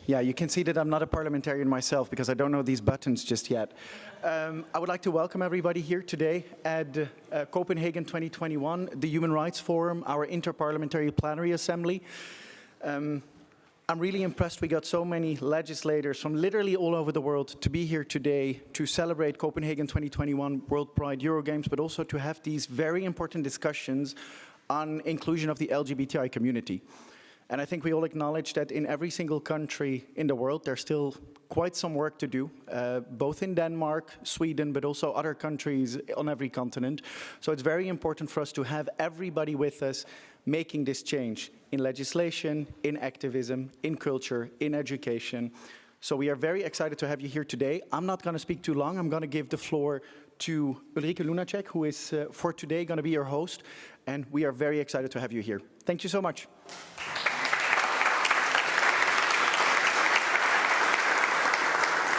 Yeah, you can see that I'm not a parliamentarian myself because I don't know these buttons just yet. I would like to welcome everybody here today at Copenhagen 2021, the Human Rights Forum, our Interparliamentary Plenary Assembly. I'm really impressed we got so many legislators from literally all over the world to be here today to celebrate Copenhagen 2021 World Pride Eurogames, but also to have these very important discussions on inclusion of the LGBTI community. And I think we all acknowledge that in every single country in the world, there's still quite some work to do, both in Denmark, Sweden, but also other countries on every continent. So it's very important for us to have everybody with us making this change in legislation, in activism, in culture, in education. So we are very excited to have you here today. I'm not going to speak too long. I'm going to give the floor to Ulrike Lunacek, who is for today going to be your host. And we are very excited to have you here. Thank you so much.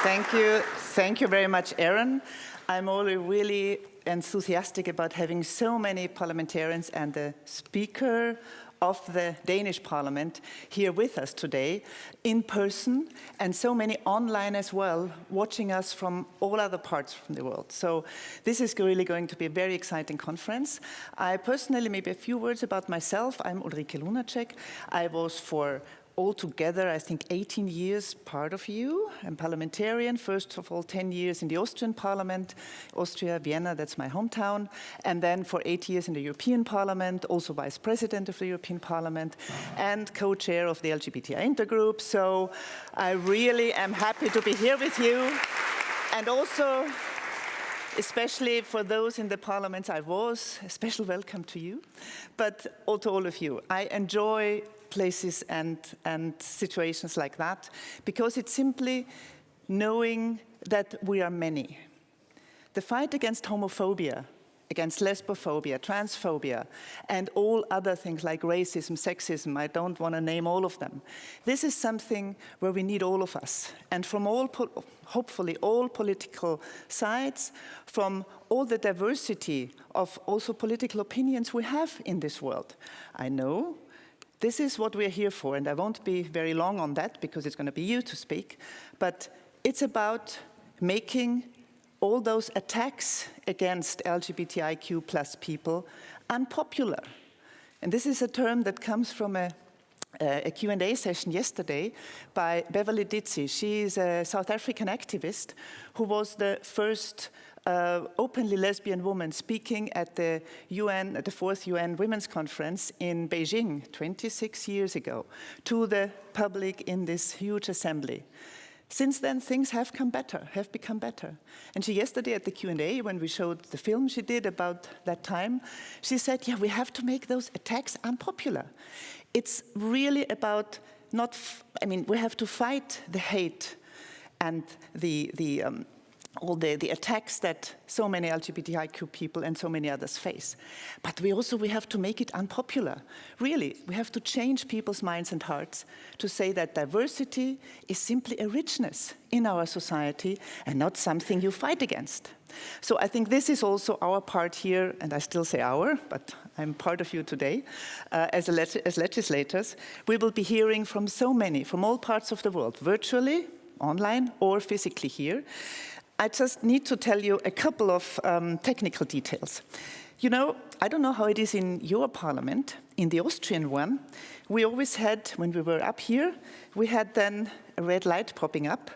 Thank you very much, Aaron. I'm already really enthusiastic about having so many parliamentarians and the Speaker of the Danish Parliament here with us today in person, and so many online as well, watching us from all other parts from the world. So this is really going to be a very exciting conference. I personally, maybe a few words about myself. I'm Ulrike Lunacek. I was for altogether, I think, 18 years part of you. I'm parliamentarian, first of all, 10 years in the Austrian Parliament, Austria, Vienna, that's my hometown. And then for 8 years in the European Parliament, also Vice President of the European Parliament, and co-chair of the LGBTI intergroup. So I really am happy to be here with you. And also, especially for those in the parliaments I was, a special welcome to you, but also all of you. I enjoy places and situations like that, because it's simply knowing that we are many. The fight against homophobia, against lesbophobia, transphobia, and all other things like racism, sexism, I don't want to name all of them. This is something where we need all of us, and from hopefully all political sides, from all the diversity of also political opinions we have in this world. I know this is what we're here for, and I won't be very long on that because it's going to be you to speak, but it's about making all those attacks against LGBTIQ plus people unpopular. And this is a term that comes from a Q&A session yesterday by Beverly Ditsey. She is a South African activist who was the first openly lesbian woman speaking at the UN, at the 4th UN Women's Conference in Beijing 26 years ago to the public in this huge assembly. Since then, things have become better. And she yesterday at the Q&A, when we showed the film she did about that time, she said, yeah, we have to make those attacks unpopular. It's really about we have to fight the hate and all the attacks that so many LGBTIQ people and so many others face. But we have to make it unpopular. Really, we have to change people's minds and hearts to say that diversity is simply a richness in our society and not something you fight against. So I think this is also our part here, and I still say our, but I'm part of you today, as legislators. We will be hearing from so many, from all parts of the world, virtually, online, or physically here. I just need to tell you a couple of technical details. You know, I don't know how it is in your parliament. In the Austrian one, we always had, when we were up here, we had then a red light popping up,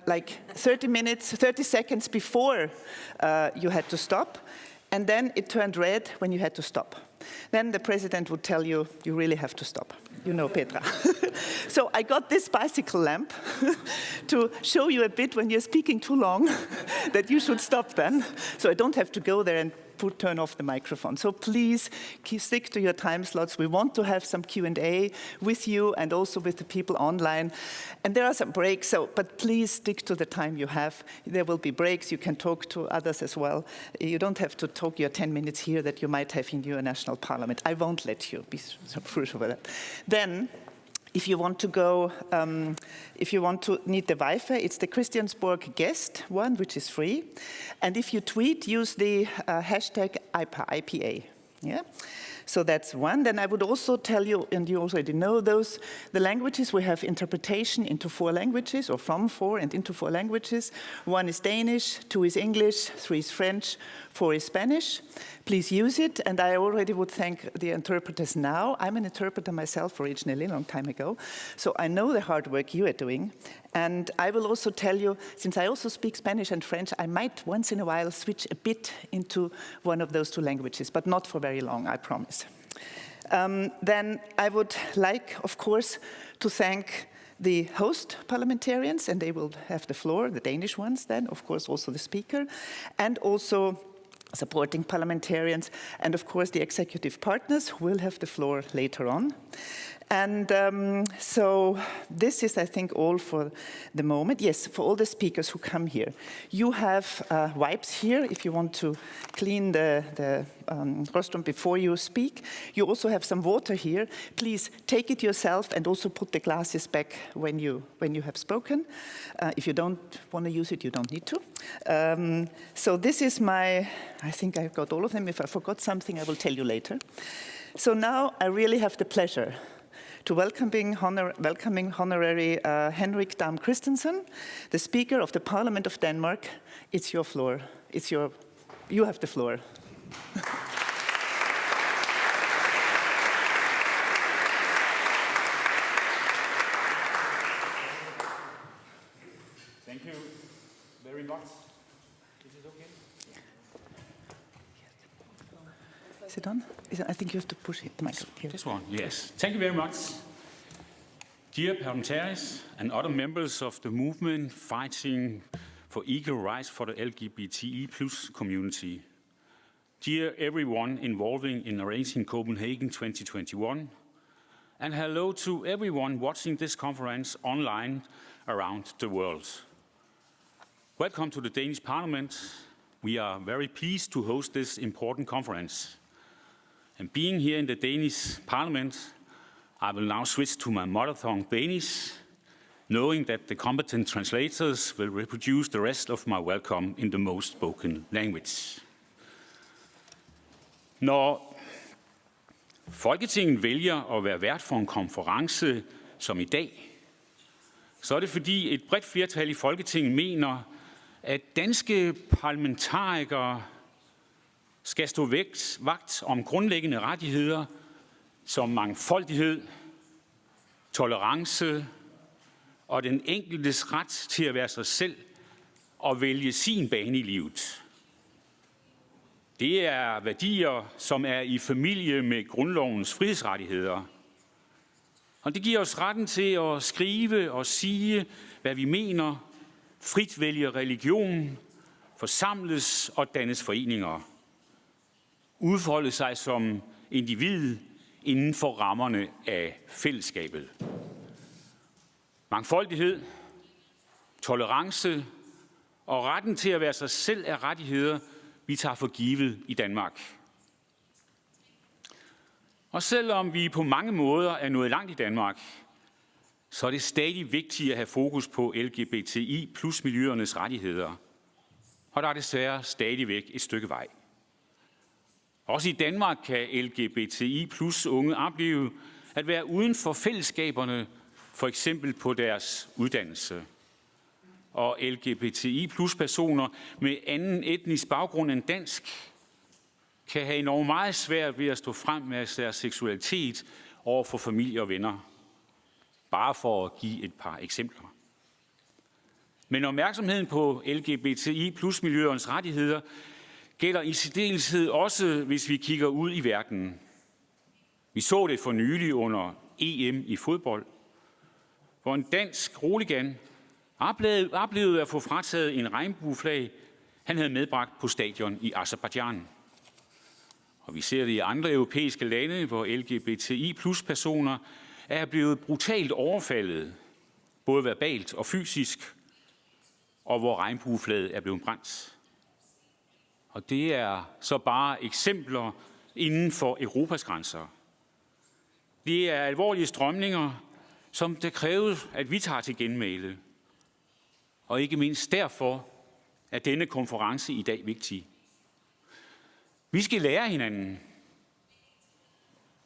like 30 seconds before you had to stop, and then it turned red when you had to stop. Then the president would tell you, you really have to stop. You know, Petra. So I got this bicycle lamp to show you a bit when you're speaking too long that you should stop then. So I don't have to go there and turn off the microphone. So please stick to your time slots. We want to have some Q&A with you and also with the people online. And there are some breaks, but please stick to the time you have. There will be breaks. You can talk to others as well. You don't have to talk your 10 minutes here that you might have in your national parliament. I won't let you, be so sure about that. Then, if you want to go, need the Wi-Fi, it's the Christiansborg guest one, which is free. And if you tweet, use the hashtag IPA. Yeah? So that's one. Then I would also tell you, and you already know those, the languages. We have interpretation into 4 languages, or from 4 and into 4 languages. 1 is Danish, 2 is English, 3 is French, 4 is Spanish. Please use it, and I already would thank the interpreters now. I'm an interpreter myself originally, a long time ago, so I know the hard work you are doing. And I will also tell you, since I also speak Spanish and French, I might once in a while switch a bit into one of those 2 languages, but not for very long, I promise. Then I would like, of course, to thank the host parliamentarians, and they will have the floor, the Danish ones then, of course, also the speaker, and also supporting parliamentarians, and of course the executive partners will have the floor later on. And so this is, I think, all for the moment. Yes, for all the speakers who come here. You have wipes here if you want to clean the rostrum before you speak. You also have some water here. Please take it yourself and also put the glasses back when you have spoken. If you don't want to use it, you don't need to. So this is I think I've got all of them. If I forgot something, I will tell you later. So now I really have the pleasure to welcoming Honorary Henrik Dam Christensen, the Speaker of the Parliament of Denmark. It's your floor. You have the floor. Thank you very much. Is it okay? Is it on? I think you have to push it. The mic here. This one, yes. Thank you very much. Dear parliamentarians and other members of the movement fighting for equal rights for the LGBTI plus community. Dear everyone involving in arranging Copenhagen 2021. And hello to everyone watching this conference online around the world. Welcome to the Danish Parliament. We are very pleased to host this important conference. And being here in the Danish Parliament, I will now switch to my mother tongue Danish, knowing that the competent translators will reproduce the rest of my welcome in the most spoken language. Når Folketinget vælger at være vært for en konference som i dag, så er det fordi et bredt flertal i Folketinget mener, at danske parlamentarikere skal stå vagt om grundlæggende rettigheder som mangfoldighed, tolerance og den enkeltes ret til at være sig selv og vælge sin bane i livet. Det er værdier, som er i familie med grundlovens frihedsrettigheder. Og det giver os retten til at skrive og sige, hvad vi mener, frit vælge religion, forsamles og dannes foreninger. Udfolde sig som individ inden for rammerne af fællesskabet. Mangfoldighed, tolerance og retten til at være sig selv er rettigheder, vi tager for givet i Danmark. Og selvom vi på mange måder er nået langt i Danmark, så er det stadig vigtigt at have fokus på LGBTI plus miljøernes rettigheder. Og der er desværre stadigvæk et stykke vej. Også i Danmark kan LGBTI plus unge opleve at være uden for fællesskaberne, for eksempel på deres uddannelse. Og LGBTI plus personer med anden etnisk baggrund end dansk kan have enormt meget svært ved at stå frem med deres seksualitet over for familie og venner. Bare for at give et par eksempler. Men opmærksomheden på LGBTI plus miljøernes rettigheder gælder i særdeleshed også, hvis vi kigger ud i verden. Vi så det for nylig under EM i fodbold, hvor en dansk roligan oplevede at få frataget en regnbueflag, han havde medbragt på stadion i Aserbajdsjan. Og vi ser det i andre europæiske lande, hvor LGBTI plus personer er blevet brutalt overfaldet, både verbalt og fysisk, og hvor regnbueflaget er blevet brændt. Og det er så bare eksempler inden for Europas grænser. Det er alvorlige strømninger, som det kræves, at vi tager til genmæle. Og ikke mindst derfor er denne konference i dag vigtig. Vi skal lære hinanden.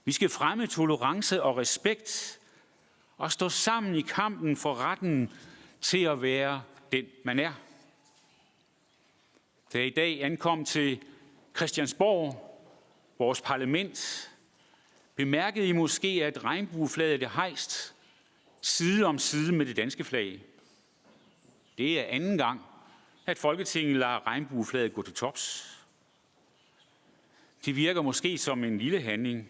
Vi skal fremme tolerance og respekt og stå sammen i kampen for retten til at være den, man er. Da jeg i dag ankom til Christiansborg, vores parlament, bemærkede I måske, at regnbueflaget er hejst side om side med det danske flag. Det er anden gang, at Folketinget lader regnbueflaget gå til tops. Det virker måske som en lille handling,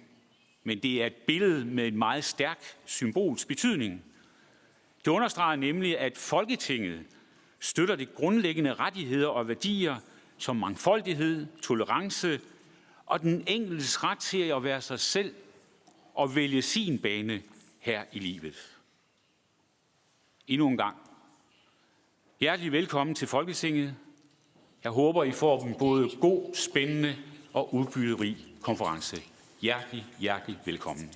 men det er et billede med en meget stærk symbolsk betydning. Det understreger nemlig, at Folketinget støtter de grundlæggende rettigheder og værdier som mangfoldighed, tolerance og den enkeltes ret til at være sig selv og vælge sin bane her i livet. Endnu en gang. Hjertelig velkommen til Folketinget. Jeg håber, I får en både god, spændende og udbytterig konference. Hjertelig velkommen.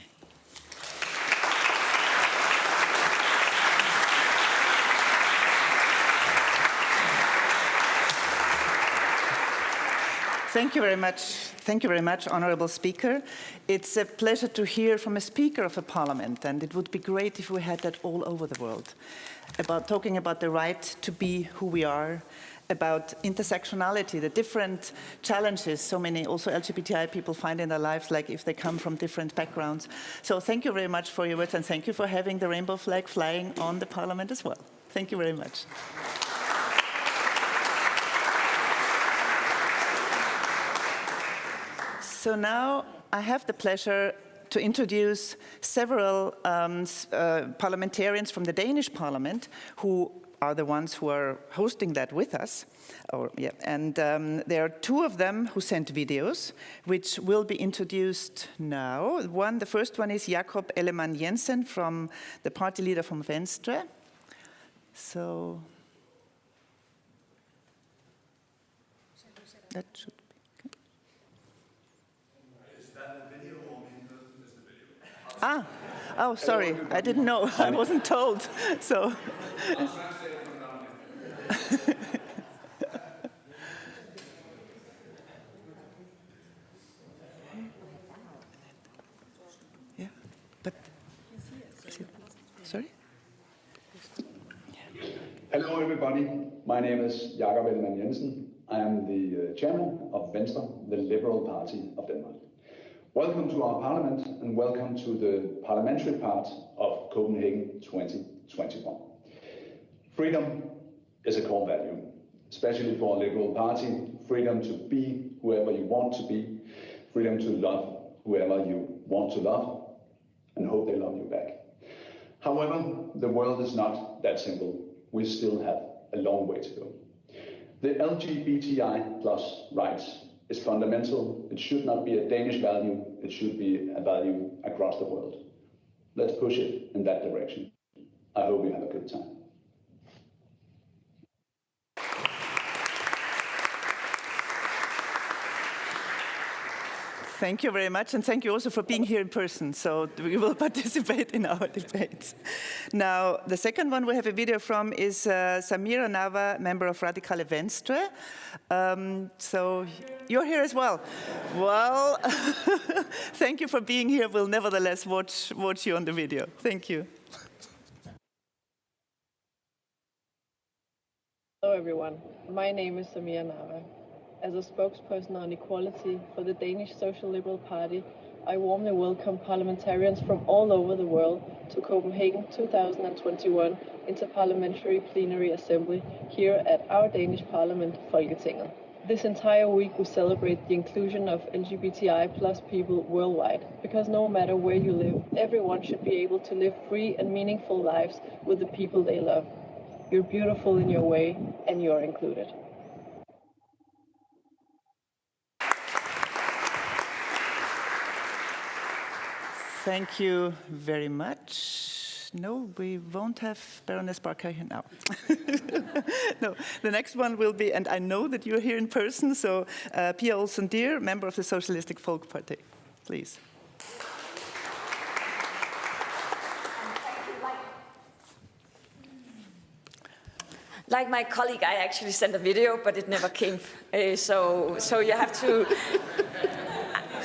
Thank you very much. Thank you very much, Honourable Speaker. It's a pleasure to hear from a Speaker of a Parliament, and it would be great if we had that all over the world, talking about the right to be who we are, about intersectionality, the different challenges so many also LGBTI people find in their lives, like if they come from different backgrounds. So thank you very much for your words, and thank you for having the rainbow flag flying on the Parliament as well. Thank you very much. So now I have the pleasure to introduce several parliamentarians from the Danish Parliament who are the ones who are hosting that with us. There are two of them who sent videos, which will be introduced now. The first one is Jakob Ellemann-Jensen, from the party leader from Venstre. So that should be. Oh, sorry, I didn't know. I wasn't told. So. Yeah, but sorry. Hello, everybody. My name is Jakob Ellemann-Jensen. I am the chairman of Venstre, the Liberal Party of Denmark. Welcome to our parliament and welcome to the parliamentary part of Copenhagen 2021. Freedom is a core value, especially for a Liberal Party. Freedom to be whoever you want to be, freedom to love whoever you want to love, and hope they love you back. However, the world is not that simple. We still have a long way to go. The LGBTI plus rights is fundamental. It should not be a Danish value. It should be a value across the world. Let's push it in that direction. I hope you have a good time. Thank you very much, and thank you also for being here in person, so we will participate in our debates. Now, the second one we have a video from is Samira Nava, member of Radikale Venstre. So you're here as well. Well, thank you for being here. We'll nevertheless watch you on the video. Thank you. Hello everyone, my name is Samira Nava. As a spokesperson on equality for the Danish Social Liberal Party, I warmly welcome parliamentarians from all over the world to Copenhagen 2021 Interparliamentary Plenary Assembly here at our Danish Parliament, Folketing. This entire week we celebrate the inclusion of LGBTI plus people worldwide, because no matter where you live, everyone should be able to live free and meaningful lives with the people they love. You're beautiful in your way, and you're included. Thank you very much. No, we won't have Baroness Barker here now. No, the next one will be, and I know that you're here in person, so Pia Olsen-Dyhr, member of the Socialistic Folkeparti, please. Like my colleague, I actually sent a video, but it never came. So you have to...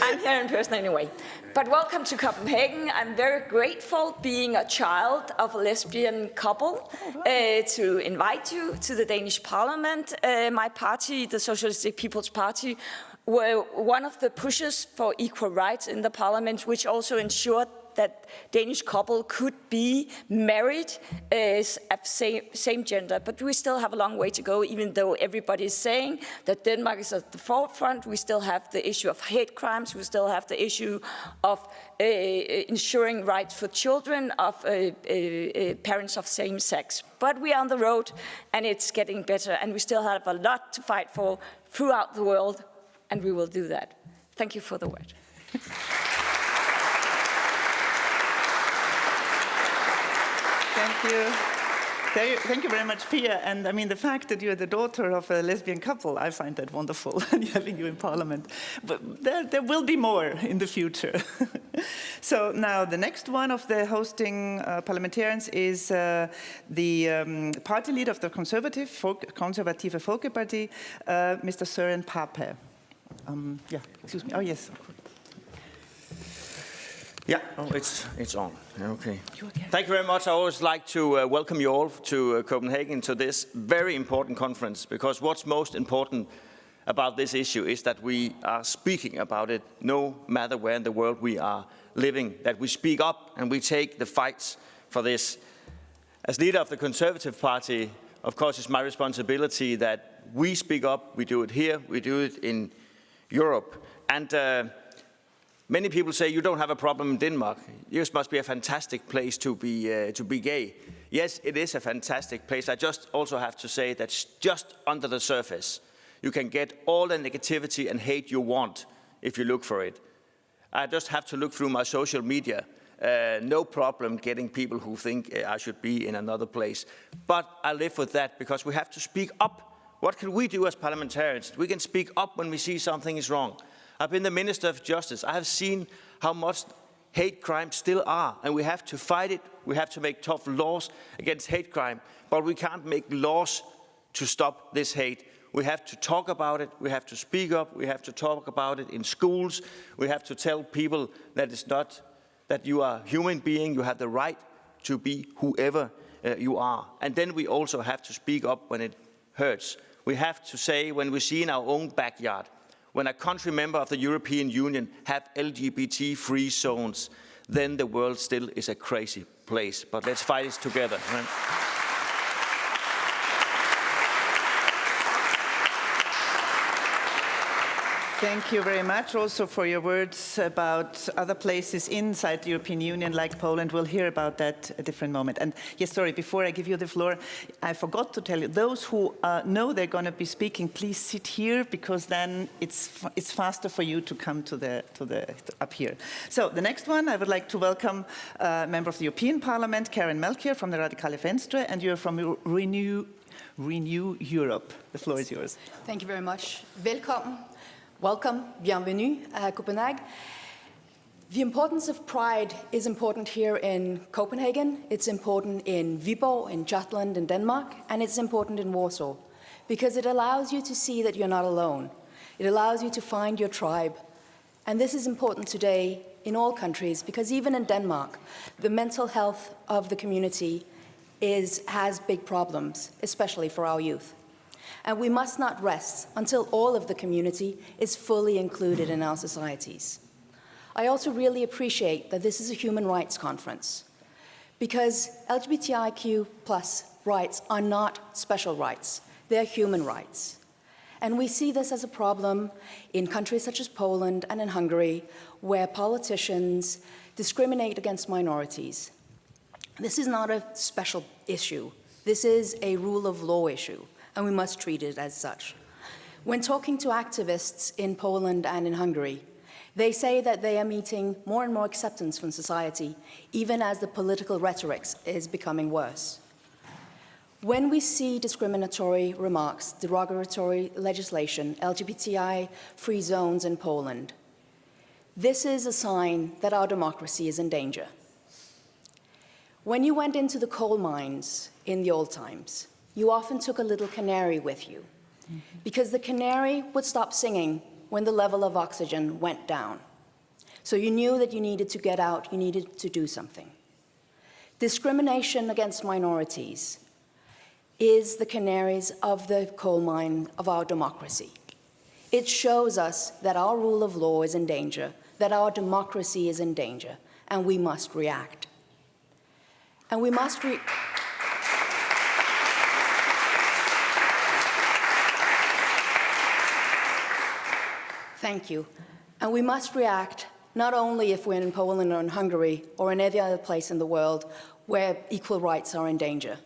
I'm here in person anyway. But welcome to Copenhagen. I'm very grateful, being a child of a lesbian couple, to invite you to the Danish Parliament. My party, the Socialistic People's Party, were one of the pushers for equal rights in the Parliament, which also ensured that Danish couple could be married as same gender. But we still have a long way to go, even though everybody is saying that Denmark is at the forefront. We still have the issue of hate crimes. We still have the issue of ensuring rights for children of parents of same sex. But we are on the road, and it's getting better, and we still have a lot to fight for throughout the world, and we will do that. Thank you for the word. Thank you. Thank you very much, Pia. And I mean, the fact that you're the daughter of a lesbian couple, I find that wonderful, having you in Parliament. But there will be more in the future. So now the next one of the hosting parliamentarians is the party leader of the Konservative Folkeparti, Mr. Søren Pape. Yeah, excuse me. Oh, yes. Yeah, oh, it's on. Okay. Thank you very much. I always like to welcome you all to Copenhagen, to this very important conference, because what's most important about this issue is that we are speaking about it no matter where in the world we are living, that we speak up and we take the fights for this. As leader of the Conservative Party, of course, it's my responsibility that we speak up. We do it here, we do it in Europe. And many people say you don't have a problem in Denmark. Yours must be a fantastic place to be gay. Yes, it is a fantastic place. I just also have to say that just under the surface, you can get all the negativity and hate you want if you look for it. I just have to look through my social media. No problem getting people who think I should be in another place. But I live with that because we have to speak up. What can we do as parliamentarians? We can speak up when we see something is wrong. I've been the Minister of Justice. I have seen how much hate crimes still are, and we have to fight it. We have to make tough laws against hate crime, but we can't make laws to stop this hate. We have to talk about it. We have to speak up. We have to talk about it in schools. We have to tell people that it's not that you are a human being. You have the right to be whoever you are. And then we also have to speak up when it hurts. We have to say when we see in our own backyard, when a country member of the European Union have LGBT-free zones, then the world still is a crazy place. But let's fight it together. Right? Thank you very much also for your words about other places inside the European Union, like Poland. We'll hear about that at a different moment. And yes, sorry, before I give you the floor, I forgot to tell you, those who know they're going to be speaking, please sit here, because then it's faster for you to come to up here. So the next one, I would like to welcome a member of the European Parliament, Karen Melchior from the Radikale Venstre, and you're from Renew Europe. The floor is yours. Thank you very much. Velkommen. Welcome, bienvenue à Copenhagen. The importance of pride is important here in Copenhagen, it's important in Viborg, in Jutland, in Denmark, and it's important in Warsaw, because it allows you to see that you're not alone. It allows you to find your tribe. And this is important today in all countries, because even in Denmark, the mental health of the community has big problems, especially for our youth. And we must not rest until all of the community is fully included in our societies. I also really appreciate that this is a human rights conference, because LGBTIQ+ rights are not special rights, they're human rights. And we see this as a problem in countries such as Poland and in Hungary, where politicians discriminate against minorities. This is not a special issue, this is a rule of law issue, and we must treat it as such. When talking to activists in Poland and in Hungary, they say that they are meeting more and more acceptance from society, even as the political rhetoric is becoming worse. When we see discriminatory remarks, derogatory legislation, LGBTI-free zones in Poland, this is a sign that our democracy is in danger. When you went into the coal mines in the old times, you often took a little canary with you, because the canary would stop singing when the level of oxygen went down. So you knew that you needed to get out, you needed to do something. Discrimination against minorities is the canaries of the coal mine of our democracy. It shows us that our rule of law is in danger, that our democracy is in danger, and we must react. And we must Thank you. And we must react not only if we're in Poland or in Hungary or in every other place in the world where equal rights are in danger.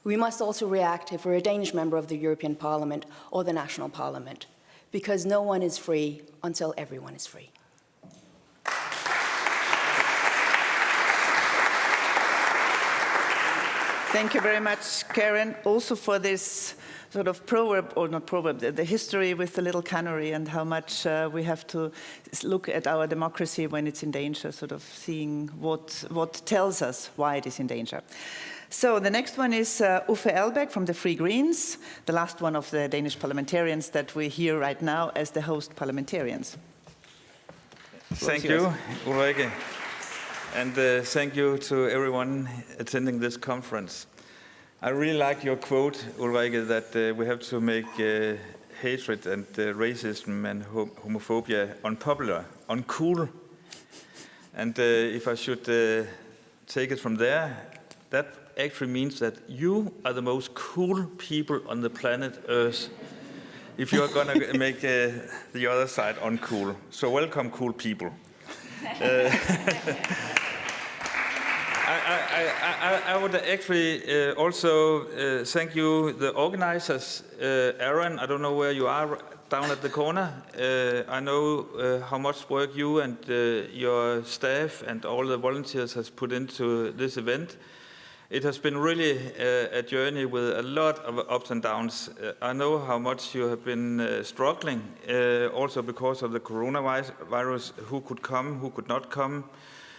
We must also react if we're a Danish member of the European Parliament or the national parliament, because no one is free until everyone is free. Thank you very much, Karen, also for this sort of proverb, or not proverb, the history with the little canary and how much we have to look at our democracy when it's in danger, sort of seeing what tells us why it is in danger. So the next one is Uffe Elbæk from the Free Greens, the last one of the Danish parliamentarians that we hear right now as the host parliamentarians. Thank you, Ulrike. And thank you to everyone attending this conference. I really like your quote, Ulrike, that we have to make hatred and racism and homophobia unpopular, uncool. And if I should take it from there, that actually means that you are the most cool people on the planet Earth if you are going to make the other side uncool. So welcome, cool people. I would actually also thank you, the organizers. Aaron, I don't know where you are, down at the corner. I know how much work you and your staff and all the volunteers has put into this event. It has been really a journey with a lot of ups and downs. I know how much you have been struggling, also because of the coronavirus, who could come, who could not come.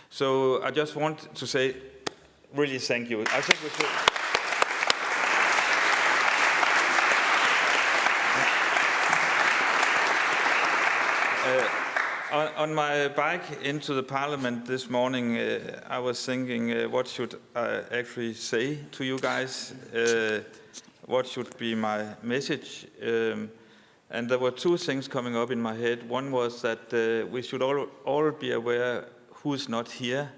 So I just want to say, really thank you. I think we should. On my bike into the Parliament this morning, I was thinking, what should I actually say to you guys? What should be my message? And there were two things coming up in my head. One was that we should all be aware who is not here.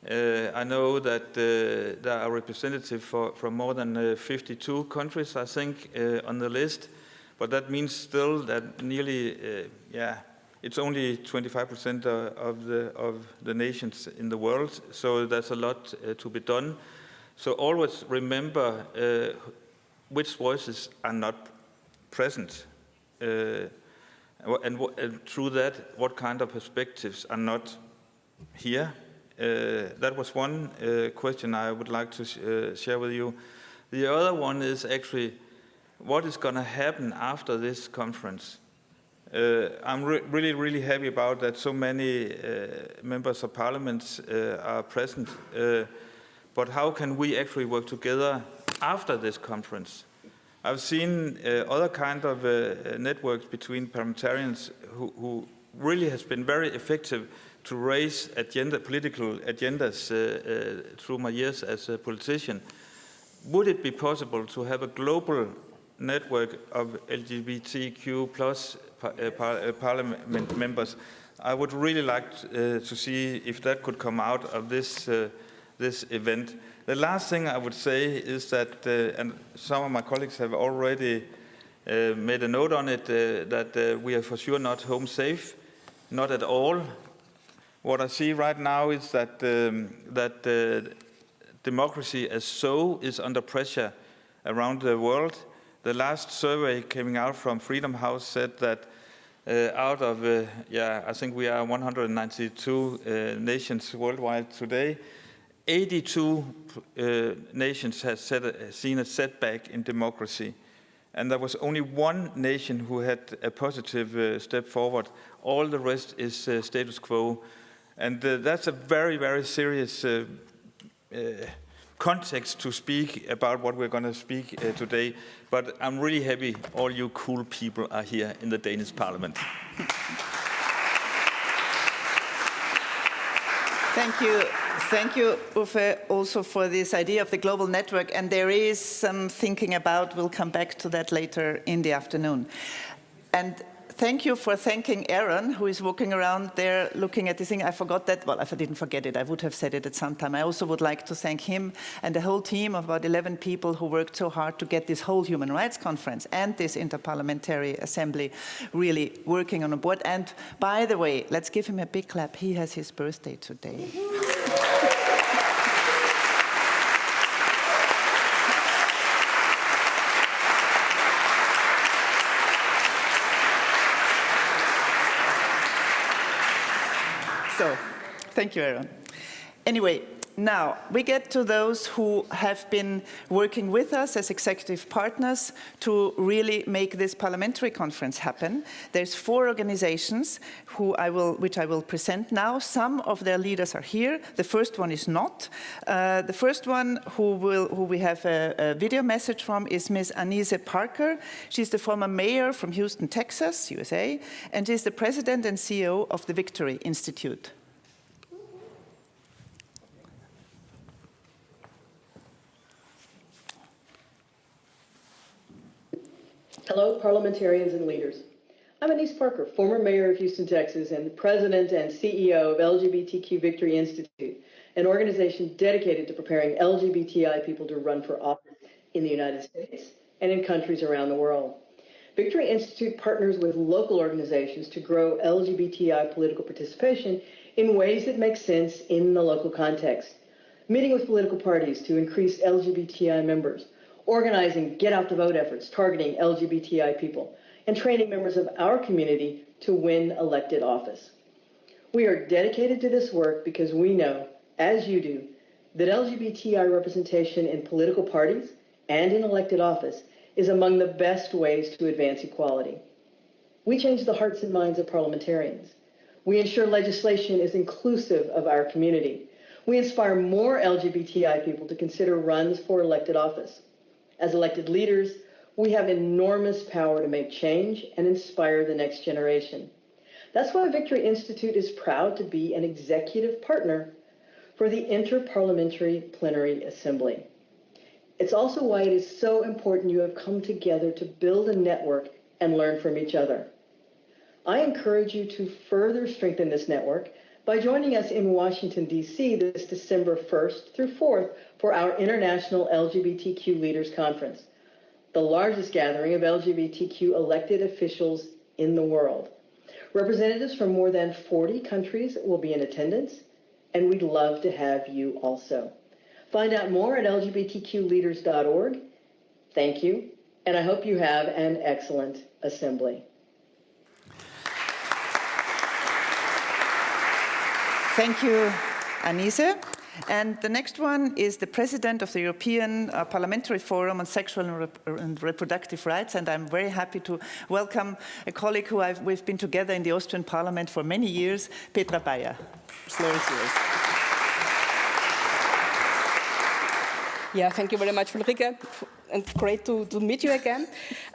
I know that there are representatives from more than 52 countries, I think, on the list. But that means still that nearly, it's only 25% of the nations in the world. So there's a lot to be done. So always remember which voices are not present. And through that, what kind of perspectives are not here. That was one question I would like to share with you. The other one is actually what is going to happen after this conference. I'm really, really happy about that so many members of parliament are present. But how can we actually work together after this conference? I've seen other kind of networks between parliamentarians who really has been very effective to raise political agendas through my years as a politician. Would it be possible to have a global network of LGBTQ plus parliament members? I would really like to see if that could come out of this event. The last thing I would say is that, and some of my colleagues have already made a note on it, that we are for sure not home safe, not at all. What I see right now is that democracy as so is under pressure around the world. The last survey coming out from Freedom House said that out of, I think we are 192 nations worldwide today, 82 nations have seen a setback in democracy. And there was only one nation who had a positive step forward. All the rest is status quo. And that's a very, very serious context to speak about what we're going to speak today. But I'm really happy all you cool people are here in the Danish Parliament. Thank you, Uffe, also for this idea of the global network. And there is some thinking about, we'll come back to that later in the afternoon. And thank you for thanking Aaron, who is walking around there looking at this thing. I forgot that. Well, if I didn't forget it, I would have said it at some time. I also would like to thank him and the whole team of about 11 people who worked so hard to get this whole Human Rights Conference and this Interparliamentary Assembly really working on a board. And by the way, let's give him a big clap. He has his birthday today. So, thank you, Aaron. Anyway, now we get to those who have been working with us as executive partners to really make this parliamentary conference happen. There's 4 organizations which I will present now. Some of their leaders are here. The first one is not. The first one who we have a video message from is Ms. Anise Parker. She's the former mayor from Houston, Texas, USA, and she's the president and CEO of the Victory Institute. Hello, parliamentarians and leaders. I'm Anise Parker, former mayor of Houston, Texas, and the president and CEO of LGBTQ Victory Institute, an organization dedicated to preparing LGBTI people to run for office in the United States and in countries around the world. Victory Institute partners with local organizations to grow LGBTI political participation in ways that make sense in the local context, meeting with political parties to increase LGBTI members, organizing get-out-the-vote efforts targeting LGBTI people, and training members of our community to win elected office. We are dedicated to this work because we know, as you do, that LGBTI representation in political parties and in elected office is among the best ways to advance equality. We change the hearts and minds of parliamentarians. We ensure legislation is inclusive of our community. We inspire more LGBTI people to consider runs for elected office. As elected leaders, we have enormous power to make change and inspire the next generation. That's why Victory Institute is proud to be an executive partner for the Interparliamentary Plenary Assembly. It's also why it is so important you have come together to build a network and learn from each other. I encourage you to further strengthen this network by joining us in Washington, D.C. this December 1st through 4th for our International LGBTQ Leaders Conference, the largest gathering of LGBTQ elected officials in the world. Representatives from more than 40 countries will be in attendance, and we'd love to have you also. Find out more at lgbtqleaders.org. Thank you, and I hope you have an excellent assembly. Thank you, Anise. And the next one is the president of the European Parliamentary Forum on Sexual and Reproductive Rights, and I'm very happy to welcome a colleague who we've been together in the Austrian Parliament for many years, Petra Bayer. The floor is yours. Yeah, thank you very much, Ulrike, and great to meet you again.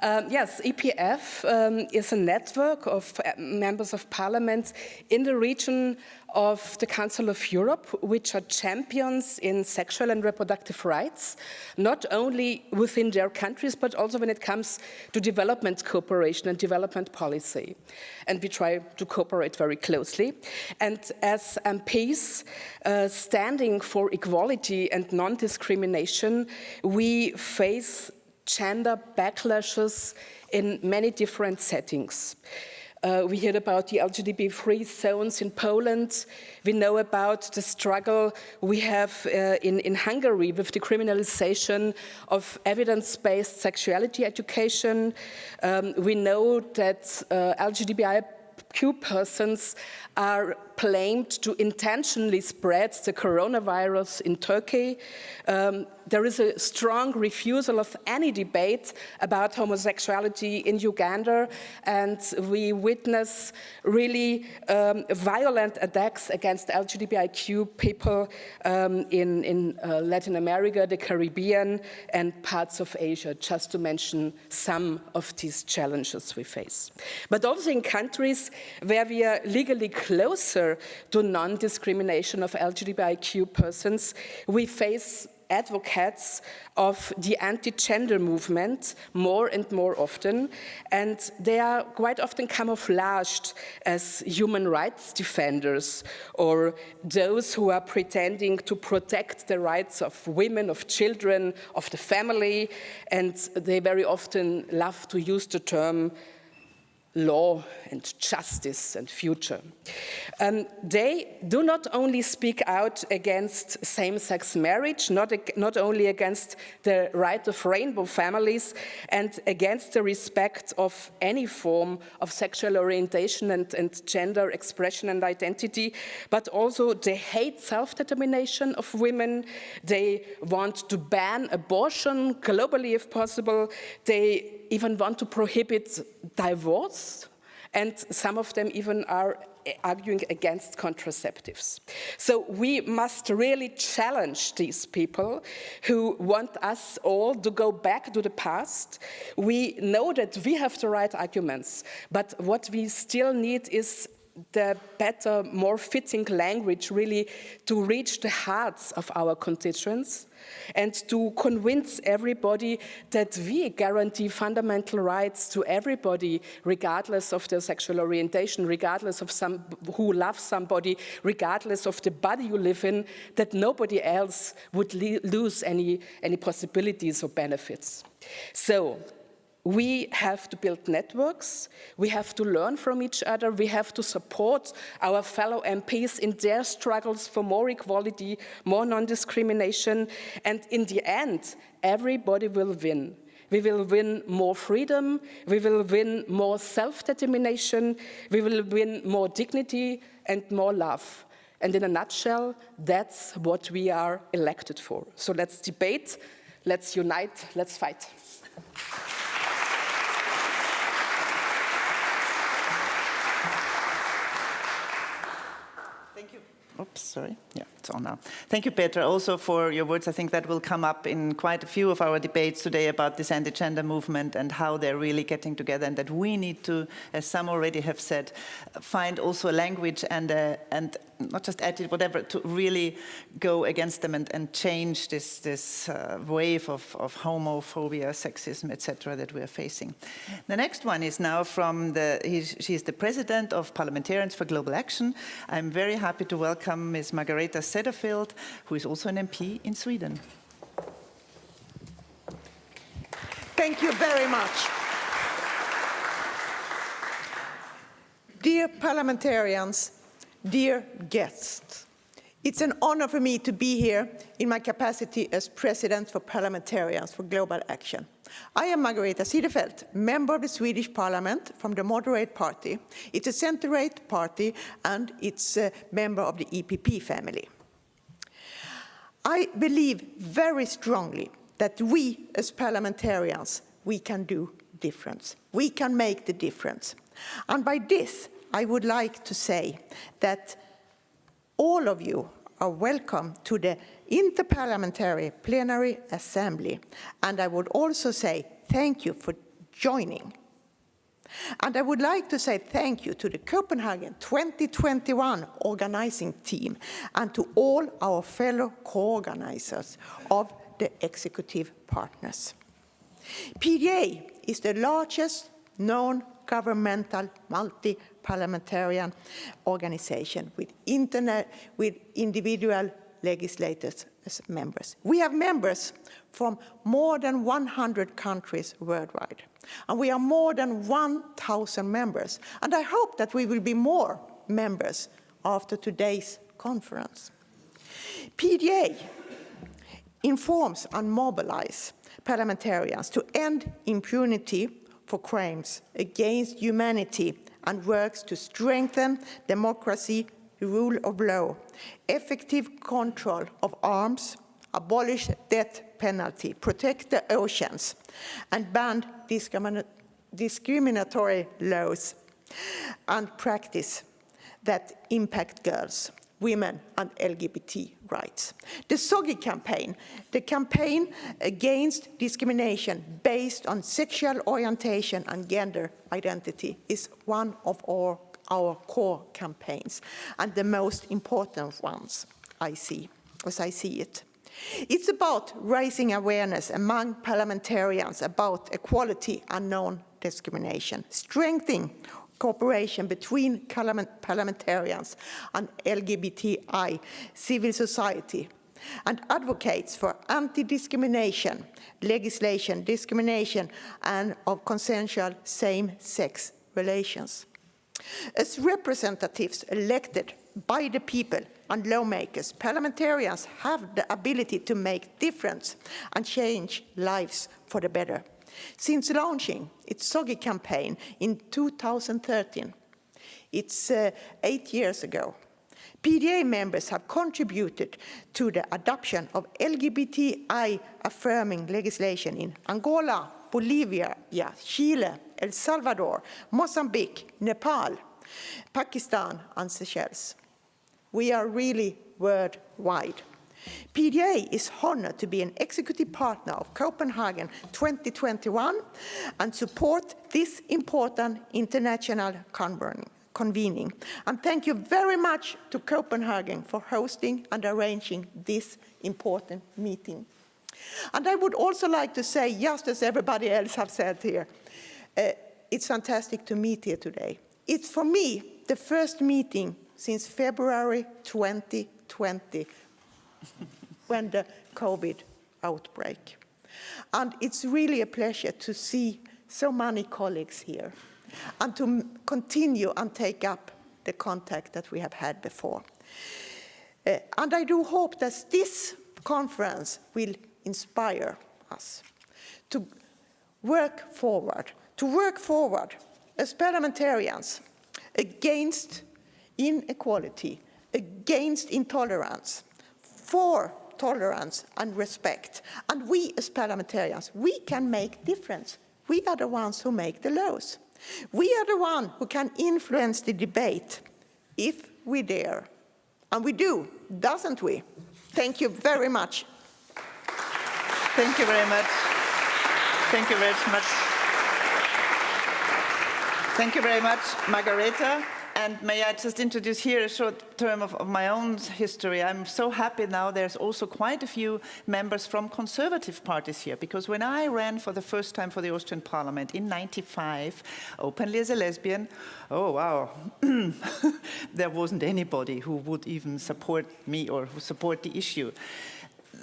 Yes, EPF is a network of members of parliament in the region of the Council of Europe, which are champions in sexual and reproductive rights, not only within their countries, but also when it comes to development cooperation and development policy. And we try to cooperate very closely. And as MPs standing for equality and non-discrimination, we face gender backlashes in many different settings. We heard about the LGBT-free zones in Poland. We know about the struggle we have in Hungary with the criminalization of evidence-based sexuality education. We know that LGBTQ persons are claimed to intentionally spread the coronavirus in Turkey. There is a strong refusal of any debate about homosexuality in Uganda, and we witness really violent attacks against LGBTQ people in Latin America, the Caribbean, and parts of Asia, just to mention some of these challenges we face. But also in countries where we are legally closer counter to non-discrimination of LGBTIQ persons, we face advocates of the anti-gender movement more and more often, and they are quite often camouflaged as human rights defenders or those who are pretending to protect the rights of women, of children, of the family, and they very often love to use the term law and justice and future. They do not only speak out against same-sex marriage, not only against the right of rainbow families and against the respect of any form of sexual orientation and gender expression and identity, but also they hate self-determination of women. They want to ban abortion globally if possible. They even want to prohibit divorce, and some of them even are arguing against contraceptives. So we must really challenge these people who want us all to go back to the past. We know that we have the right arguments, but what we still need is the better, more fitting language really to reach the hearts of our constituents and to convince everybody that we guarantee fundamental rights to everybody, regardless of their sexual orientation, regardless of who loves somebody, regardless of the body you live in, that nobody else would lose any possibilities or benefits. So, we have to build networks, we have to learn from each other, we have to support our fellow MPs in their struggles for more equality, more non-discrimination, and in the end, everybody will win. We will win more freedom, we will win more self-determination, we will win more dignity and more love. And in a nutshell, that's what we are elected for. So let's debate, let's unite, let's fight. Oops, sorry. Yeah, it's on now. Thank you, Petra, also for your words. I think that will come up in quite a few of our debates today about this anti-gender movement and how they're really getting together, and that we need to, as some already have said, find also a language and not just attitude, whatever, to really go against them and change this wave of homophobia, sexism, etc. that we are facing. The next one is now from she's the President of Parliamentarians for Global Action. I'm very happy to welcome Ms. Margareta Cederfeld, who is also an MP in Sweden. Thank you very much. Dear parliamentarians, dear guests, it's an honor for me to be here in my capacity as President for Parliamentarians for Global Action. I am Margareta Cederfelt, member of the Swedish Parliament from the Moderate Party. It's a centre-right party and it's a member of the EPP family. I believe very strongly that we as parliamentarians, we can do difference. We can make the difference. And by this, I would like to say that all of you are welcome to the Interparliamentary Plenary Assembly. And I would also say thank you for joining. And I would like to say thank you to the Copenhagen 2021 organizing team and to all our fellow co-organizers of the executive partners. PDA is the largest non-governmental multi-parliamentarian organization with individual legislators as members. We have members from more than 100 countries worldwide. And we are more than 1,000 members. And I hope that we will be more members after today's conference. PDA informs and mobilizes parliamentarians to end impunity for crimes against humanity and works to strengthen democracy, the rule of law, effective control of arms, abolish death penalty, protect the oceans, and ban discriminatory laws and practice that impact girls, women, and LGBT rights. The SOGI campaign, the campaign against discrimination based on sexual orientation and gender identity, is one of our our core campaigns and the most important ones as I see it. It's about raising awareness among parliamentarians about equality and non-discrimination, strengthening cooperation between parliamentarians and LGBTI civil society, and advocates for anti-discrimination legislation, discrimination, and of consensual same-sex relations. As representatives elected by the people and lawmakers, parliamentarians have the ability to make difference and change lives for the better. Since launching its SOGI campaign in 2013, it's 8 years ago, PDA members have contributed to the adoption of LGBTI-affirming legislation in Angola, Bolivia, Chile, El Salvador, Mozambique, Nepal, Pakistan, and Seychelles. We are really worldwide. PDA is honored to be an executive partner of Copenhagen 2021 and support this important international convening. And thank you very much to Copenhagen for hosting and arranging this important meeting. And I would also like to say, just as everybody else have said here, it's fantastic to meet here today. It's for me the first meeting since February 2020, when the COVID outbreak. And it's really a pleasure to see so many colleagues here and to continue and take up the contact that we have had before. And I do hope that this conference will inspire us to work forward as parliamentarians against inequality, against intolerance, for tolerance and respect. And we as parliamentarians, we can make difference. We are the ones who make the laws. We are the ones who can influence the debate if we dare. And we do, doesn't we? Thank you very much. Thank you very much. Thank you very much. Thank you very much, Margareta. And may I just introduce here a short term of my own history. I'm so happy now there's also quite a few members from conservative parties here, because when I ran for the first time for the Austrian Parliament in '95, openly as a lesbian, oh wow, there wasn't anybody who would even support me or who support the issue.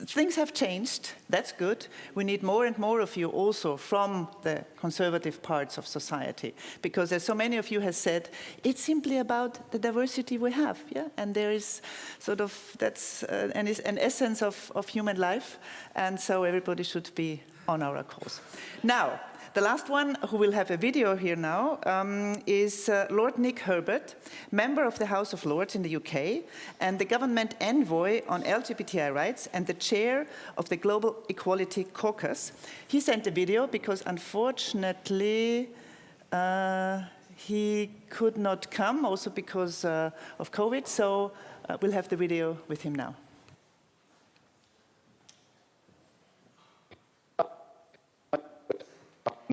Things have changed, that's good. We need more and more of you also from the conservative parts of society, because as so many of you have said, it's simply about the diversity we have, yeah? And there is sort of, that's an essence of human life, and so everybody should be on our course. Now, the last one who will have a video here now is Lord Nick Herbert, member of the House of Lords in the UK, and the government envoy on LGBTI rights and the chair of the Global Equality Caucus. He sent a video because unfortunately he could not come, also because of COVID, so we'll have the video with him now.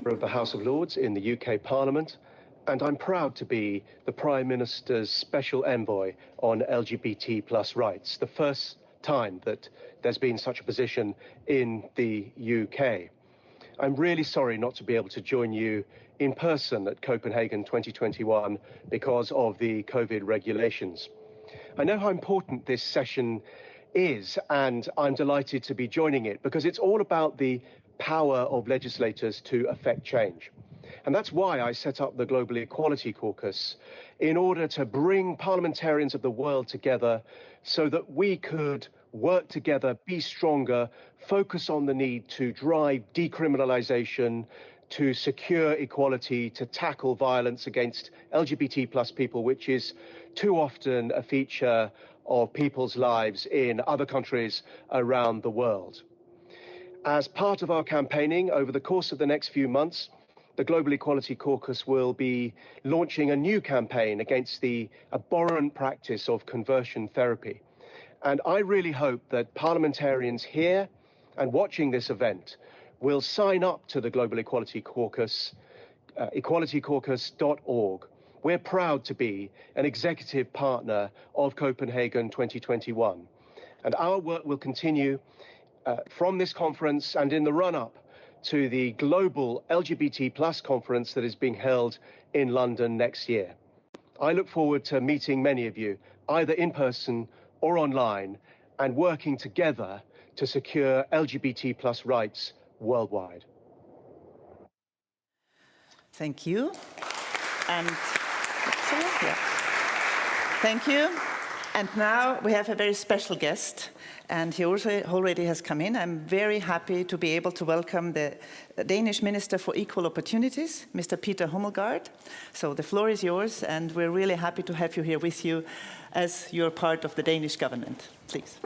Of the House of Lords in the UK Parliament, and I'm proud to be the Prime Minister's Special Envoy on LGBT+ rights, the first time that there's been such a position in the UK. I'm really sorry not to be able to join you in person at Copenhagen 2021 because of the COVID regulations. I know how important this session is, and I'm delighted to be joining it because it's all about the power of legislators to affect change. And that's why I set up the Global Equality Caucus, in order to bring parliamentarians of the world together so that we could work together, be stronger, focus on the need to drive decriminalization, to secure equality, to tackle violence against LGBT+ people, which is too often a feature of people's lives in other countries around the world. As part of our campaigning over the course of the next few months, the Global Equality Caucus will be launching a new campaign against the abhorrent practice of conversion therapy. And I really hope that parliamentarians here and watching this event will sign up to the Global Equality Caucus, equalitycaucus.org, We're proud to be an executive partner of Copenhagen 2021. And our work will continue from this conference and in the run-up to the global LGBT+ conference that is being held in London next year. I look forward to meeting many of you, either in person or online, and working together to secure LGBT+ rights worldwide. Thank you. And thank you. And now we have a very special guest, and he also already has come in. I'm very happy to be able to welcome the Danish Minister for Equal Opportunities, Mr. Peter Hummelgaard. So the floor is yours, and we're really happy to have you here with you as you're part of the Danish government. Please.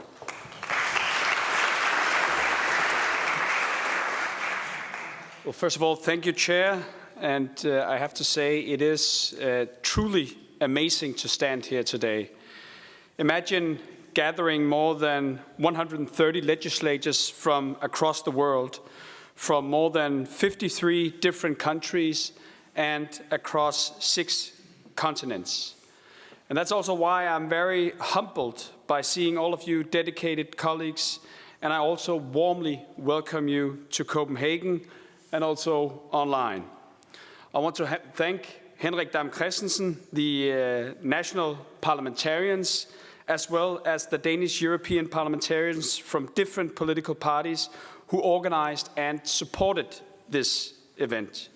Well, first of all, thank you, Chair. And I have to say, it is truly amazing to stand here today. Imagine gathering more than 130 legislators from across the world, from more than 53 different countries and across 6 continents. And that's also why I'm very humbled by seeing all of you dedicated colleagues, and I also warmly welcome you to Copenhagen and also online. I want to thank Henrik Dam Christensen, the national parliamentarians, as well as the Danish European parliamentarians from different political parties who organized and supported this event.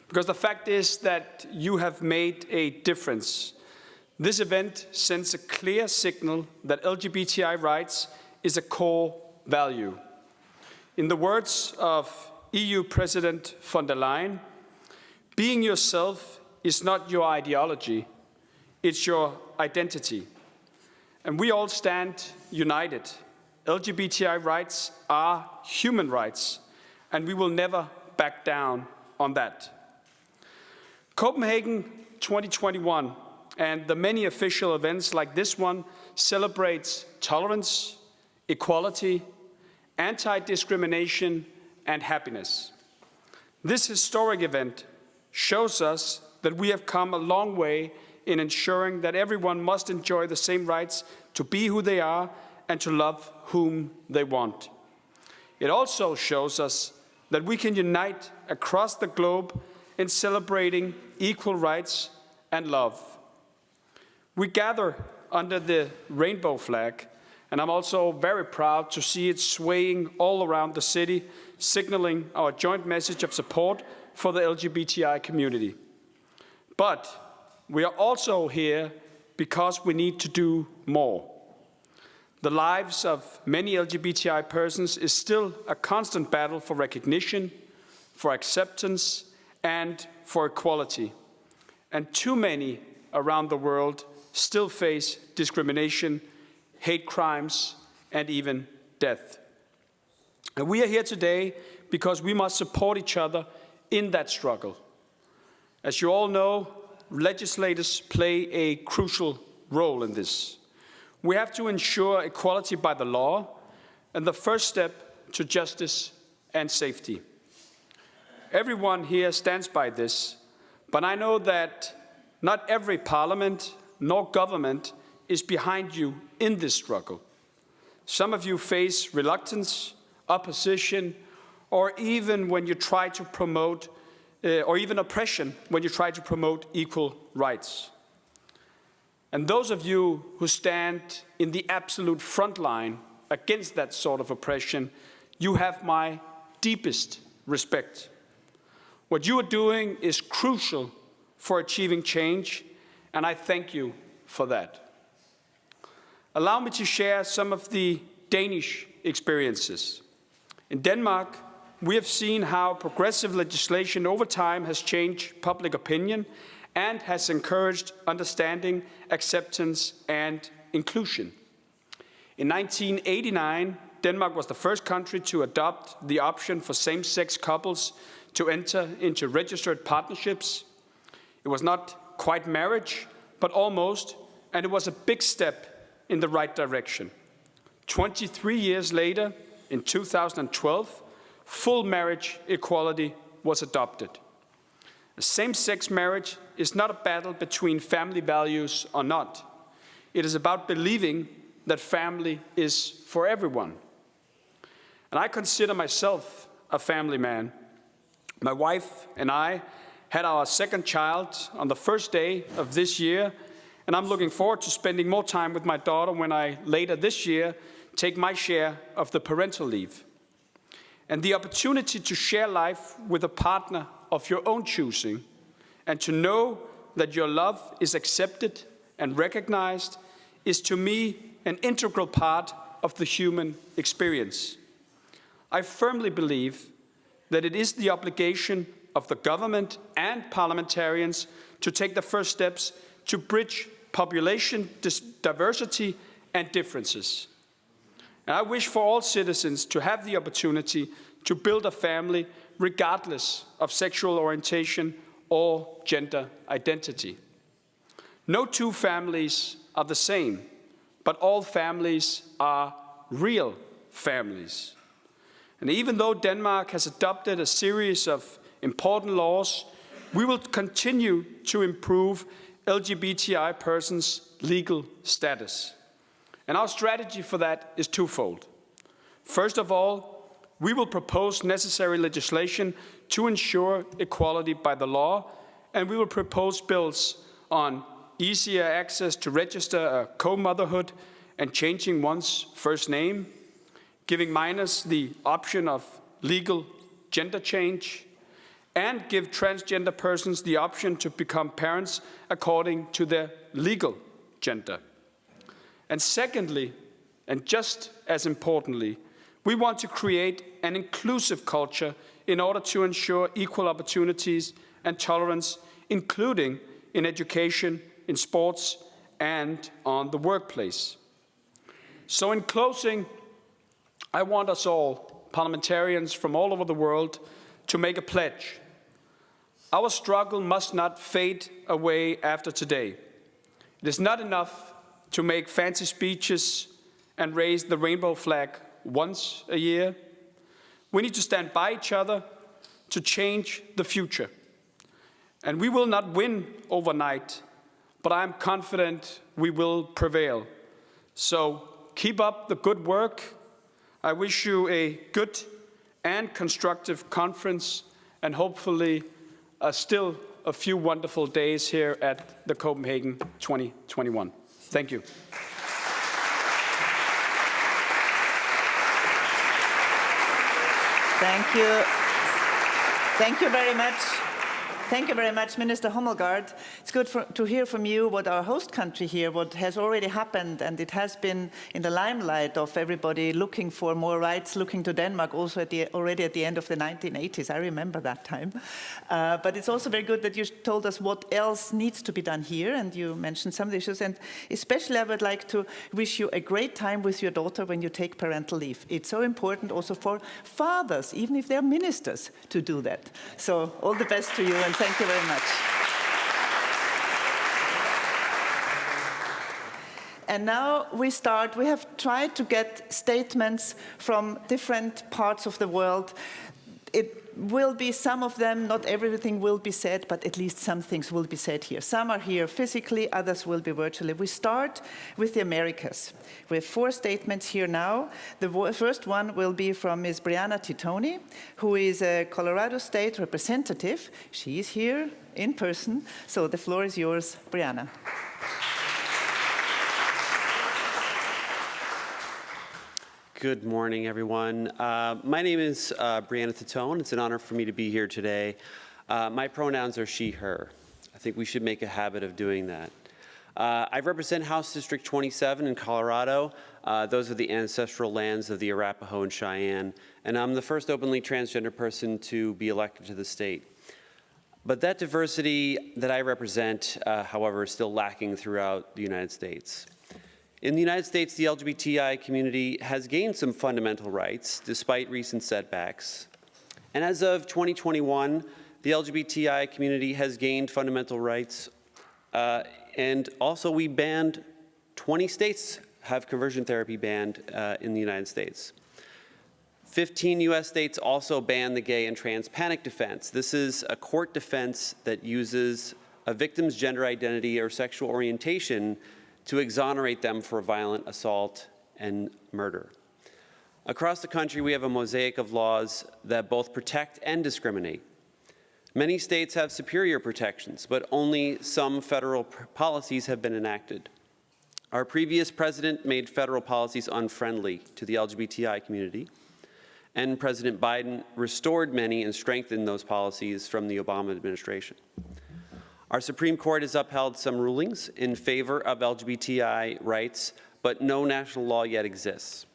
Because the fact is that you have made a difference. This event sends a clear signal that LGBTI rights is a core value. In the words of EU President von der Leyen, being yourself is not your ideology, it's your identity. And we all stand united. LGBTI rights are human rights, and we will never back down on that. Copenhagen 2021 and the many official events like this one celebrates tolerance, equality, anti-discrimination, and happiness. This historic event shows us that we have come a long way in ensuring that everyone must enjoy the same rights to be who they are and to love whom they want. It also shows us that we can unite across the globe in celebrating equal rights and love. We gather under the rainbow flag, and I'm also very proud to see it swaying all around the city, signaling our joint message of support for the LGBTI community. But we are also here because we need to do more. The lives of many LGBTI persons is still a constant battle for recognition, for acceptance, and for equality. And too many around the world still face discrimination, hate crimes, and even death. And we are here today because we must support each other in that struggle. As you all know, legislators play a crucial role in this. We have to ensure equality by the law and the first step to justice and safety. Everyone here stands by this, but I know that not every parliament nor government is behind you in this struggle. Some of you face reluctance, opposition, or even when you try to promote, or even oppression when you try to promote equal rights. And those of you who stand in the absolute front line against that sort of oppression, you have my deepest respect. What you are doing is crucial for achieving change, and I thank you for that. Allow me to share some of the Danish experiences. In Denmark, we have seen how progressive legislation over time has changed public opinion and has encouraged understanding, acceptance, and inclusion. In 1989, Denmark was the first country to adopt the option for same-sex couples to enter into registered partnerships. It was not quite marriage, but almost, and it was a big step in the right direction. 23 years later, in 2012, full marriage equality was adopted. Same-sex marriage is not a battle between family values or not. It is about believing that family is for everyone. And I consider myself a family man. My wife and I had our second child on the first day of this year, and I'm looking forward to spending more time with my daughter when I later this year take my share of the parental leave. And the opportunity to share life with a partner of your own choosing, and to know that your love is accepted and recognized, is to me an integral part of the human experience. I firmly believe that it is the obligation of the government and parliamentarians to take the first steps to bridge population diversity and differences. And I wish for all citizens to have the opportunity to build a family regardless of sexual orientation or gender identity. No two families are the same, but all families are real families. And even though Denmark has adopted a series of important laws, we will continue to improve LGBTI persons' legal status. And our strategy for that is twofold. First of all, we will propose necessary legislation to ensure equality by the law, and we will propose bills on easier access to register a co-motherhood and changing one's first name, giving minors the option of legal gender change, and give transgender persons the option to become parents according to their legal gender. And secondly, and just as importantly, we want to create an inclusive culture in order to ensure equal opportunities and tolerance, including in education, in sports, and on the workplace. So in closing, I want us all, parliamentarians from all over the world, to make a pledge. Our struggle must not fade away after today. It is not enough to make fancy speeches and raise the rainbow flag once a year. We need to stand by each other to change the future. And we will not win overnight, but I am confident we will prevail. So keep up the good work. I wish you a good and constructive conference, and hopefully still a few wonderful days here at the Copenhagen 2021. Thank you. Thank you. Thank you very much. Thank you very much, Minister Hummelgaard. It's good to hear from you what our host country here, what has already happened, and it has been in the limelight of everybody looking for more rights, looking to Denmark also already at the end of the 1980s. I remember that time. But it's also very good that you told us what else needs to be done here, and you mentioned some of the issues. And especially I would like to wish you a great time with your daughter when you take parental leave. It's so important also for fathers, even if they're ministers, to do that. So all the best to you, and thank you very much. And now we start. We have tried to get statements from different parts of the world. It will be some of them, not everything will be said, but at least some things will be said here. Some are here physically, others will be virtually. We start with the Americas. We have 4 statements here now. The first one will be from Ms. Brianna Titoni, who is a Colorado State representative. She is here in person, so the floor is yours, Brianna. Good morning, everyone. My name is Brianna Titone. It's an honor for me to be here today. My pronouns are she, her. I think we should make a habit of doing that. I represent House District 27 in Colorado. Those are the ancestral lands of the Arapaho and Cheyenne, and I'm the first openly transgender person to be elected to the state. But that diversity that I represent, however, is still lacking throughout the United States. In the United States, the LGBTI community has gained some fundamental rights despite recent setbacks. And as of 2021, the LGBTI community has gained fundamental rights. And also 20 states have conversion therapy banned in the United States. 15 U.S. states also ban the gay and trans panic defense. This is a court defense that uses a victim's gender identity or sexual orientation to exonerate them for violent assault and murder. Across the country, we have a mosaic of laws that both protect and discriminate. Many states have superior protections, but only some federal policies have been enacted. Our previous president made federal policies unfriendly to the LGBTI community, and President Biden restored many and strengthened those policies from the Obama administration. Our Supreme Court has upheld some rulings in favor of LGBTI rights, but no national law yet exists.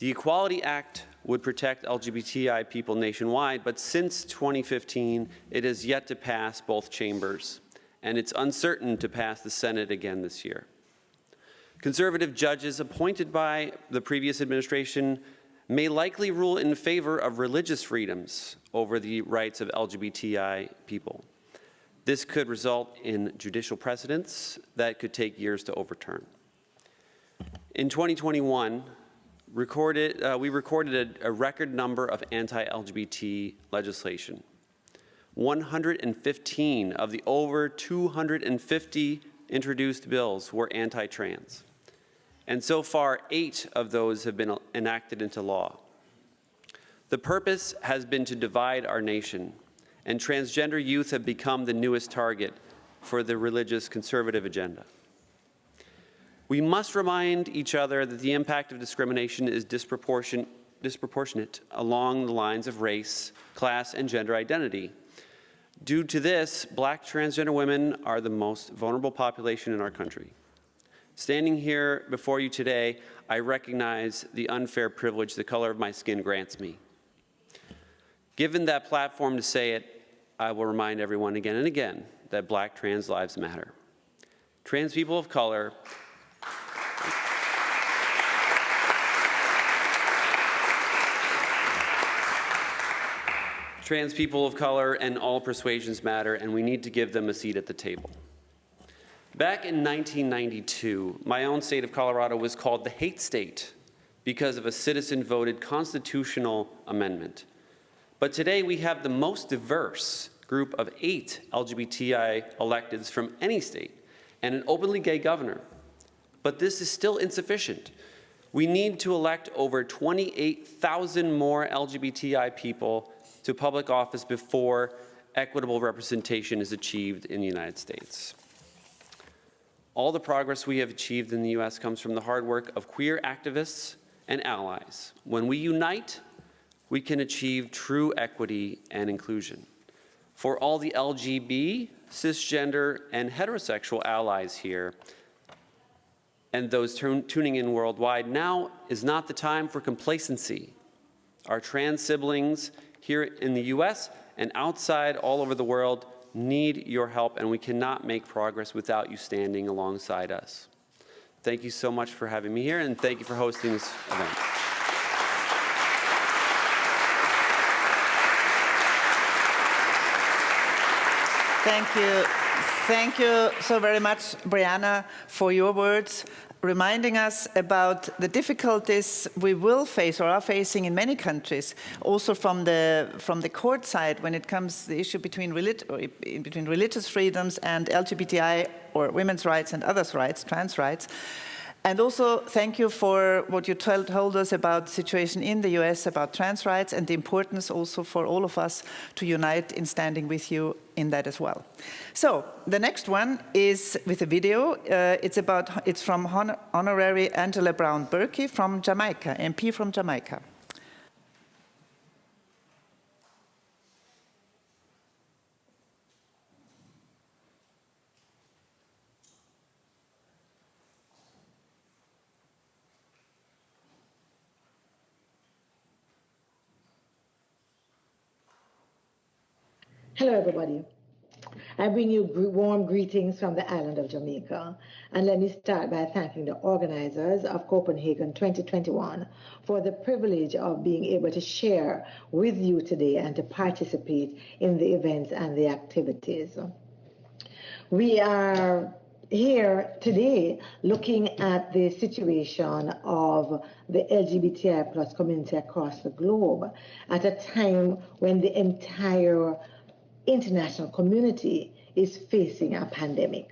The Equality Act would protect LGBTI people nationwide, but since 2015, it has yet to pass both chambers, and it's uncertain to pass the Senate again this year. Conservative judges appointed by the previous administration may likely rule in favor of religious freedoms over the rights of LGBTI people. This could result in judicial precedents that could take years to overturn. In 2021, we recorded a record number of anti-LGBT legislation. 115 of the over 250 introduced bills were anti-trans. And so far, 8 of those have been enacted into law. The purpose has been to divide our nation, and transgender youth have become the newest target for the religious conservative agenda. We must remind each other that the impact of discrimination is disproportionate along the lines of race, class, and gender identity. Due to this, Black transgender women are the most vulnerable population in our country. Standing here before you today, I recognize the unfair privilege the color of my skin grants me. Given that platform to say it, I will remind everyone again and again that Black trans lives matter. Trans people of color and all persuasions matter, and we need to give them a seat at the table. Back in 1992, my own state of Colorado was called the hate state because of a citizen-voted constitutional amendment. But today we have the most diverse group of 8 LGBTI electeds from any state and an openly gay governor. But this is still insufficient. We need to elect over 28,000 more LGBTI people to public office before equitable representation is achieved in the United States. All the progress we have achieved in the U.S. comes from the hard work of queer activists and allies. When we unite, we can achieve true equity and inclusion. For all the LGB, cisgender, and heterosexual allies here, and those tuning in worldwide, now is not the time for complacency. Our trans siblings here in the U.S. and outside all over the world need your help, and we cannot make progress without you standing alongside us. Thank you so much for having me here, and thank you for hosting this event. Thank you. Thank you so very much, Brianna, for your words, reminding us about the difficulties we will face or are facing in many countries, also from the court side when it comes to the issue between religious freedoms and LGBTI or women's rights and others' rights, trans rights. And also, thank you for what you told us about the situation in the US about trans rights and the importance also for all of us to unite in standing with you in that as well. So, the next one is with a video. It's from Honorary Angela Brown Burke from Jamaica, MP from Jamaica. Hello, everybody. I bring you warm greetings from the island of Jamaica. And let me start by thanking the organizers of Copenhagen 2021 for the privilege of being able to share with you today and to participate in the events and the activities. We are here today looking at the situation of the LGBTI plus community across the globe at a time when the entire international community is facing a pandemic.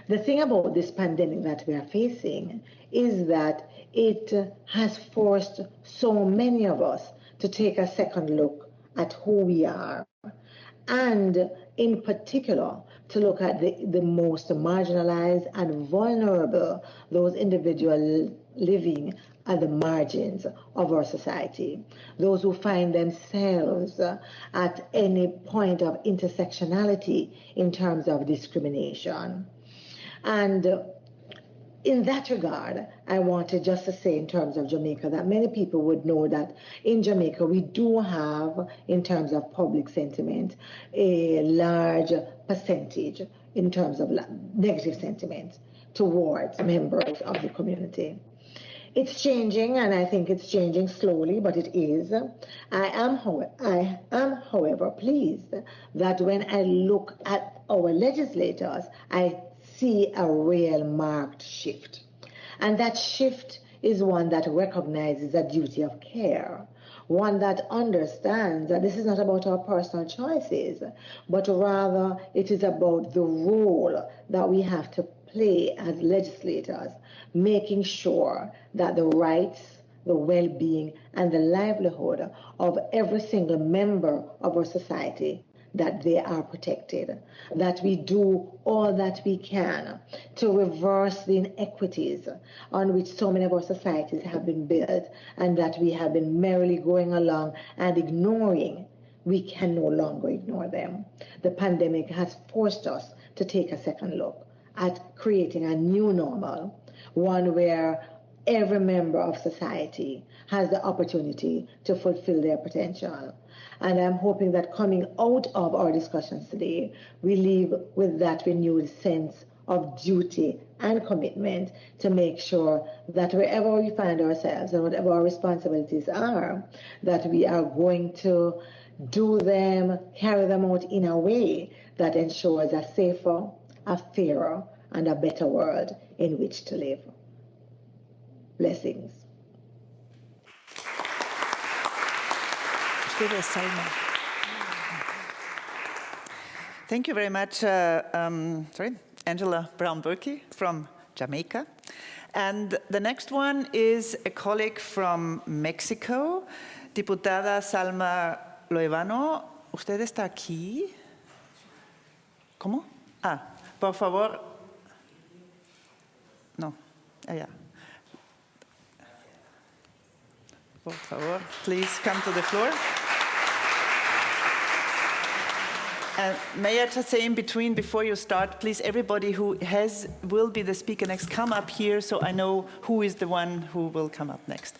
The thing about this pandemic that we are facing is that it has forced so many of us to take a second look at who we are, and in particular to look at the most marginalized and vulnerable, those individuals living at the margins of our society, those who find themselves at any point of intersectionality in terms of discrimination. And in that regard, I wanted just to say in terms of Jamaica that many people would know that in Jamaica we do have, in terms of public sentiment, a large percentage in terms of negative sentiment towards members of the community. It's changing, and I think it's changing slowly, but it is. I am, however, pleased that when I look at our legislators, I see a real marked shift. And that shift is one that recognizes a duty of care, one that understands that this is not about our personal choices, but rather it is about the role that we have to play as legislators, making sure that the rights, the well-being, and the livelihood of every single member of our society, that they are protected, that we do all that we can to reverse the inequities on which so many of our societies have been built, and that we have been merrily going along and ignoring. We can no longer ignore them. The pandemic has forced us to take a second look at creating a new normal, one where every member of society has the opportunity to fulfill their potential. And I'm hoping that coming out of our discussions today, we leave with that renewed sense of duty and commitment to make sure that wherever we find ourselves and whatever our responsibilities are, that we are going to do them, carry them out in a way that ensures a safer, a fairer, and a better world in which to live. Blessings. Thank you very much, Angela Brown-Burke from Jamaica. And the next one is a colleague from Mexico, diputada Salma Loevano. ¿Usted está aquí? ¿Cómo? Por favor. No, allá. Por favor, please come to the floor. And may I just say in between, before you start, please, everybody who will be the speaker next, come up here so I know who is the one who will come up next.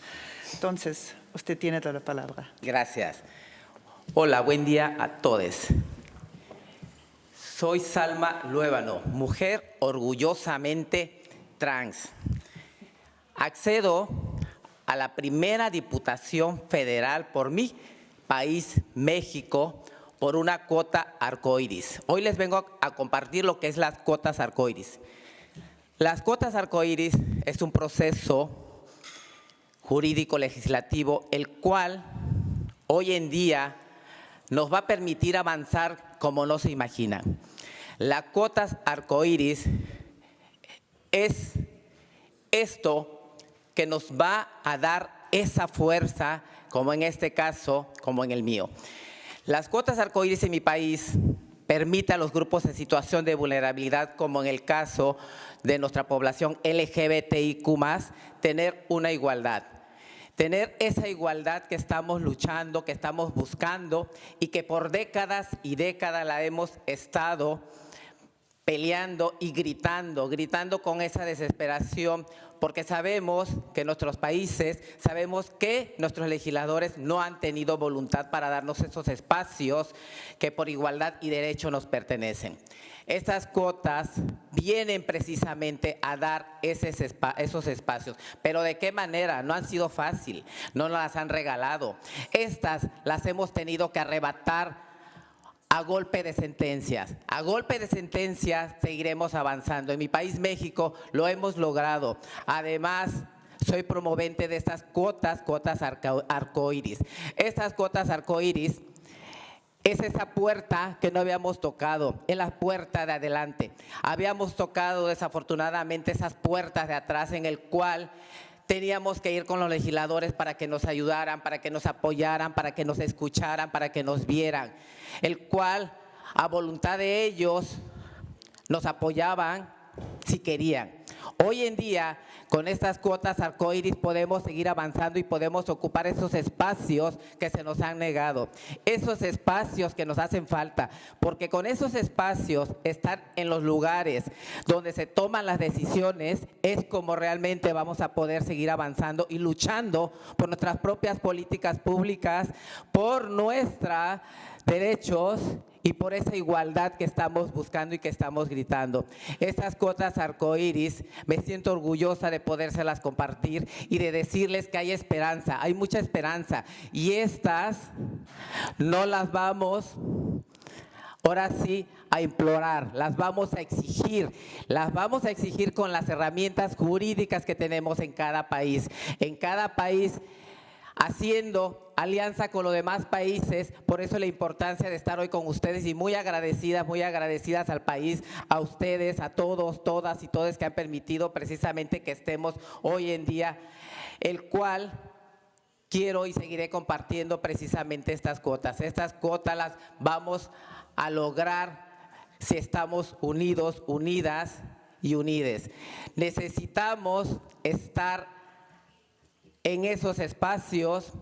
Entonces, usted tiene la palabra. Gracias. Hola, buen día a todos. Soy Salma Loevano, mujer orgullosamente trans. Accedo a la primera diputación federal por mi país, México, por una cuota arcoíris. Hoy les vengo a compartir lo que es las cuotas arcoíris. Las cuotas arcoíris es un proceso jurídico legislativo el cual hoy en día nos va a permitir avanzar como no se imaginan. Las cuotas arcoíris es esto que nos va a dar esa fuerza, como en este caso, como en el mío. Las cuotas arcoíris en mi país permiten a los grupos en situación de vulnerabilidad, como en el caso de nuestra población LGBTIQ+, tener una igualdad. Tener esa igualdad que estamos luchando, que estamos buscando y que por décadas y décadas la hemos estado peleando y gritando con esa desesperación, porque sabemos que en nuestros países, sabemos que nuestros legisladores no han tenido voluntad para darnos esos espacios que por igualdad y derecho nos pertenecen. Estas cuotas vienen precisamente a dar esos espacios. Pero ¿de qué manera? No han sido fácil, no nos las han regalado. Estas las hemos tenido que arrebatar a golpe de sentencias. A golpe de sentencias seguiremos avanzando. En mi país, México, lo hemos logrado. Además, soy promovente de estas cuotas arcoíris. Estas cuotas arcoíris es esa puerta que no habíamos tocado, es la puerta de adelante. Habíamos tocado desafortunadamente esas puertas de atrás en el cual teníamos que ir con los legisladores para que nos ayudaran, para que nos apoyaran, para que nos escucharan, para que nos vieran, el cual a voluntad de ellos nos apoyaban si querían. Hoy en día, con estas cuotas arcoíris podemos seguir avanzando y podemos ocupar esos espacios que se nos han negado, esos espacios que nos hacen falta, porque con esos espacios, estar en los lugares donde se toman las decisiones es como realmente vamos a poder seguir avanzando y luchando por nuestras propias políticas públicas, por nuestros derechos y por esa igualdad que estamos buscando y que estamos gritando. Estas cuotas arcoíris, me siento orgullosa de podérselas compartir y de decirles que hay esperanza, hay mucha esperanza. Y estas no las vamos, ahora sí, a implorar, las vamos a exigir con las herramientas jurídicas que tenemos en cada país. En cada país, haciendo alianza con los demás países, por eso la importancia de estar hoy con ustedes y muy agradecidas al país, a ustedes, a todos, todas y todos que han permitido precisamente que estemos hoy en día, el cual quiero y seguiré compartiendo precisamente estas cuotas. Estas cuotas las vamos a lograr si estamos unidos, unidas y unides. Necesitamos estar en esos espacios,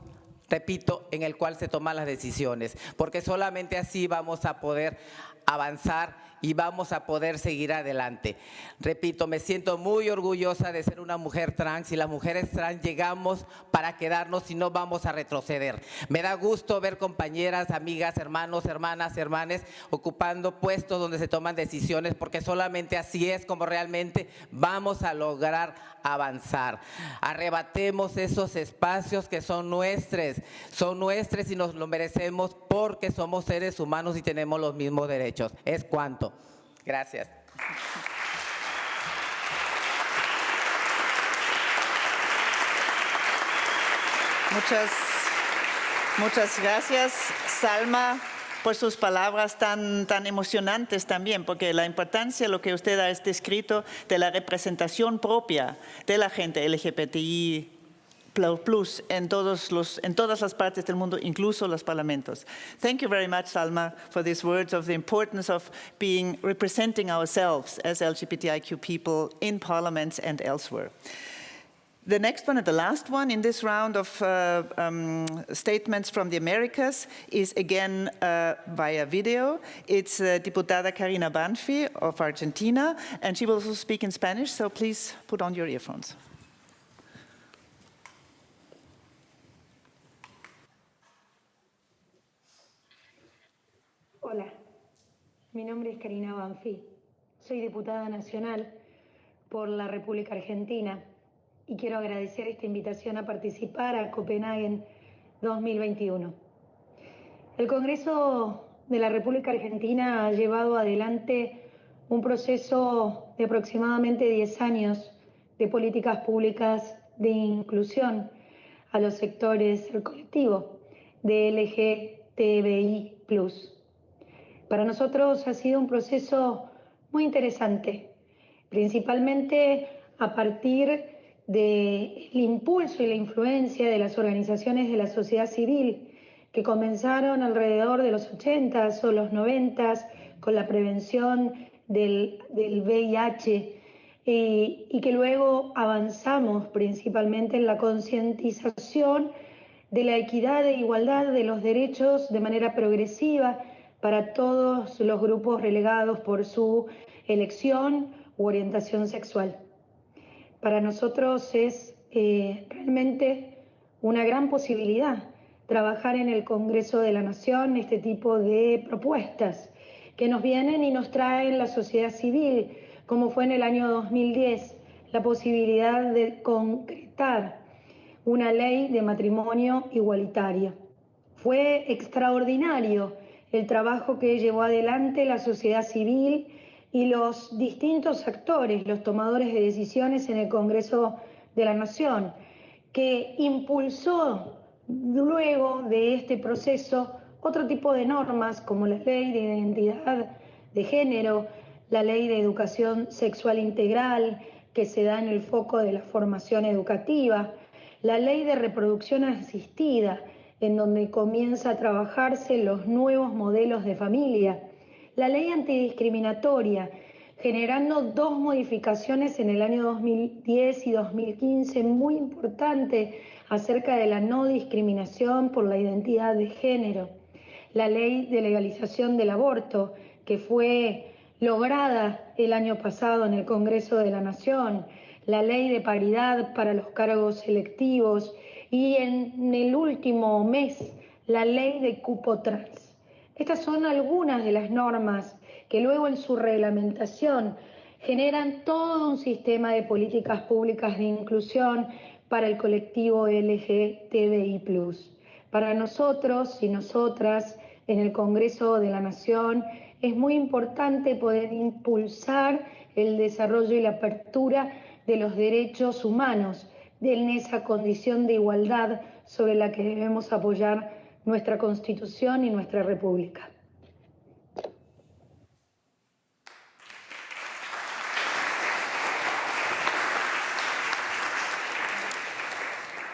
repito, en el cual se toman las decisiones, porque solamente así vamos a poder avanzar y vamos a poder seguir adelante. Repito, me siento muy orgullosa de ser una mujer trans y las mujeres trans llegamos para quedarnos y no vamos a retroceder. Me da gusto ver compañeras, amigas, hermanos, hermanas, hermanes ocupando puestos donde se toman decisiones, porque solamente así es como realmente vamos a lograr avanzar. Arrebatemos esos espacios que son nuestros y nos lo merecemos porque somos seres humanos y tenemos los mismos derechos. Es cuanto. Gracias. Muchas gracias, Salma, por sus palabras tan emocionantes también, porque la importancia, lo que usted ha descrito, de la representación propia de la gente LGBTI plus en todas las partes del mundo, incluso los parlamentos. Thank you very much, Salma, for these words of the importance of representing ourselves as LGBTIQ people in parliaments and elsewhere. The next one and the last one in this round of statements from the Americas is again via video. It's Diputada Karina Banfi of Argentina, and she will also speak in Spanish, so please put on your earphones. Hola, mi nombre es Karina Banfi. Soy diputada nacional por la República Argentina y quiero agradecer esta invitación a participar a Copenhagen 2021. El Congreso de la República Argentina ha llevado adelante un proceso de aproximadamente 10 años de políticas públicas de inclusión a los sectores del colectivo de LGBTI+. Para nosotros ha sido un proceso muy interesante, principalmente a partir del impulso y la influencia de las organizaciones de la sociedad civil que comenzaron alrededor de los 80s o los 90s con la prevención del VIH y que luego avanzamos principalmente en la concientización de la equidad e igualdad de los derechos de manera progresiva para todos los grupos relegados por su elección u orientación sexual. Para nosotros es realmente una gran posibilidad trabajar en el Congreso de la Nación este tipo de propuestas que nos vienen y nos traen la sociedad civil, como fue en el año 2010, la posibilidad de concretar una ley de matrimonio igualitario. Fue extraordinario el trabajo que llevó adelante la sociedad civil y los distintos actores, los tomadores de decisiones en el Congreso de la Nación, que impulsó luego de este proceso otro tipo de normas como la Ley de Identidad de Género, la Ley de Educación Sexual Integral, que se da en el foco de la formación educativa, la Ley de Reproducción Asistida, en donde comienza a trabajarse los nuevos modelos de familia, la Ley Antidiscriminatoria, generando dos modificaciones en el año 2010 y 2015 muy importantes acerca de la no discriminación por la identidad de género, la Ley de Legalización del Aborto, que fue lograda el año pasado en el Congreso de la Nación, la Ley de Paridad para los cargos electivos y en el último mes la Ley de Cupo Trans. Estas son algunas de las normas que luego en su reglamentación generan todo un sistema de políticas públicas de inclusión para el colectivo LGTBI+. Para nosotros y nosotras en el Congreso de la Nación es muy importante poder impulsar el desarrollo y la apertura de los derechos humanos, en esa condición de igualdad sobre la que debemos apoyar nuestra Constitución y nuestra República.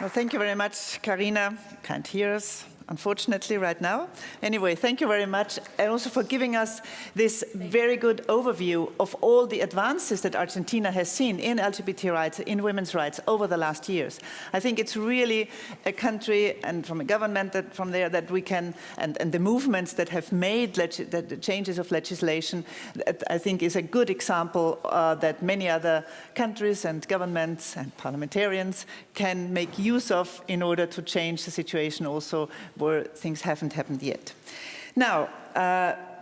Well, thank you very much, Karina. Can't hear us, unfortunately, right now. Anyway, thank you very much, and also for giving us this very good overview of all the advances that Argentina has seen in LGBT rights, in women's rights over the last years. I think it's really a country, and from a government that from there that we can, and the movements that have made the changes of legislation, that I think is a good example that many other countries and governments and parliamentarians can make use of in order to change the situation also where things haven't happened yet. Now,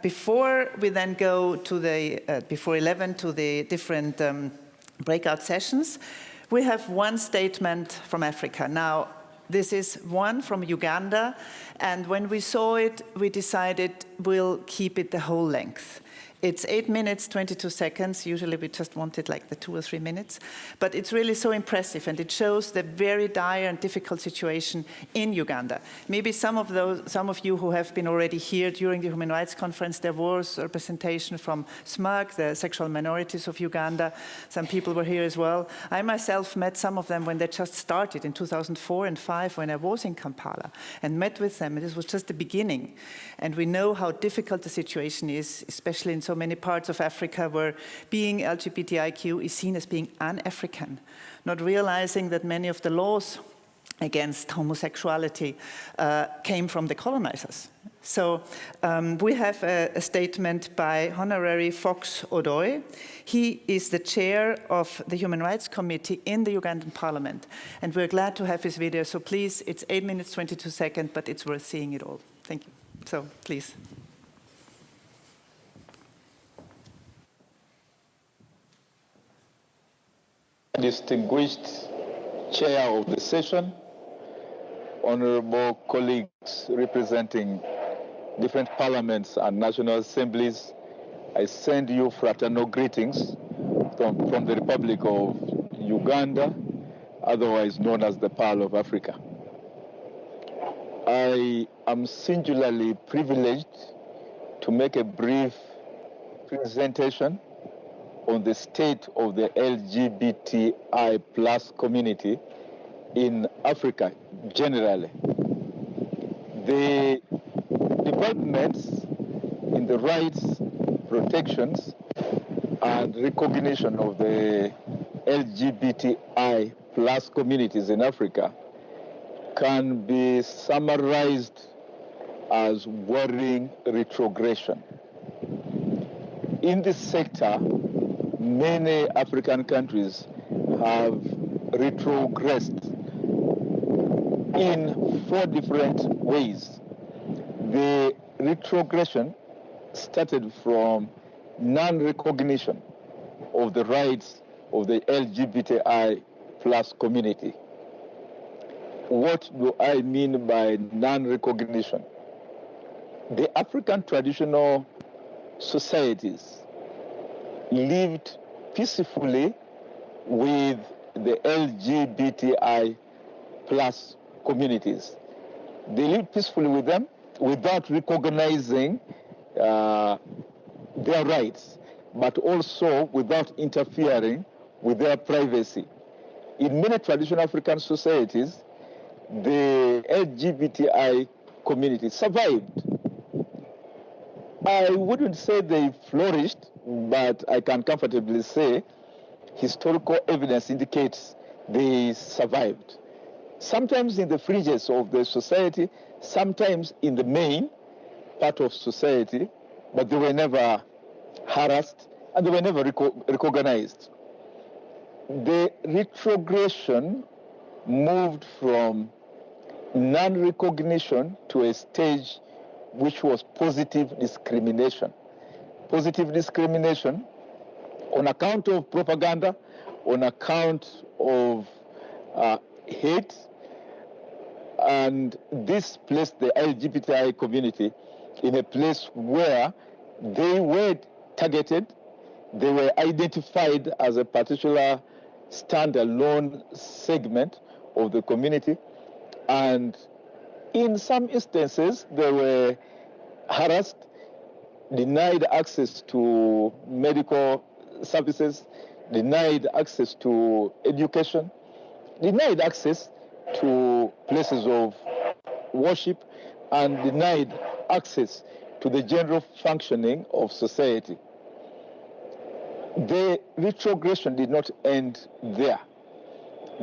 before we then go to the, before 11 to the different breakout sessions, we have one statement from Africa. Now, this is one from Uganda, and when we saw it, we decided we'll keep it the whole length. It's 8 minutes, 22 seconds. Usually we just wanted like the 2 or 3 minutes. But it's really so impressive, and it shows the very dire and difficult situation in Uganda. Maybe some of you who have been already here during the Human Rights Conference, there was a representation from SMUG, the sexual minorities of Uganda. Some people were here as well. I myself met some of them when they just started in 2004 and 2005 when I was in Kampala and met with them. This was just the beginning. And we know how difficult the situation is, especially in so many parts of Africa where being LGBTIQ is seen as being un-African, not realizing that many of the laws against homosexuality came from the colonizers. So we have a statement by Honorary Fox Odoi. He is the chair of the Human Rights Committee in the Ugandan Parliament. And we're glad to have his video. So please, it's 8 minutes, 22 seconds, but it's worth seeing it all. Thank you. So please. Distinguished chair of the session, honorable colleagues representing different parliaments and national assemblies, I send you fraternal greetings from the Republic of Uganda, otherwise known as the Pearl of Africa. I am singularly privileged to make a brief presentation on the state of the LGBTI plus community in Africa generally. The developments in the rights, protections, and recognition of the LGBTI plus communities in Africa can be summarized as worrying retrogression. In this sector, many African countries have retrogressed in 4 different ways. The retrogression started from non-recognition of the rights of the LGBTI plus community. What do I mean by non-recognition? the African traditional societies lived peacefully with the LGBTI plus communities. They lived peacefully with them without recognizing their rights, but also without interfering with their privacy. In many traditional African societies, the LGBTI community survived. I wouldn't say they flourished, but I can comfortably say historical evidence indicates they survived. Sometimes in the fringes of the society, sometimes in the main part of society, but they were never harassed and they were never recognized. The retrogression moved from non-recognition to a stage which was positive discrimination. Positive discrimination on account of propaganda, on account of hate, and this placed the LGBTI community in a place where they were targeted, they were identified as a particular standalone segment of the community, and in some instances they were harassed, denied access to medical services, denied access to education, denied access to places of worship, and denied access to the general functioning of society. The retrogression did not end there.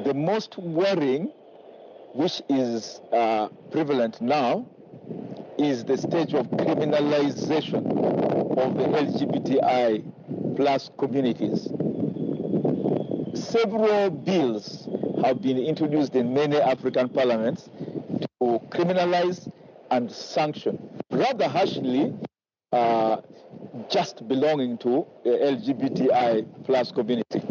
The most worrying, which is prevalent now, is the stage of criminalization of the LGBTI plus communities. Several bills have been introduced in many African parliaments to criminalize and sanction, rather harshly, just belonging to the LGBTI plus community.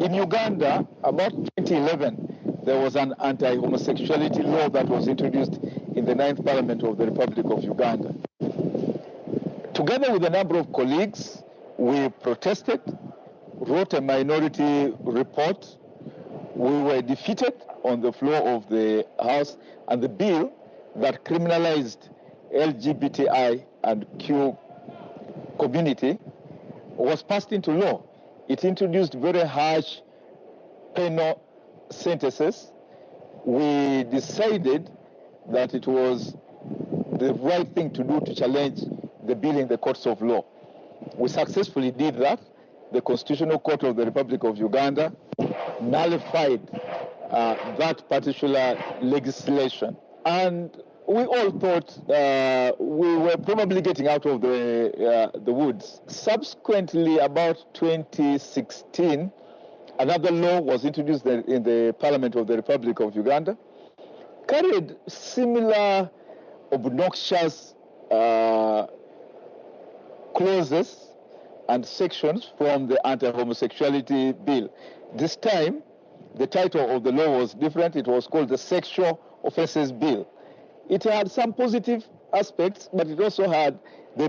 In Uganda, about 2011, there was an anti-homosexuality law that was introduced in the 9th Parliament of the Republic of Uganda. Together with a number of colleagues, we protested, wrote a minority report. We were defeated on the floor of the House, and the bill that criminalized LGBTI and Q community was passed into law. It introduced very harsh penal sentences. We decided that it was the right thing to do to challenge the bill in the courts of law. We successfully did that. The Constitutional Court of the Republic of Uganda nullified that particular legislation. And we all thought we were probably getting out of the woods. Subsequently, about 2016, another law was introduced in the Parliament of the Republic of Uganda, carried similar obnoxious clauses and sections from the anti-homosexuality bill. This time, the title of the law was different. It was called the Sexual Offences Bill. It had some positive aspects, but it also had the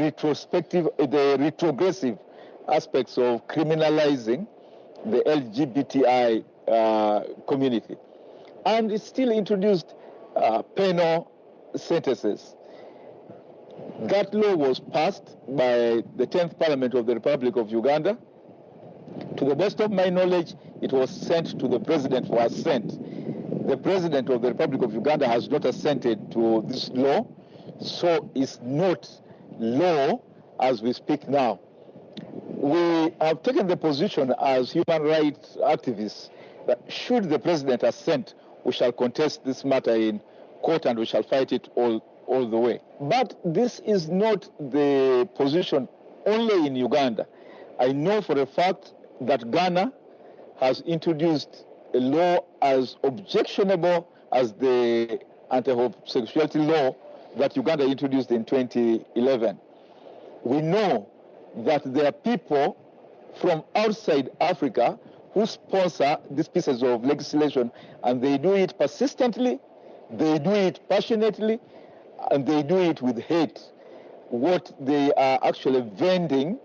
retrogressive aspects of criminalizing the LGBTI community. And it still introduced penal sentences. That law was passed by the 10th Parliament of the Republic of Uganda. To the best of my knowledge, it was sent to the President for assent. The President of the Republic of Uganda has not assented to this law, so it's not law as we speak now. We have taken the position as human rights activists that should the President assent, we shall contest this matter in court and we shall fight it all the way. But this is not the position only in Uganda. I know for a fact that Ghana has introduced a law as objectionable as the anti-homosexuality law that Uganda introduced in 2011. We know that there are people from outside Africa who sponsor these pieces of legislation, and they do it persistently, they do it passionately, and they do it with hate. what they are actually vending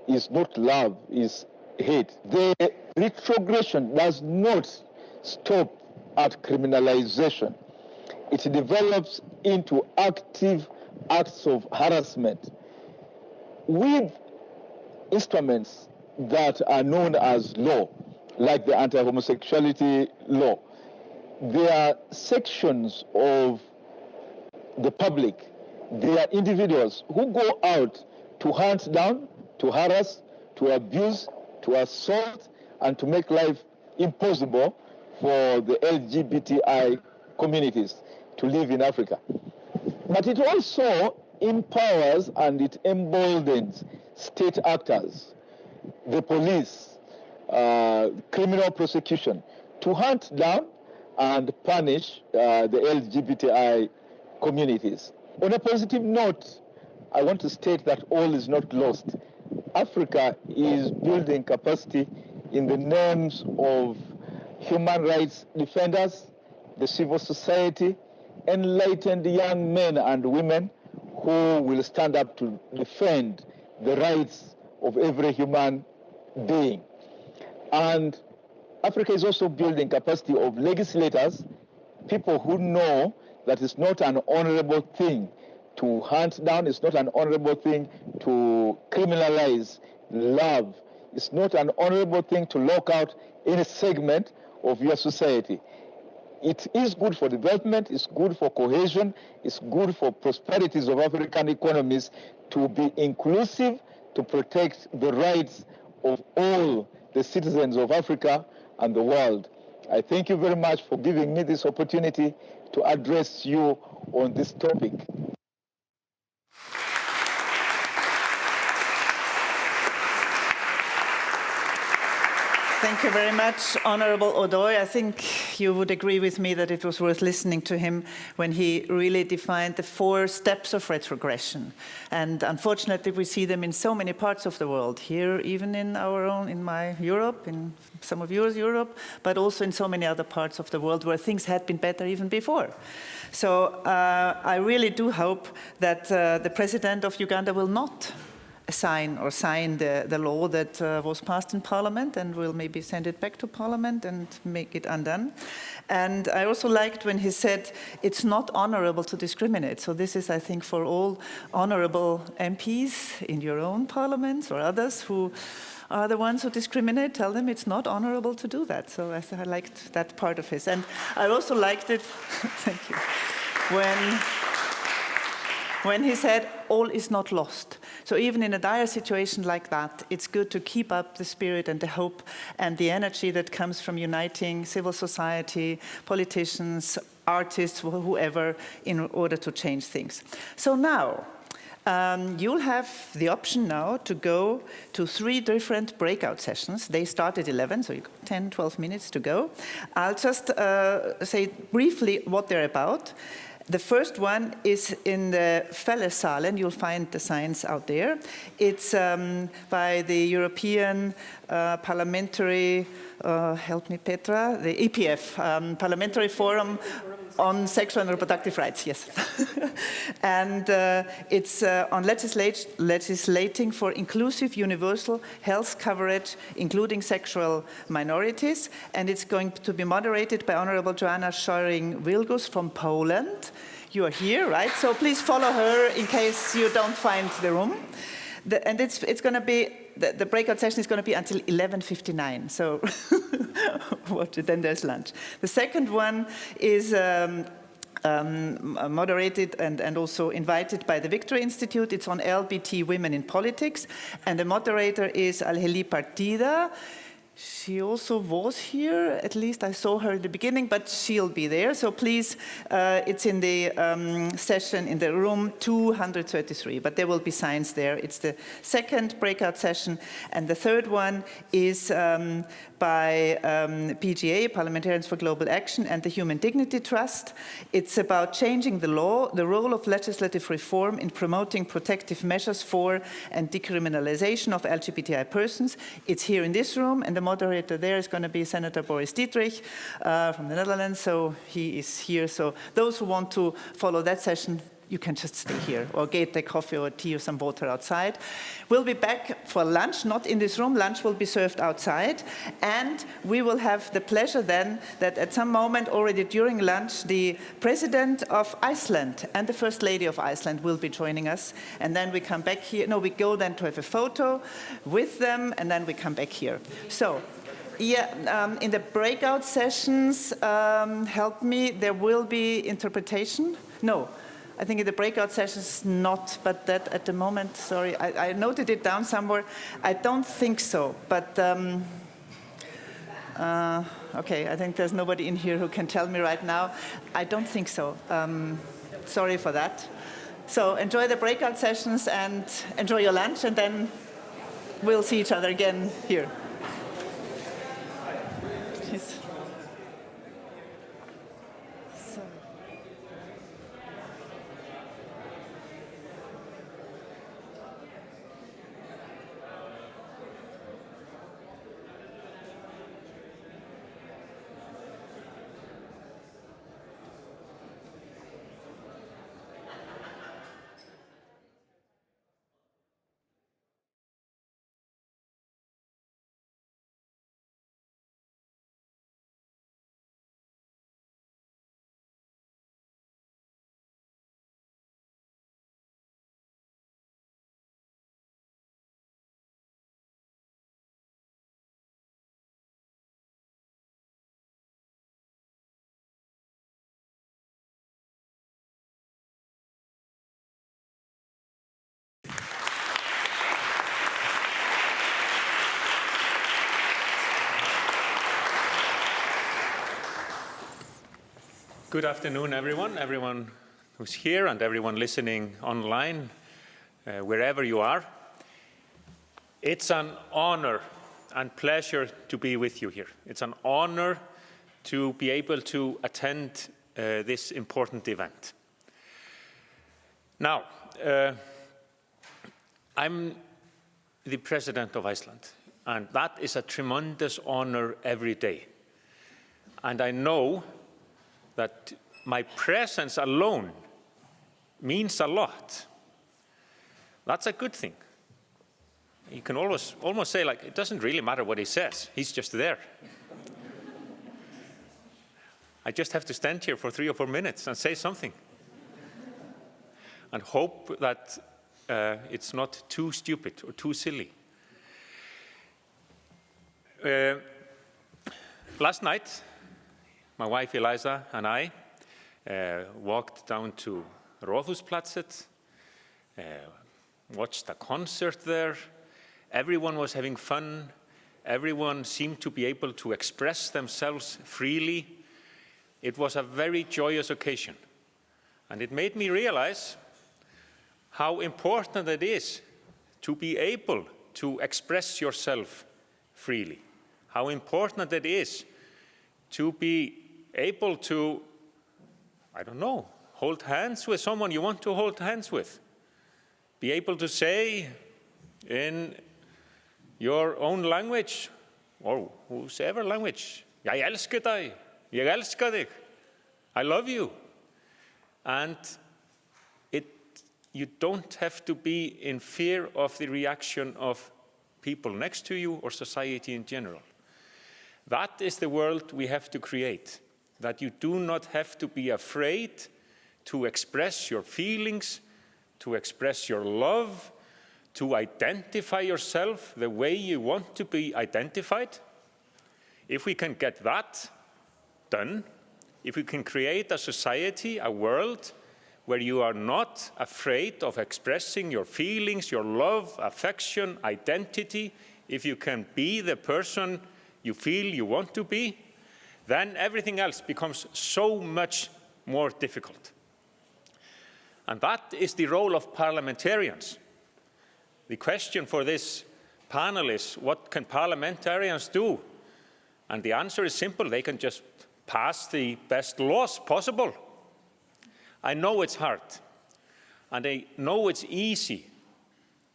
is not love, is hate. The retrogression does not stop at criminalization. It develops into active acts of harassment with instruments that are known as law, like the anti-homosexuality law. There are sections of the public, there are individuals who go out to hunt down, to harass, to abuse, to assault, and to make life impossible for the LGBTI communities to live in Africa. But it also empowers and it emboldens state actors, the police, criminal prosecution, to hunt down and punish the LGBTI communities. On a positive note, I want to state that all is not lost. Africa is building capacity in the names of human rights defenders, the civil society, enlightened young men and women who will stand up to defend the rights of every human being. And Africa is also building capacity of legislators, people who know that it's not an honorable thing to hunt down, it's not an honorable thing to criminalize love, it's not an honorable thing to lock out any segment of your society. It is good for development, it's good for cohesion, it's good for prosperities of African economies to be inclusive, to protect the rights of all the citizens of Africa and the world. I thank you very much for giving me this opportunity to address you on this topic. Thank you very much, Honourable Odoi. I think you would agree with me that it was worth listening to him when he really defined the 4 steps of retrogression. And unfortunately, we see them in so many parts of the world, here even in our own, in my Europe, in some of yours Europe, but also in so many other parts of the world where things had been better even before. So I really do hope that the President of Uganda will not sign the law that was passed in Parliament, and will maybe send it back to Parliament and make it undone. And I also liked when he said it's not honourable to discriminate. So this is, I think, for all honourable MPs in your own parliaments or others who are the ones who discriminate, tell them it's not honourable to do that. So I liked that part of his. And I also liked it, thank you, when he said all is not lost. So even in a dire situation like that, it's good to keep up the spirit and the hope and the energy that comes from uniting civil society, politicians, artists, whoever, in order to change things. So now, you'll have the option now to go to 3 different breakout sessions. They start at 11, so you've got 10, 12 minutes to go. I'll just say briefly what they're about. The first one is in the Fellessaal, and you'll find the signs out there. It's by the European Parliamentary, help me Petra, the EPF, Parliamentary Forum on Sexual and Reproductive Rights, yes. And it's on legislating for inclusive universal health coverage, including sexual minorities. And it's going to be moderated by Honourable Joanna Scheuring-Wilgus from Poland. You are here, right? So please follow her in case you don't find the room. And it's going to be, the breakout session is going to be until 11:59. So then there's lunch. The second one is moderated and also invited by the Victory Institute. It's on LGBT women in politics. And the moderator is Alheli Partida. She also was here, at least I saw her at the beginning, but she'll be there. So please, it's in the session in the room 233, but there will be signs there. It's the second breakout session. And the third one is by PGA, Parliamentarians for Global Action, and the Human Dignity Trust. It's about changing the law, the role of legislative reform in promoting protective measures for and decriminalization of LGBTI persons. It's here in this room, and the moderator there is going to be Senator Boris Dietrich from the Netherlands, so he is here. So those who want to follow that session, you can just stay here or get a coffee or tea or some water outside. We'll be back for lunch, not in this room. Lunch will be served outside. And we will have the pleasure then that at some moment already during lunch, the President of Iceland and the First Lady of Iceland will be joining us. And then we come back here. No, we go then to have a photo with them, and then we come back here. So, yeah, in the breakout sessions, help me, there will be interpretation? No. I think in the breakout sessions not, but that at the moment, sorry, I noted it down somewhere. I don't think so, but okay, I think there's nobody in here who can tell me right now. I don't think so. Sorry for that. So enjoy the breakout sessions and enjoy your lunch, and then we'll see each other again here. Yes. Good afternoon, everyone who's here and everyone listening online, wherever you are. It's an honor and pleasure to be with you here. It's an honor to be able to attend this important event. Now, I'm the President of Iceland, and that is a tremendous honor every day. And I know that my presence alone means a lot. That's a good thing. You can almost say, like, it doesn't really matter what he says. He's just there. I just have to stand here for 3 or 4 minutes and say something. And hope that it's not too stupid or too silly. Last night, my wife Eliza and I walked down to Rådhusplatset, watched a concert there. Everyone was having fun. Everyone seemed to be able to express themselves freely. It was a very joyous occasion. And it made me realize how important it is to be able to express yourself freely. How important it is to be able to, I don't know, hold hands with someone you want to hold hands with. Be able to say in your own language, or whosever language, ég elska þig, ég elska þig, I love you. And you don't have to be in fear of the reaction of people next to you or society in general. That is the world we have to create. That you do not have to be afraid to express your feelings, to express your love, to identify yourself the way you want to be identified. If we can get that done, if we can create a society, a world, where you are not afraid of expressing your feelings, your love, affection, identity, if you can be the person you feel you want to be, then everything else becomes so much more difficult. And that is the role of parliamentarians. The question for this panel is, what can parliamentarians do? And the answer is simple. They can just pass the best laws possible. I know it's hard. And I know it's easy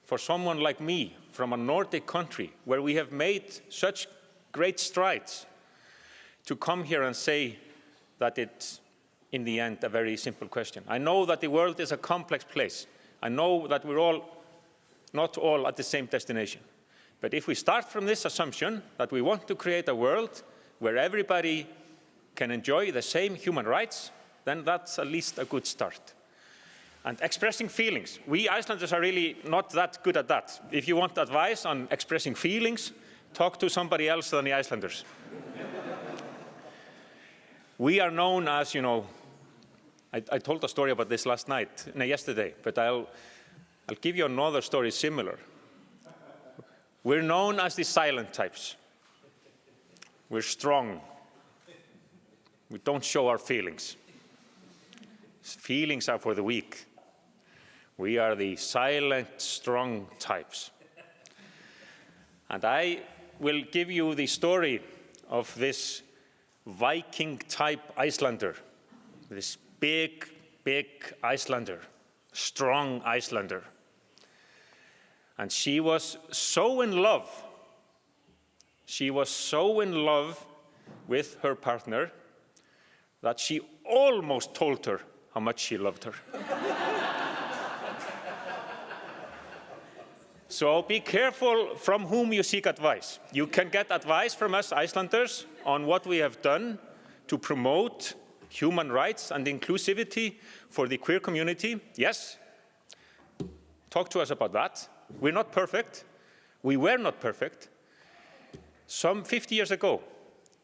for someone like me from a Nordic country where we have made such great strides to come here and say that it's in the end, a very simple question. I know that the world is a complex place. I know that we're not all at the same destination. But if we start from this assumption that we want to create a world where everybody can enjoy the same human rights, then that's at least a good start. And expressing feelings. We Icelanders are really not that good at that. If you want advice on expressing feelings, talk to somebody else than the Icelanders. We are known as, you know, I told a story about this yesterday, but I'll give you another story similar. We're known as the silent types. We're strong. We don't show our feelings. Feelings are for the weak. We are the silent, strong types. And I will give you the story of this Viking-type Icelander, this big, big Icelander, strong Icelander. And she was so in love with her partner that she almost told her how much she loved her. So be careful from whom you seek advice. You can get advice from us Icelanders on what we have done to promote human rights and inclusivity for the queer community. Yes, talk to us about that. We're not perfect. We were not perfect. Some 50 years ago,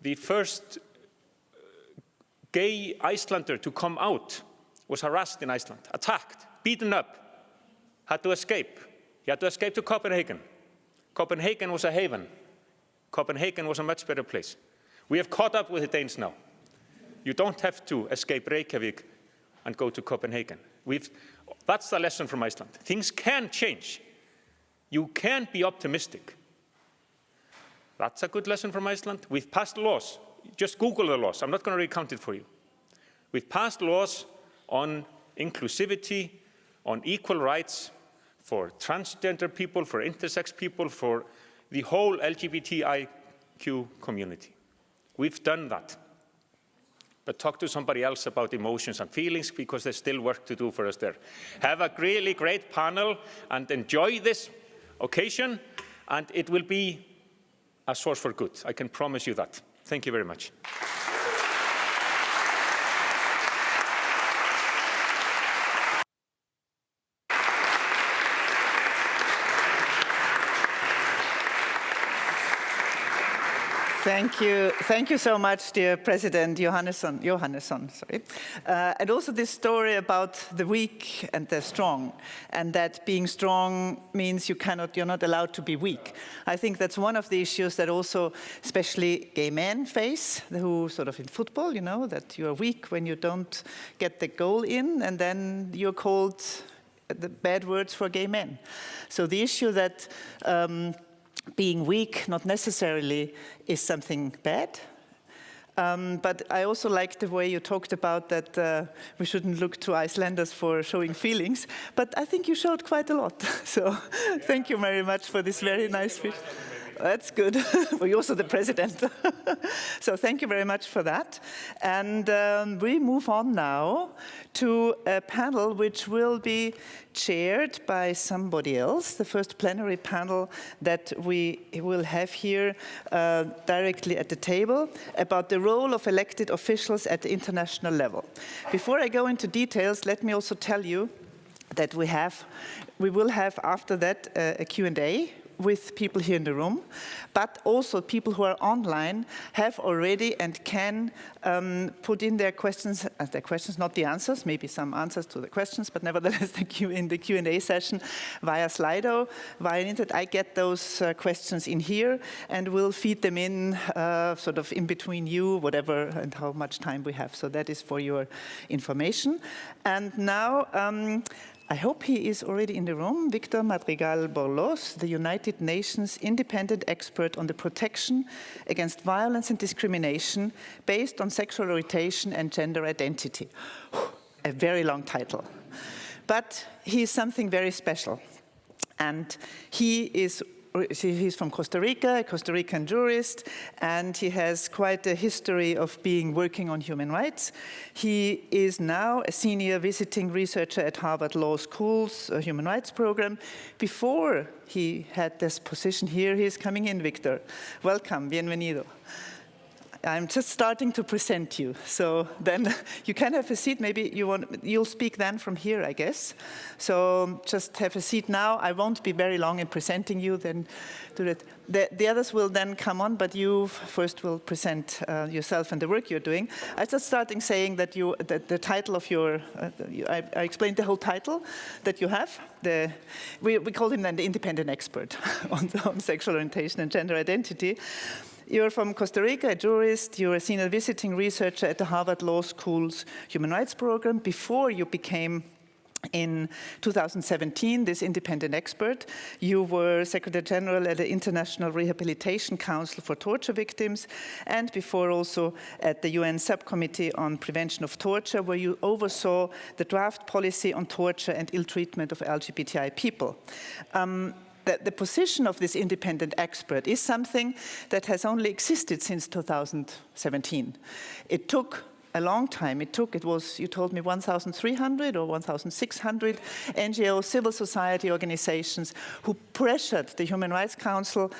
the first gay Icelander to come out was harassed in Iceland, attacked, beaten up, had to escape. He had to escape to Copenhagen. Copenhagen was a haven. Copenhagen was a much better place. We have caught up with the Danes now. You don't have to escape Reykjavik and go to Copenhagen. That's the lesson from Iceland. Things can change. You can be optimistic. That's a good lesson from Iceland. We've passed laws. Just Google the laws. I'm not going to recount it for you. We've passed laws on inclusivity, on equal rights for transgender people, for intersex people, for the whole LGBTIQ community. We've done that. But talk to somebody else about emotions and feelings, because there's still work to do for us there. Have a really great panel and enjoy this occasion, and it will be a source for good. I can promise you that. Thank you very much. Thank you so much, dear President Johannesson. And also this story about the weak and the strong, and that being strong means you're not allowed to be weak. I think that's one of the issues that also, especially gay men face, who sort of in football, that you're weak when you don't get the goal in, and then you're called the bad words for gay men. So the issue that being weak not necessarily is something bad. But I also like the way you talked about that we shouldn't look to Icelanders for showing feelings. But I think you showed quite a lot. So thank you very much for this very nice speech. That's good. Well, you're also the president. So thank you very much for that. And we move on now to a panel which will be chaired by somebody else, the first plenary panel that we will have here directly at the table about the role of elected officials at the international level. Before I go into details, let me also tell you that we will have after that a Q&A with people here in the room, but also people who are online have already and can put in their questions, not the answers, maybe some answers to the questions, but nevertheless in the Q&A session via Slido, via internet. I get those questions in here and we'll feed them in sort of in between you, whatever and how much time we have. So that is for your information. And now, I hope he is already in the room, Victor Madrigal-Borlos, the United Nations independent expert on the protection against violence and discrimination based on sexual orientation and gender identity. A very long title. But he is something very special. And he is he's from Costa Rica, a Costa Rican jurist, and he has quite a history of working on human rights. He is now a senior visiting researcher at Harvard Law School's human rights program. Before he had this position here, he's coming in, Victor. Welcome, bienvenido. I'm just starting to present you, so then you can have a seat. Maybe you'll speak then from here, I guess. So just have a seat now. I won't be very long in presenting you. Then do that. The others will then come on, but you first will present yourself and the work you're doing. I just starting saying that the title of your, I explained the whole title that you have. We call him then the independent expert on sexual orientation and gender identity. You're from Costa Rica, a jurist. You're a senior visiting researcher at the Harvard Law School's Human Rights Program. Before you became, in 2017, this independent expert, you were Secretary General at the International Rehabilitation Council for Torture Victims, and before also at the UN Subcommittee on Prevention of Torture, where you oversaw the draft policy on torture and ill treatment of LGBTI people. The position of this independent expert is something that has only existed since 2017. It took a long time. It was, you told me, 1,300 or 1,600 NGO civil society organizations who pressured the Human Rights Council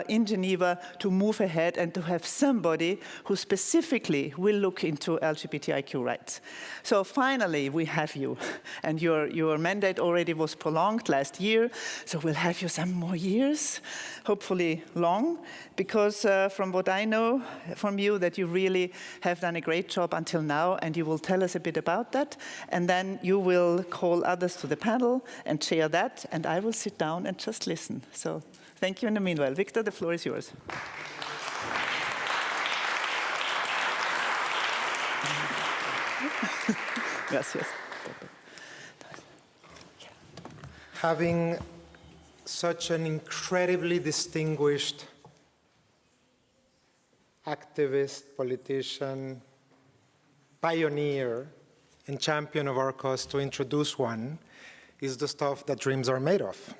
in Geneva to move ahead and to have somebody who specifically will look into LGBTIQ rights. So finally, we have you. And your mandate already was prolonged last year, so we'll have you some more years, hopefully long, because from what I know from you, that you really have done a great job until now, and you will tell us a bit about that, and then you will call others to the panel and share that, and I will sit down and just listen. So thank you in the meanwhile. Victor, the floor is yours. Yes. Having such an incredibly distinguished activist, politician, pioneer, and champion of our cause to introduce one is the stuff that dreams are made of.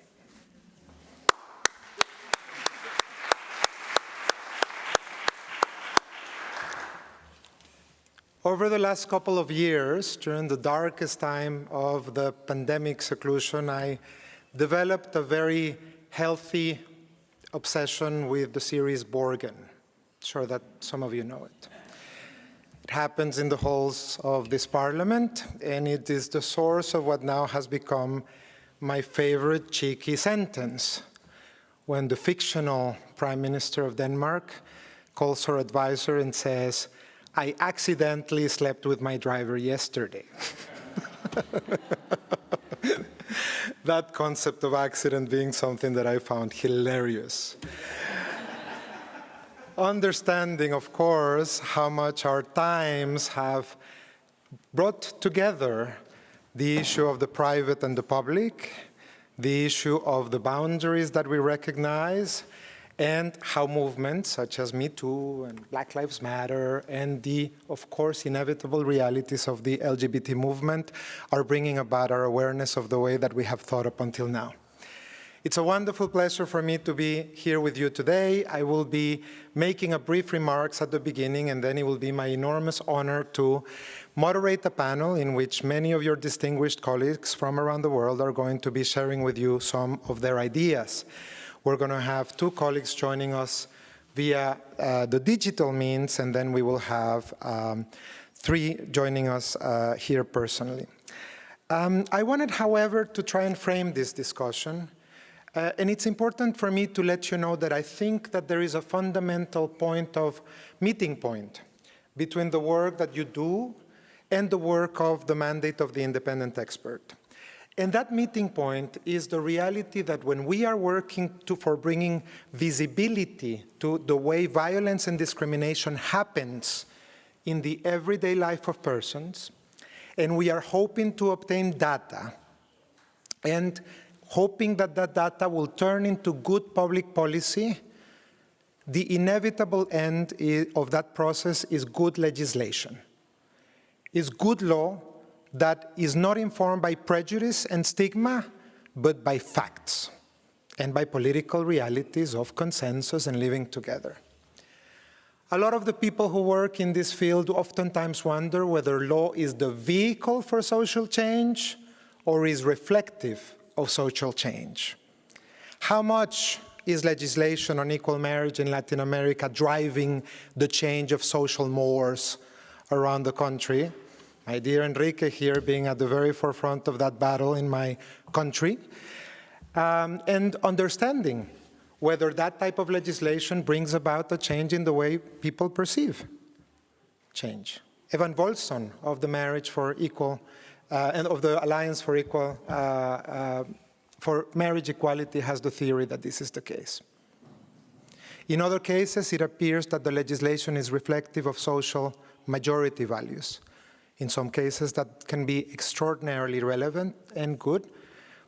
Over the last couple of years, during the darkest time of the pandemic seclusion, I developed a very healthy obsession with the series Borgen. Sure that some of you know it. It happens in the halls of this parliament, and it is the source of what now has become my favorite cheeky sentence, when the fictional Prime Minister of Denmark calls her advisor and says, "I accidentally slept with my driver yesterday." That concept of accident being something that I found hilarious. Understanding, of course, how much our times have brought together the issue of the private and the public, the issue of the boundaries that we recognize, and how movements such as Me Too and Black Lives Matter and the, of course, inevitable realities of the LGBT movement are bringing about our awareness of the way that we have thought up until now. It's a wonderful pleasure for me to be here with you today. I will be making a brief remarks at the beginning, and then it will be my enormous honor to moderate a panel in which many of your distinguished colleagues from around the world are going to be sharing with you some of their ideas. We're going to have two colleagues joining us via the digital means, and then we will have three joining us here personally. I wanted, however, to try and frame this discussion. And it's important for me to let you know that I think that there is a fundamental meeting point between the work that you do and the work of the mandate of the independent expert. And that meeting point is the reality that when we are working for bringing visibility to the way violence and discrimination happens in the everyday life of persons, and we are hoping to obtain data, and hoping that that data will turn into good public policy, the inevitable end of that process is good legislation. Is good law that is not informed by prejudice and stigma, but by facts. and by political realities of consensus and living together. A lot of the people who work in this field oftentimes wonder whether law is the vehicle for social change or is reflective of social change. How much is legislation on equal marriage in Latin America driving the change of social mores around the country? My dear Enrique here being at the very forefront of that battle in my country, and understanding whether that type of legislation brings about a change in the way people perceive change. Evan Wolfson of the Marriage for Equal and of the Alliance for Equal for Marriage Equality has the theory that this is the case. In other cases, it appears that the legislation is reflective of social majority values. In some cases, that can be extraordinarily relevant and good.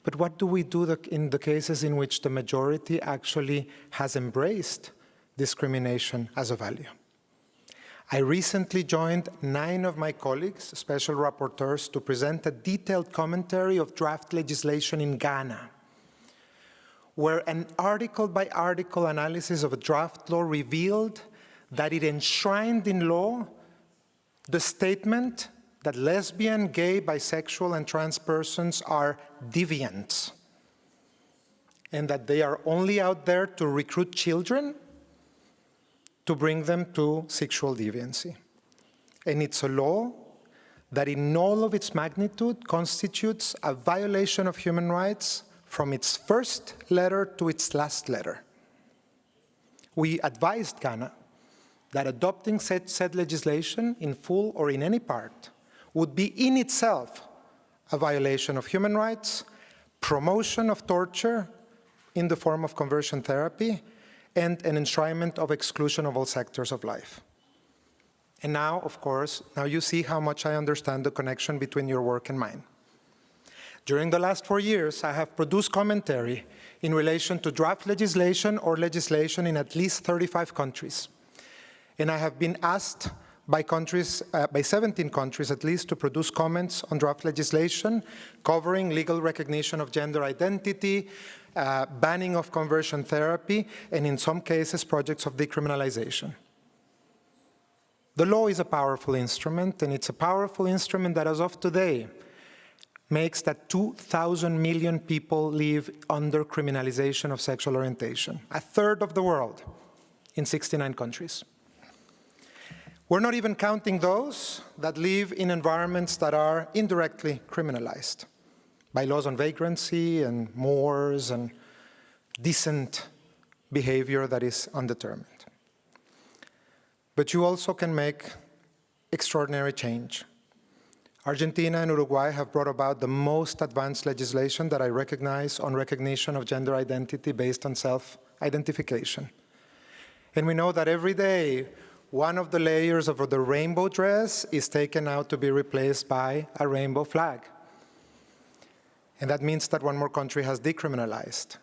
But what do we do in the cases in which the majority actually has embraced discrimination as a value? I recently joined 9 of my colleagues, special rapporteurs, to present a detailed commentary of draft legislation in Ghana, where an article-by-article analysis of a draft law revealed that it enshrined in law the statement that lesbian, gay, bisexual, and trans persons are deviants, and that they are only out there to recruit children to bring them to sexual deviancy. And it's a law that in all of its magnitude constitutes a violation of human rights from its first letter to its last letter. We advised Ghana that adopting said legislation in full or in any part would be in itself a violation of human rights, promotion of torture in the form of conversion therapy, and an enshrinement of exclusion of all sectors of life. And now, of course, now you see how much I understand the connection between your work and mine. During the last 4 years, I have produced commentary in relation to draft legislation or legislation in at least 35 countries. And I have been asked by 17 countries at least, to produce comments on draft legislation covering legal recognition of gender identity, banning of conversion therapy, and in some cases, projects of decriminalization. The law is a powerful instrument, and it's a powerful instrument that, as of today, makes that 2,000 million people live under criminalization of sexual orientation, a third of the world in 69 countries. We're not even counting those that live in environments that are indirectly criminalized by laws on vagrancy and mores and decent behavior that is undetermined. But you also can make extraordinary change. Argentina and Uruguay have brought about the most advanced legislation that I recognize on recognition of gender identity based on self-identification. And we know that every day, one of the layers of the rainbow dress is taken out to be replaced by a rainbow flag. And that means that one more country has decriminalized.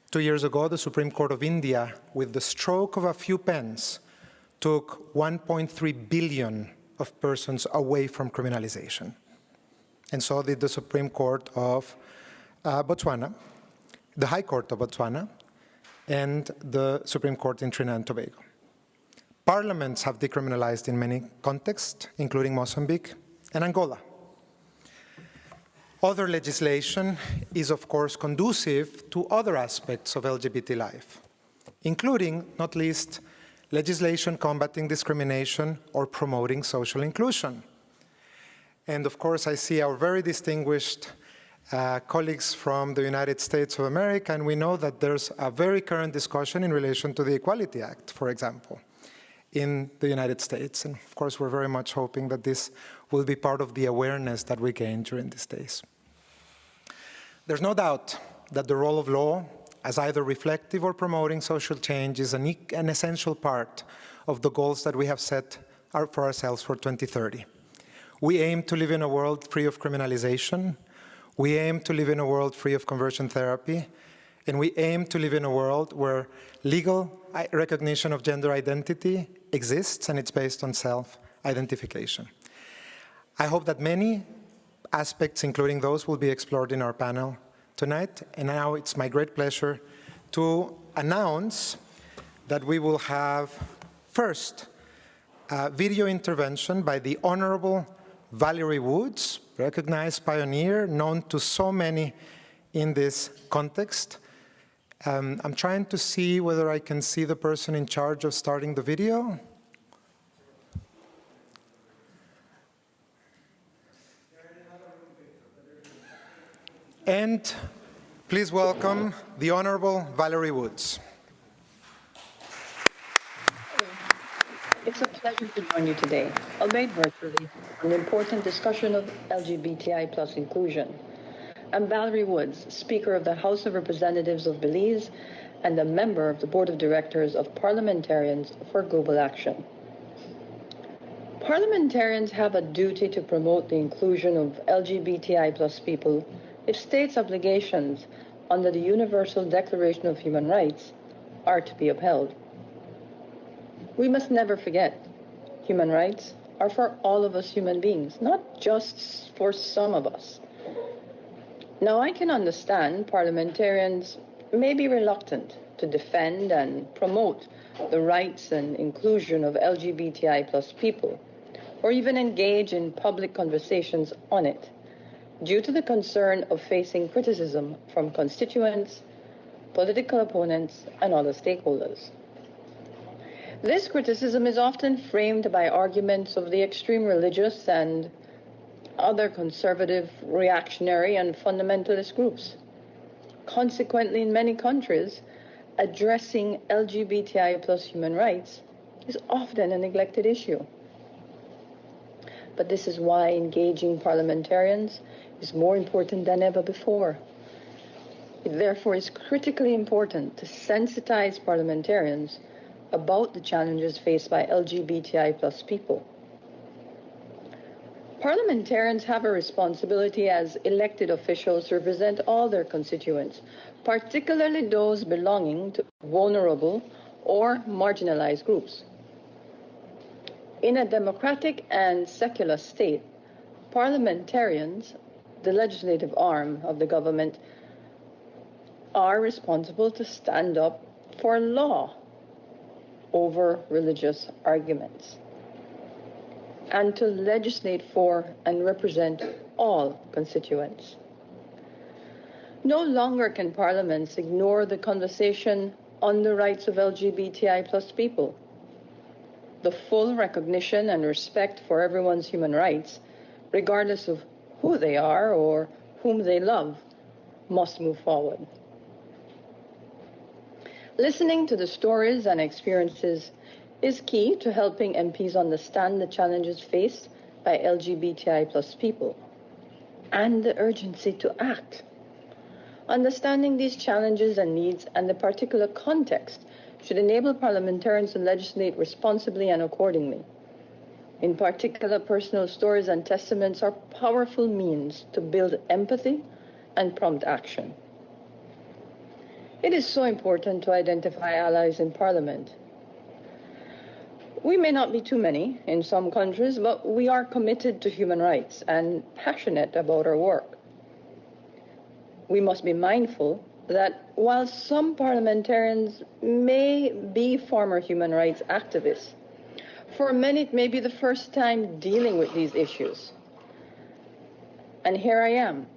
2 years ago, the Supreme Court of India, with the stroke of a few pens, took 1.3 billion of persons away from criminalization. And so did the Supreme Court of Botswana, the High Court of Botswana, and the Supreme Court in Trinidad and Tobago. Parliaments have decriminalized in many contexts, including Mozambique and Angola. Other legislation is, of course, conducive to other aspects of LGBT life, including, not least, legislation combating discrimination or promoting social inclusion. And of course, I see our very distinguished colleagues from the United States of America, and we know that there's a very current discussion in relation to the Equality Act, for example, in the United States. And of course, we're very much hoping that this will be part of the awareness that we gain during these days. There's no doubt that the role of law as either reflective or promoting social change is an essential part of the goals that we have set for ourselves for 2030. We aim to live in a world free of criminalization. We aim to live in a world free of conversion therapy. And we aim to live in a world where legal recognition of gender identity exists and it's based on self-identification. I hope that many aspects, including those, will be explored in our panel tonight. And now it's my great pleasure to announce that we will have first a video intervention by the Honorable Valerie Woods, recognized pioneer, known to so many in this context. I'm trying to see whether I can see the person in charge of starting the video. And please welcome the Honorable Valerie Woods. It's a pleasure to join you today, albeit virtually, on the important discussion of LGBTI plus inclusion. I'm Valerie Woods, Speaker of the House of Representatives of Belize and a member of the Board of Directors of Parliamentarians for Global Action. Parliamentarians have a duty to promote the inclusion of LGBTI plus people if states' obligations under the Universal Declaration of Human Rights are to be upheld. We must never forget, human rights are for all of us human beings, not just for some of us. Now, I can understand parliamentarians may be reluctant to defend and promote the rights and inclusion of LGBTI plus people, or even engage in public conversations on it, due to the concern of facing criticism from constituents, political opponents, and other stakeholders. This criticism is often framed by arguments of the extreme religious and other conservative, reactionary, and fundamentalist groups. Consequently, in many countries, addressing LGBTI plus human rights is often a neglected issue. But this is why engaging parliamentarians is more important than ever before. It therefore is critically important to sensitize parliamentarians about the challenges faced by LGBTI plus people. Parliamentarians have a responsibility as elected officials to represent all their constituents, particularly those belonging to vulnerable or marginalized groups. In a democratic and secular state, parliamentarians, the legislative arm of the government, are responsible to stand up for law over religious arguments, and to legislate for and represent all constituents. No longer can parliaments ignore the conversation on the rights of LGBTI plus people. The full recognition and respect for everyone's human rights, regardless of who they are or whom they love, must move forward. Listening to the stories and experiences is key to helping MPs understand the challenges faced by LGBTI plus people and the urgency to act. Understanding these challenges and needs and the particular context should enable parliamentarians to legislate responsibly and accordingly. In particular, personal stories and testaments are powerful means to build empathy and prompt action. It is so important to identify allies in Parliament. We may not be too many in some countries, but we are committed to human rights and passionate about our work. We must be mindful that while some parliamentarians may be former human rights activists, for many it may be the first time dealing with these issues. And here I am,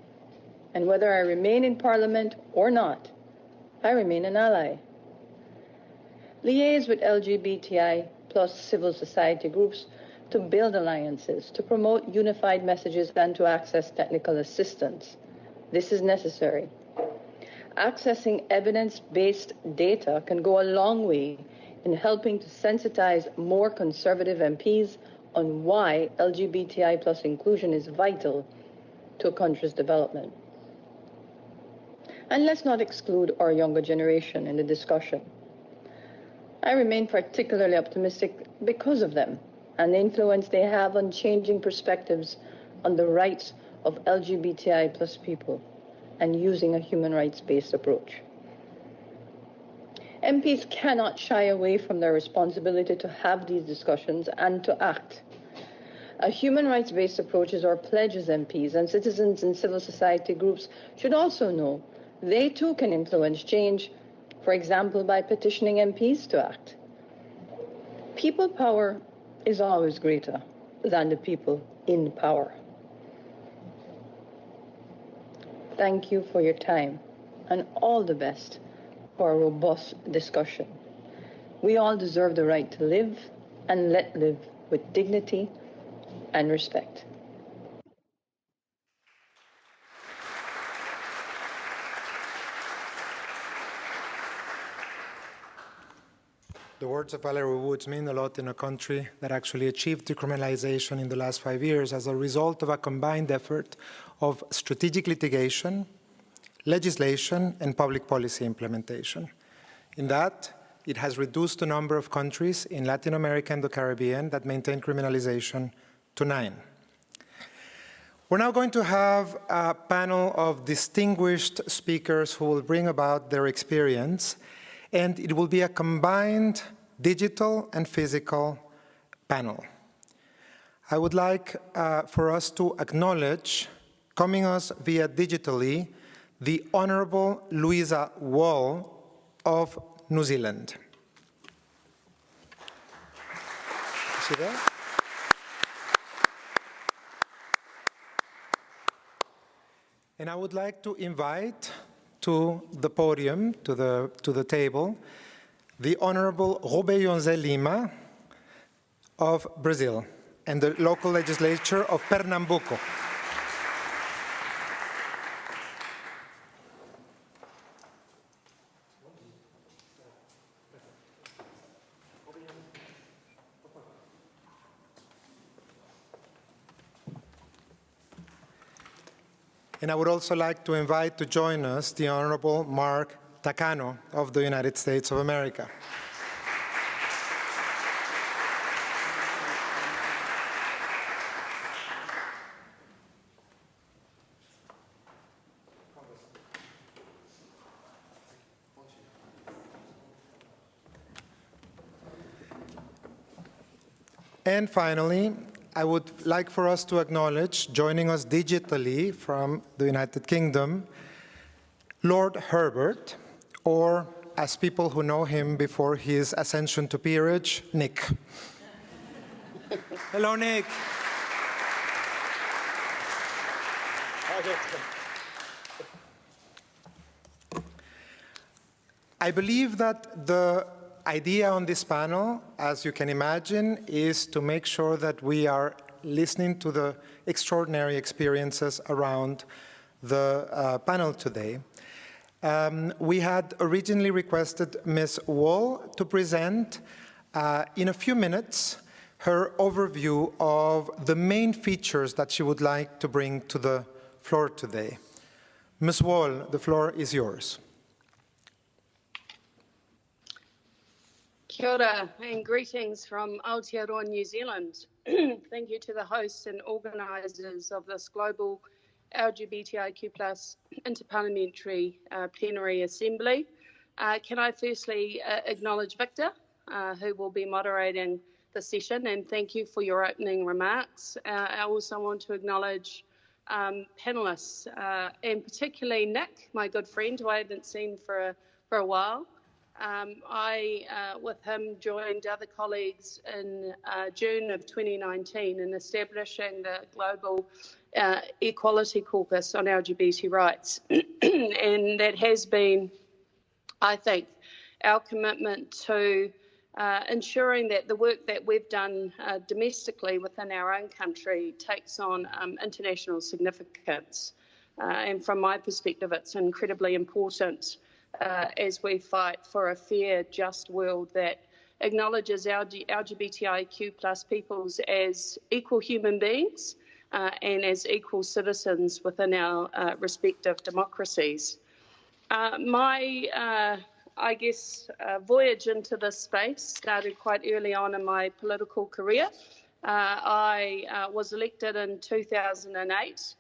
and whether I remain in Parliament or not, I remain an ally. Liaise with LGBTI plus civil society groups to build alliances, to promote unified messages, and to access technical assistance. This is necessary. Accessing evidence-based data can go a long way in helping to sensitize more conservative MPs on why LGBTI plus inclusion is vital to a country's development. And let's not exclude our younger generation in the discussion. I remain particularly optimistic because of them and the influence they have on changing perspectives on the rights of LGBTI plus people and using a human rights-based approach. MPs cannot shy away from their responsibility to have these discussions and to act. A human rights-based approach is our pledge as MPs, and citizens and civil society groups should also know They too can influence change, for example, by petitioning MPs to act. People power is always greater than the people in power. Thank you for your time and all the best for a robust discussion. We all deserve the right to live and let live with dignity and respect. The words of Valerie Woods mean a lot in a country that actually achieved decriminalization in the last 5 years as a result of a combined effort of strategic litigation, legislation, and public policy implementation. In that, it has reduced the number of countries in Latin America and the Caribbean that maintain criminalization to 9. We're now going to have a panel of distinguished speakers who will bring about their experience, and it will be a combined digital and physical panel. I would like for us to acknowledge, coming us via digitally, the Honourable Louisa Wall of New Zealand. Is she there? And I would like to invite to the podium, to the table, the Honourable Robeyonze Lima of Brazil and the local legislature of Pernambuco. And I would also like to invite to join us the Honourable Mark Takano of the United States of America. And finally, I would like for us to acknowledge, joining us digitally from the United Kingdom, Lord Herbert, or as people who know him before his ascension to peerage, Nick. Hello, Nick. I believe that the idea on this panel, as you can imagine, is to make sure that we are listening to the extraordinary experiences around the panel today. We had originally requested Ms. Wall to present in a few minutes her overview of the main features that she would like to bring to the floor today. Ms. Wall, the floor is yours. Kia ora and greetings from Aotearoa, New Zealand. Thank you to the hosts and organisers of this global LGBTIQ+ Interparliamentary Plenary Assembly. Can I firstly acknowledge Victor, who will be moderating the session, and thank you for your opening remarks. I also want to acknowledge panellists, and particularly Nick, my good friend, who I haven't seen for a while. I, with him, joined other colleagues in June of 2019 in establishing the Global Equality Caucus on LGBT rights. And that has been, I think, our commitment to ensuring that the work that we've done domestically within our own country takes on international significance. And from my perspective, it's incredibly important as we fight for a fair, just world that acknowledges LGBTIQ+ peoples as equal human beings and as equal citizens within our respective democracies. My voyage into this space started quite early on in my political career. I was elected in 2008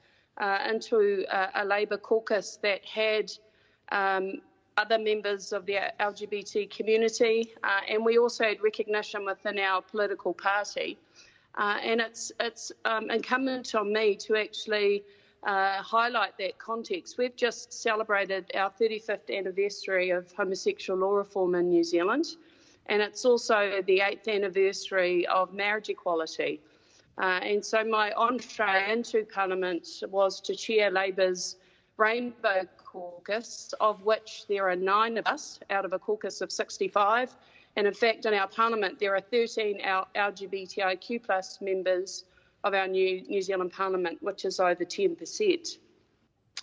into a Labour caucus that had other members of the LGBT community, and we also had recognition within our political party. And it's incumbent on me to actually highlight that context. We've just celebrated our 35th anniversary of homosexual law reform in New Zealand, and it's also the 8th anniversary of marriage equality. And so my entree into Parliament was to chair Labour's Rainbow Caucus, of which there are 9 of us out of a caucus of 65. And in fact, in our Parliament, there are 13 LGBTIQ+ members of our New Zealand Parliament, which is over 10%.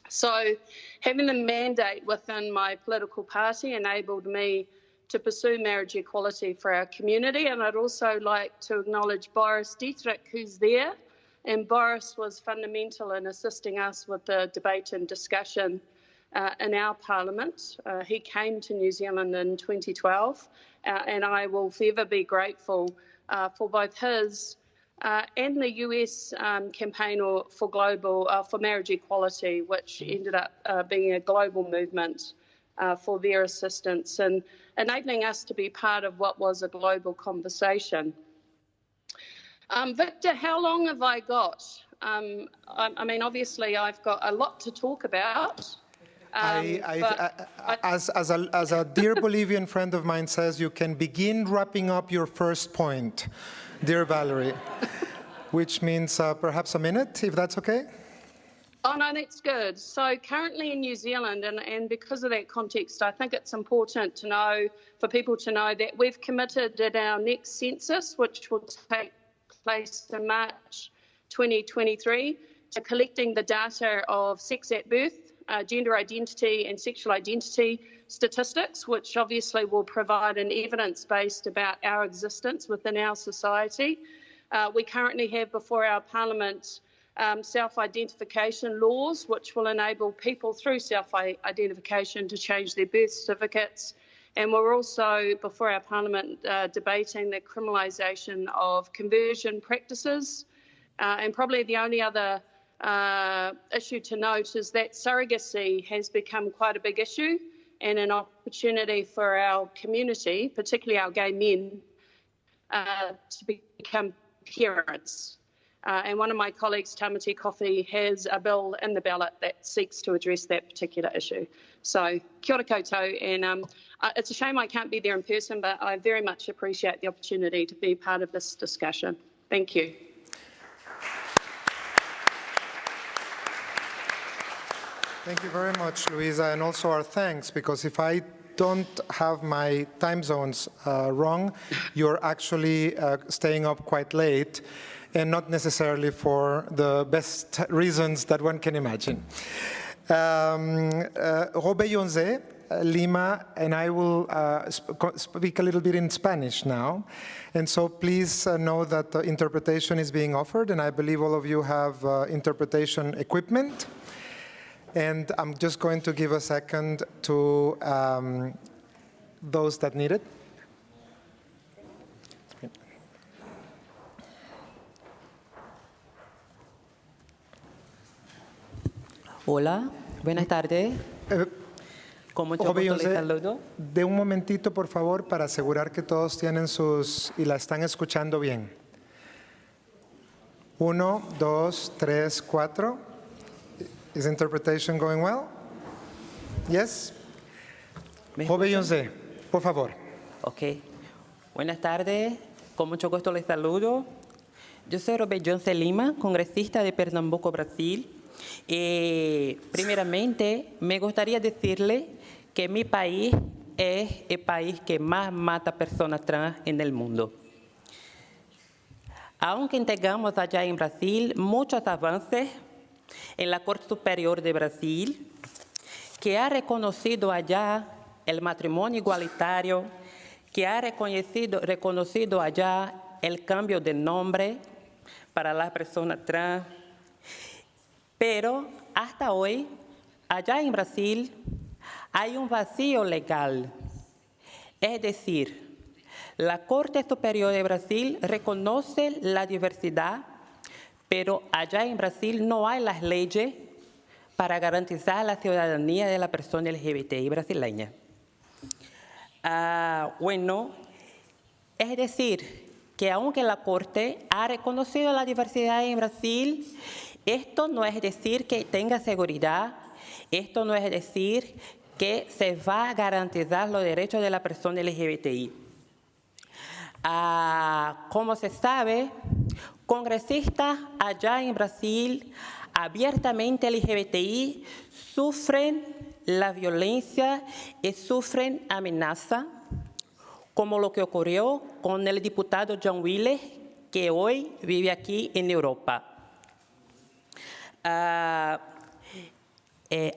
So having a mandate within my political party enabled me to pursue marriage equality for our community. And I'd also like to acknowledge Boris Dietrich, who's there. And Boris was fundamental in assisting us with the debate and discussion in our Parliament. He came to New Zealand in 2012, and I will forever be grateful for both his and the US campaign for marriage equality, which ended up being a global movement for their assistance and enabling us to be part of what was a global conversation. Victor, how long have I got? I mean, obviously, I've got a lot to talk about. As a dear Bolivian friend of mine says, you can begin wrapping up your first point, dear Valerie, which means perhaps a minute, if that's okay. Oh, no, that's good. So currently in New Zealand, and because of that context, I think it's important to know, for people to know, that we've committed at our next census, which will take place in March 2023, to collecting the data of sex at birth, gender identity and sexual identity statistics, which obviously will provide an evidence-based about our existence within our society. We currently have before our Parliament self-identification laws, which will enable people through self-identification to change their birth certificates. And we're also, before our Parliament, debating the criminalisation of conversion practices. And probably the only other issue to note is that surrogacy has become quite a big issue and an opportunity for our community, particularly our gay men, to become parents. And one of my colleagues, Tamati Coffey, has a bill in the ballot that seeks to address that particular issue. So, kia ora koutou, and it's a shame I can't be there in person, but I very much appreciate the opportunity to be part of this discussion. Thank you. Thank you very much, Louisa, and also our thanks, because if I don't have my time zones wrong, you're actually staying up quite late, and not necessarily for the best reasons that one can imagine. Robeyonze, Lima, and I will speak a little bit in Spanish now. And so please know that interpretation is being offered, and I believe all of you have interpretation equipment. And I'm just going to give a second to those that need it. Hola, buenas tardes. Con mucho gusto les saludo. De un momentito, por favor, para asegurar que todos tienen sus y la están escuchando bien. 1, 2, 3, 4. Is interpretation going well? Yes? Robeyonze, por favor. Ok. Buenas tardes, con mucho gusto les saludo. Yo soy Robeyonze Lima, congresista de Pernambuco, Brasil. Primeramente, me gustaría decirle que mi país es el país que más mata personas trans en el mundo. Aunque tengamos allá en Brasil muchos avances en la Corte Superior de Brasil, que ha reconocido allá el matrimonio igualitario, que ha reconocido allá el cambio de nombre para las personas trans, pero hasta hoy, allá en Brasil, hay un vacío legal. Es decir, la Corte Superior de Brasil reconoce la diversidad, pero allá en Brasil no hay las leyes para garantizar la ciudadanía de la persona LGBTI brasileña. Bueno, es decir, que aunque la Corte ha reconocido la diversidad en Brasil Esto no es decir que tenga seguridad, esto no es decir que se va a garantizar los derechos de la persona LGBTI. Como se sabe, congresistas allá en Brasil, abiertamente LGBTI, sufren la violencia y sufren amenaza, como lo que ocurrió con el diputado John Wille, que hoy vive aquí en Europa.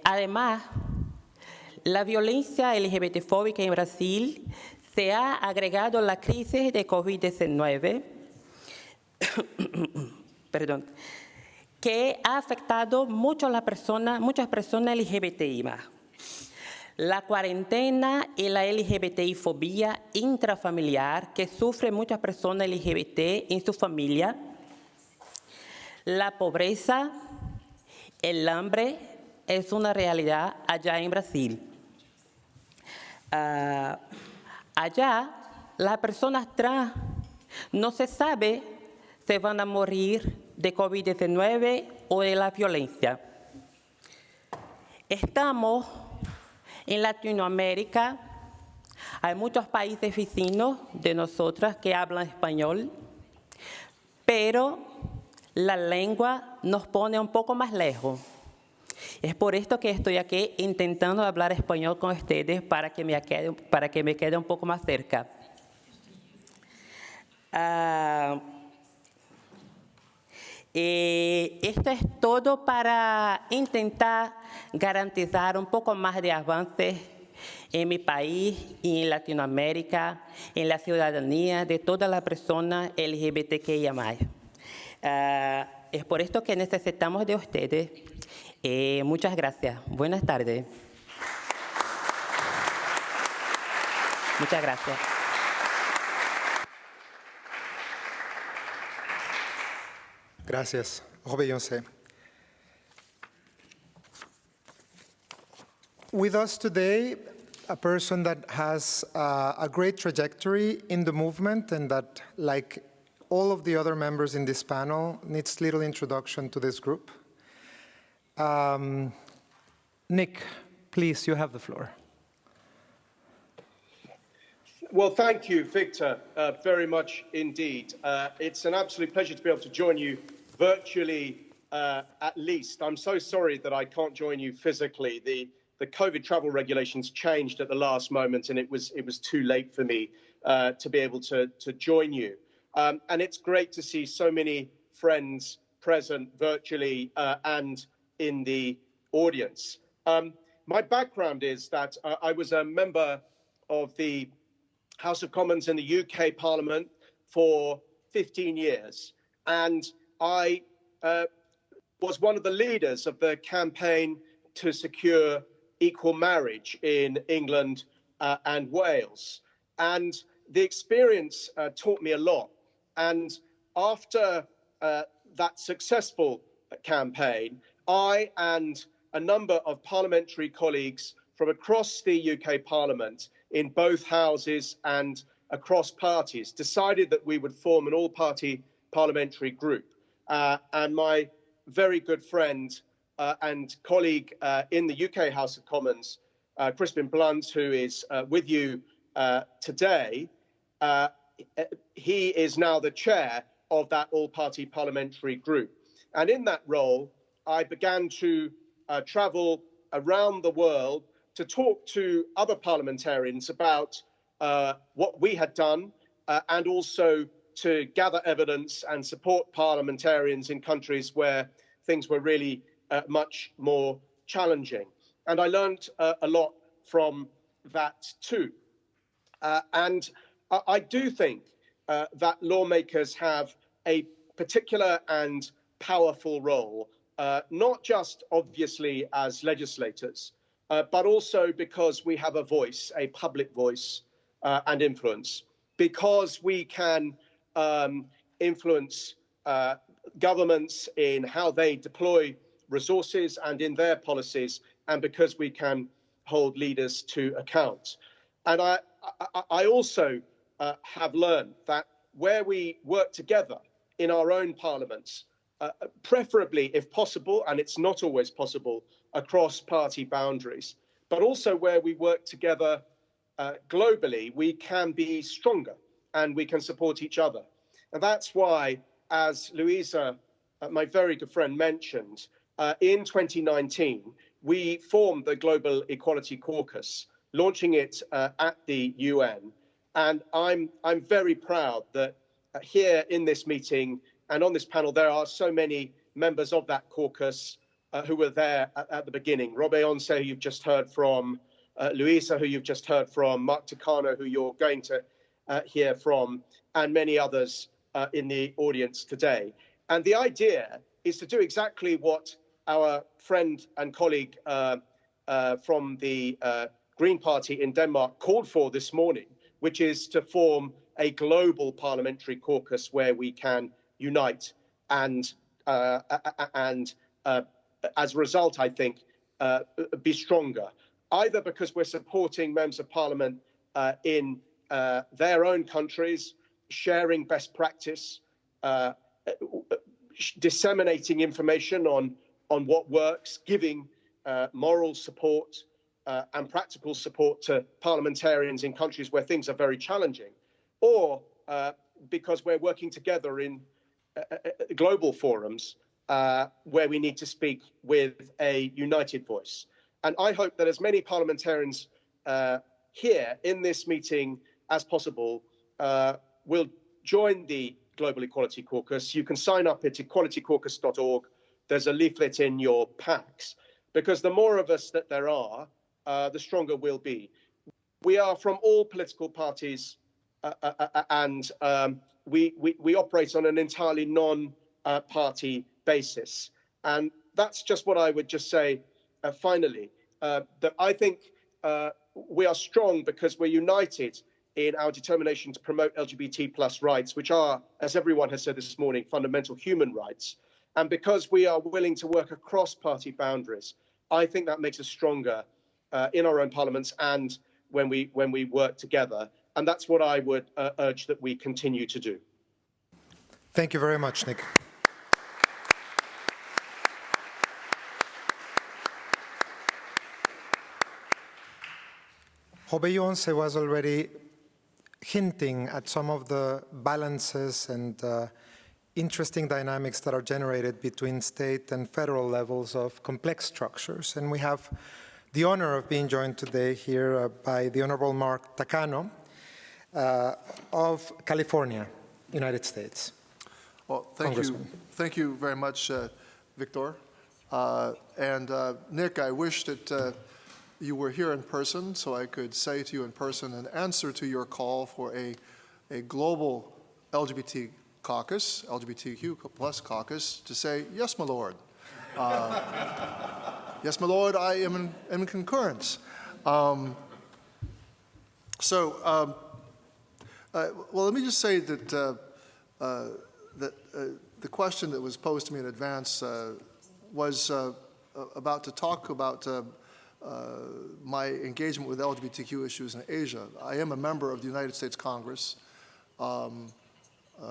Además, la violencia LGBTfóbica en Brasil se ha agregado a la crisis de COVID-19, perdón, que ha afectado mucho a muchas personas LGBTI+. La cuarentena y la LGBTI-fobia intrafamiliar que sufren muchas personas LGBT en su familia, la pobreza, el hambre es una realidad allá en Brasil. Allá, las personas trans no se sabe si van a morir de COVID-19 o de la violencia. Estamos en Latinoamérica, hay muchos países vecinos de nosotras que hablan español, pero la lengua nos pone un poco más lejos. Es por esto que estoy aquí intentando hablar español con ustedes para que me quede un poco más cerca. Esto es todo para intentar garantizar un poco más de avances en mi país y en Latinoamérica, en la ciudadanía de todas las personas LGBTQIA+. Es por esto que necesitamos de ustedes. Muchas gracias. Buenas tardes. Muchas gracias. Gracias. Beyoncé. With us today, a person that has a great trajectory in the movement and that, like all of the other members in this panel, needs little introduction to this group. Nick, please, you have the floor. Well, thank you, Victor, very much indeed. It's an absolute pleasure to be able to join you virtually, at least. I'm so sorry that I can't join you physically. The COVID travel regulations changed at the last moment, and it was too late for me to be able to join you. And it's great to see so many friends present virtually and in the audience. My background is that I was a member of the House of Commons in the UK Parliament for 15 years, and I was one of the leaders of the campaign to secure equal marriage in England and Wales. And the experience taught me a lot. And after that successful campaign, I and a number of parliamentary colleagues from across the UK Parliament in both houses and across parties decided that we would form an all-party parliamentary group. And my very good friend and colleague in the UK House of Commons, Crispin Blunt, who is with you today, he is now the chair of that all-party parliamentary group. And in that role, I began to travel around the world to talk to other parliamentarians about what we had done and also to gather evidence and support parliamentarians in countries where things were really much more challenging. And I learned a lot from that too. And I do think that lawmakers have a particular and powerful role, not just obviously as legislators, but also because we have a voice, a public voice and influence, because we can influence governments in how they deploy resources and in their policies, and because we can hold leaders to account. And I also have learned that where we work together in our own parliaments, preferably, if possible, and it's not always possible, across party boundaries, but also where we work together globally, we can be stronger and we can support each other. And that's why, as Louisa, my very good friend, mentioned, in 2019, we formed the Global Equality Caucus, launching it at the UN. And I'm very proud that here in this meeting and on this panel, there are so many members of that caucus who were there at the beginning. Rob Onse, who you've just heard from, Louisa, who you've just heard from, Mark Takano, who you're going to hear from, and many others in the audience today. And the idea is to do exactly what our friend and colleague from the Green Party in Denmark called for this morning, which is to form a global parliamentary caucus where we can unite and as a result, I think, be stronger, either because we're supporting members of parliament in their own countries, sharing best practice, disseminating information on what works, giving moral support and practical support to parliamentarians in countries where things are very challenging, or because we're working together in global forums where we need to speak with a united voice. And I hope that as many parliamentarians here in this meeting as possible will join the Global Equality Caucus. You can sign up at equalitycaucus.org. There's a leaflet in your packs, because the more of us that there are, the stronger we'll be. We are from all political parties and we operate on an entirely non-party basis. And that's just what I would just say finally, that I think we are strong because we're united in our determination to promote LGBT+ rights, which are, as everyone has said this morning, fundamental human rights. And because we are willing to work across party boundaries, I think that makes us stronger in our own parliaments and when we work together. And that's what I would urge that we continue to do. Thank you very much, Nick. Onse was already hinting at some of the balances and interesting dynamics that are generated between state and federal levels of complex structures. And we have the honor of being joined today here by the Honorable Mark Takano of California, United States. Well, thank you very much, Victor. Nick, I wish that you were here in person so I could say to you in person an answer to your call for a global LGBT caucus, LGBTQ plus caucus, to say, yes, my lord. Yes, my lord, I am in concurrence. Well, let me just say that the question that was posed to me in advance was about to talk about my engagement with LGBTQ issues in Asia. I am a member of the United States Congress.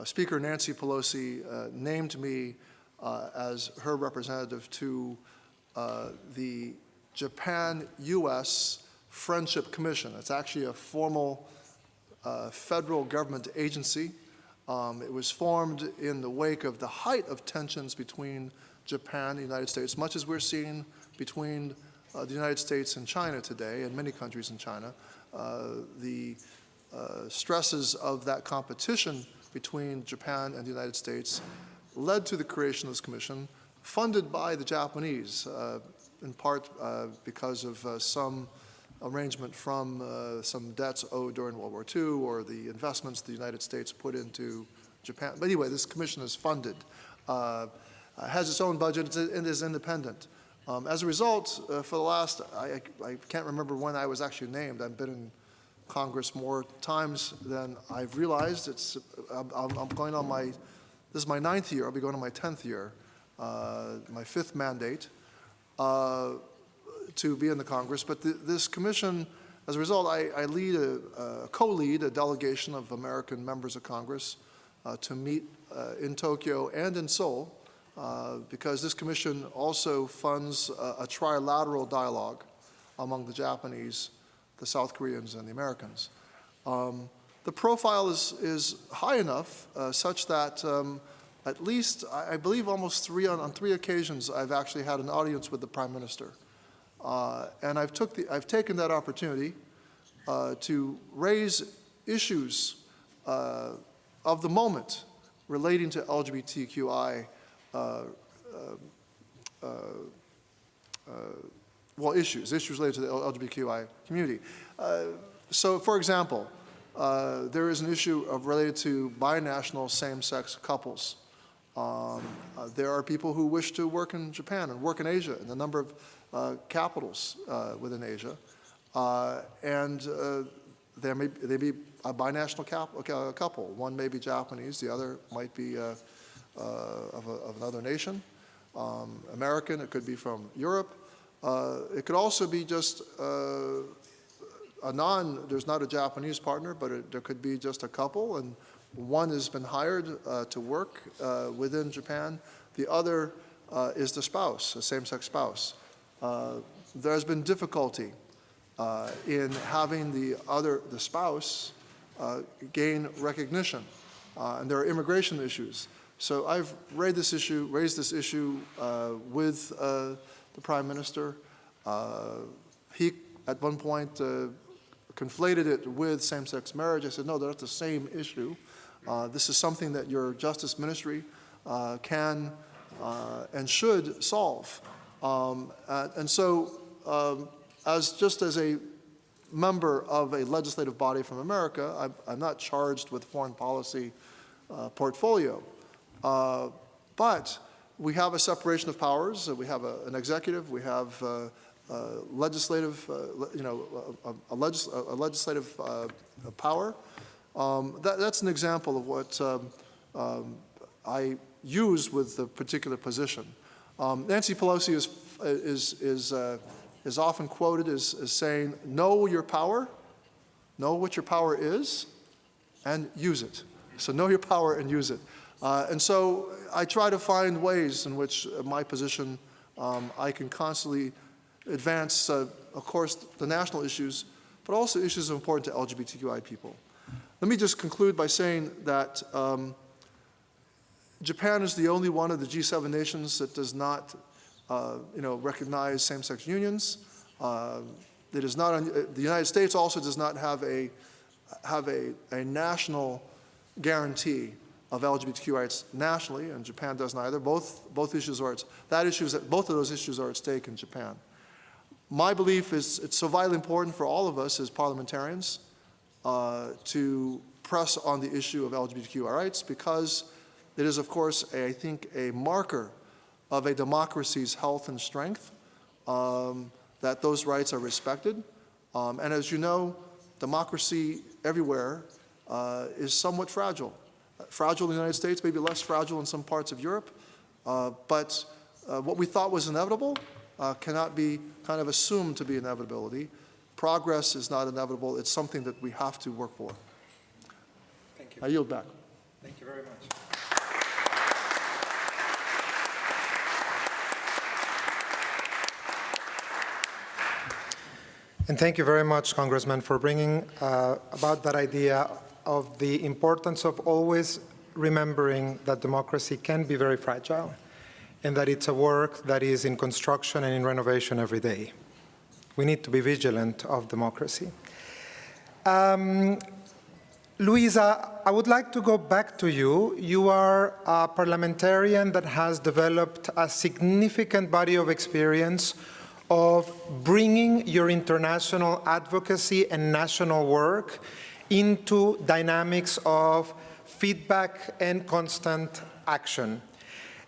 Speaker Nancy Pelosi named me as her representative to the Japan-U.S. Friendship Commission. It's actually a formal federal government agency. It was formed in the wake of the height of tensions between Japan and the United States, much as we're seeing between the United States and China today, and many countries in China. The stresses of that competition between Japan and the United States led to the creation of this commission, funded by the Japanese, in part because of some arrangement from some debts owed during World War II or the investments the United States put into Japan. But anyway, this commission is funded, has its own budget, and is independent. As a result, for the last, I can't remember when I was actually named. I've been in Congress more times than I've realized. I'm going on this is my 9th year. I'll be going on my 10th year, my 5th mandate to be in the Congress. But this commission, as a result, I co-lead a delegation of American members of Congress to meet in Tokyo and in Seoul because this commission also funds a trilateral dialogue among the Japanese, the South Koreans, and the Americans. The profile is high enough such that at least, I believe almost on three occasions, I've actually had an audience with the Prime Minister. And I've taken that opportunity to raise issues of the moment relating to LGBTQI, issues related to the LGBTQI community. So, for example, there is an issue related to binational same-sex couples. There are people who wish to work in Japan and work in Asia, in a number of capitals within Asia. There may be a binational couple. One may be Japanese, the other might be of another nation. American, it could be from Europe. It could also be just there's not a Japanese partner, but there could be just a couple, and one has been hired to work within Japan. The other is the spouse, a same-sex spouse. There's been difficulty in having the spouse gain recognition, and there are immigration issues. So I've raised this issue with the Prime Minister. He, at one point, conflated it with same-sex marriage. I said, no, they're not the same issue. This is something that your Justice Ministry can and should solve. And so, as a member of a legislative body from America, I'm not charged with foreign policy portfolio. But we have a separation of powers. We have an executive. We have legislative, a legislative power. That's an example of what I use with the particular position. Nancy Pelosi is often quoted as saying, know your power, know what your power is, and use it. So know your power and use it. And so I try to find ways in which my position, I can constantly advance, of course, the national issues, but also issues important to LGBTQI people. Let me just conclude by saying that Japan is the only one of the G7 nations that does not recognize same-sex unions. It is not. The United States also does not have a national guarantee of LGBTQ rights nationally, and Japan doesn't either. Both of those issues are at stake in Japan. My belief is it's so vitally important for all of us as parliamentarians to press on the issue of LGBTQ rights, because it is, of course, I think, a marker of a democracy's health and strength, that those rights are respected. And as you know, democracy everywhere is somewhat fragile. Fragile in the United States, maybe less fragile in some parts of Europe. But what we thought was inevitable cannot be kind of assumed to be inevitability. Progress is not inevitable. It's something that we have to work for. Thank you. I yield back. Thank you very much. And thank you very much, Congressman, for bringing about that idea of the importance of always remembering that democracy can be very fragile and that it's a work that is in construction and in renovation every day. We need to be vigilant of democracy. Louisa, I would like to go back to you. You are a parliamentarian that has developed a significant body of experience of bringing your international advocacy and national work into dynamics of feedback and constant action.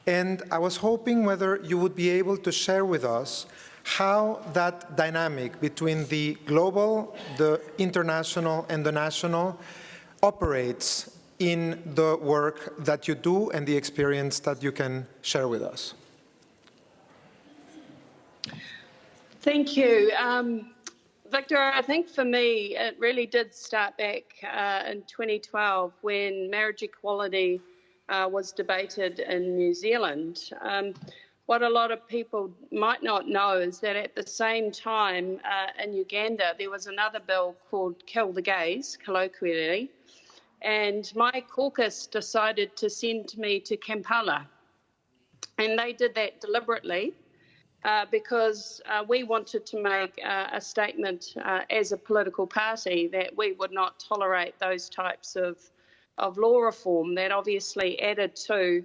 And I was hoping whether you would be able to share with us how that dynamic between the global, the international, and the national operates in the work that you do and the experience that you can share with us. Thank you. Victor, I think for me, it really did start back in 2012 when marriage equality was debated in New Zealand. What a lot of people might not know is that at the same time in Uganda, there was another bill called Kill the Gays, colloquially, and my caucus decided to send me to Kampala. And they did that deliberately because we wanted to make a statement as a political party that we would not tolerate those types of law reform that obviously added to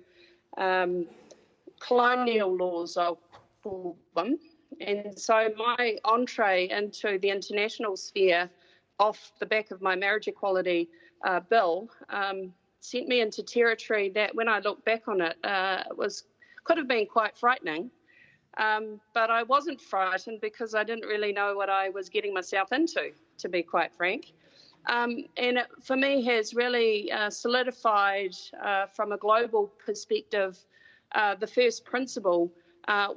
colonial laws, I'll call them. And so my entree into the international sphere off the back of my marriage equality bill sent me into territory that when I look back on it could have been quite frightening. But I wasn't frightened because I didn't really know what I was getting myself into, to be quite frank. And it, for me, has really solidified from a global perspective the first principle,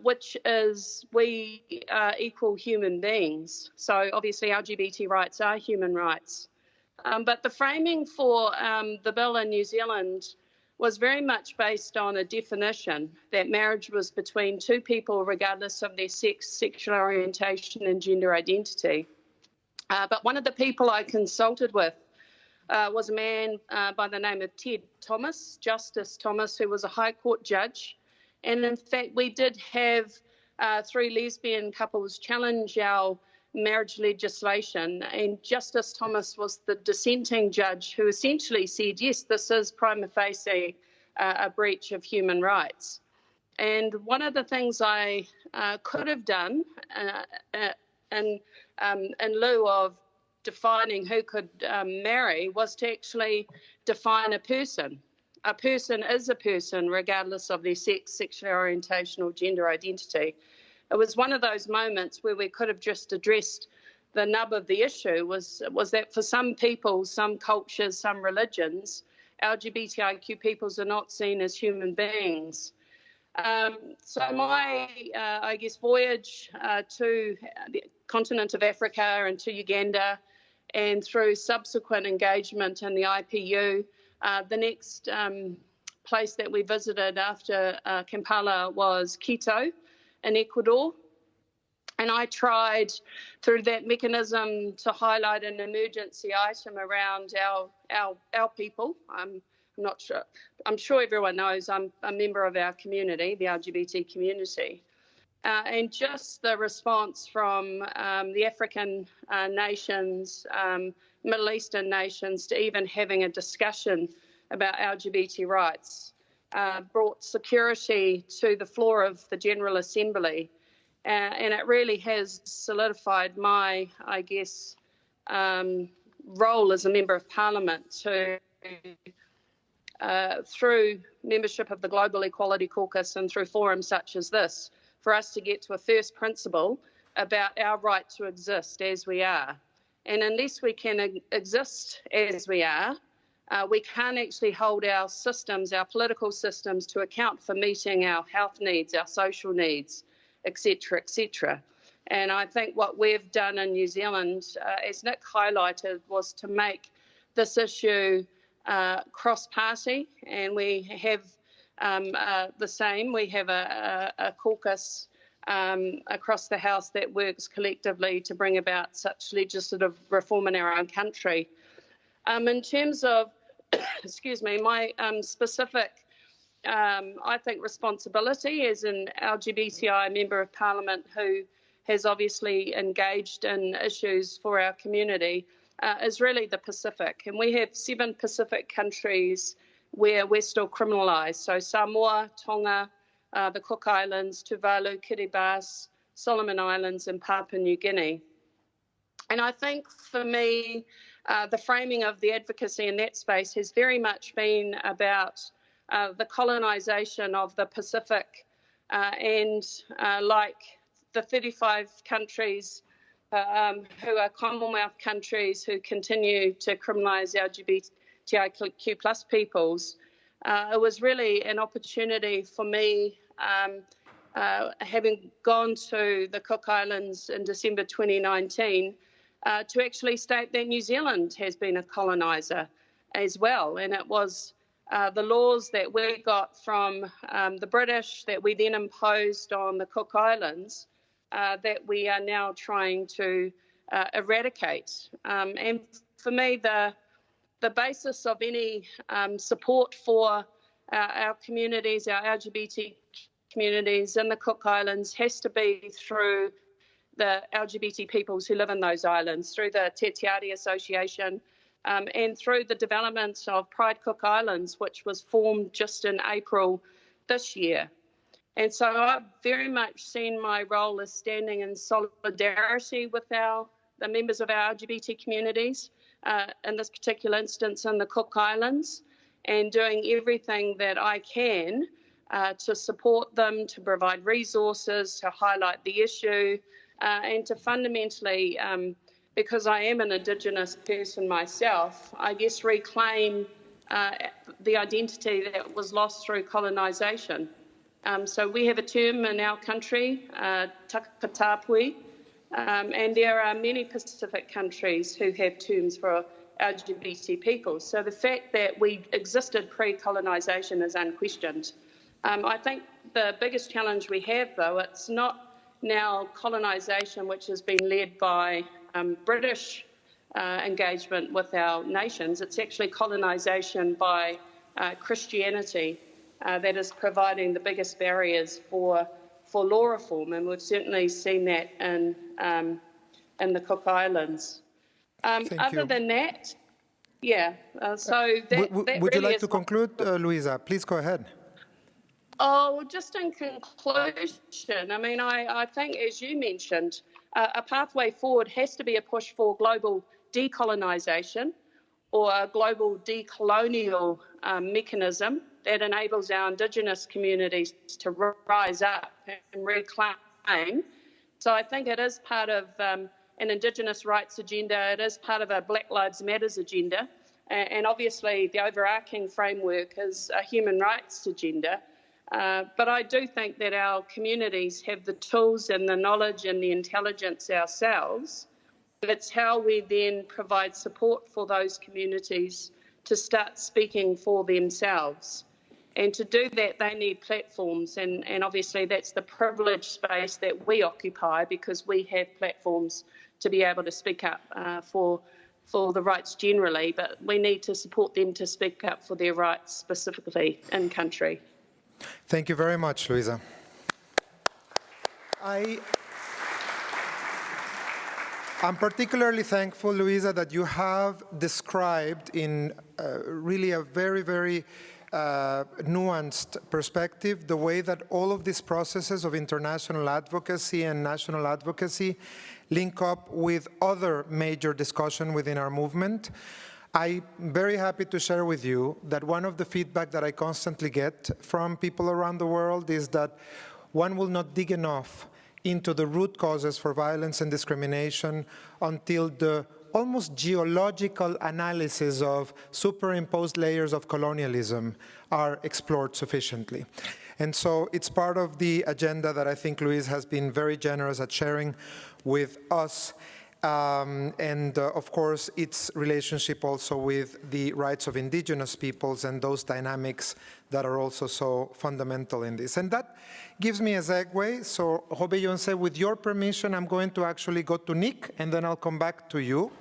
which is we are equal human beings. So obviously LGBT rights are human rights. But the framing for the bill in New Zealand was very much based on a definition that marriage was between two people regardless of their sex, sexual orientation and gender identity. But one of the people I consulted with was a man by the name of Ted Thomas, Justice Thomas, who was a High Court judge. And in fact, we did have 3 lesbian couples challenge our marriage legislation, and Justice Thomas was the dissenting judge who essentially said, yes, this is prima facie a breach of human rights. And one of the things I could have done in lieu of defining who could marry was to actually define a person. A person is a person regardless of their sex, sexual orientation or gender identity. It was one of those moments where we could have just addressed the nub of the issue was that for some people, some cultures, some religions, LGBTIQ peoples are not seen as human beings. So my, I guess, voyage to the continent of Africa and to Uganda, and through subsequent engagement in the IPU, the next place that we visited after Kampala was Quito in Ecuador. And I tried through that mechanism to highlight an emergency item around our people. I'm not sure. I'm sure everyone knows I'm a member of our community, the LGBT community. And just the response from the African nations, Middle Eastern nations, to even having a discussion about LGBT rights brought security to the floor of the General Assembly. And it really has solidified my, I guess, role as a Member of Parliament to, through membership of the Global Equality Caucus and through forums such as this, for us to get to a first principle about our right to exist as we are. And unless we can exist as we are, we can't actually hold our systems, our political systems, to account for meeting our health needs, our social needs, etc., etc. And I think what we've done in New Zealand, as Nick highlighted, was to make this issue cross-party, and we have the same. We have a caucus across the House that works collectively to bring about such legislative reform in our own country. In terms of, excuse me, my specific, I think, responsibility as an LGBTI Member of Parliament who has obviously engaged in issues for our community is really the Pacific. And we have 7 Pacific countries where we're still criminalised. So Samoa, Tonga, the Cook Islands, Tuvalu, Kiribati, Solomon Islands and Papua New Guinea. And I think for me, the framing of the advocacy in that space has very much been about the colonisation of the Pacific and like the 35 countries who are Commonwealth countries who continue to criminalise LGBTIQ plus peoples, it was really an opportunity for me, having gone to the Cook Islands in December 2019, to actually state that New Zealand has been a coloniser as well. And it was the laws that we got from the British that we then imposed on the Cook Islands that we are now trying to eradicate. And for me, the basis of any support for our communities, our LGBT communities in the Cook Islands has to be through the LGBT peoples who live in those islands, through the Te Tiari Association, and through the development of Pride Cook Islands, which was formed just in April this year. And so I've very much seen my role as standing in solidarity with the members of our LGBT communities, in this particular instance in the Cook Islands, and doing everything that I can to support them, to provide resources, to highlight the issue, and to fundamentally, because I am an Indigenous person myself, I guess reclaim the identity that was lost through colonisation. So we have a term in our country, takapatapui, and there are many Pacific countries who have terms for LGBT people. So the fact that we existed pre-colonisation is unquestioned. I think the biggest challenge we have, though, it's not now colonisation which has been led by British engagement with our nations. It's actually colonisation by Christianity that is providing the biggest barriers for law reform, and we've certainly seen that in the Cook Islands. Other than that, yeah. So that would that you really like is to conclude, Luisa? Please go ahead. Oh, well, just in conclusion, I mean, I think, as you mentioned, a pathway forward has to be a push for global decolonisation or a global decolonial mechanism that enables our Indigenous communities to rise up and reclaim. So I think it is part of an Indigenous rights agenda. It is part of a Black Lives Matters agenda. And obviously the overarching framework is a human rights agenda. But I do think that our communities have the tools and the knowledge and the intelligence ourselves. It's how we then provide support for those communities to start speaking for themselves. And to do that, they need platforms. And obviously that's the privileged space that we occupy, because we have platforms to be able to speak up for the rights generally. But we need to support them to speak up for their rights specifically in country. Thank you very much, Luisa. I'm particularly thankful, Luisa, that you have described in really a very, very nuanced perspective the way that all of these processes of international advocacy and national advocacy link up with other major discussion within our movement. I'm very happy to share with you that one of the feedback that I constantly get from people around the world is that one will not dig enough into the root causes for violence and discrimination until the almost geological analysis of superimposed layers of colonialism are explored sufficiently. And so it's part of the agenda that I think Luis has been very generous at sharing with us. Of course, its relationship also with the rights of indigenous peoples and those dynamics that are also so fundamental in this. And that gives me a segue. So, Robeyonce, with your permission, I'm going to actually go to Nick, and then I'll come back to you.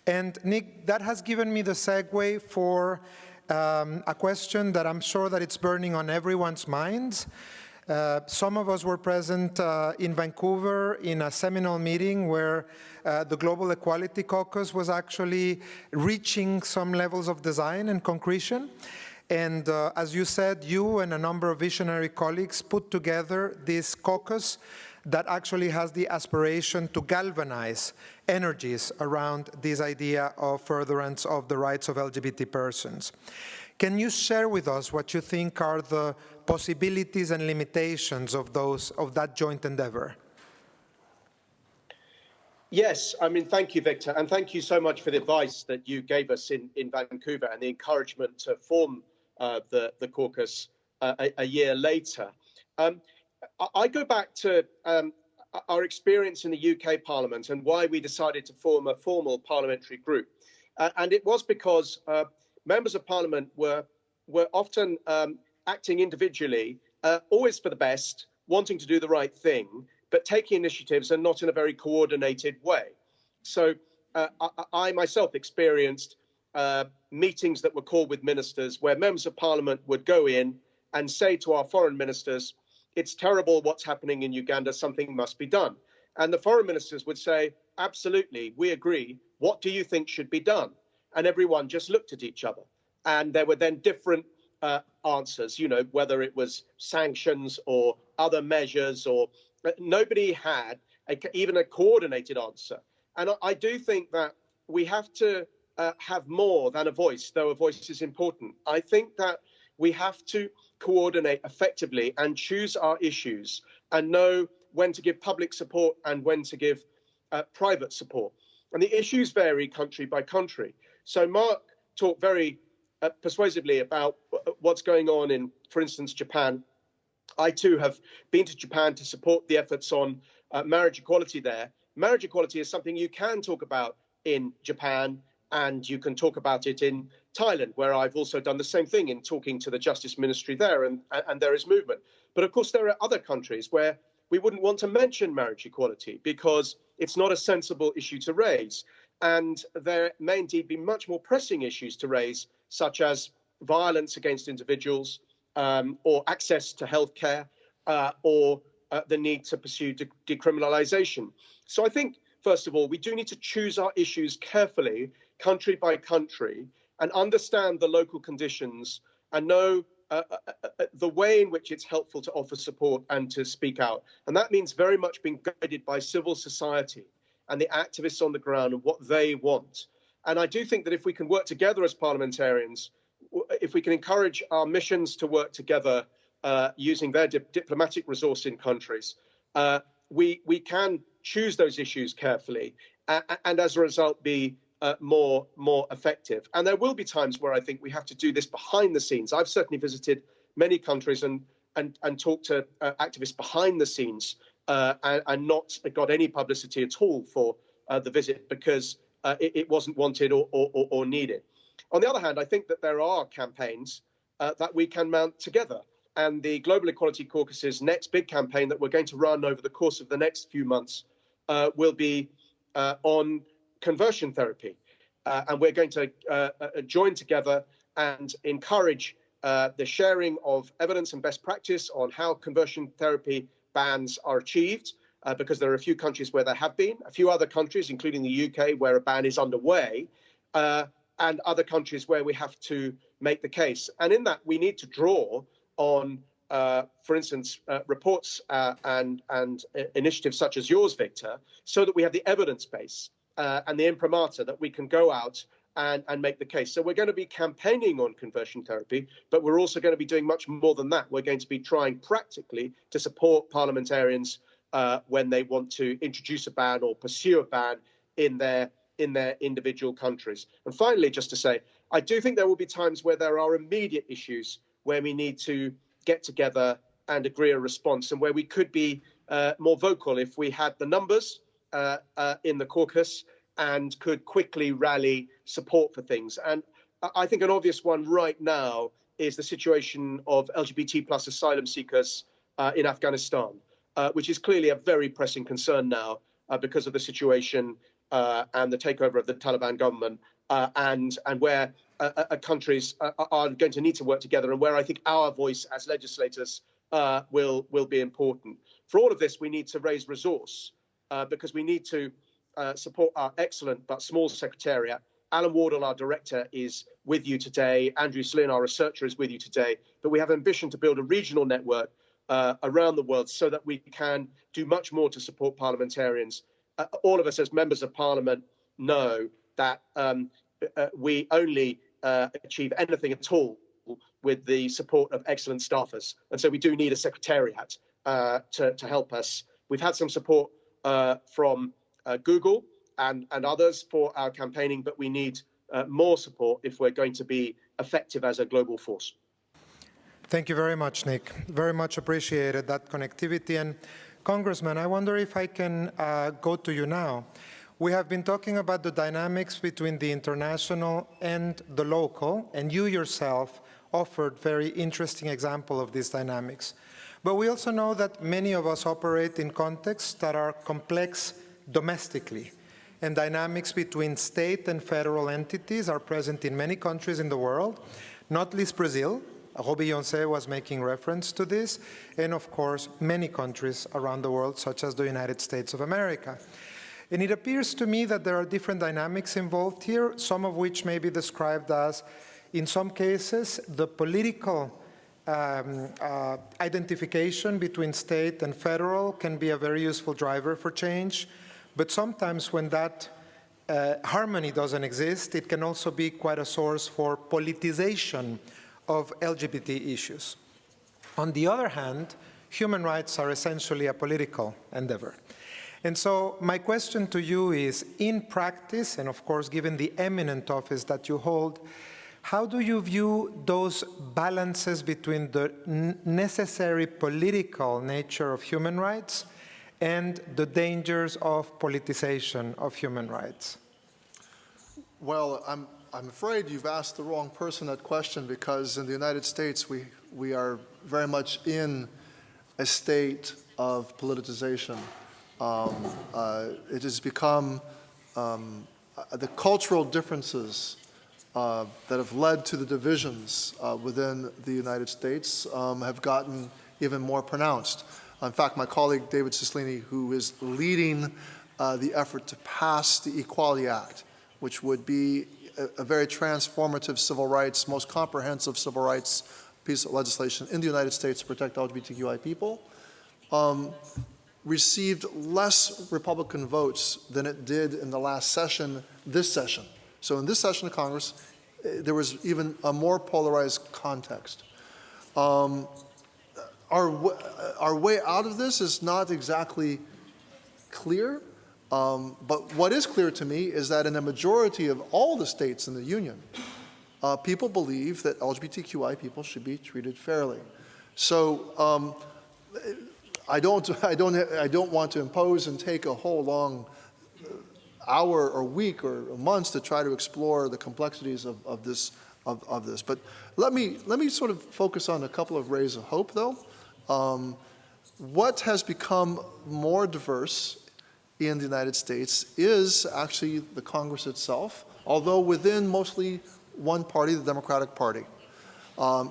And Nick, that has given me the segue for a question that I'm sure that it's burning on everyone's minds. Some of us were present in Vancouver in a seminal meeting where the Global Equality Caucus was actually reaching some levels of design and concretion. And as you said, you and a number of visionary colleagues put together this caucus that actually has the aspiration to galvanize energies around this idea of furtherance of the rights of LGBT persons. Can you share with us what you think are the possibilities and limitations of that joint endeavor? Yes, I mean, thank you, Victor, and thank you so much for the advice that you gave us in Vancouver and the encouragement to form the caucus a year later. I go back to our experience in the UK Parliament and why we decided to form a formal parliamentary group. And it was because members of Parliament were were often acting individually, always for the best, wanting to do the right thing, but taking initiatives and not in a very coordinated way. So I myself experienced meetings that were called with ministers where members of parliament would go in and say to our foreign ministers, it's terrible what's happening in Uganda, something must be done. And the foreign ministers would say, absolutely, we agree. What do you think should be done? And everyone just looked at each other. And there were then different answers, you know, whether it was sanctions or other measures, or nobody had even a coordinated answer. And I do think that we have to have more than a voice, though a voice is important. I think that we have to coordinate effectively and choose our issues and know when to give public support and when to give private support. And the issues vary country by country. So Mark talked very persuasively about what's going on in, for instance, Japan. I too have been to Japan to support the efforts on marriage equality there. Marriage equality is something you can talk about in Japan, and you can talk about it in Thailand, where I've also done the same thing in talking to the Justice Ministry there, and there is movement. But of course, there are other countries where we wouldn't want to mention marriage equality because it's not a sensible issue to raise. And there may indeed be much more pressing issues to raise, such as violence against individuals, or access to healthcare, or the need to pursue decriminalisation. So I think, first of all, we do need to choose our issues carefully, country by country, and understand the local conditions and know the way in which it's helpful to offer support and to speak out. And that means very much being guided by civil society and the activists on the ground and what they want. And I do think that if we can work together as parliamentarians, if we can encourage our missions to work together using their diplomatic resource in countries, we can choose those issues carefully and as a result be more effective. And there will be times where I think we have to do this behind the scenes. I've certainly visited many countries and talked to activists behind the scenes and not got any publicity at all for the visit because it wasn't wanted or needed. On the other hand, I think that there are campaigns that we can mount together. And the Global Equality Caucus's next big campaign that we're going to run over the course of the next few months will be on conversion therapy. And we're going to join together and encourage the sharing of evidence and best practice on how conversion therapy bans are achieved, because there are a few countries where there have been, a few other countries, including the UK, where a ban is underway, and other countries where we have to make the case. And in that, we need to draw on, for instance, reports and initiatives such as yours, Victor, so that we have the evidence base and the imprimatur that we can go out and make the case. So we're going to be campaigning on conversion therapy, but we're also going to be doing much more than that. We're going to be trying practically to support parliamentarians when they want to introduce a ban or pursue a ban in their individual countries. And finally, just to say, I do think there will be times where there are immediate issues where we need to get together and agree a response, and where we could be more vocal if we had the numbers in the caucus and could quickly rally support for things. And I think an obvious one right now is the situation of LGBT plus asylum seekers in Afghanistan, which is clearly a very pressing concern now because of the situation and the takeover of the Taliban government, and where countries are going to need to work together, and where I think our voice as legislators will be important. For all of this, we need to raise resource because we need to support our excellent but small secretariat. Alan Wardle, our director, is with you today. Andrew Slynn, our researcher, is with you today. But we have ambition to build a regional network around the world so that we can do much more to support parliamentarians. All of us as members of parliament know that we only achieve anything at all with the support of excellent staffers. And so we do need a secretariat to help us. We've had some support from Google and others for our campaigning, but we need more support if we're going to be effective as a global force. Thank you very much, Nick. Very much appreciated that connectivity. And Congressman, I wonder if I can go to you now. We have been talking about the dynamics between the international and the local, and you yourself offered very interesting example of these dynamics. But we also know that many of us operate in contexts that are complex domestically, and dynamics between state and federal entities are present in many countries in the world, not least Brazil. Beyoncé was making reference to this, and of course, many countries around the world, such as the United States of America. And it appears to me that there are different dynamics involved here, some of which may be described as, in some cases, the political identification between state and federal can be a very useful driver for change. But sometimes when that harmony doesn't exist, it can also be quite a source for politicization of LGBT issues. On the other hand, human rights are essentially a political endeavor. And so my question to you is, in practice, and of course given the eminent office that you hold, how do you view those balances between the necessary political nature of human rights and the dangers of politicization of human rights? Well, I'm afraid you've asked the wrong person that question, because in the United States we are very much in a state of politicization. It has become the cultural differences that have led to the divisions within the United States have gotten even more pronounced. In fact, my colleague David Cicilline, who is leading the effort to pass the Equality Act, which would be a very transformative civil rights, most comprehensive civil rights piece of legislation in the United States to protect LGBTQI people, received less Republican votes than it did in the last session, this session. So in this session of Congress, there was even a more polarized context. Our way out of this is not exactly clear, but what is clear to me is that in the majority of all the states in the Union, people believe that LGBTQI people should be treated fairly. So I don't want to impose and take a whole long hour or week or months to try to explore the complexities of this. But let me sort of focus on a couple of rays of hope, though. What has become more diverse in the United States is actually the Congress itself, although within mostly one party, the Democratic Party.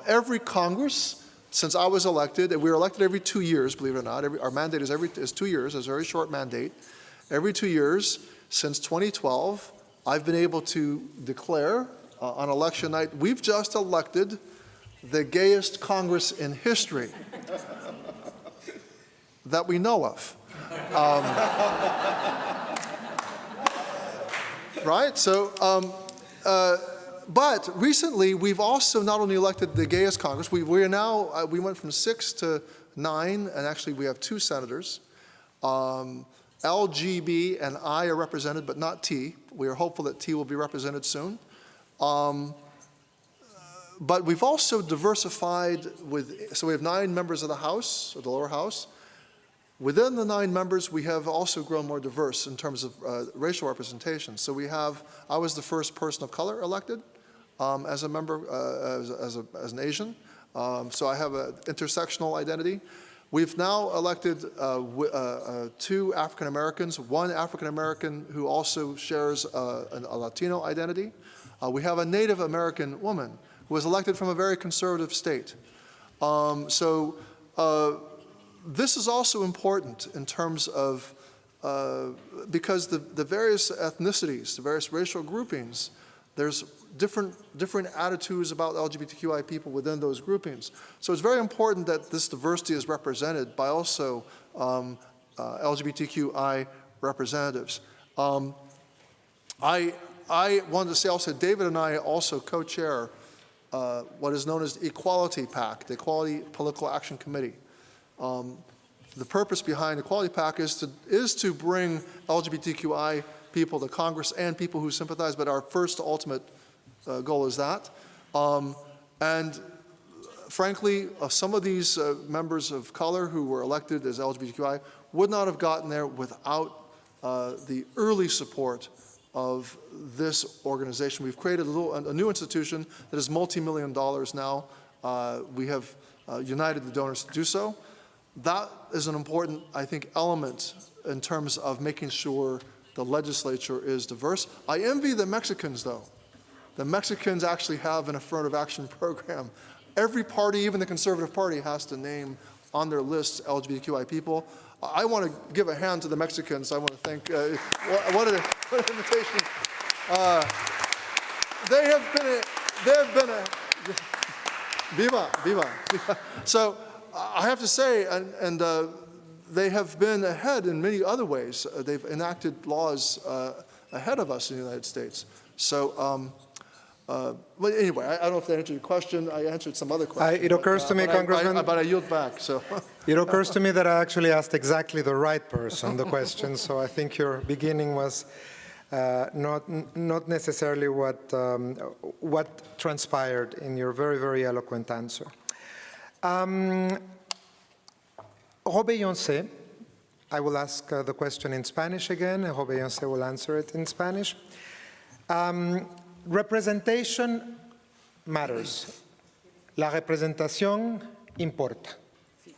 Every Congress, since I was elected, and we were elected every 2 years, believe it or not, our mandate is 2 years, it's a very short mandate. Every 2 years, since 2012, I've been able to declare on election night, we've just elected the gayest Congress in history that we know of. Right? So, but recently we've also not only elected the gayest Congress, we went from 6 to 9, and actually we have 2 senators. LGB and I are represented, but not T. We are hopeful that T will be represented soon. But we've also diversified so we have 9 members of the House, or the lower house. Within the 9 members, we have also grown more diverse in terms of racial representation. So I was the first person of color elected as a member, as an Asian. So I have an intersectional identity. We've now elected 2 African Americans, 1 African American who also shares a Latino identity. We have a Native American woman who was elected from a very conservative state. This is also important in terms of, because the various ethnicities, the various racial groupings, there's different attitudes about LGBTQI people within those groupings. So it's very important that this diversity is represented by also LGBTQI representatives. I wanted to say also, David and I also co-chair what is known as the Equality PAC, the Equality Political Action Committee. The purpose behind the Equality PAC is to bring LGBTQI people to Congress and people who sympathize, but our first ultimate goal is that. And frankly, some of these members of color who were elected as LGBTQI would not have gotten there without the early support of this organization. We've created a new institution that is multi-million dollars now. We have united the donors to do so. That is an important, I think, element in terms of making sure the legislature is diverse. I envy the Mexicans, though. The Mexicans actually have an affirmative action program. Every party, even the Conservative Party, has to name on their lists LGBTQI people. I want to give a hand to the Mexicans. I want to thank, what an invitation. They have been a, viva. So I have to say, and they have been ahead in many other ways. They've enacted laws ahead of us in the United States. So, but anyway, I don't know if that answered your question. I answered some other questions. It occurs to me, Congressman. But I yield back. So. It occurs to me that I actually asked exactly the right person the question. So I think your beginning was not necessarily what transpired in your very, very eloquent answer. Robé, I will ask the question in Spanish again, and Robé will answer it in Spanish. Representation matters. La representación importa,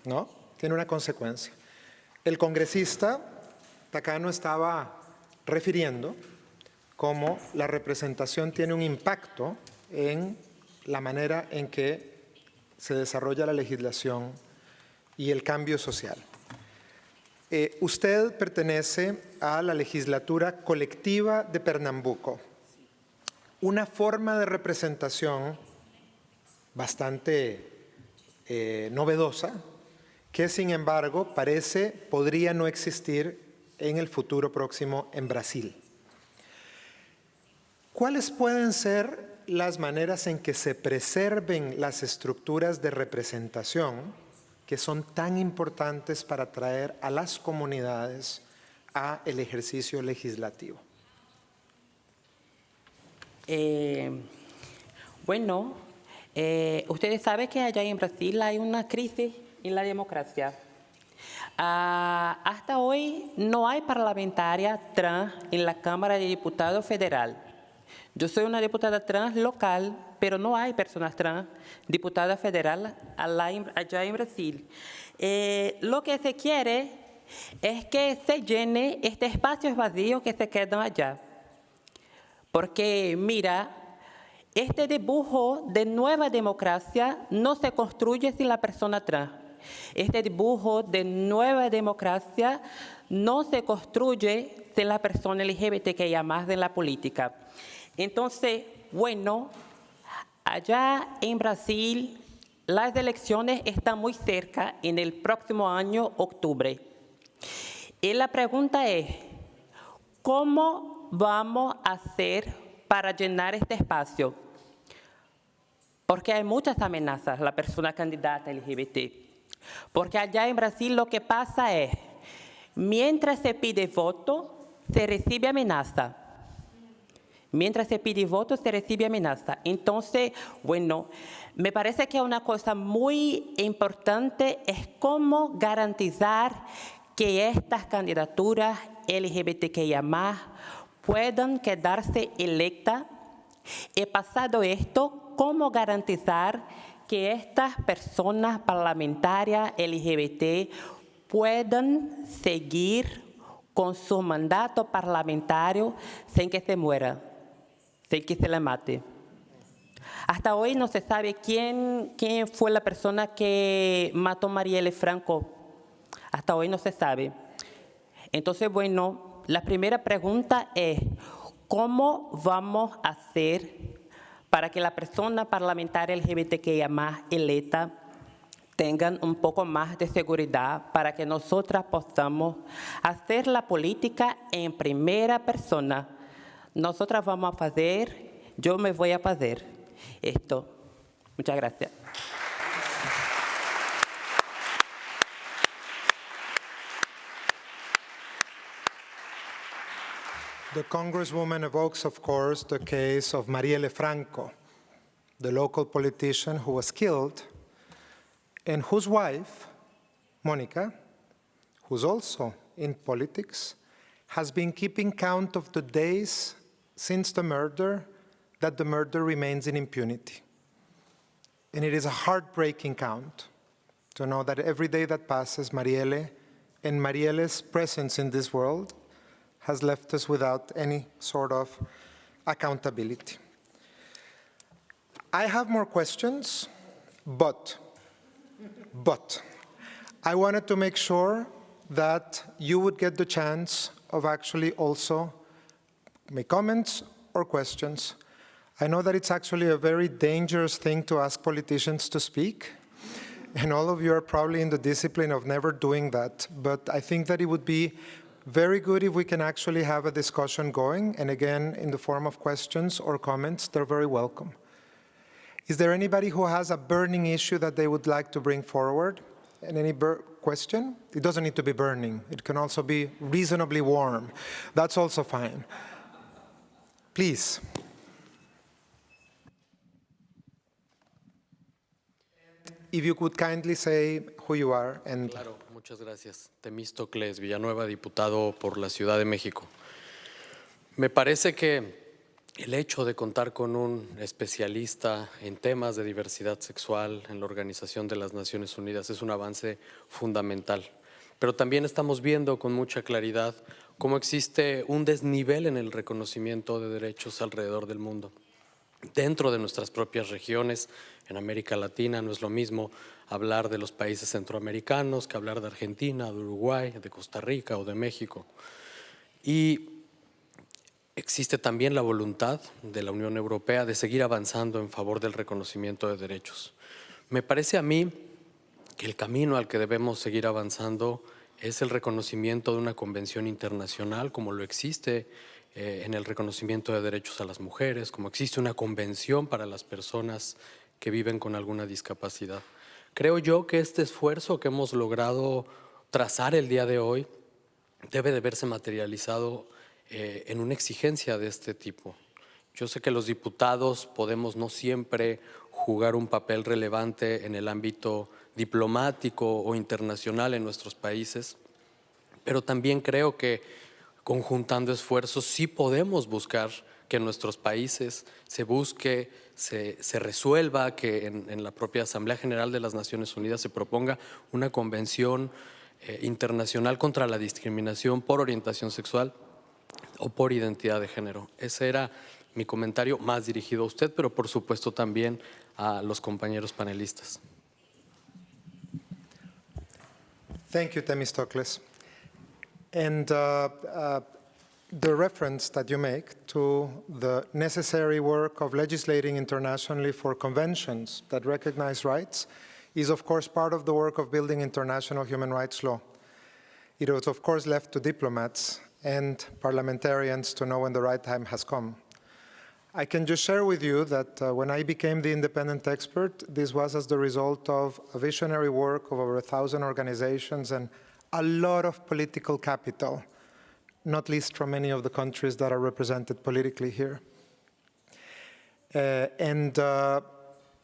¿no? Tiene una consecuencia. El congresista Takano estaba refiriendo cómo la representación tiene un impacto en la manera en que se desarrolla la legislación y el cambio social. Usted pertenece a la legislatura colectiva de Pernambuco, una forma de representación bastante novedosa que, sin embargo, podría no existir en el futuro próximo en Brasil. ¿Cuáles pueden ser las maneras en que se preserven las estructuras de representación que son tan importantes para atraer a las comunidades a el ejercicio legislativo? Bueno, ustedes saben que allá en Brasil hay una crisis en la democracia. Hasta hoy no hay parlamentaria trans en la Cámara de Diputados Federal. Yo soy una diputada trans local, pero no hay personas trans diputada federal allá en Brasil. Lo que se quiere es que se llene este espacio vacío que se quedan allá. Porque, mira, este dibujo de nueva democracia no se construye sin la persona trans. Este dibujo de nueva democracia no se construye sin la persona LGBTQIA+ en la política. Entonces, bueno, allá en Brasil las elecciones están muy cerca en el próximo año, octubre. Y la pregunta es, ¿cómo vamos a hacer para llenar este espacio? Porque hay muchas amenazas a la persona candidata LGBT. Porque allá en Brasil lo que pasa es, mientras se pide voto, se recibe amenaza. Mientras se pide voto, se recibe amenaza. Entonces, bueno, me parece que una cosa muy importante es cómo garantizar que estas candidaturas LGBTQIA+ puedan quedarse electas. Y pasado esto, cómo garantizar que estas personas parlamentarias LGBT puedan seguir con su mandato parlamentario sin que se muera, sin que se le mate. Hasta hoy no se sabe quién fue la persona que mató a Marielle Franco. Hasta hoy no se sabe. Entonces, bueno, la primera pregunta es, ¿cómo vamos a hacer para que la persona parlamentaria LGBTQIA+ electa tengan un poco más de seguridad para que nosotras podamos hacer la política en primera persona? Nosotras vamos a hacer, yo me voy a hacer esto. Muchas gracias. The Congresswoman evokes, of course, the case of Marielle Franco, the local politician who was killed, and whose wife, Monica, who's also in politics, has been keeping count of the days since the murder, that the murder remains in impunity. And it is a heartbreaking count to know that every day that passes, Marielle and Marielle's presence in this world has left us without any sort of accountability. I have more questions, but I wanted to make sure that you would get the chance of actually also make comments or questions. I know that it's actually a very dangerous thing to ask politicians to speak, and all of you are probably in the discipline of never doing that, but I think that it would be very good if we can actually have a discussion going, and again, in the form of questions or comments, they're very welcome. Is there anybody who has a burning issue that they would like to bring forward? And any question? It doesn't need to be burning. It can also be reasonably warm. That's also fine. Please. If you could kindly say who you are and... Claro, muchas gracias. Temístocles Villanueva, diputado por la Ciudad de México. Me parece que el hecho de contar con un especialista en temas de diversidad sexual en la Organización de las Naciones Unidas es un avance fundamental. Pero también estamos viendo con mucha claridad cómo existe un desnivel en el reconocimiento de derechos alrededor del mundo. Dentro de nuestras propias regiones, en América Latina, no es lo mismo hablar de los países centroamericanos que hablar de Argentina, de Uruguay, de Costa Rica o de México. Y existe también la voluntad de la Unión Europea de seguir avanzando en favor del reconocimiento de derechos. Me parece a mí que el camino al que debemos seguir avanzando es el reconocimiento de una convención internacional, como lo existe en el reconocimiento de derechos a las mujeres, como existe una convención para las personas que viven con alguna discapacidad. Creo yo que este esfuerzo que hemos logrado trazar el día de hoy debe de verse materializado en una exigencia de este tipo. Yo sé que los diputados podemos no siempre jugar un papel relevante en el ámbito diplomático o internacional en nuestros países, pero también creo que conjuntando esfuerzos sí podemos buscar que en nuestros países se busque, se resuelva, que en la propia Asamblea General de las Naciones Unidas se proponga una convención internacional contra la discriminación por orientación sexual o por identidad de género. Ese era mi comentario más dirigido a usted, pero por supuesto también a los compañeros panelistas. Thank you, Temístocles. And the reference that you make to the necessary work of legislating internationally for conventions that recognize rights is, of course, part of the work of building international human rights law. It was, of course, left to diplomats and parliamentarians to know when the right time has come. I can just share with you that when I became the independent expert, this was as the result of a visionary work of over 1,000 organizations and a lot of political capital, not least from many of the countries that are represented politically here.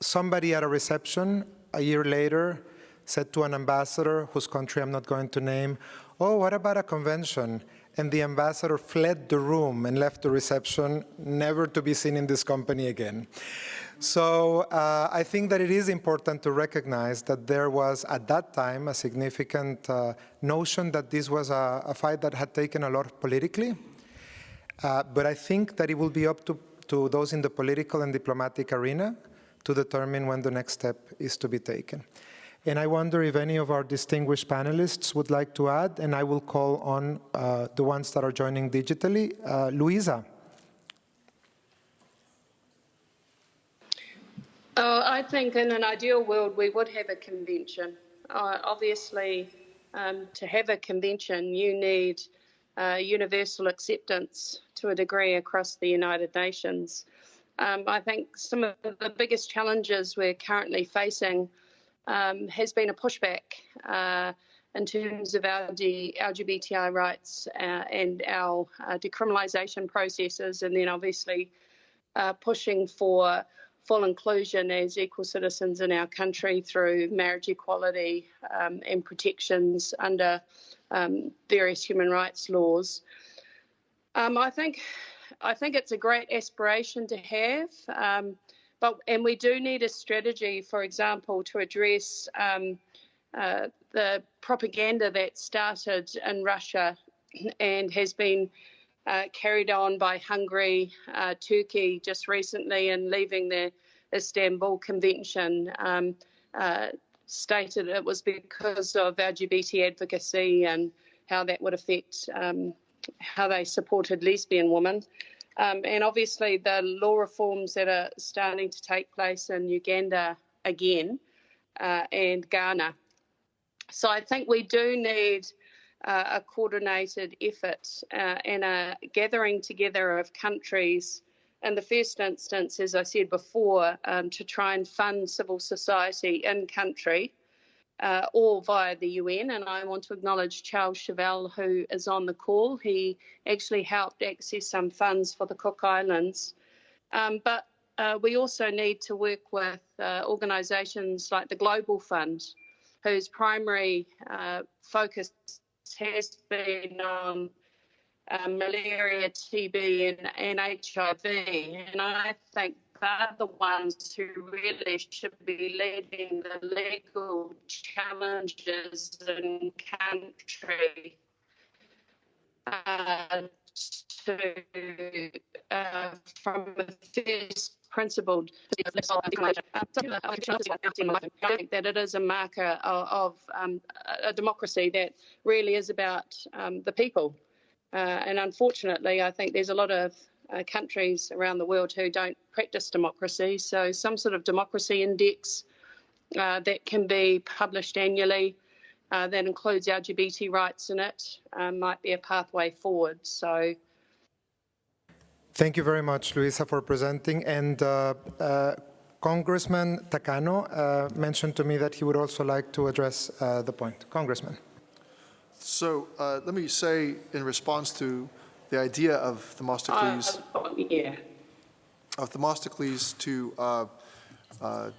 Somebody at a reception a year later said to an ambassador, whose country I'm not going to name, "Oh, what about a convention?" And the ambassador fled the room and left the reception, never to be seen in this company again. So I think that it is important to recognize that there was, at that time, a significant notion that this was a fight that had taken a lot politically. But I think that it will be up to those in the political and diplomatic arena to determine when the next step is to be taken. And I wonder if any of our distinguished panelists would like to add, and I will call on the ones that are joining digitally. Luisa. I think in an ideal world we would have a convention. Obviously, to have a convention, you need universal acceptance to a degree across the United Nations. I think some of the biggest challenges we're currently facing has been a pushback in terms of our LGBTI rights and our decriminalisation processes, and then obviously pushing for full inclusion as equal citizens in our country through marriage equality and protections under various human rights laws. I think I think it's a great aspiration to have, and we do need a strategy, for example, to address the propaganda that started in Russia and has been carried on by Hungary, Turkey just recently, and leaving the Istanbul Convention, stated it was because of LGBT advocacy and how that would affect how they supported lesbian women. And obviously the law reforms that are starting to take place in Uganda again and Ghana. So I think we do need a coordinated effort and a gathering together of countries in the first instance, as I said before, to try and fund civil society in country or via the UN. And I want to acknowledge Charles Chevelle, who is on the call. He actually helped access some funds for the Cook Islands. But we also need to work with organisations like the Global Fund, whose primary focus has been on malaria, TB and HIV. And I think they're the ones who really should be leading the legal challenges in country from a first principled that it is a marker of a democracy that really is about the people. And unfortunately, I think there's a lot of countries around the world who don't practice democracy. So some sort of democracy index that can be published annually that includes LGBT rights in it might be a pathway forward. So. Thank you very much, Luisa, for presenting. And Congressman Takano mentioned to me that he would also like to address the point. Congressman. So let me say, in response to the idea of Themistocles,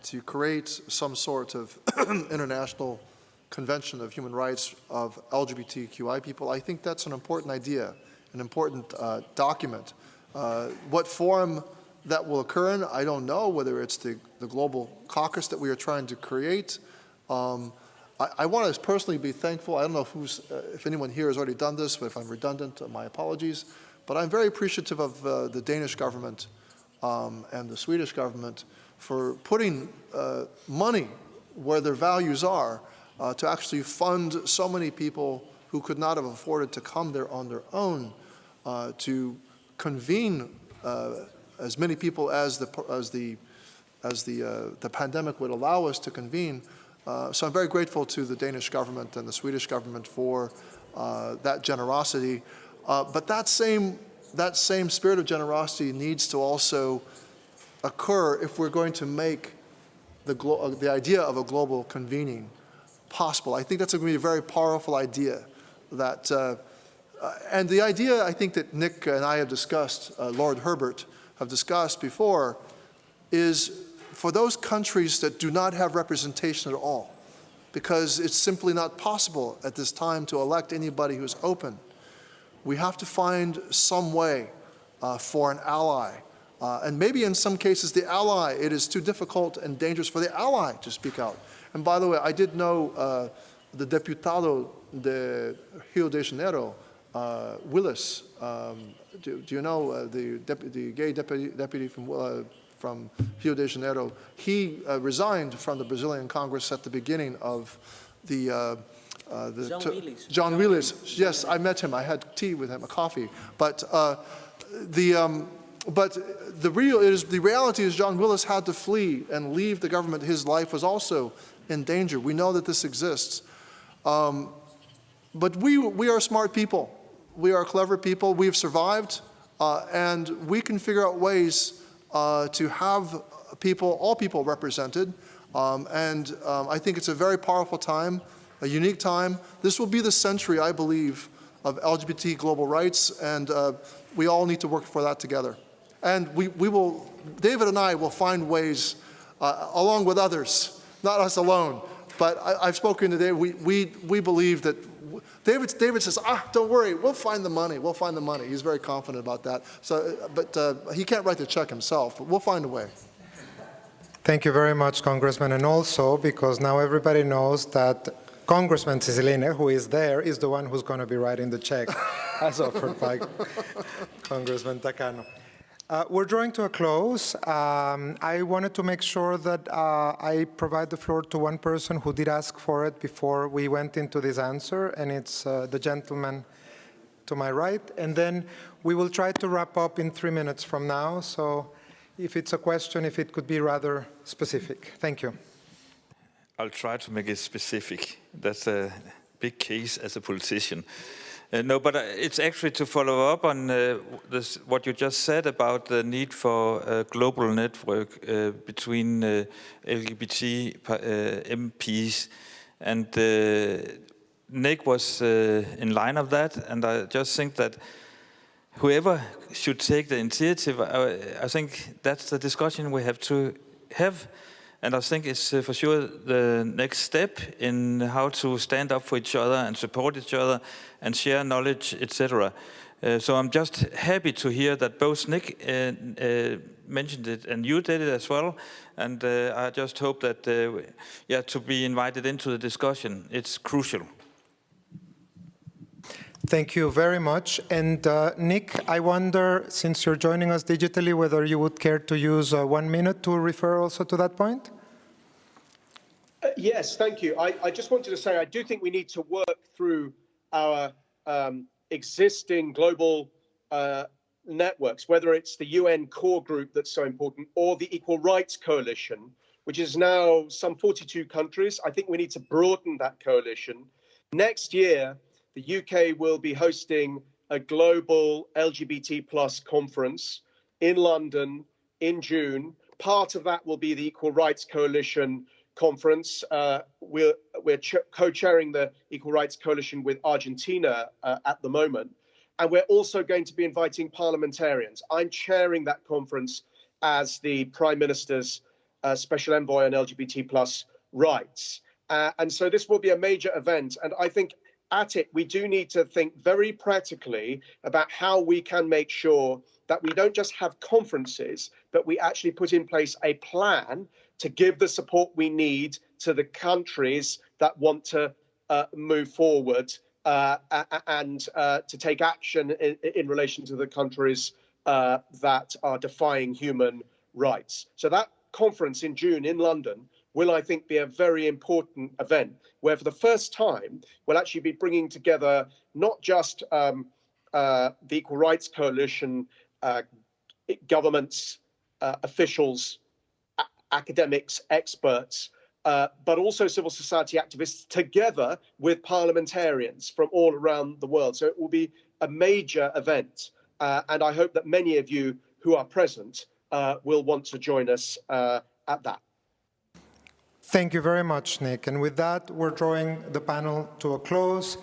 to create some sort of international convention of human rights of LGBTQI people, I think that's an important idea, an important document. What form that will occur in, I don't know, whether it's the global caucus that we are trying to create. I want to personally be thankful. I don't know if anyone here has already done this, but if I'm redundant, my apologies. But I'm very appreciative of the Danish government and the Swedish government for putting money where their values are to actually fund so many people who could not have afforded to come there on their own to convene as many people as the pandemic would allow us to convene. So I'm very grateful to the Danish government and the Swedish government for that generosity. But that same spirit of generosity needs to also occur if we're going to make the idea of a global convening possible. I think that's going to be a very powerful idea. And the idea, I think, that Nick and I have discussed, Lord Herbert have discussed before, is for those countries that do not have representation at all, because it's simply not possible at this time to elect anybody who's open. We have to find some way for an ally. And maybe in some cases the ally, it is too difficult and dangerous for the ally to speak out. And by the way, I did know the Deputado de Rio de Janeiro, Willis. Do you know the gay deputy from Rio de Janeiro? He resigned from the Brazilian Congress at the beginning of the John Willis. Yes, I met him. I had tea with him, a coffee. But the reality is John Willis had to flee and leave the government. His life was also in danger. We know that this exists. But we are smart people. We are clever people. We've survived, and we can figure out ways to have all people represented. I think it's a very powerful time, a unique time. This will be the century, I believe, of LGBT global rights, and we all need to work for that together. And David and I will find ways, along with others, not us alone, but I've spoken today, we believe that David says, don't worry, we'll find the money. We'll find the money. He's very confident about that. So, but he can't write the check himself, but we'll find a way. Thank you very much, Congressman. And also, because now everybody knows that Congressman Cicilline, who is there, is the one who's going to be writing the check, as offered by Congressman Takano. We're drawing to a close. I wanted to make sure that I provide the floor to one person who did ask for it before we went into this answer, and it's the gentleman to my right. And then we will try to wrap up in 3 minutes from now. So if it's a question, if it could be rather specific. Thank you. I'll try to make it specific. That's a big case as a politician. No, but it's actually to follow up on what you just said about the need for a global network between LGBT MPs. And Nick was in line of that, and I just think that whoever should take the initiative, I think that's the discussion we have to have. And I think it's for sure the next step in how to stand up for each other and support each other and share knowledge, etc. So I'm just happy to hear that both Nick mentioned it and you did it as well. And I just hope that, to be invited into the discussion, it's crucial. Thank you very much. And Nick, I wonder, since you're joining us digitally, whether you would care to use 1 minute to refer also to that point? Yes, thank you. I just wanted to say I do think we need to work through our existing global networks, whether it's the UN core group that's so important or the Equal Rights Coalition, which is now some 42 countries. I think we need to broaden that coalition. Next year, the UK will be hosting a global LGBT plus conference in London in June. Part of that will be the Equal Rights Coalition conference. We're co-chairing the Equal Rights Coalition with Argentina at the moment. And we're also going to be inviting parliamentarians. I'm chairing that conference as the Prime Minister's Special Envoy on LGBT plus rights. And so this will be a major event. And I think at it, we do need to think very practically about how we can make sure that we don't just have conferences, but we actually put in place a plan to give the support we need to the countries that want to move forward and to take action in relation to the countries that are defying human rights. So that conference in June in London will, I think, be a very important event where for the first time we'll actually be bringing together not just the Equal Rights Coalition, governments, officials, academics, experts, but also civil society activists together with parliamentarians from all around the world. So it will be a major event. And I hope that many of you who are present will want to join us at that. Thank you very much, Nick. And with that, we're drawing the panel to a close.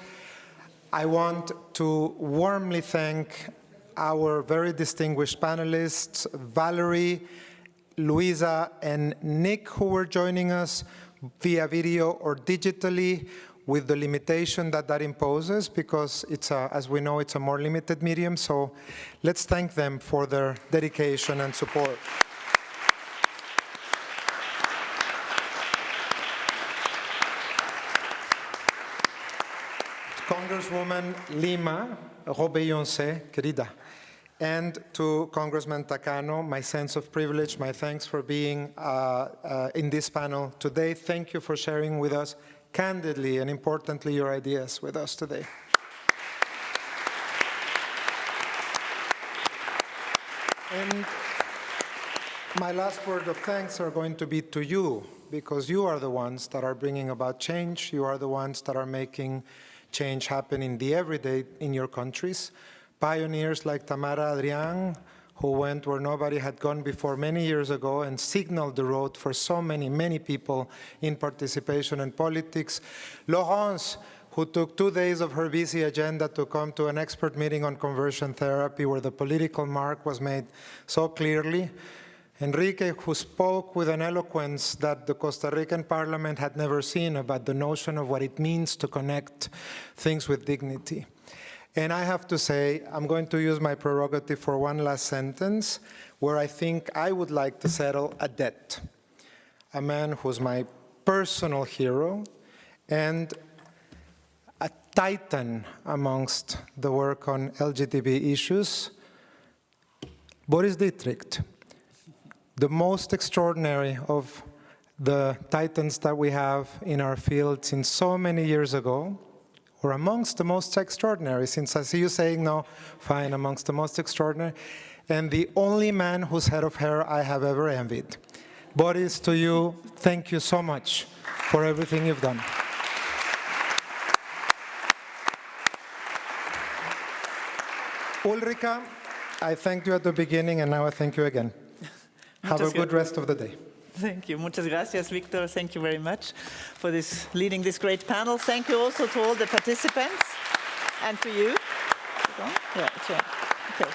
I want to warmly thank our very distinguished panelists, Valerie, Luisa, and Nick, who were joining us via video or digitally, with the limitation that imposes, because it's as we know, it's a more limited medium. So let's thank them for their dedication and support. Congresswoman Lima Robillonce, querida, and to Congressman Takano, my sense of privilege, my thanks for being in this panel today. Thank you for sharing with us candidly and importantly your ideas with us today. And my last word of thanks are going to be to you, because you are the ones that are bringing about change. You are the ones that are making change happen in the everyday in your countries. Pioneers like Tamara Adrián, who went where nobody had gone before many years ago and signaled the road for so many people in participation in politics. Laurence, who took 2 days of her busy agenda to come to an expert meeting on conversion therapy where the political mark was made so clearly. Enrique, who spoke with an eloquence that the Costa Rican Parliament had never seen about the notion of what it means to connect things with dignity. And I have to say, I'm going to use my prerogative for one last sentence, where I think I would like to settle a debt. A man who's my personal hero and a titan amongst the work on LGBTQ issues, Boris Dittrich, the most extraordinary of the titans that we have in our field since so many years ago, or amongst the most extraordinary, since I see you saying no, fine, amongst the most extraordinary, and the only man whose head of hair I have ever envied. Boris, to you, thank you so much for everything you've done. Ulrika, I thanked you at the beginning, and now I thank you again. Have a good rest of the day. Thank you. Muchas gracias, Victor. Thank you very much for leading this great panel. Thank you also to all the participants and to you. Yeah, sure. Okay.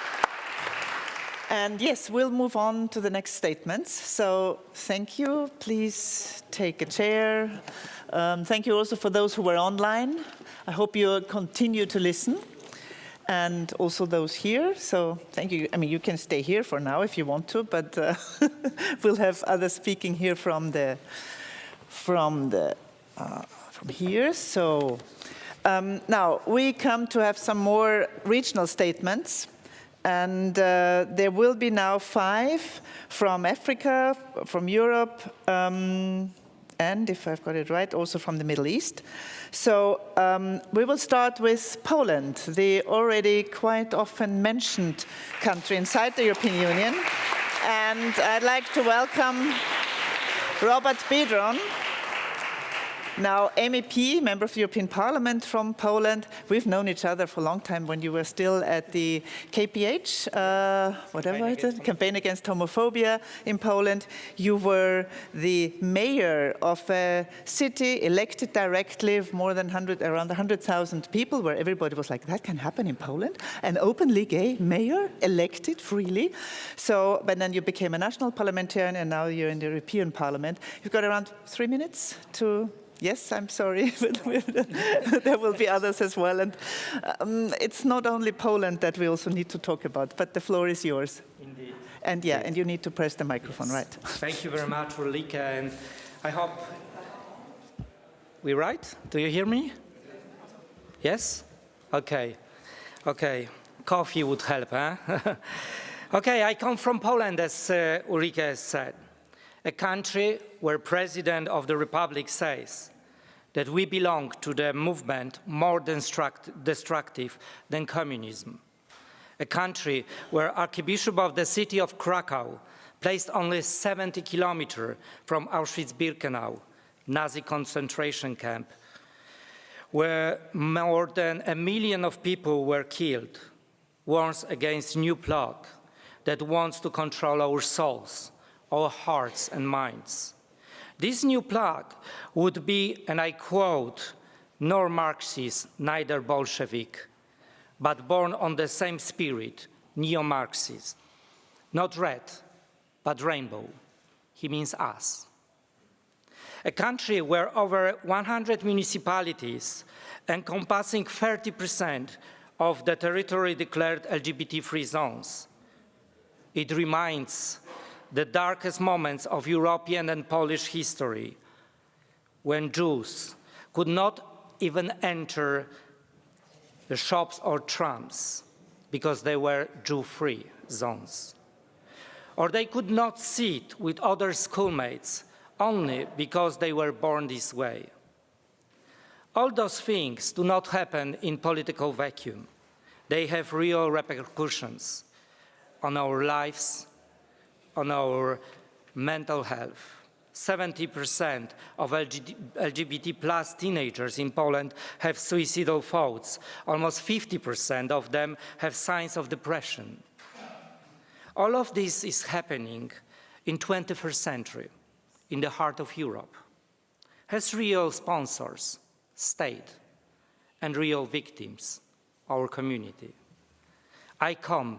And yes, we'll move on to the next statements. So thank you. Please take a chair. Thank you also for those who were online. I hope you continue to listen. And also those here, so thank you. I mean, you can stay here for now if you want to, but we'll have others speaking here from here. So now we come to have some more regional statements, and there will be now 5 from Africa, from Europe, and if I've got it right, also from the Middle East. So we will start with Poland, the already quite often mentioned country inside the European Union. And I'd like to welcome Robert Biedroń, now MEP, member of the European Parliament from Poland. We've known each other for a long time when you were still at the KPH, whatever it is, Campaign Against Homophobia in Poland. You were the mayor of a city elected directly of more than around 100,000 people, where everybody was like, that can happen in Poland? An openly gay mayor elected freely? So, but then you became a national parliamentarian, and now you're in the European Parliament. You've got around 3 minutes to... Yes, I'm sorry, but there will be others as well. And it's not only Poland that we also need to talk about, but the floor is yours. Indeed. And yeah, and you need to press the microphone, yes. Right. Thank you very much, Ulrike, and I hope we're right. Do you hear me? Yes? Okay. Okay. Coffee would help, huh? Okay, I come from Poland, as Ulrike has said, a country where President of the Republic says that we belong to the movement more destructive than communism. A country where Archbishop of the city of Krakow, placed only 70 kilometers from Auschwitz-Birkenau, Nazi concentration camp, where more than 1 million of people were killed, warns against new plot that wants to control our souls, our hearts and minds. This new plot would be, and I quote, nor Marxist, neither Bolshevik, but born on the same spirit, neo-Marxist. Not red, but rainbow. He means us. A country where over 100 municipalities, encompassing 30% of the territory declared LGBT-free zones. It reminds the darkest moments of European and Polish history, when Jews could not even enter the shops or trams because they were Jew-free zones. Or they could not sit with other schoolmates only because they were born this way. All those things do not happen in political vacuum. They have real repercussions on our lives, on our mental health. 70% of LGBT plus teenagers in Poland have suicidal thoughts. Almost 50% of them have signs of depression. All of this is happening in 21st century, in the heart of Europe. Has real sponsors, state, and real victims, our community. I come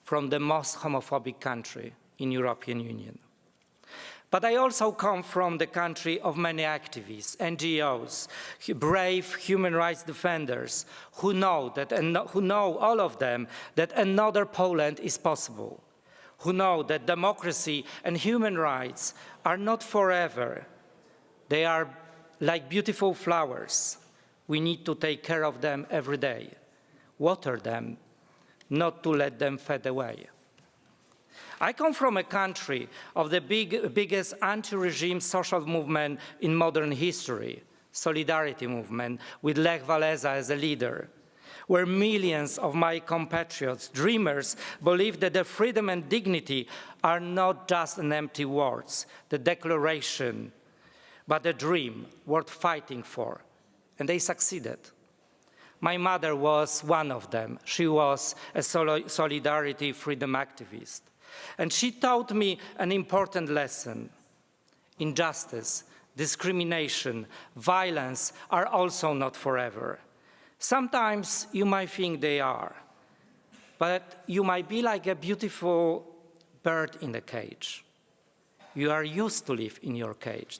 from the most homophobic country in European Union. But I also come from the country of many activists, NGOs, brave human rights defenders who know all of them, that another Poland is possible, who know that democracy and human rights are not forever. They are like beautiful flowers. We need to take care of them every day, water them, not to let them fade away. I come from a country of the biggest anti-regime social movement in modern history, Solidarity movement, with Lech Walesa as a leader, where millions of my compatriots, dreamers, believe that the freedom and dignity are not just an empty words, the declaration, but a dream worth fighting for, and they succeeded. My mother was one of them. She was a Solidarity freedom activist. And she taught me an important lesson. Injustice, discrimination, violence are also not forever. Sometimes you might think they are, but you might be like a beautiful bird in a cage. You are used to live in your cage.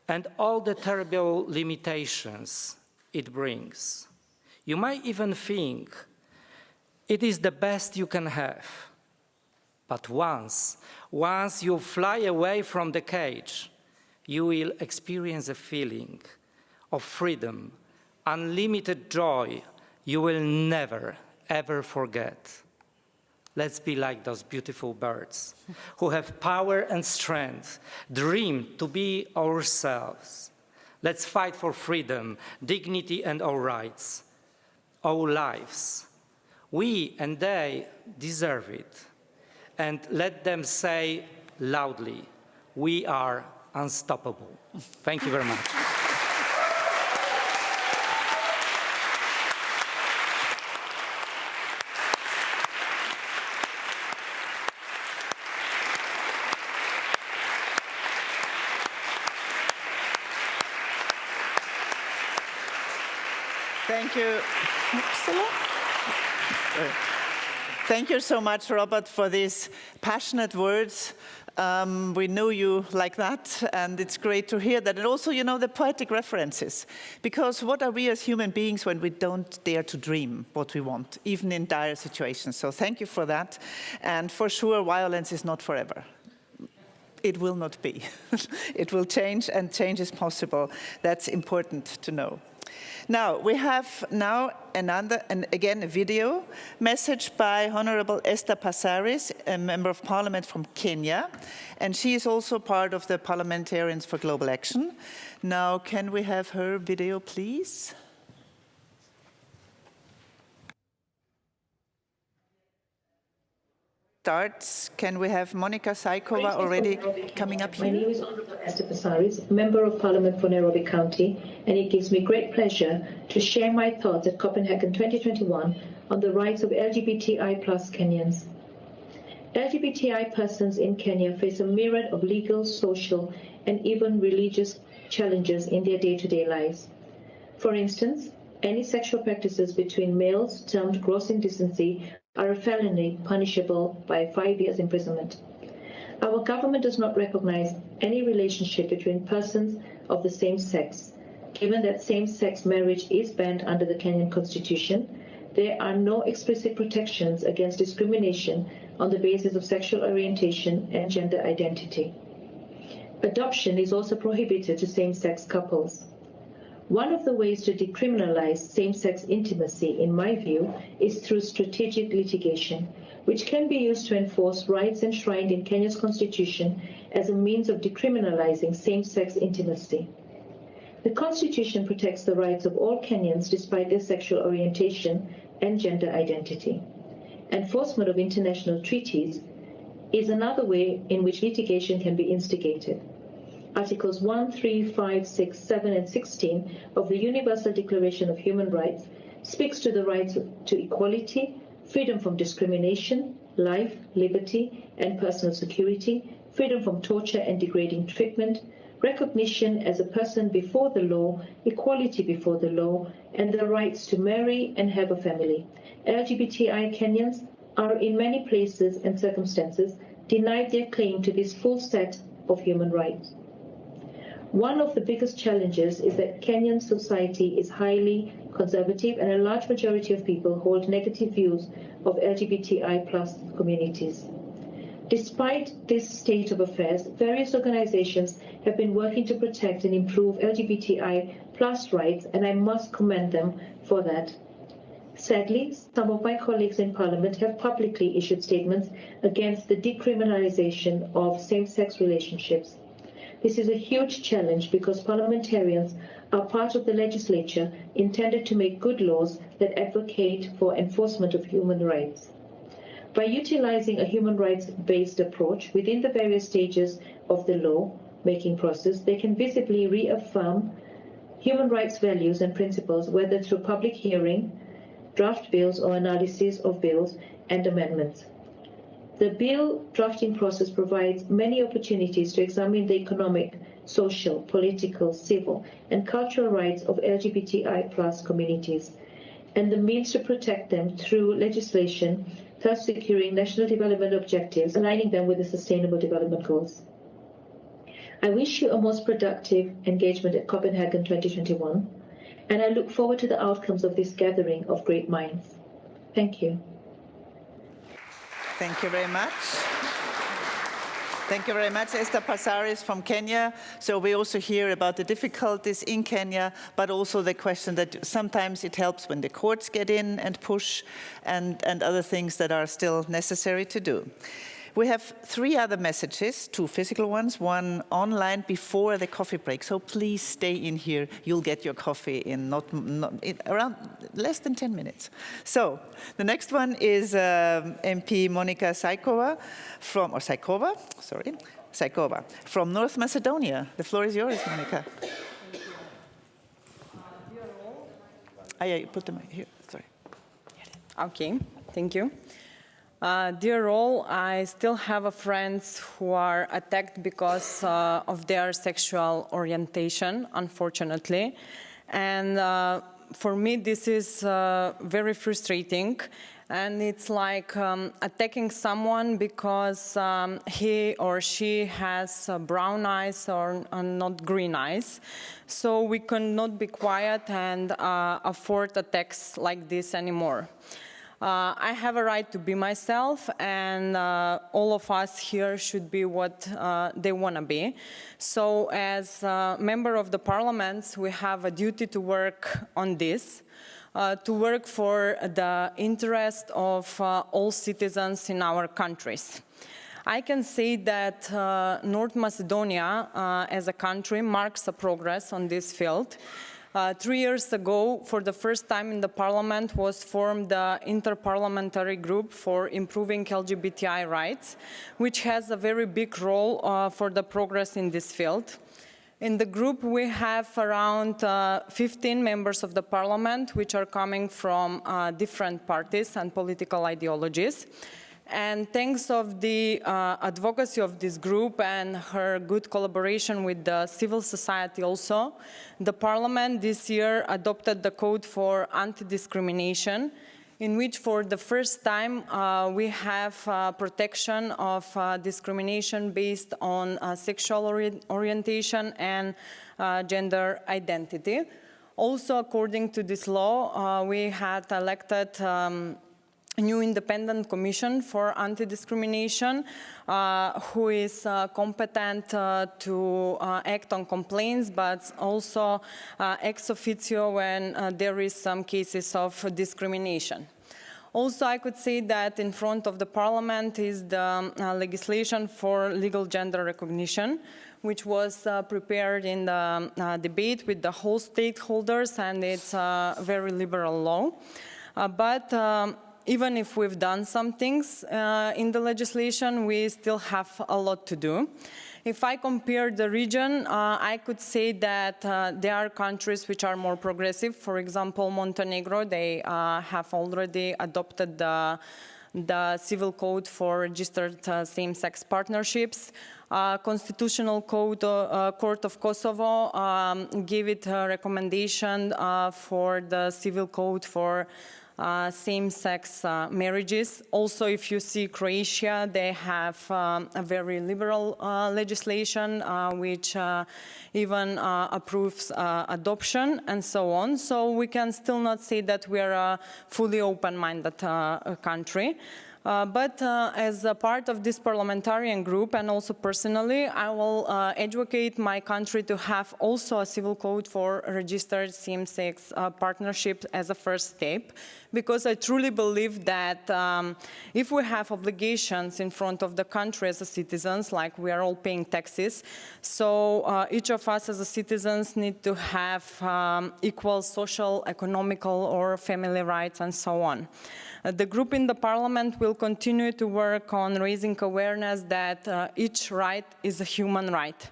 And all the terrible limitations it brings. You might even think it is the best you can have. But once you fly away from the cage, you will experience a feeling of freedom, unlimited joy you will never, ever forget. Let's be like those beautiful birds who have power and strength, dream to be ourselves. Let's fight for freedom, dignity, and our rights, our lives. We and they deserve it. And let them say loudly, we are unstoppable. Thank you very much. Thank you. Thank you so much, Robert, for these passionate words. We know you like that, and it's great to hear that. And also, you know, the poetic references. Because what are we as human beings when we don't dare to dream what we want, even in dire situations? So thank you for that. And for sure, violence is not forever. It will not be. It will change, and change is possible. That's important to know. Now, we have again, a video message by Honorable Esther Passaris, a Member of Parliament from Kenya, and she is also part of the Parliamentarians for Global Action. Now, can we have her video, please? Can we have Monica Saikova already coming up here? My name is Honorable Esther Passaris, Member of Parliament for Nairobi County, and it gives me great pleasure to share my thoughts at Copenhagen 2021 on the rights of LGBTI plus Kenyans. LGBTI persons in Kenya face a myriad of legal, social, and even religious challenges in their day-to-day lives. For instance, any sexual practices between males termed gross indecency are a felony punishable by 5 years imprisonment. Our government does not recognize any relationship between persons of the same sex. Given that same-sex marriage is banned under the Kenyan Constitution, there are no explicit protections against discrimination on the basis of sexual orientation and gender identity. Adoption is also prohibited to same-sex couples. One of the ways to decriminalize same-sex intimacy, in my view, is through strategic litigation, which can be used to enforce rights enshrined in Kenya's constitution as a means of decriminalizing same-sex intimacy. The constitution protects the rights of all Kenyans despite their sexual orientation and gender identity. Enforcement of international treaties is another way in which litigation can be instigated. Articles 1, 3, 5, 6, 7, and 16 of the Universal Declaration of Human Rights speaks to the rights to equality, freedom from discrimination, life, liberty, and personal security, freedom from torture and degrading treatment, recognition as a person before the law, equality before the law, and the rights to marry and have a family. LGBTI Kenyans are in many places and circumstances denied their claim to this full set of human rights. One of the biggest challenges is that Kenyan society is highly conservative and a large majority of people hold negative views of LGBTI+ communities. Despite this state of affairs, various organizations have been working to protect and improve LGBTI+ rights, and I must commend them for that. Sadly, some of my colleagues in Parliament have publicly issued statements against the decriminalization of same-sex relationships. This is a huge challenge because parliamentarians are part of the legislature intended to make good laws that advocate for enforcement of human rights. By utilizing a human rights-based approach within the various stages of the law-making process, they can visibly reaffirm human rights values and principles, whether through public hearing, draft bills or analysis of bills and amendments. The bill drafting process provides many opportunities to examine the economic, social, political, civil, and cultural rights of LGBTI+ communities, and the means to protect them through legislation, thus securing national development objectives, aligning them with the Sustainable Development Goals. I wish you a most productive engagement at Copenhagen 2021, and I look forward to the outcomes of this gathering of great minds. Thank you. Thank you very much. Thank you very much, Esther Passaris from Kenya. So we also hear about the difficulties in Kenya, but also the question that sometimes it helps when the courts get in and push and other things that are still necessary to do. We have 3 other messages, 2 physical ones, 1 online before the coffee break. So please stay in here. You'll get your coffee in around less than 10 minutes. So the next one is MP Monika Saikova from North Macedonia. The floor is yours, Monika. Put them here. Sorry. Okay, thank you. Dear all, I still have friends who are attacked because of their sexual orientation, unfortunately. And for me, this is very frustrating. And it's like attacking someone because he or she has brown eyes or not green eyes. So we cannot be quiet and afford attacks like this anymore. I have a right to be myself, and all of us here should be what they want to be. So as a member of the parliaments, we have a duty to work on this, to work for the interest of all citizens in our countries. I can say that North Macedonia, as a country, marks a progress on this field. 3 years ago, for the first time in the Parliament, was formed the Interparliamentary Group for Improving LGBTI Rights, which has a very big role for the progress in this field. In the group, we have around 15 members of the Parliament, which are coming from different parties and political ideologies. And thanks of the advocacy of this group and her good collaboration with the civil society also, the Parliament this year adopted the Code for Anti-Discrimination, in which for the first time we have protection of discrimination based on sexual orientation and gender identity. Also, according to this law, we had elected a new independent commission for anti-discrimination, who is competent to act on complaints, but also ex officio when there is some cases of discrimination. Also, I could say that in front of the Parliament is the legislation for legal gender recognition, which was prepared in the debate with the whole stakeholders, and it's a very liberal law. But even if we've done some things in the legislation, we still have a lot to do. If I compare the region, I could say that there are countries which are more progressive. For example, Montenegro, they have already adopted the civil code for registered same-sex partnerships. Constitutional Court of Kosovo gave it a recommendation for the civil code for same-sex marriages. Also, if you see Croatia, they have a very liberal legislation which even approves adoption and so on. So we can still not say that we are a fully open-minded country. But as a part of this parliamentarian group, and also personally, I will advocate my country to have also a civil code for registered same-sex partnerships as a first step, because I truly believe that if we have obligations in front of the country as a citizens, like we are all paying taxes, so each of us as a citizens need to have equal social, economical, or family rights, and so on. The group in the Parliament will continue to work on raising awareness that each right is a human right.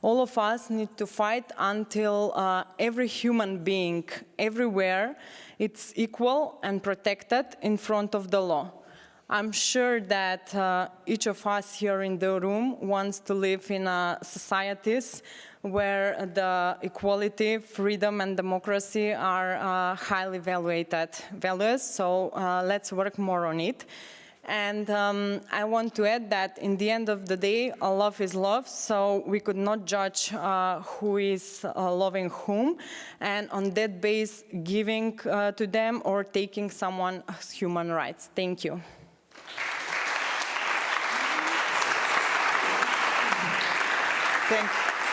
All of us need to fight until every human being everywhere is equal and protected in front of the law. I'm sure that each of us here in the room wants to live in societies where the equality, freedom, and democracy are highly valued values, so let's work more on it. And I want to add that in the end of the day, love is love, so we could not judge who is loving whom, and on that base, giving to them or taking someone's human rights. Thank you.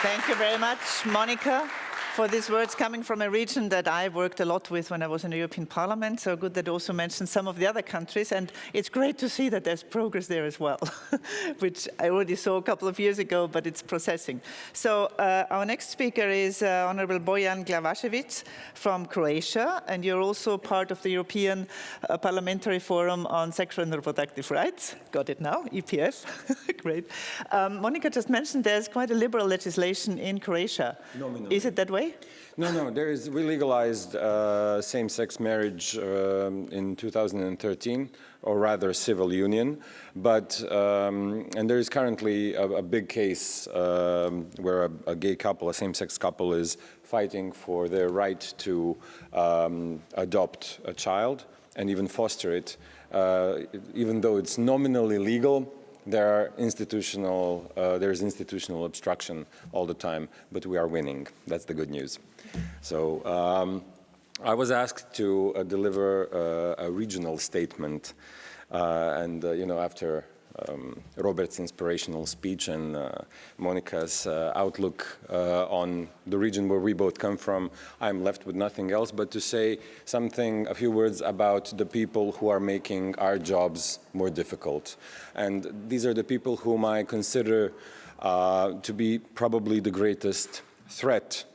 Thank you very much, Monica, for these words coming from a region that I worked a lot with when I was in the European Parliament. So good that also mentioned some of the other countries. And it's great to see that there's progress there as well, which I already saw a couple of years ago, but it's processing. So our next speaker is Honorable Bojan Glavašević from Croatia. And you're also part of the European Parliamentary Forum on Sexual and Reproductive Rights. Got it now, EPF. Great. Monica just mentioned there's quite a liberal legislation in Croatia. Nominally. Is it that way? No, we legalized same-sex marriage in 2013, or rather civil union, but, and there is currently a big case where a gay couple, a same-sex couple, is fighting for their right to adopt a child and even foster it. Even though it's nominally legal, there's institutional obstruction all the time, but we are winning. That's the good news. So I was asked to deliver a regional statement, and after Robert's inspirational speech and Monica's outlook on the region where we both come from, I'm left with nothing else but to say a few words about the people who are making our jobs more difficult. And these are the people whom I consider to be probably the greatest threat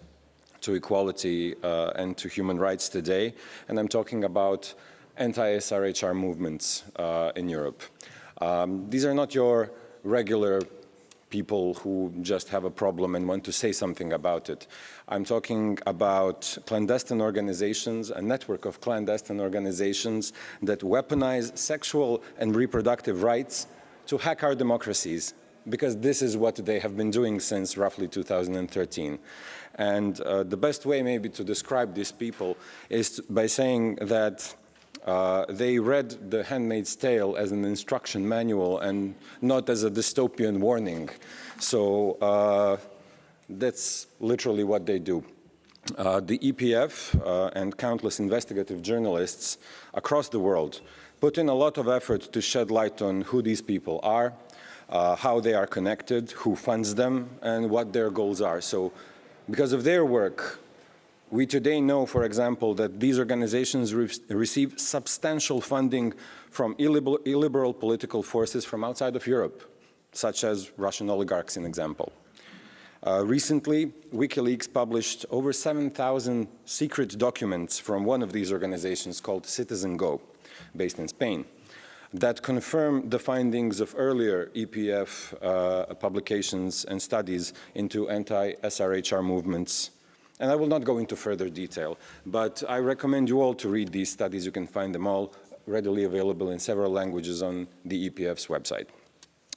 to equality and to human rights today. And I'm talking about anti-SRHR movements in Europe. These are not your regular people who just have a problem and want to say something about it. I'm talking about clandestine organizations, a network of clandestine organizations that weaponize sexual and reproductive rights to hack our democracies, because this is what they have been doing since roughly 2013. And the best way maybe to describe these people is by saying that they read The Handmaid's Tale as an instruction manual and not as a dystopian warning. So that's literally what they do. The EPF and countless investigative journalists across the world put in a lot of effort to shed light on who these people are, how they are connected, who funds them, and what their goals are. So because of their work, we today know, for example, that these organizations receive substantial funding from illiberal political forces from outside of Europe, such as Russian oligarchs, an example. Recently, WikiLeaks published over 7,000 secret documents from one of these organizations called Citizen Go, based in Spain, that confirm the findings of earlier EPF publications and studies into anti-SRHR movements. And I will not go into further detail, but I recommend you all to read these studies. You can find them all readily available in several languages on the EPF's website.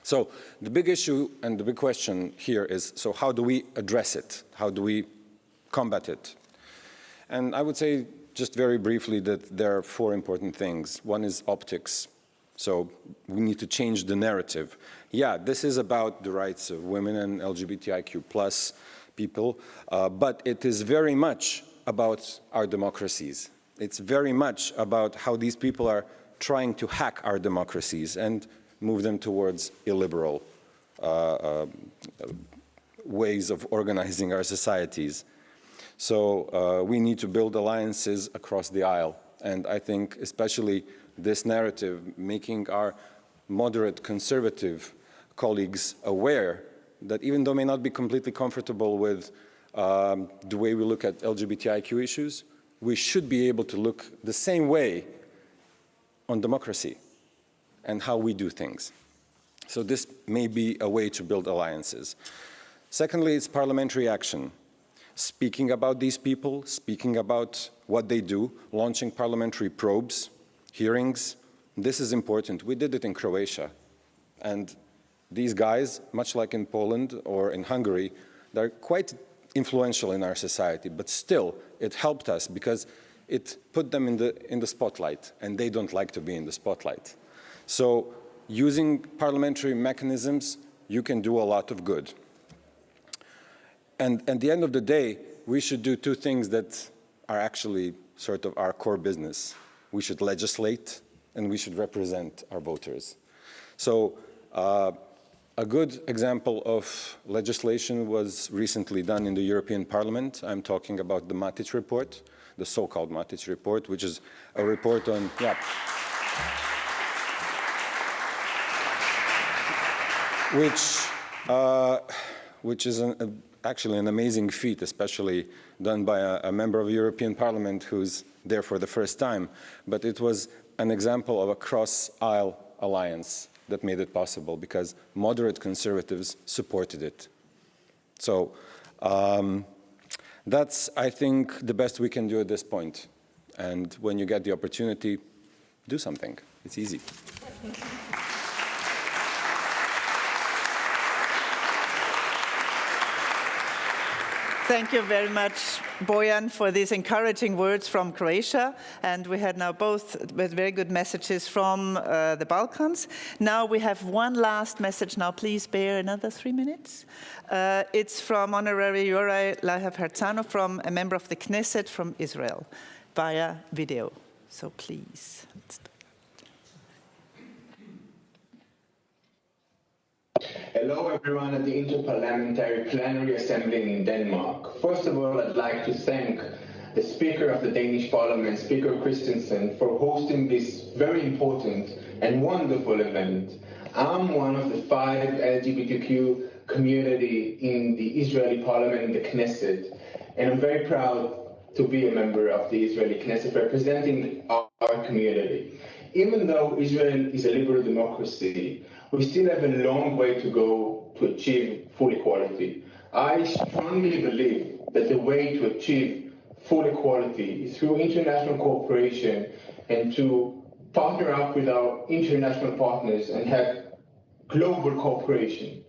So the big issue and the big question here is, so how do we address it? How do we combat it? And I would say just very briefly that there are 4 important things. One is optics. So we need to change the narrative. Yeah, this is about the rights of women and LGBTIQ plus people, but it is very much about our democracies. It's very much about how these people are trying to hack our democracies and move them towards illiberal ways of organizing our societies. So we need to build alliances across the aisle. And I think especially this narrative, making our moderate conservative colleagues aware that even though may not be completely comfortable with the way we look at LGBTIQ issues, we should be able to look the same way on democracy and how we do things. So this may be a way to build alliances. Secondly, it's parliamentary action. Speaking about these people, speaking about what they do, launching parliamentary probes, hearings. This is important. We did it in Croatia. And these guys, much like in Poland or in Hungary, they're quite influential in our society, but still it helped us because it put them in the spotlight, and they don't like to be in the spotlight. So using parliamentary mechanisms, you can do a lot of good. And at the end of the day, we should do 2 things that are actually sort of our core business. We should legislate, and we should represent our voters. So a good example of legislation was recently done in the European Parliament. I'm talking about the Matic report, the so-called Matic report, which is a report on, which is actually an amazing feat, especially done by a member of the European Parliament who's there for the first time. But it was an example of a cross-aisle alliance that made it possible because moderate conservatives supported it. So that's, I think, the best we can do at this point. And when you get the opportunity, do something. It's easy. Thank you very much, Bojan, for these encouraging words from Croatia. And we had now both with very good messages from the Balkans. Now we have one last message. Now please bear another 3 minutes. It's from Honorary Yoray Lahav-Hartzano, from a member of the Knesset from Israel, via video. So please. Hello everyone at the Interparliamentary Plenary Assembly in Denmark. First of all, I'd like to thank the Speaker of the Danish Parliament, Speaker Christiansborg, for hosting this very important and wonderful event. I'm one of the 5 LGBTQ community in the Israeli Parliament, the Knesset, and I'm very proud to be a member of the Israeli Knesset representing our community. Even though Israel is a liberal democracy, we still have a long way to go to achieve full equality. I strongly believe that the way to achieve full equality is through international cooperation and to partner up with our international partners and have global cooperation.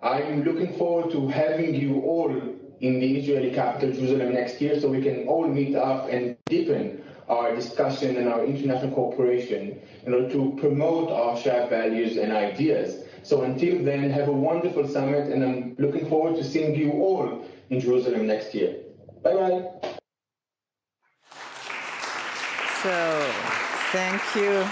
I'm looking forward to having you all in the Israeli capital, Jerusalem, next year so we can all meet up and deepen our discussion and our international cooperation in order to promote our shared values and ideas. So until then, have a wonderful summit, and I'm looking forward to seeing you all in Jerusalem next year. Bye-bye. So, thank you.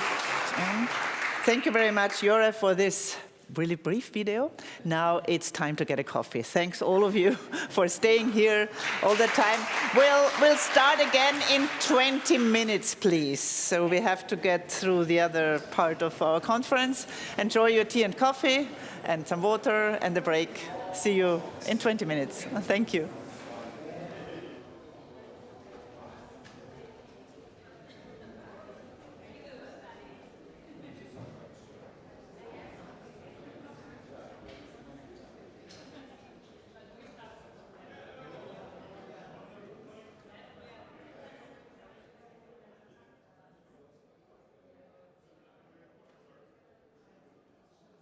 Thank you very much, Yora, for this really brief video. Now it's time to get a coffee. Thanks all of you for staying here all the time. We'll start again in 20 minutes, please. So we have to get through the other part of our conference. Enjoy your tea and coffee and some water and a break. See you in 20 minutes. Thank you.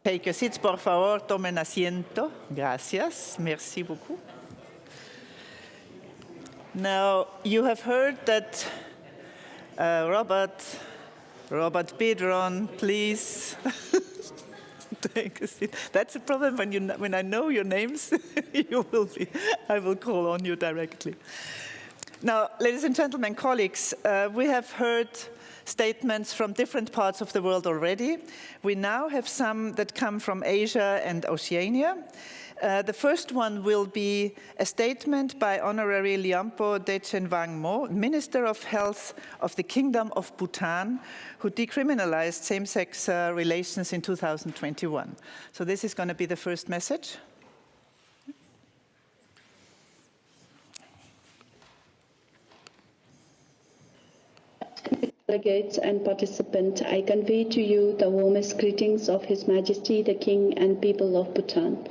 Take your seats, por favor, tomen asiento. Gracias. Merci beaucoup. Now, you have heard that Robert Bedron, please. Take a seat. That's a problem when I know your names. I will call on you directly. Now, ladies and gentlemen, colleagues, we have heard statements from different parts of the world already. We now have some that come from Asia and Oceania. The first one will be a statement by Honorary Lyampo Dechen Wangmo, Minister of Health of the Kingdom of Bhutan, who decriminalized same-sex relations in 2021. So this is going to be the first message. Delegates and participants, I convey to you the warmest greetings of His Majesty the King and people of Bhutan.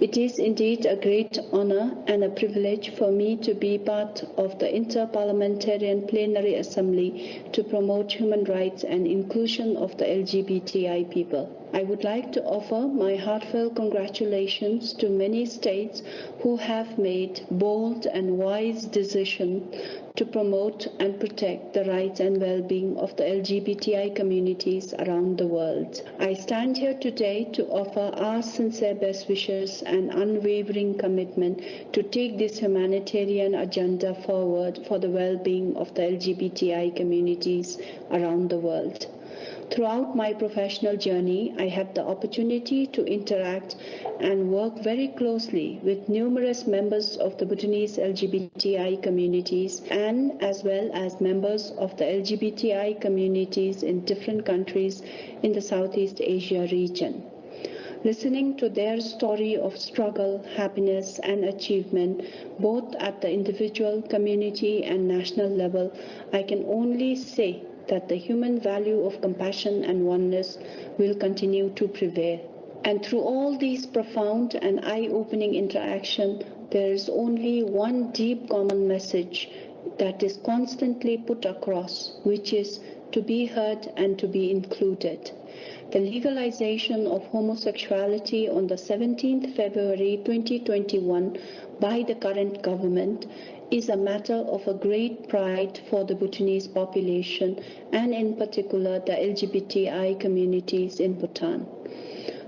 It is indeed a great honor and a privilege for me to be part of the Interparliamentary Plenary Assembly to promote human rights and inclusion of the LGBTI people. I would like to offer my heartfelt congratulations to many states who have made bold and wise decisions to promote and protect the rights and well-being of the LGBTI communities around the world. I stand here today to offer our sincere best wishes and unwavering commitment to take this humanitarian agenda forward for the well-being of the LGBTI communities around the world. Throughout my professional journey, I had the opportunity to interact and work very closely with numerous members of the Bhutanese LGBTI communities and as well as members of the LGBTI communities in different countries in the Southeast Asia region. Listening to their story of struggle, happiness, and achievement, both at the individual, community, and national level, I can only say that the human value of compassion and oneness will continue to prevail. And through all these profound and eye-opening interactions, there is only one deep common message that is constantly put across, which is to be heard and to be included. The legalization of homosexuality on the 17th February 2021 by the current government is a matter of a great pride for the Bhutanese population and in particular the LGBTI communities in Bhutan.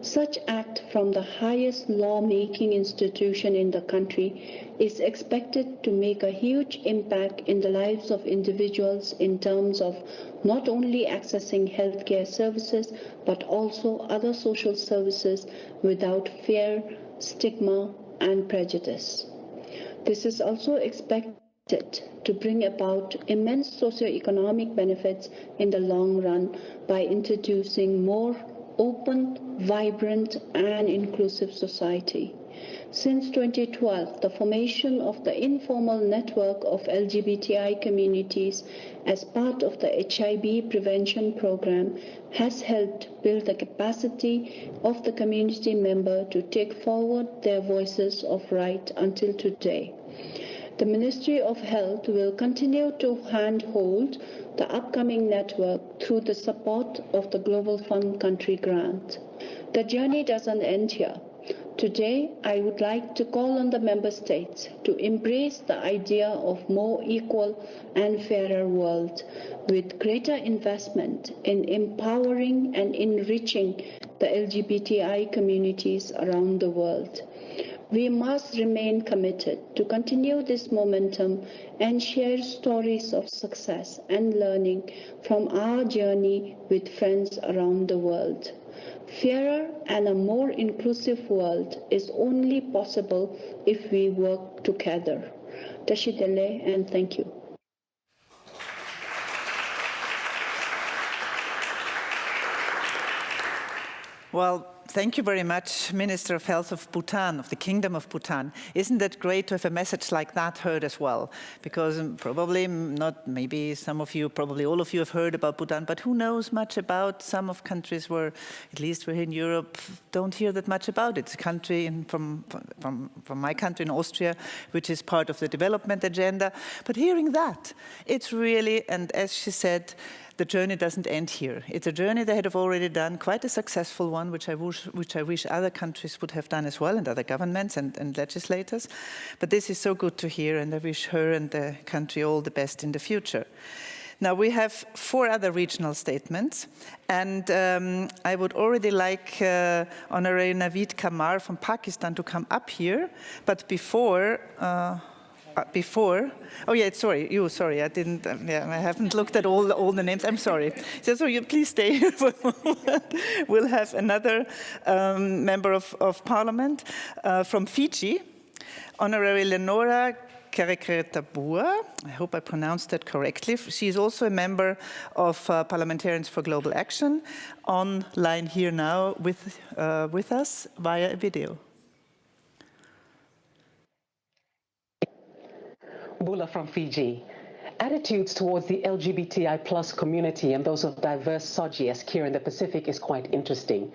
Such act from the highest lawmaking institution in the country is expected to make a huge impact in the lives of individuals in terms of not only accessing healthcare services but also other social services without fear, stigma, and prejudice. This is also expected to bring about immense socioeconomic benefits in the long run by introducing more open, vibrant, and inclusive society. Since 2012, the formation of the informal network of LGBTI communities as part of the HIV prevention program has helped build the capacity of the community member to take forward their voices of right until today. The Ministry of Health will continue to handhold the upcoming network through the support of the Global Fund Country Grant. The journey doesn't end here. Today, I would like to call on the Member States to embrace the idea of more equal and fairer world with greater investment in empowering and enriching the LGBTI communities around the world. We must remain committed to continue this momentum and share stories of success and learning from our journey with friends around the world. Fairer and a more inclusive world is only possible if we work together. Tashidele, and thank you. Well, thank you very much, Minister of Health of Bhutan, of the Kingdom of Bhutan. Isn't it great to have a message like that heard as well? Because probably not, maybe some of you, probably all of you have heard about Bhutan, but who knows much about some of countries where, at least we're here in Europe, don't hear that much about it. It's a country from my country in Austria, which is part of the development agenda. But hearing that, it's really, and as she said, the journey doesn't end here. It's a journey they have already done, quite a successful one, which I wish other countries would have done as well, and other governments and legislators. But this is so good to hear, and I wish her and the country all the best in the future. Now we have 4 other regional statements, and I would already like Honorary Naveed Kamar from Pakistan to come up here, but before, oh yeah, sorry, I didn't, I haven't looked at all the names, I'm sorry. So you please stay here for a moment. We'll have another member of parliament from Fiji, Honorary Lenora Kereketabua. I hope I pronounced that correctly. She is also a member of Parliamentarians for Global Action, online here now with us via a video. Bula from Fiji. Attitudes towards the LGBTI+ community and those of diverse SOGIESC here in the Pacific is quite interesting.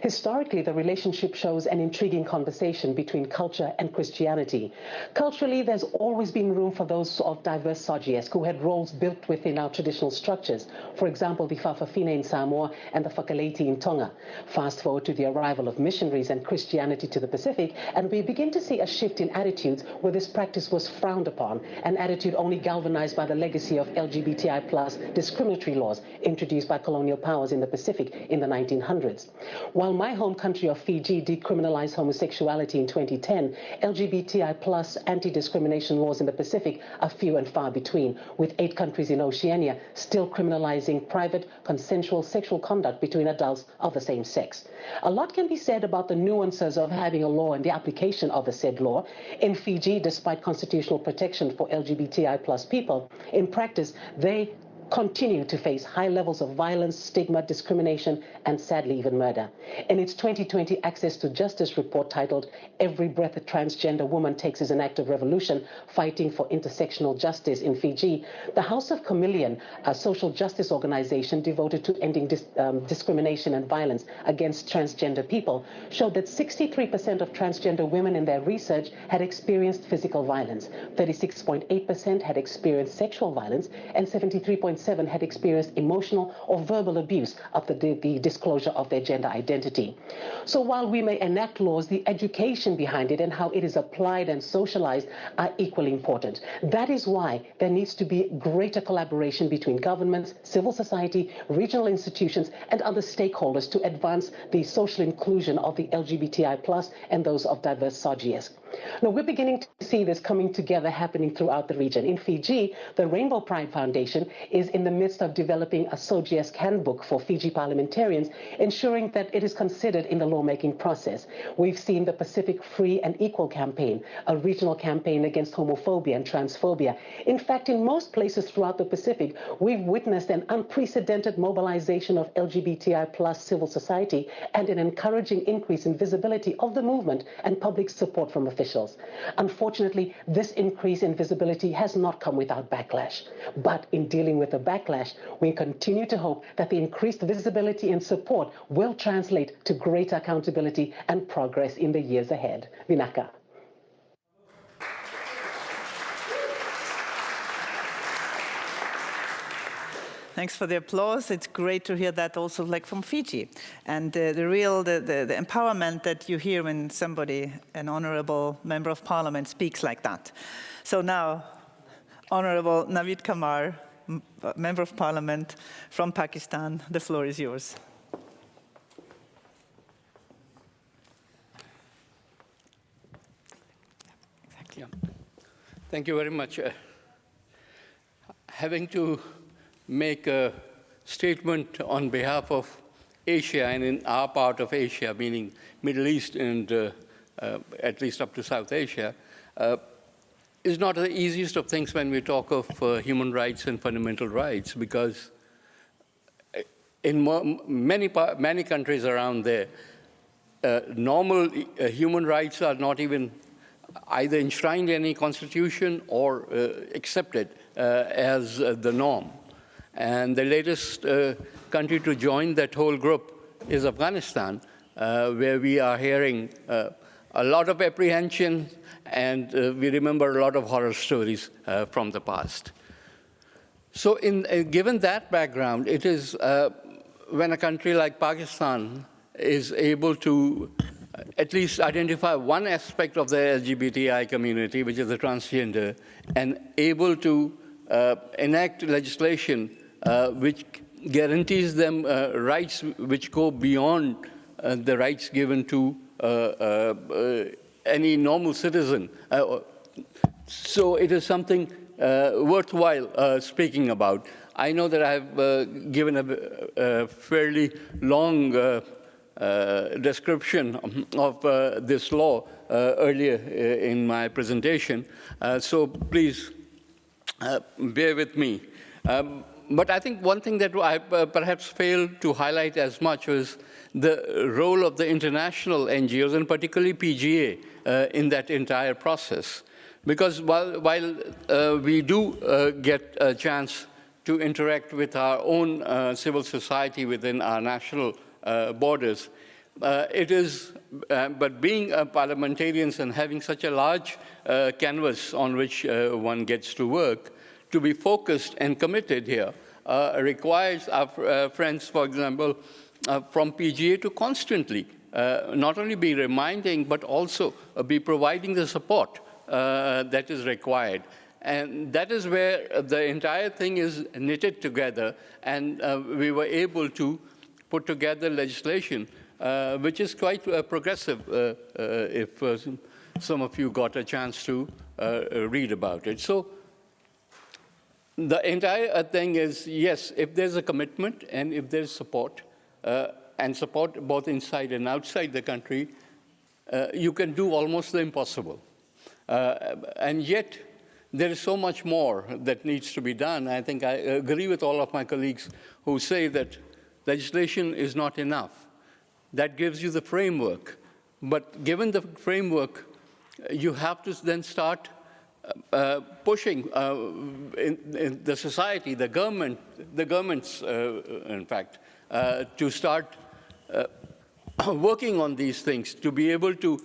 Historically, the relationship shows an intriguing conversation between culture and Christianity. Culturally, there's always been room for those of diverse SOGIESC who had roles built within our traditional structures. For example, the Fa'afafine in Samoa and the Whakaleiti in Tonga. Fast forward to the arrival of missionaries and Christianity to the Pacific, and we begin to see a shift in attitudes where this practice was frowned upon, an attitude only galvanized by the legacy of LGBTI+ discriminatory laws introduced by colonial powers in the Pacific in the 1900s. While my home country of Fiji decriminalized homosexuality in 2010, LGBTI+ anti-discrimination laws in the Pacific are few and far between, with 8 countries in Oceania still criminalizing private, consensual sexual conduct between adults of the same sex. A lot can be said about the nuances of having a law and the application of the said law. In Fiji, despite constitutional protection for LGBTI+ people, in practice, they continue to face high levels of violence, stigma, discrimination, and sadly even murder. In its 2020 Access to Justice report titled "Every Breath a Transgender Woman Takes is an Act of Revolution, Fighting for Intersectional Justice in Fiji," the House of Chameleon, a social justice organization devoted to ending discrimination and violence against transgender people, showed that 63% of transgender women in their research had experienced physical violence, 36.8% had experienced sexual violence, and 73.7% had experienced emotional or verbal abuse after the disclosure of their gender identity. So while we may enact laws, the education behind it and how it is applied and socialized are equally important. That is why there needs to be greater collaboration between governments, civil society, regional institutions, and other stakeholders to advance the social inclusion of the LGBTI+ and those of diverse SOGIESC. Now, we're beginning to see this coming together happening throughout the region. In Fiji, the Rainbow Pride Foundation is in the midst of developing a SOGIESC handbook for Fiji parliamentarians, ensuring that it is considered in the lawmaking process. We've seen the Pacific Free and Equal campaign, a regional campaign against homophobia and transphobia. In fact, in most places throughout the Pacific, we've witnessed an unprecedented mobilization of LGBTI+ civil society and an encouraging increase in visibility of the movement and public support from officials. Unfortunately, this increase in visibility has not come without backlash. But in dealing with the backlash, we continue to hope that the increased visibility and support will translate to greater accountability and progress in the years ahead. Vinaka. Thanks for the applause. It's great to hear that also like from Fiji. And the empowerment that you hear when somebody, an honorable member of parliament, speaks like that. So now, Honorable Naveed Kamar, Member of Parliament from Pakistan, the floor is yours. Yeah. Thank you very much. Having to make a statement on behalf of Asia and in our part of Asia, meaning Middle East and at least up to South Asia, is not the easiest of things when we talk of human rights and fundamental rights, because in many countries around there, normal human rights are not even either enshrined in any constitution or accepted as the norm. And the latest country to join that whole group is Afghanistan, where we are hearing a lot of apprehension, and we remember a lot of horror stories from the past. So given that background, it is when a country like Pakistan is able to at least identify one aspect of the LGBTI community, which is the transgender, and able to enact legislation which guarantees them rights which go beyond the rights given to any normal citizen. So it is something worthwhile speaking about. I know that I've given a fairly long description of this law earlier in my presentation, so please bear with me. But I think one thing that I perhaps failed to highlight as much was the role of the international NGOs, and particularly PGA, in that entire process. Because while we do get a chance to interact with our own civil society within our national borders, but being parliamentarians and having such a large canvas on which one gets to work, to be focused and committed here requires our friends, for example, from PGA to constantly not only be reminding, but also be providing the support that is required. And that is where the entire thing is knitted together, and we were able to put together legislation which is quite progressive if some of you got a chance to read about it. So the entire thing is, yes, if there's a commitment and if there's support, and support both inside and outside the country, you can do almost the impossible. And yet, there is so much more that needs to be done. I think I agree with all of my colleagues who say that legislation is not enough. That gives you the framework. But given the framework, you have to then start pushing in the society, the governments, in fact, to start working on these things, to be able to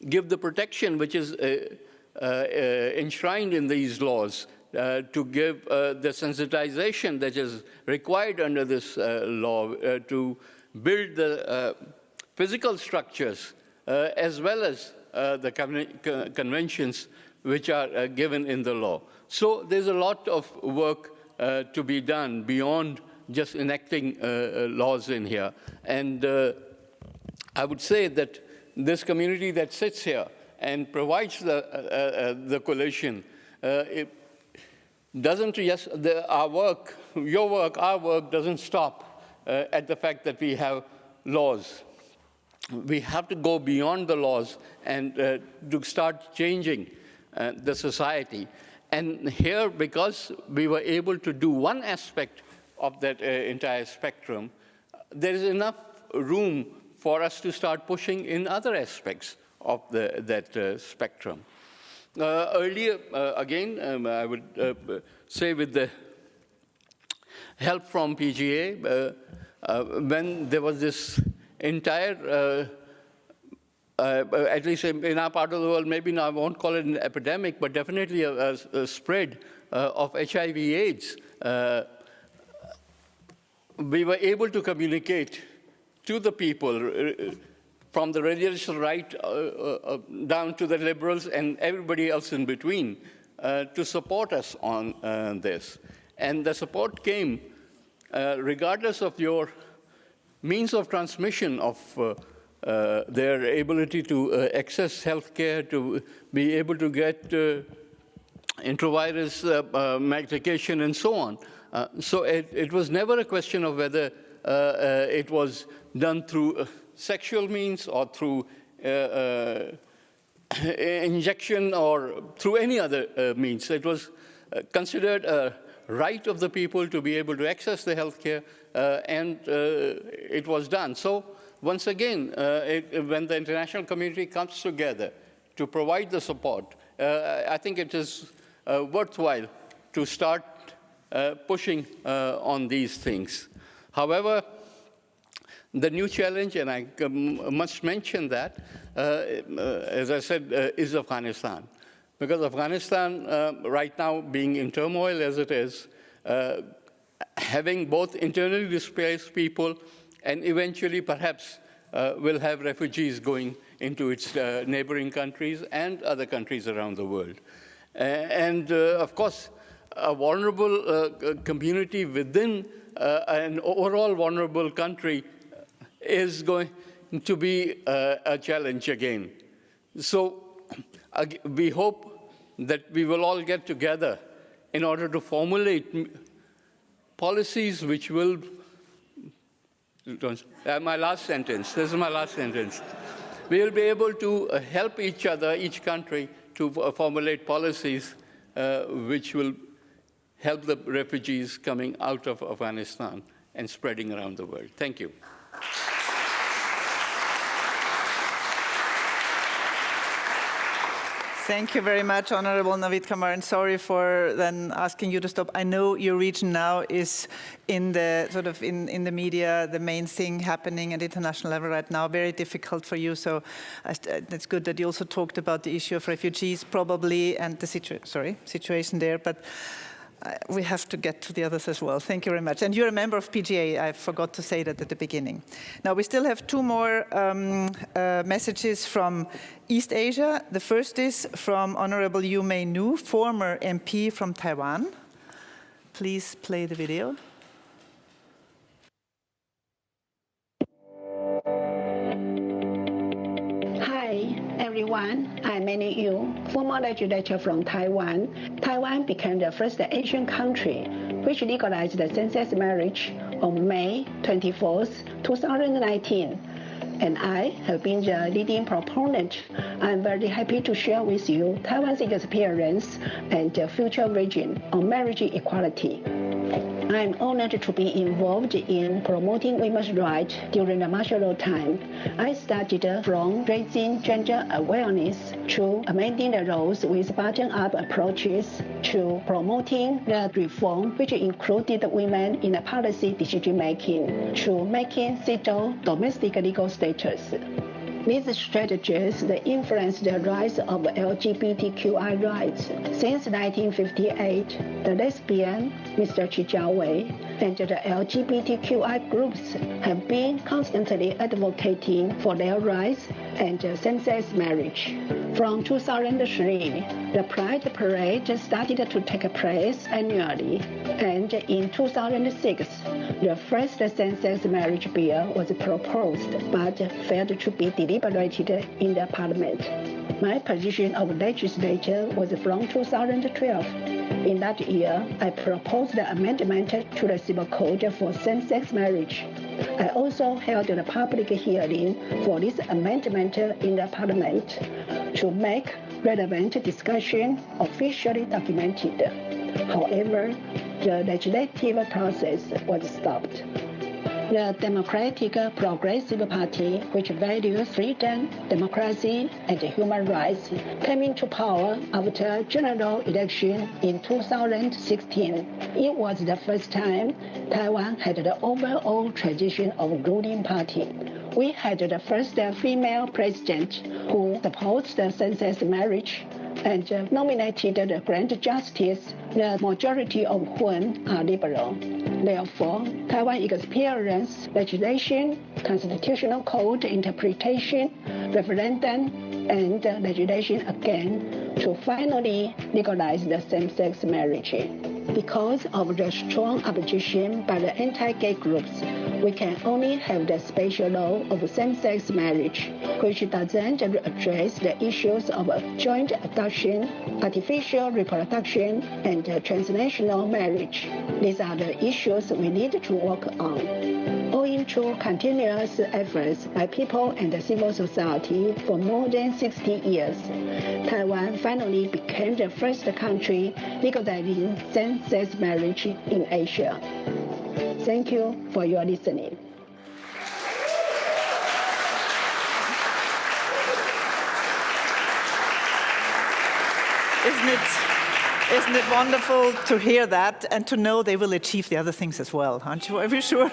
give the protection which is enshrined in these laws, to give the sensitization that is required under this law, to build the physical structures as well as the conventions which are given in the law. So there's a lot of work to be done beyond just enacting laws in here. And I would say that this community that sits here and provides the coalition, it doesn't just, our work, your work, our work doesn't stop at the fact that we have laws. We have to go beyond the laws and to start changing the society. And here, because we were able to do one aspect of that entire spectrum, there is enough room for us to start pushing in other aspects of that spectrum. Earlier, again, I would say with the help from PGA, when there was this entire, at least in our part of the world, maybe now I won't call it an epidemic, but definitely a spread of HIV/AIDS, we were able to communicate to the people from the religious right down to the liberals and everybody else in between to support us on this. And the support came regardless of your means of transmission of their ability to access healthcare, to be able to get intravirus medication and so on. So it was never a question of whether it was done through sexual means or through injection or through any other means. It was considered a right of the people to be able to access the healthcare, and it was done. So once again, when the international community comes together to provide the support, I think it is worthwhile to start pushing on these things. However, the new challenge, and I must mention that, as I said, is Afghanistan. Because Afghanistan, right now, being in turmoil as it is, having both internally displaced people and eventually perhaps will have refugees going into its neighboring countries and other countries around the world. And of course, a vulnerable community within an overall vulnerable country is going to be a challenge again. So we hope that we will all get together in order to formulate policies which will, my last sentence, this is my last sentence. We will be able to help each other, each country, to formulate policies which will help the refugees coming out of Afghanistan and spreading around the world. Thank you. Thank you very much, Honorable Navid Kamar, and sorry for then asking you to stop. I know your region now is in the sort of in the media, the main thing happening at international level right now. Very difficult for you. So it's good that you also talked about the issue of refugees, probably, and the situation there. But we have to get to the others as well. Thank you very much. And you're a member of PGA. I forgot to say that at the beginning. Now, we still have two more messages from East Asia. The first is from Honorable Yu Mei Nu, former MP from Taiwan. Please play the video. Everyone, I'm Mei Yu, former legislator from Taiwan. Taiwan became the first Asian country which legalized the same-sex marriage on May 24th, 2019. And I have been the leading proponent. I'm very happy to share with you Taiwan's experience and the future vision on marriage equality. I'm honored to be involved in promoting women's rights during the martial law time. I started from raising gender awareness to amending the laws with bottom-up approaches to promoting the reform which included women in the policy decision-making to making settled domestic legal status. These strategies influenced the rise of LGBTQI rights. Since 1958, the lesbian, Mr. Chi Jiawei, and the LGBTQI groups have been constantly advocating for their rights and same-sex marriage. From 2003, the Pride Parade started to take place annually, and in 2006, the first same-sex marriage bill was proposed but failed to be deliberated in the Parliament. My position of legislator was from 2012. In that year, I proposed the amendment to the Civil Code for same-sex marriage. I also held a public hearing for this amendment in the Parliament to make relevant discussion officially documented. However, the legislative process was stopped. The Democratic Progressive Party, which values freedom, democracy, and human rights, came into power after general election in 2016. It was the first time Taiwan had the overall tradition of ruling party. We had the first female president who supports the same-sex marriage and nominated the Grand Justice, the majority of whom are liberal. Therefore, Taiwan experienced legislation, constitutional code interpretation, referendum, and legislation again to finally legalize the same-sex marriage. Because of the strong opposition by the anti-gay groups, we can only have the special law of same-sex marriage, which doesn't address the issues of joint adoption, artificial reproduction, and transnational marriage. These are the issues we need to work on. Owing to continuous efforts by people and civil society for more than 60 years, Taiwan finally became the first country legalizing same-sex marriage in Asia. Thank you for your listening. Isn't it wonderful to hear that and to know they will achieve the other things as well? Aren't you? Are you sure?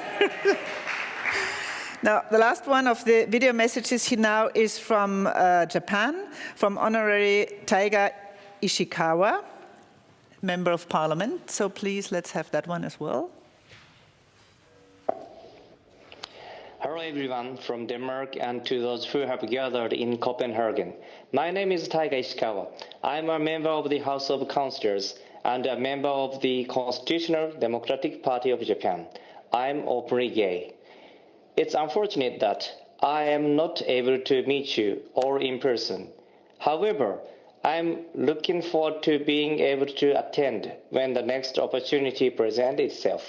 Now, the last one of the video messages here now is from Japan, from Honorary Taiga Ishikawa, Member of Parliament. So please, let's have that one as well. Hello everyone from Denmark and to those who have gathered in Copenhagen. My name is Taiga Ishikawa. I am a member of the House of Councillors and a member of the Constitutional Democratic Party of Japan. I'm openly gay. It's unfortunate that I am not able to meet you all in person. However, I'm looking forward to being able to attend when the next opportunity presents itself.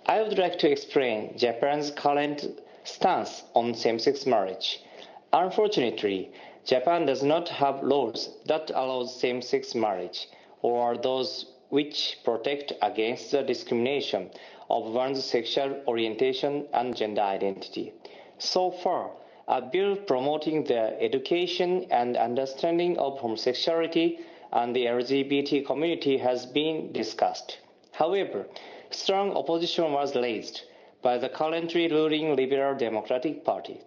I would like to explain Japan's current stance on same-sex marriage. Unfortunately, Japan does not have laws that allow same-sex marriage or those which protect against the discrimination of one's sexual orientation and gender identity. So far, a bill promoting the education and understanding of homosexuality and the LGBT community has been discussed. However, strong opposition was raised by the currently ruling Liberal Democratic Party,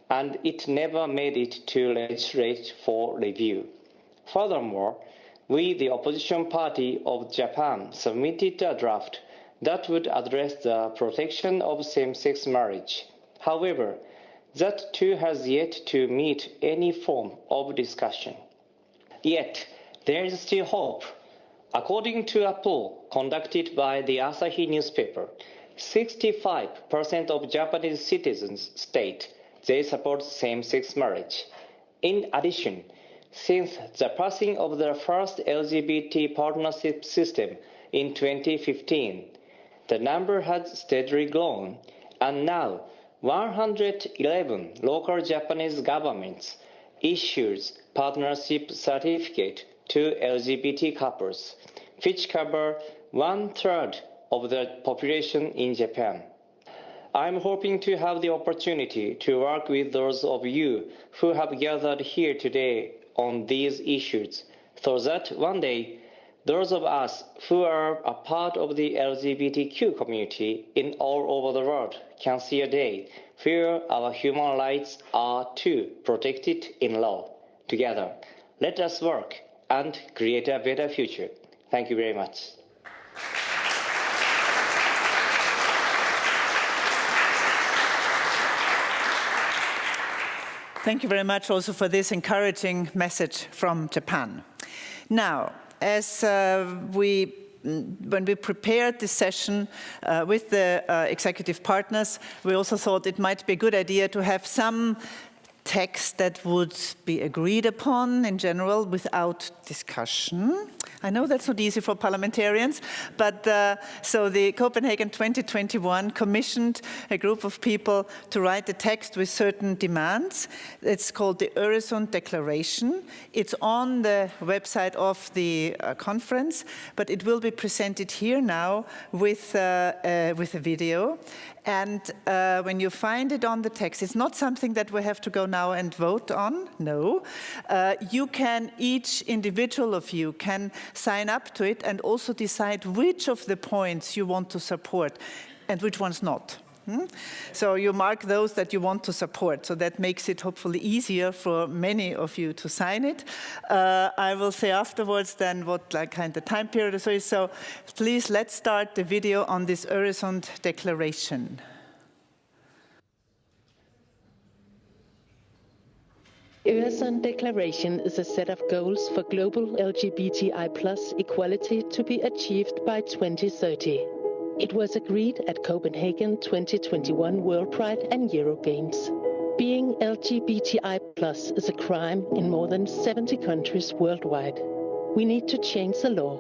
and it never made it to legislate for review. Furthermore, we, the opposition party of Japan, submitted a draft that would address the protection of same-sex marriage. However, that too has yet to meet any form of discussion. Yet, there is still hope. According to a poll conducted by the Asahi newspaper, 65% of Japanese citizens state they support same-sex marriage. In addition, since the passing of the first LGBT partnership system in 2015, the number has steadily grown, and now 111 local Japanese governments issues partnership certificate to LGBT couples, which cover 1/3 of the population in Japan. I'm hoping to have the opportunity to work with those of you who have gathered here today on these issues, so that one day those of us who are a part of the LGBTQ community in all over the world can see a day where our human rights are too protected in law. Together, let us work and create a better future. Thank you very much. Thank you very much also for this encouraging message from Japan. Now, as when we prepared this session with the executive partners, we also thought it might be a good idea to have some text that would be agreed upon in general without discussion. I know that's not easy for parliamentarians, but so the Copenhagen 2021 commissioned a group of people to write a text with certain demands. It's called the Öresund Declaration. It's on the website of the conference, but it will be presented here now with a video. And when you find it on the text, it's not something that we have to go now and vote on, no. You can, each individual of you can sign up to it and also decide which of the points you want to support and which ones not. So you mark those that you want to support, so that makes it hopefully easier for many of you to sign it. I will say afterwards then what kind of time period is. So please, let's start the video on this Öresund Declaration. Öresund Declaration is a set of goals for global LGBTI+ equality to be achieved by 2030. It was agreed at Copenhagen 2021 World Pride and Eurogames. Being LGBTI+ is a crime in more than 70 countries worldwide. We need to change the law.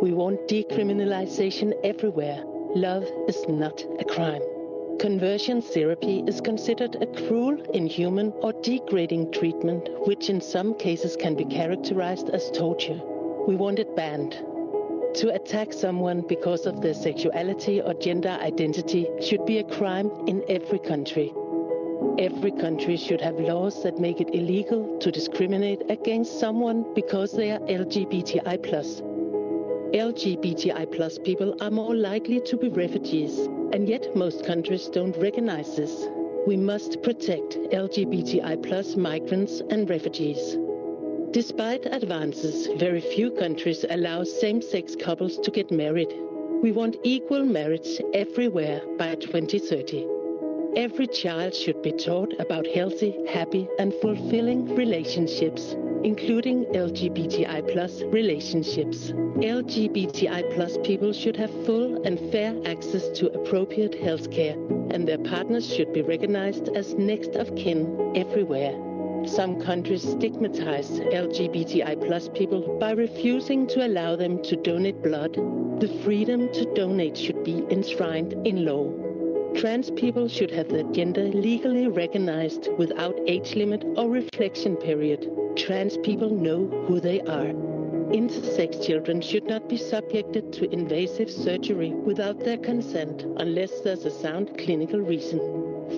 We want decriminalization everywhere. Love is not a crime. Conversion therapy is considered a cruel, inhuman, or degrading treatment, which in some cases can be characterized as torture. We want it banned. To attack someone because of their sexuality or gender identity should be a crime in every country. Every country should have laws that make it illegal to discriminate against someone because they are LGBTI+. LGBTI+ people are more likely to be refugees, and yet most countries don't recognize this. We must protect LGBTI+ migrants and refugees. Despite advances, very few countries allow same-sex couples to get married. We want equal marriage everywhere by 2030. Every child should be taught about healthy, happy, and fulfilling relationships. including LGBTI+ relationships. LGBTI+ people should have full and fair access to appropriate healthcare, and their partners should be recognized as next of kin everywhere. Some countries stigmatize LGBTI+ people by refusing to allow them to donate blood. The freedom to donate should be enshrined in law. Trans people should have their gender legally recognized without age limit or reflection period. Trans people know who they are. Intersex children should not be subjected to invasive surgery without their consent unless there's a sound clinical reason.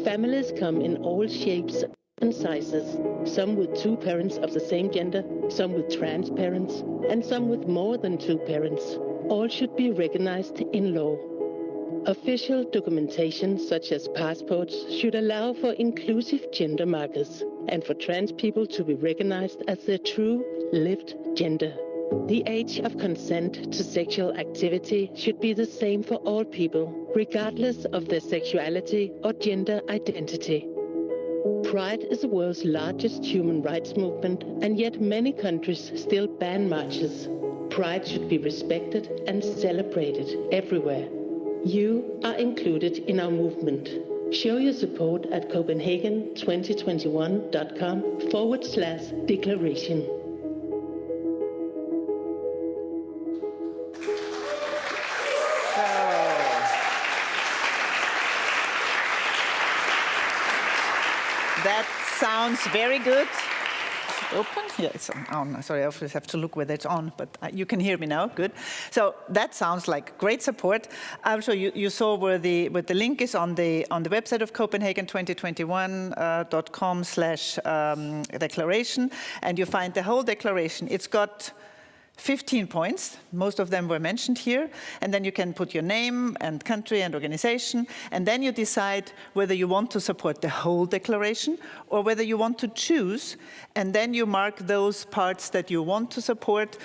Families come in all shapes and sizes, some with two parents of the same gender, some with trans parents, and some with more than two parents. All should be recognized in law. Official documentation such as passports should allow for inclusive gender markers and for trans people to be recognized as their true lived gender. The age of consent to sexual activity should be the same for all people, regardless of their sexuality or gender identity. Pride is the world's largest human rights movement, and yet many countries still ban marches. Pride should be respected and celebrated everywhere. You are included in our movement. Show your support at Copenhagen2021.com/declaration. That sounds very good. Open? Yeah, it's on. Sorry, I always have to look whether it's on, but you can hear me now. Good. So that sounds like great support. I'm sure you saw where the link is on the website of Copenhagen2021.com/declaration, and you find the whole declaration. It's got 15 points, most of them were mentioned here, and then you can put your name and country and organization, and then you decide whether you want to support the whole declaration or whether you want to choose, and then you mark those parts that you want to support,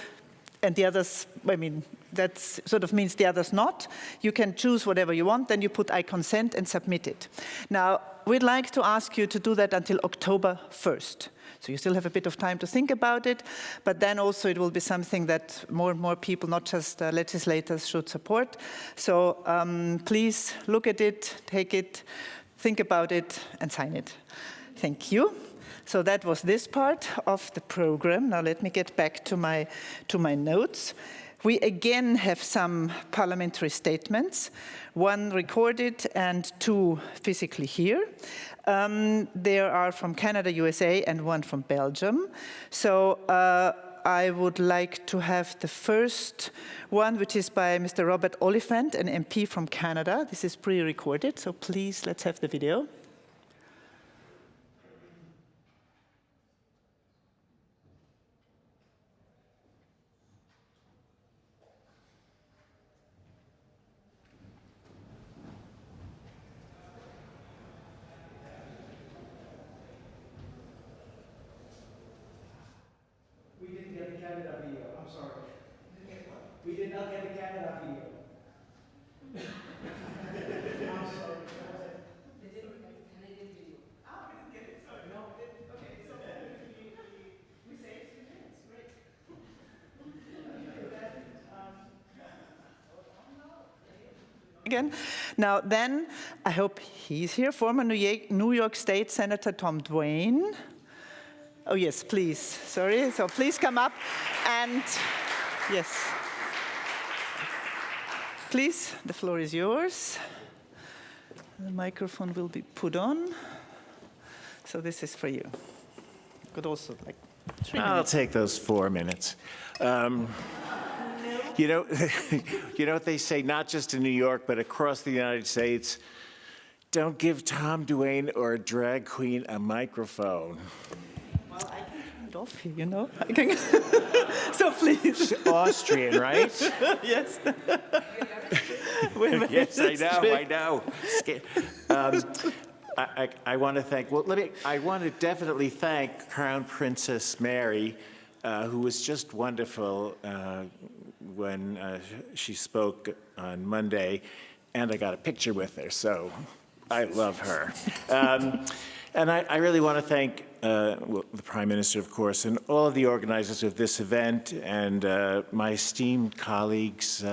and the others, I mean, that sort of means the others not. You can choose whatever you want, then you put I consent and submit it. Now, we'd like to ask you to do that until October 1st. So you still have a bit of time to think about it, but then also it will be something that more and more people, not just legislators, should support. So please look at it, take it, think about it, and sign it. Thank you. So that was this part of the program. Now let me get back to my notes. We again have some parliamentary statements, one recorded and two physically here. There are from Canada, USA, and one from Belgium. So I would like to have the first one, which is by Mr. Robert Oliphant, an MP from Canada. This is pre-recorded, so please, let's have the video. We did not get the Canada video. I'm sorry. They didn't get the Canadian video. Oh, we didn't get it. Sorry. No, we didn't. Okay, so we saved 2 minutes. Great. Again. Now then, I hope he's here, former New York State Senator Tom Duane. Oh yes, please, sorry, so please come up and yes. Please, the floor is yours. The microphone will be put on. So this is for you. Could also like 3 minutes. I'll take those 4 minutes. You know, you know what they say, not just in New York, but across the United States, don't give Tom Duane or a drag queen a microphone. Well, I can turn it off here, you know. I can so please. Austrian, right? Yes. Yes, I know. I want to thank, I want to definitely thank Crown Princess Mary, who was just wonderful when she spoke on Monday, and I got a picture with her, so I love her. And I really want to thank well, the Prime Minister, of course, and all of the organizers of this event, and my esteemed colleagues,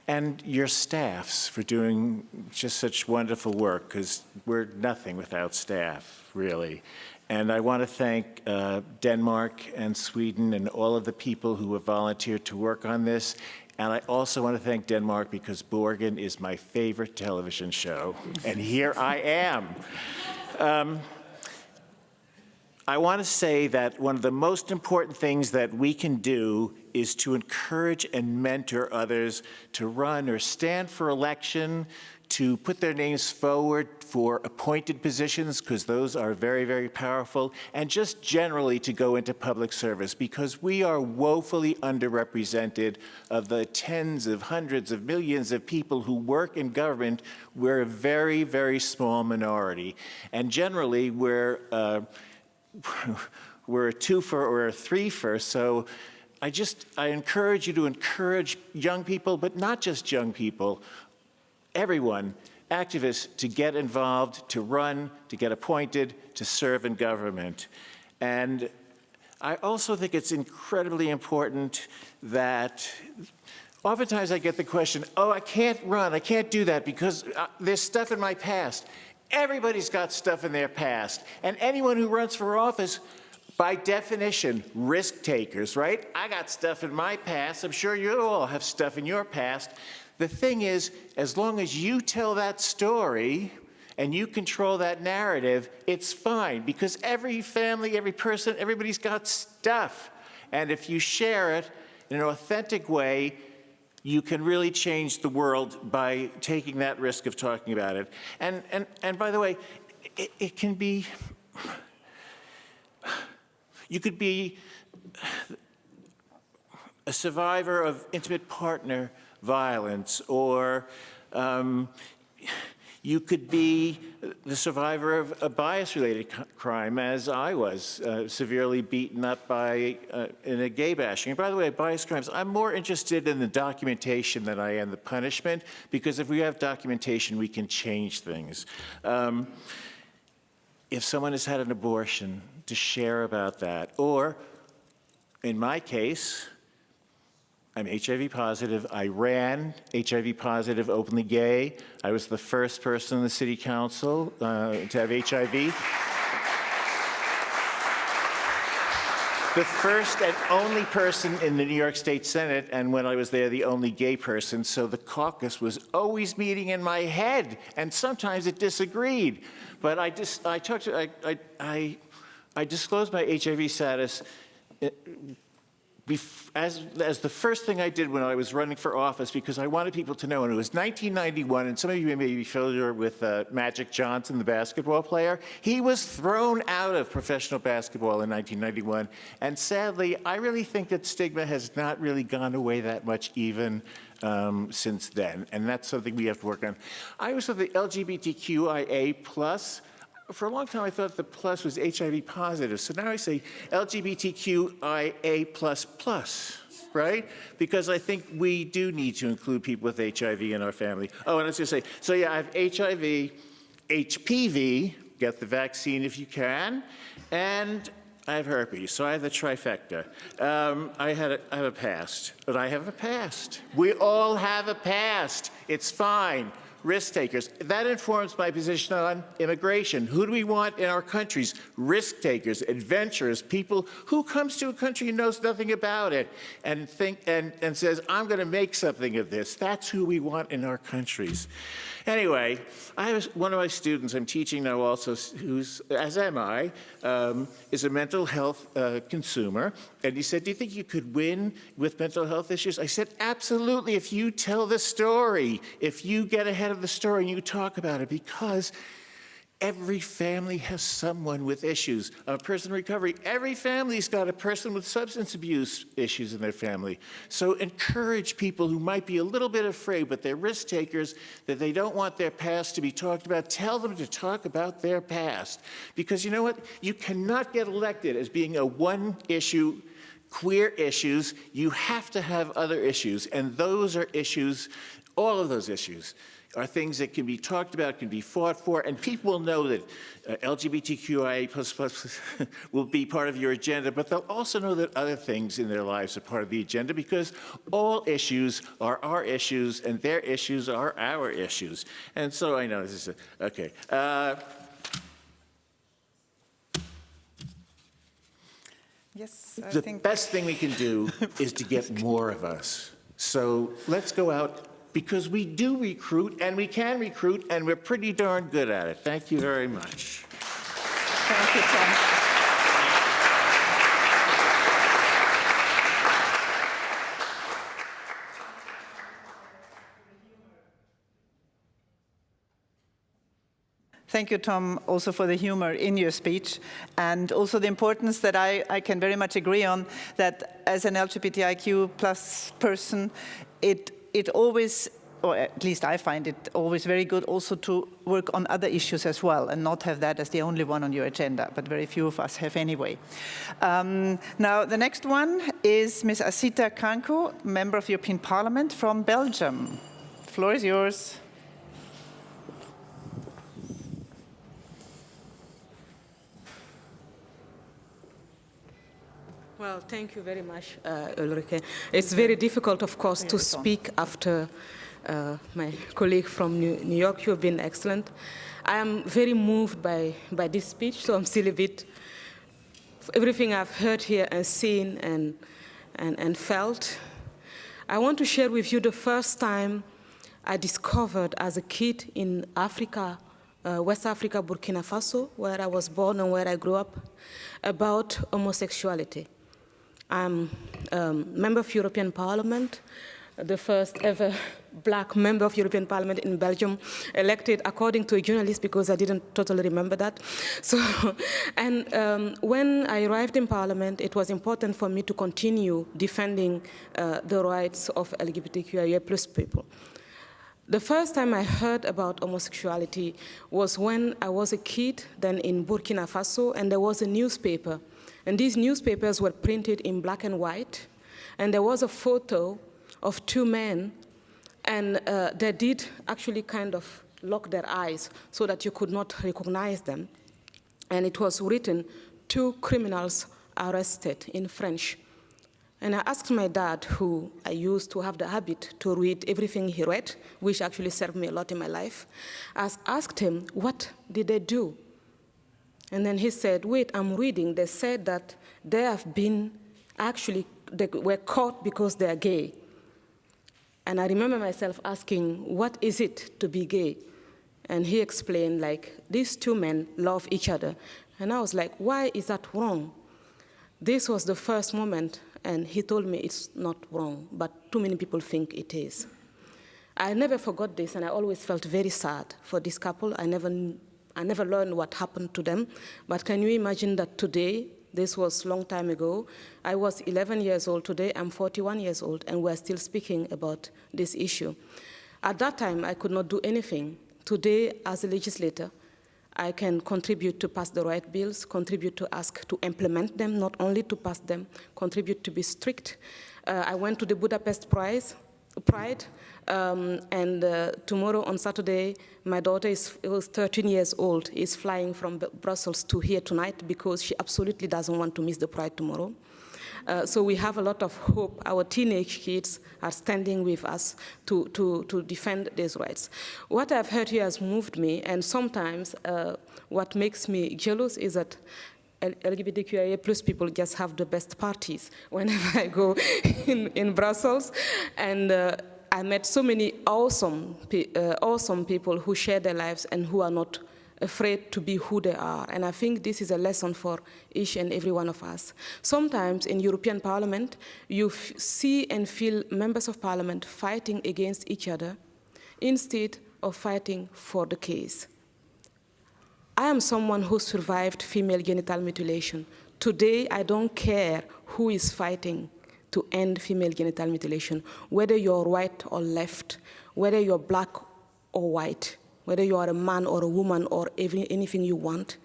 and your staffs for doing just such wonderful work, because we're nothing without staff, really. And I want to thank Denmark and Sweden and all of the people who have volunteered to work on this. And I also want to thank Denmark because Borgen is my favorite television show, and here I am. I want to say that one of the most important things that we can do is to encourage and mentor others to run or stand for election, to put their names forward for appointed positions, because those are very, very powerful, and just generally to go into public service, because we are woefully underrepresented of the tens of hundreds of millions of people who work in government. We're a very, very small minority. And generally, we're a twofer or a threefer. So I encourage you to encourage young people, but not just young people, everyone, activists, to get involved, to run, to get appointed, to serve in government. And I also think it's incredibly important that oftentimes I get the question, oh, I can't run, I can't do that because there's stuff in my past. Everybody's got stuff in their past. And anyone who runs for office, by definition, risk takers, right? I got stuff in my past. I'm sure you all have stuff in your past. The thing is, as long as you tell that story and you control that narrative, it's fine, because every family, every person, everybody's got stuff. And if you share it in an authentic way, you can really change the world by taking that risk of talking about it. And by the way, it can be, you could be a survivor of intimate partner violence, or you could be the survivor of a bias-related crime, as I was, severely beaten up by in a gay bashing. And by the way, bias crimes, I'm more interested in the documentation than I am the punishment, because if we have documentation, we can change things. If someone has had an abortion, to share about that. Or, in my case, I'm HIV positive. I ran HIV positive, openly gay. I was the first person in the city council to have HIV. The first and only person in the New York State Senate, and when I was there, the only gay person. So the caucus was always meeting in my head, and sometimes it disagreed. But I disclosed my HIV status as the first thing I did when I was running for office, because I wanted people to know. And it was 1991, and some of you may be familiar with Magic Johnson, the basketball player. He was thrown out of professional basketball in 1991. And sadly, I really think that stigma has not really gone away that much even since then. And that's something we have to work on. I was with the LGBTQIA+. For a long time, I thought the plus was HIV positive. So now I say LGBTQIA++, right? Because I think we do need to include people with HIV in our family. Oh, and I was going to say, so yeah, I have HIV, HPV, get the vaccine if you can, and I have herpes, so I have the trifecta. I have a past, but I have a past. We all have a past. It's fine. Risk takers. That informs my position on immigration. Who do we want in our countries? Risk takers, adventurers, people who comes to a country and knows nothing about it and says, I'm going to make something of this. That's who we want in our countries. Anyway, I have one of my students I'm teaching now also, who's, as am I, is a mental health consumer. And he said, do you think you could win with mental health issues? I said, absolutely, if you tell the story, if you get ahead of the story and you talk about it, because every family has someone with issues. A person in recovery, every family's got a person with substance abuse issues in their family. So encourage people who might be a little bit afraid, but they're risk takers, that they don't want their past to be talked about. Tell them to talk about their past. Because you know what? You cannot get elected as being a one-issue, queer issues. You have to have other issues, and those are issues, all of those issues are things that can be talked about, can be fought for, and people will know that LGBTQIA++ will be part of your agenda, but they'll also know that other things in their lives are part of the agenda, because all issues are our issues and their issues are our issues. And so I know this is okay. Yes, The best thing we can do is to get more of us. So let's go out, because we do recruit, and we can recruit, and we're pretty darn good at it. Thank you very much. Thank you, Tom. Thank you, Tom, also for the humor in your speech, and also the importance that I can very much agree on, that as an LGBTIQ plus person, it always, or at least I find it always very good also to work on other issues as well, and not have that as the only one on your agenda, but very few of us have anyway. Now, the next one is Ms. Asita Kanko, Member of European Parliament from Belgium. The floor is yours. Well, thank you very much, Ulrike. It's very difficult, of course, to speak after my colleague from New York. You have been excellent. I am very moved by this speech, so I'm still a bit, everything I've heard here and seen and felt. I want to share with you the first time I discovered as a kid in Africa, West Africa, Burkina Faso, where I was born and where I grew up, about homosexuality. I'm a member of European Parliament, the first ever black member of European Parliament in Belgium, elected according to a journalist, because I didn't totally remember that. So, and when I arrived in Parliament, it was important for me to continue defending the rights of LGBTQIA+ people. The first time I heard about homosexuality was when I was a kid, then in Burkina Faso, and there was a newspaper. And these newspapers were printed in black and white, and there was a photo of two men, and they did actually kind of lock their eyes so that you could not recognize them. And it was written, "Two criminals arrested," in French. And I asked my dad, who I used to have the habit to read everything he read, which actually served me a lot in my life. I asked him, what did they do? And then he said, wait, I'm reading. They said that they have been, actually, they were caught because they are gay. And I remember myself asking, what is it to be gay? And he explained, like, these two men love each other. And I was like, why is that wrong? This was the first moment, and he told me it's not wrong, but too many people think it is. I never forgot this, and I always felt very sad for this couple. I never learned what happened to them, but can you imagine that today, this was a long time ago, I was 11 years old, today I'm 41 years old, and we're still speaking about this issue. At that time, I could not do anything. Today, as a legislator, I can contribute to pass the right bills, contribute to ask to implement them, not only to pass them, contribute to be strict. I went to the Budapest Pride, and tomorrow on Saturday, my daughter who's 13 years old, is flying from Brussels to here tonight because she absolutely doesn't want to miss the Pride tomorrow. So we have a lot of hope. Our teenage kids are standing with us to defend these rights. What I've heard here has moved me, and sometimes what makes me jealous is that LGBTQIA+ people just have the best parties whenever I go in Brussels. And I met so many awesome people who share their lives and who are not afraid to be who they are. And I think this is a lesson for each and every one of us. Sometimes in European Parliament, you see and feel members of Parliament fighting against each other instead of fighting for the case. I am someone who survived female genital mutilation. Today, I don't care who is fighting to end female genital mutilation, whether you're right or left, whether you're black or white, whether you are a man or a woman or anything you want.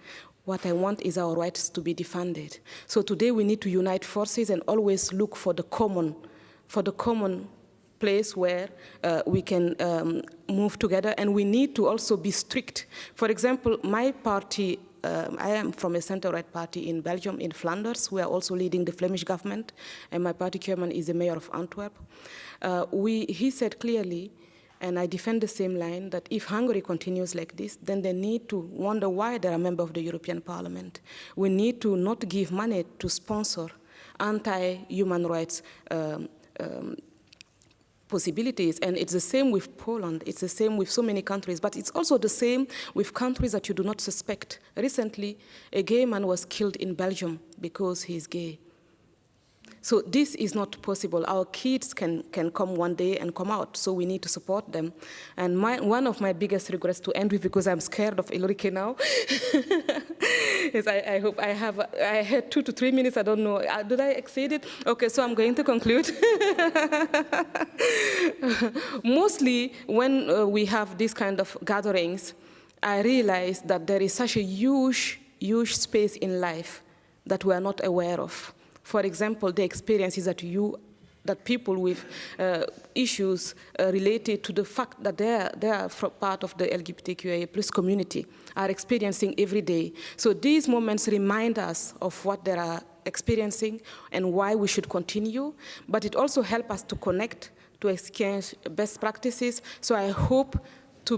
What I want is our rights to be defended. So today we need to unite forces and always look for the common place where we can move together, and we need to also be strict. For example, my party, I am from a center-right party in Belgium, in Flanders. We are also leading the Flemish government, and my party chairman is the mayor of Antwerp. He said clearly, and I defend the same line, that if Hungary continues like this, then they need to wonder why they're a member of the European Parliament. We need to not give money to sponsor anti-human rights possibilities. And it's the same with Poland. It's the same with so many countries. But it's also the same with countries that you do not suspect. Recently, a gay man was killed in Belgium because he's gay. So this is not possible. Our kids can come one day and come out, so we need to support them. And one of my biggest regrets, to end with, because I'm scared of Ulrike now, is I hope I had 2 to 3 minutes, I don't know. Did I exceed it? Okay, so I'm going to conclude. Mostly when we have these kind of gatherings, I realize that there is such a huge space in life that we are not aware of. For example, the experiences that people with issues related to the fact that they are part of the LGBTQIA+ community are experiencing every day. So these moments remind us of what they are experiencing and why we should continue, but it also helps us to connect, to exchange best practices. So I hope to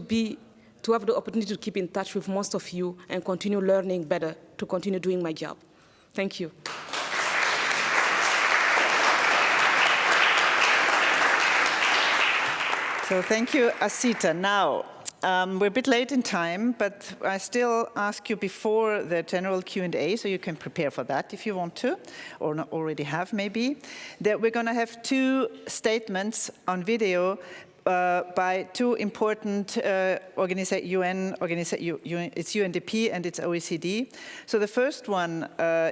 have the opportunity to keep in touch with most of you and continue learning better, to continue doing my job. Thank you. So thank you, Asita. Now, we're a bit late in time, but I still ask you before the general Q&A, so you can prepare for that if you want to, or not already have maybe, that we're going to have 2 statements on video by 2 important UN organizations, it's UNDP and it's OECD. So the first one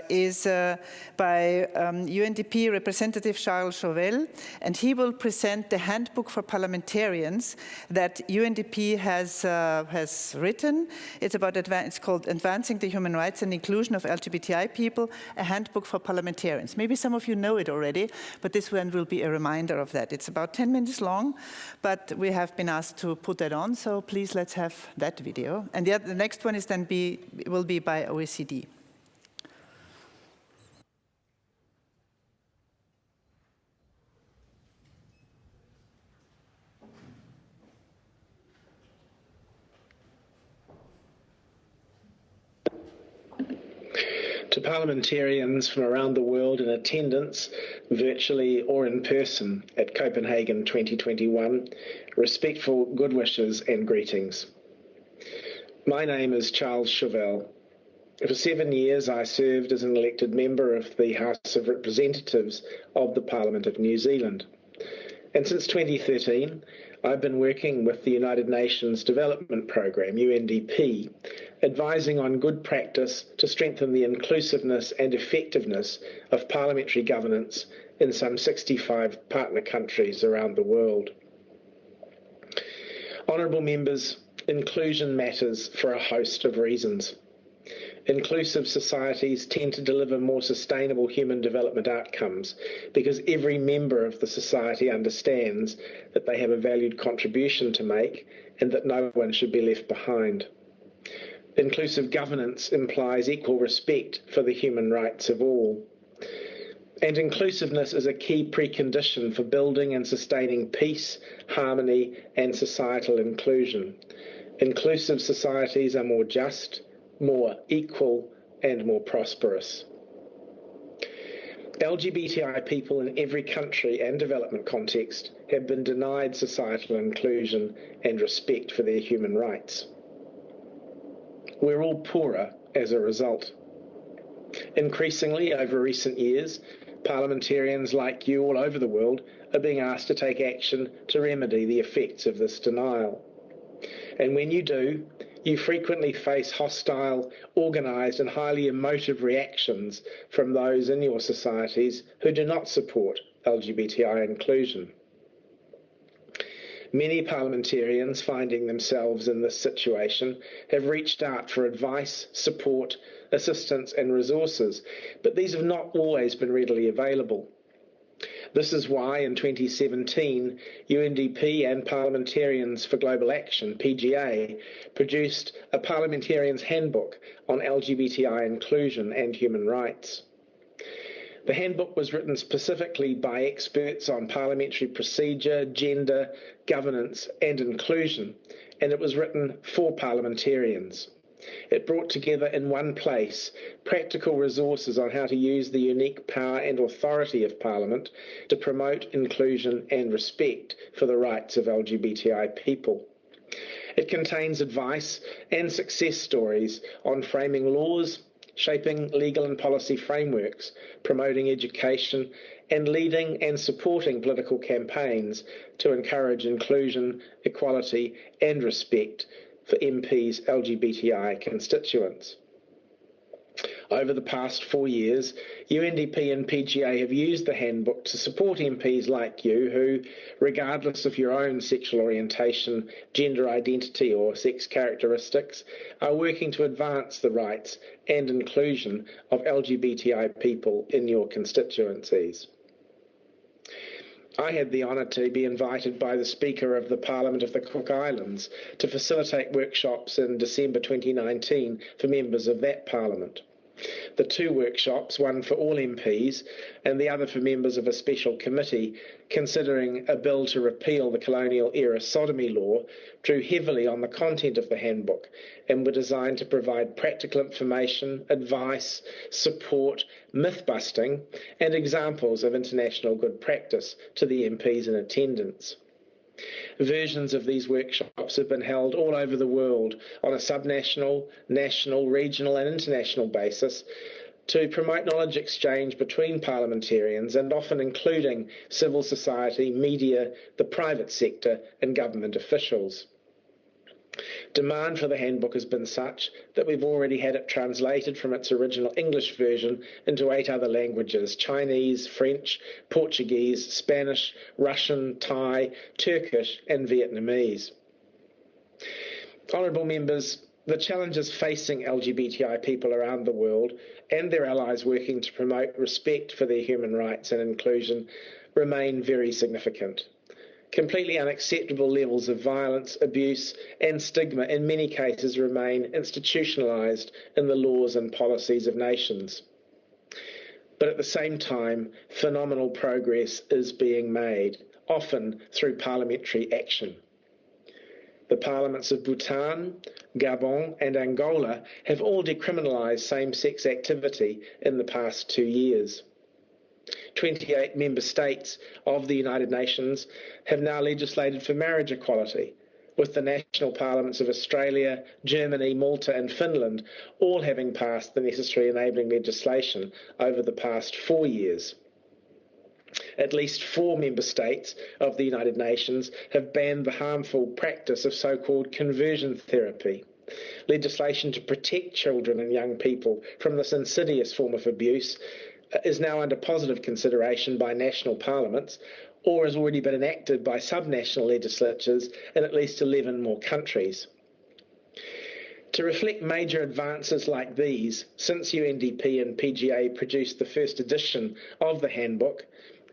is by UNDP representative Charles Chauvel, and he will present the handbook for parliamentarians that UNDP has written. It's about it's called Advancing the Human Rights and Inclusion of LGBTI People, a handbook for parliamentarians. Maybe some of you know it already, but this one will be a reminder of that. It's about 10 minutes long, but we have been asked to put that on, so please let's have that video. And the next one is then will be by OECD. To parliamentarians from around the world in attendance, virtually or in person, at Copenhagen 2021, respectful good wishes and greetings. My name is Charles Chauvel. For 7 years, I served as an elected member of the House of Representatives of the Parliament of New Zealand. And since 2013, I've been working with the United Nations Development Programme, UNDP, advising on good practice to strengthen the inclusiveness and effectiveness of parliamentary governance in some 65 partner countries around the world. Honourable members, inclusion matters for a host of reasons. Inclusive societies tend to deliver more sustainable human development outcomes because every member of the society understands that they have a valued contribution to make and that no one should be left behind. Inclusive governance implies equal respect for the human rights of all. And inclusiveness is a key precondition for building and sustaining peace, harmony, and societal inclusion. Inclusive societies are more just, more equal, and more prosperous. LGBTI people in every country and development context have been denied societal inclusion and respect for their human rights. We're all poorer as a result. Increasingly, over recent years, parliamentarians like you all over the world are being asked to take action to remedy the effects of this denial. And when you do, you frequently face hostile, organised and highly emotive reactions from those in your societies who do not support LGBTI inclusion. Many parliamentarians finding themselves in this situation have reached out for advice, support, assistance and resources, but these have not always been readily available. This is why in 2017, UNDP and Parliamentarians for Global Action, PGA, produced a Parliamentarians Handbook on LGBTI inclusion and human rights. The handbook was written specifically by experts on parliamentary procedure, gender, governance and inclusion, and it was written for parliamentarians. It brought together in one place practical resources on how to use the unique power and authority of Parliament to promote inclusion and respect for the rights of LGBTI people. It contains advice and success stories on framing laws, shaping legal and policy frameworks, promoting education, and leading and supporting political campaigns to encourage inclusion, equality, and respect for MPs' LGBTI constituents. Over the past 4 years, UNDP and PGA have used the handbook to support MPs like you who, regardless of your own sexual orientation, gender identity or sex characteristics, are working to advance the rights and inclusion of LGBTI people in your constituencies. I had the honour to be invited by the Speaker of the Parliament of the Cook Islands to facilitate workshops in December 2019 for members of that Parliament. The two workshops, one for all MPs and the other for members of a special committee considering a bill to repeal the colonial-era sodomy law, drew heavily on the content of the handbook and were designed to provide practical information, advice, support, myth-busting and examples of international good practice to the MPs in attendance. Versions of these workshops have been held all over the world on a subnational, national, regional and international basis to promote knowledge exchange between parliamentarians and often including civil society, media, the private sector and government officials. Demand for the handbook has been such that we've already had it translated from its original English version into 8 other languages: Chinese, French, Portuguese, Spanish, Russian, Thai, Turkish and Vietnamese. Honourable members, the challenges facing LGBTI people around the world and their allies working to promote respect for their human rights and inclusion remain very significant. Completely unacceptable levels of violence, abuse and stigma in many cases remain institutionalised in the laws and policies of nations. But at the same time, phenomenal progress is being made, often through parliamentary action. The parliaments of Bhutan, Gabon and Angola have all decriminalised same-sex activity in the past 2 years. 28 member states of the United Nations have now legislated for marriage equality, with the national parliaments of Australia, Germany, Malta and Finland all having passed the necessary enabling legislation over the past 4 years. At least 4 member states of the United Nations have banned the harmful practice of so-called conversion therapy, legislation to protect children and young people from this insidious form of abuse is now under positive consideration by national parliaments or has already been enacted by subnational legislatures in at least 11 more countries. To reflect major advances like these, since UNDP and PGA produced the first edition of the handbook,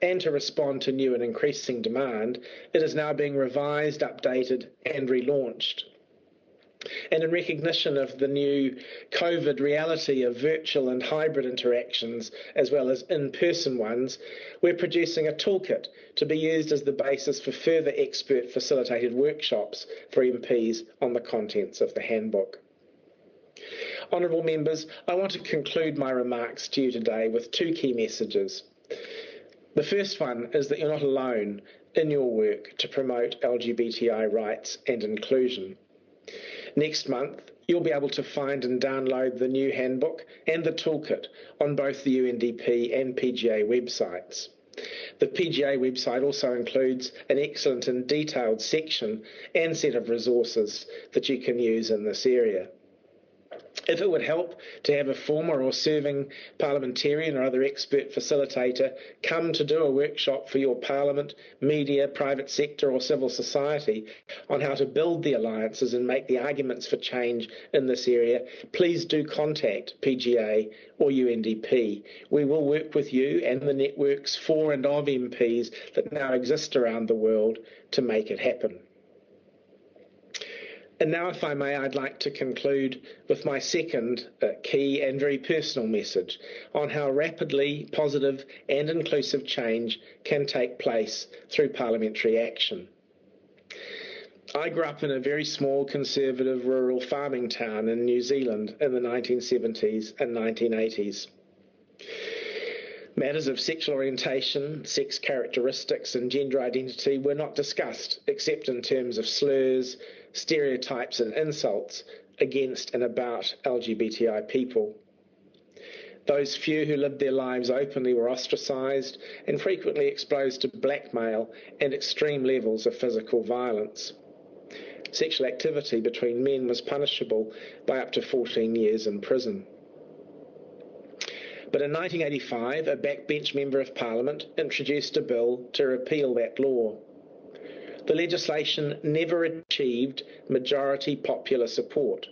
and to respond to new and increasing demand, it is now being revised, updated and relaunched. And in recognition of the new COVID reality of virtual and hybrid interactions, as well as in-person ones, we're producing a toolkit to be used as the basis for further expert-facilitated workshops for MPs on the contents of the handbook. Honourable members, I want to conclude my remarks to you today with 2 key messages. The first one is that you're not alone in your work to promote LGBTI rights and inclusion. Next month, you'll be able to find and download the new handbook and the toolkit on both the UNDP and PGA websites. The PGA website also includes an excellent and detailed section and set of resources that you can use in this area. If it would help to have a former or serving parliamentarian or other expert facilitator come to do a workshop for your parliament, media, private sector or civil society on how to build the alliances and make the arguments for change in this area, please do contact PGA or UNDP. We will work with you and the networks for and of MPs that now exist around the world to make it happen. And now, if I may, I'd like to conclude with my second key and very personal message on how rapidly positive and inclusive change can take place through parliamentary action. I grew up in a very small, conservative, rural farming town in New Zealand in the 1970s and 1980s. Matters of sexual orientation, sex characteristics and gender identity were not discussed except in terms of slurs, stereotypes and insults against and about LGBTI people. Those few who lived their lives openly were ostracised and frequently exposed to blackmail and extreme levels of physical violence. Sexual activity between men was punishable by up to 14 years in prison. But in 1985, a backbench member of Parliament introduced a bill to repeal that law. The legislation never achieved majority popular support,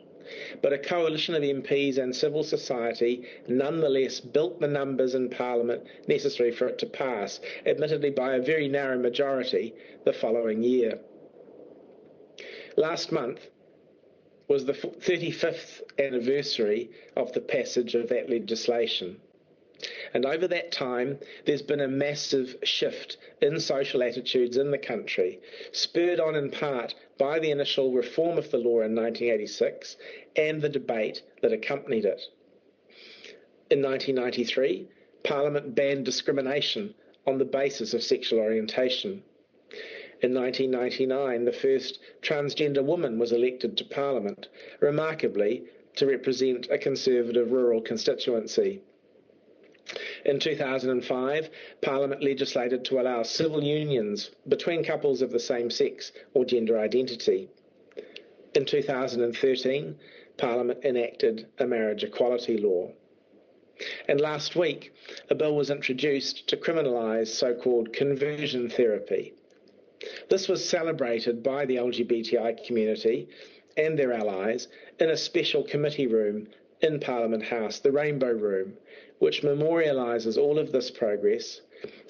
but a coalition of MPs and civil society nonetheless built the numbers in Parliament necessary for it to pass, admittedly by a very narrow majority the following year. Last month was the 35th anniversary of the passage of that legislation. And over that time, there's been a massive shift in social attitudes in the country, spurred on in part by the initial reform of the law in 1986 and the debate that accompanied it. In 1993, Parliament banned discrimination on the basis of sexual orientation. In 1999, the first transgender woman was elected to Parliament, remarkably to represent a conservative rural constituency. In 2005, Parliament legislated to allow civil unions between couples of the same sex or gender identity. In 2013, Parliament enacted a marriage equality law. And last week, a bill was introduced to criminalise so-called conversion therapy. This was celebrated by the LGBTI community and their allies in a special committee room in Parliament House, the Rainbow Room, which memorialises all of this progress,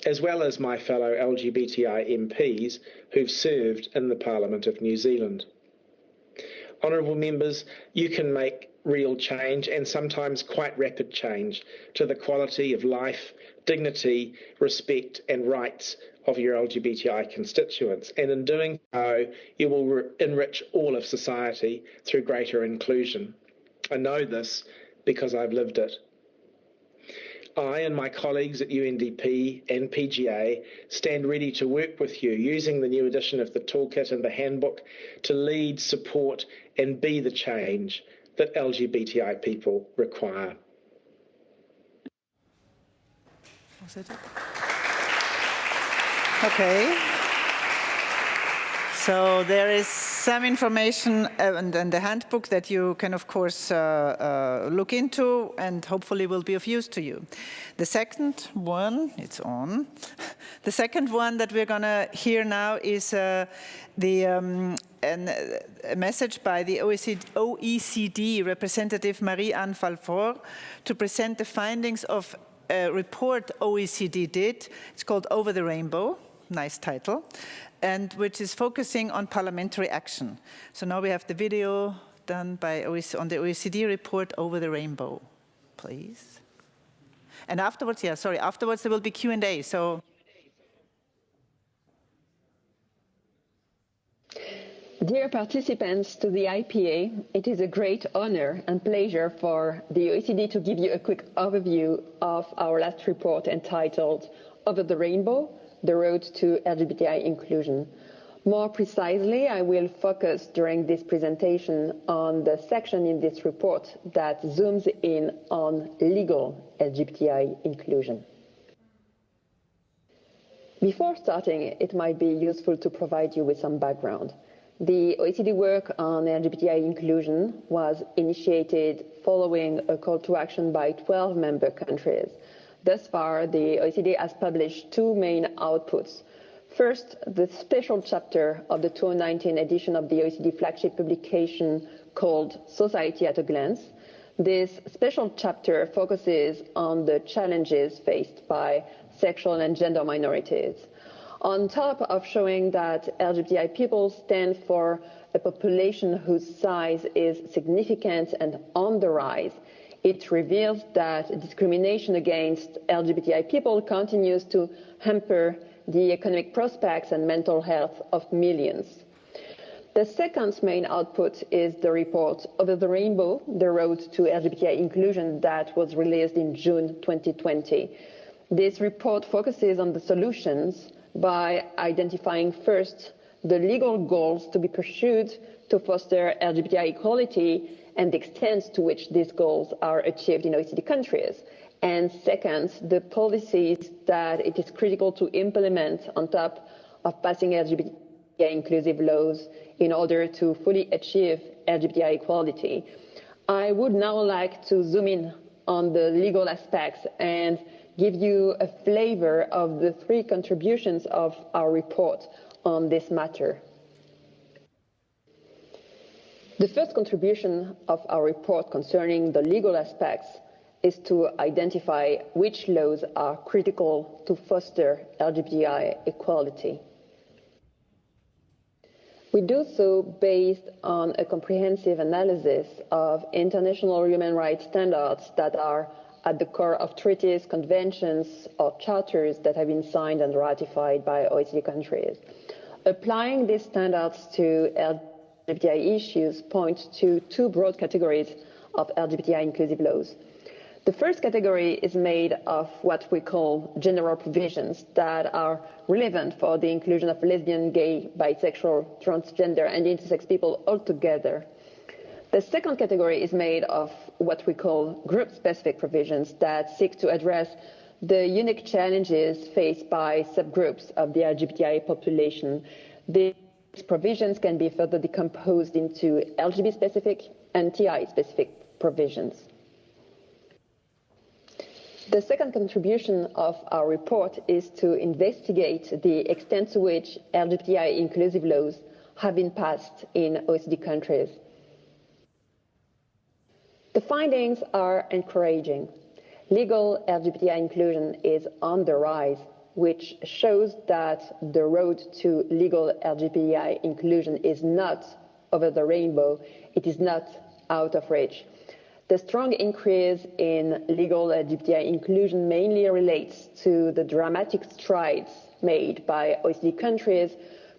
as well as my fellow LGBTI MPs who've served in the Parliament of New Zealand. Honourable members, you can make real change, and sometimes quite rapid change, to the quality of life, dignity, respect and rights of your LGBTI constituents. And in doing so, you will enrich all of society through greater inclusion. I know this because I've lived it. I and my colleagues at UNDP and PGA stand ready to work with you using the new edition of the toolkit and the handbook to lead, support and be the change that LGBTI people require. Okay. So there is some information in the handbook that you can, of course, look into and hopefully will be of use to you. The second one, it's on. The second one that we're going to hear now is a message by the OECD representative Marie-Anne Falfort to present the findings of a report OECD did. It's called Over the Rainbow. Nice title. And which is focusing on parliamentary action. So now we have the video done by on the OECD report Over the Rainbow, please. And afterwards, afterwards there will be Q&A, so. Dear participants to the IPA, it is a great honor and pleasure for the OECD to give you a quick overview of our last report entitled Over the Rainbow, the road to LGBTI inclusion. More precisely, I will focus during this presentation on the section in this report that zooms in on legal LGBTI inclusion. Before starting, it might be useful to provide you with some background. The OECD work on LGBTI inclusion was initiated following a call to action by 12 member countries. Thus far, the OECD has published two main outputs. First, the special chapter of the 2019 edition of the OECD flagship publication called Society at a Glance. This special chapter focuses on the challenges faced by sexual and gender minorities. On top of showing that LGBTI people stand for a population whose size is significant and on the rise, it reveals that discrimination against LGBTI people continues to hamper the economic prospects and mental health of millions. The second main output is the report Over the Rainbow, The Road to LGBTI Inclusion that was released in June 2020. This report focuses on the solutions by identifying first the legal goals to be pursued to foster LGBTI equality and the extent to which these goals are achieved in OECD countries. And second, the policies that it is critical to implement on top of passing LGBTI inclusive laws in order to fully achieve LGBTI equality. I would now like to zoom in on the legal aspects and give you a flavor of the three contributions of our report on this matter. The first contribution of our report concerning the legal aspects is to identify which laws are critical to foster LGBTI equality. We do so based on a comprehensive analysis of international human rights standards that are at the core of treaties, conventions, or charters that have been signed and ratified by OECD countries. Applying these standards to LGBTI issues points to two broad categories of LGBTI inclusive laws. The first category is made of what we call general provisions that are relevant for the inclusion of lesbian, gay, bisexual, transgender, and intersex people altogether. The second category is made of what we call group-specific provisions that seek to address the unique challenges faced by subgroups of the LGBTI population. These provisions can be further decomposed into LGBT-specific and TI-specific provisions. The second contribution of our report is to investigate the extent to which LGBTI inclusive laws have been passed in OECD countries. The findings are encouraging. Legal LGBTI inclusion is on the rise, which shows that the road to legal LGBTI inclusion is not over the rainbow, it is not out of reach. The strong increase in legal LGBTI inclusion mainly relates to the dramatic strides made by OECD countries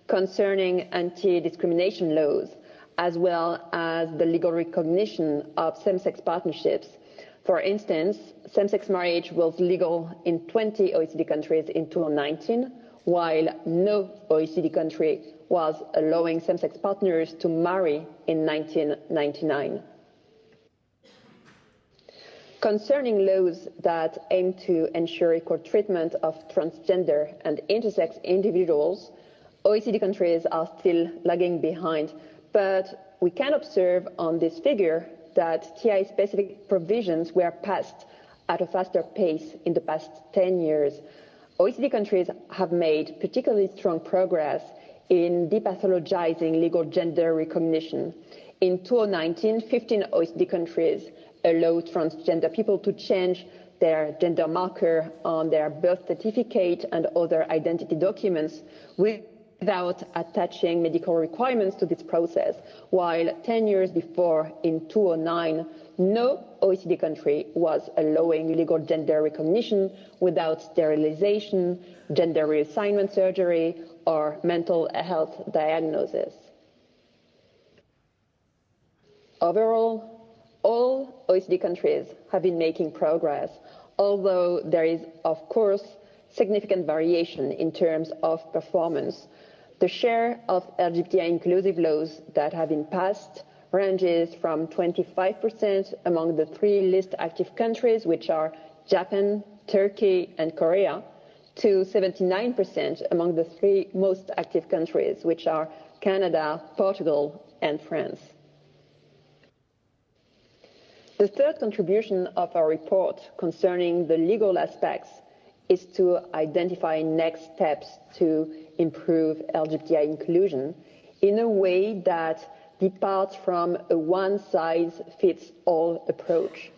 concerning anti-discrimination laws, as well as the legal recognition of same-sex partnerships. For instance, same-sex marriage was legal in 20 OECD countries in 2019, while no OECD country was allowing same-sex partners to marry in 1999. Concerning laws that aim to ensure equal treatment of transgender and intersex individuals, OECD countries are still lagging behind, but we can observe on this figure that TI-specific provisions were passed at a faster pace in the past 10 years. OECD countries have made particularly strong progress in depathologizing legal gender recognition. In 2019, 15 OECD countries allowed transgender people to change their gender marker on their birth certificate and other identity documents without attaching medical requirements to this process, while 10 years before, in 2009, no OECD country was allowing legal gender recognition without sterilization, gender reassignment surgery, or mental health diagnosis. Overall, all OECD countries have been making progress, although there is, of course, significant variation in terms of performance. The share of LGBTI inclusive laws that have been passed ranges from 25% among the three least active countries, which are Japan, Turkey, and Korea, to 79% among the 3 most active countries, which are Canada, Portugal, and France. The third contribution of our report concerning the legal aspects is to identify next steps to improve LGBTI inclusion in a way that departs from a one-size-fits-all approach.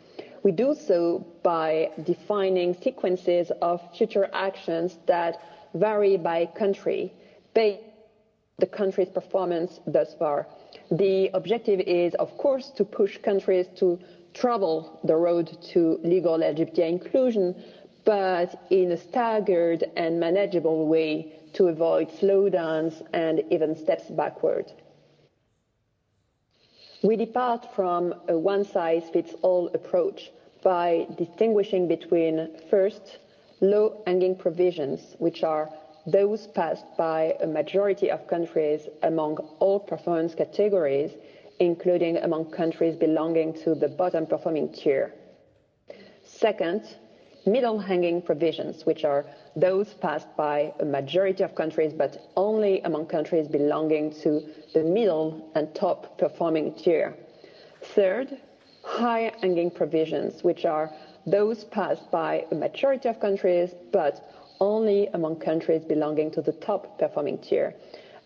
We do so by defining sequences of future actions that vary by country, based on the country's performance thus far. The objective is, of course, to push countries to travel the road to legal LGBTI inclusion, but in a staggered and manageable way to avoid slowdowns and even steps backward. We depart from a one-size-fits-all approach by distinguishing between, first, low-hanging provisions, which are those passed by a majority of countries among all performance categories, including among countries belonging to the bottom-performing tier. Second, middle-hanging provisions, which are those passed by a majority of countries, but only among countries belonging to the middle and top-performing tier. Third, high-hanging provisions, which are those passed by a majority of countries, but only among countries belonging to the top-performing tier.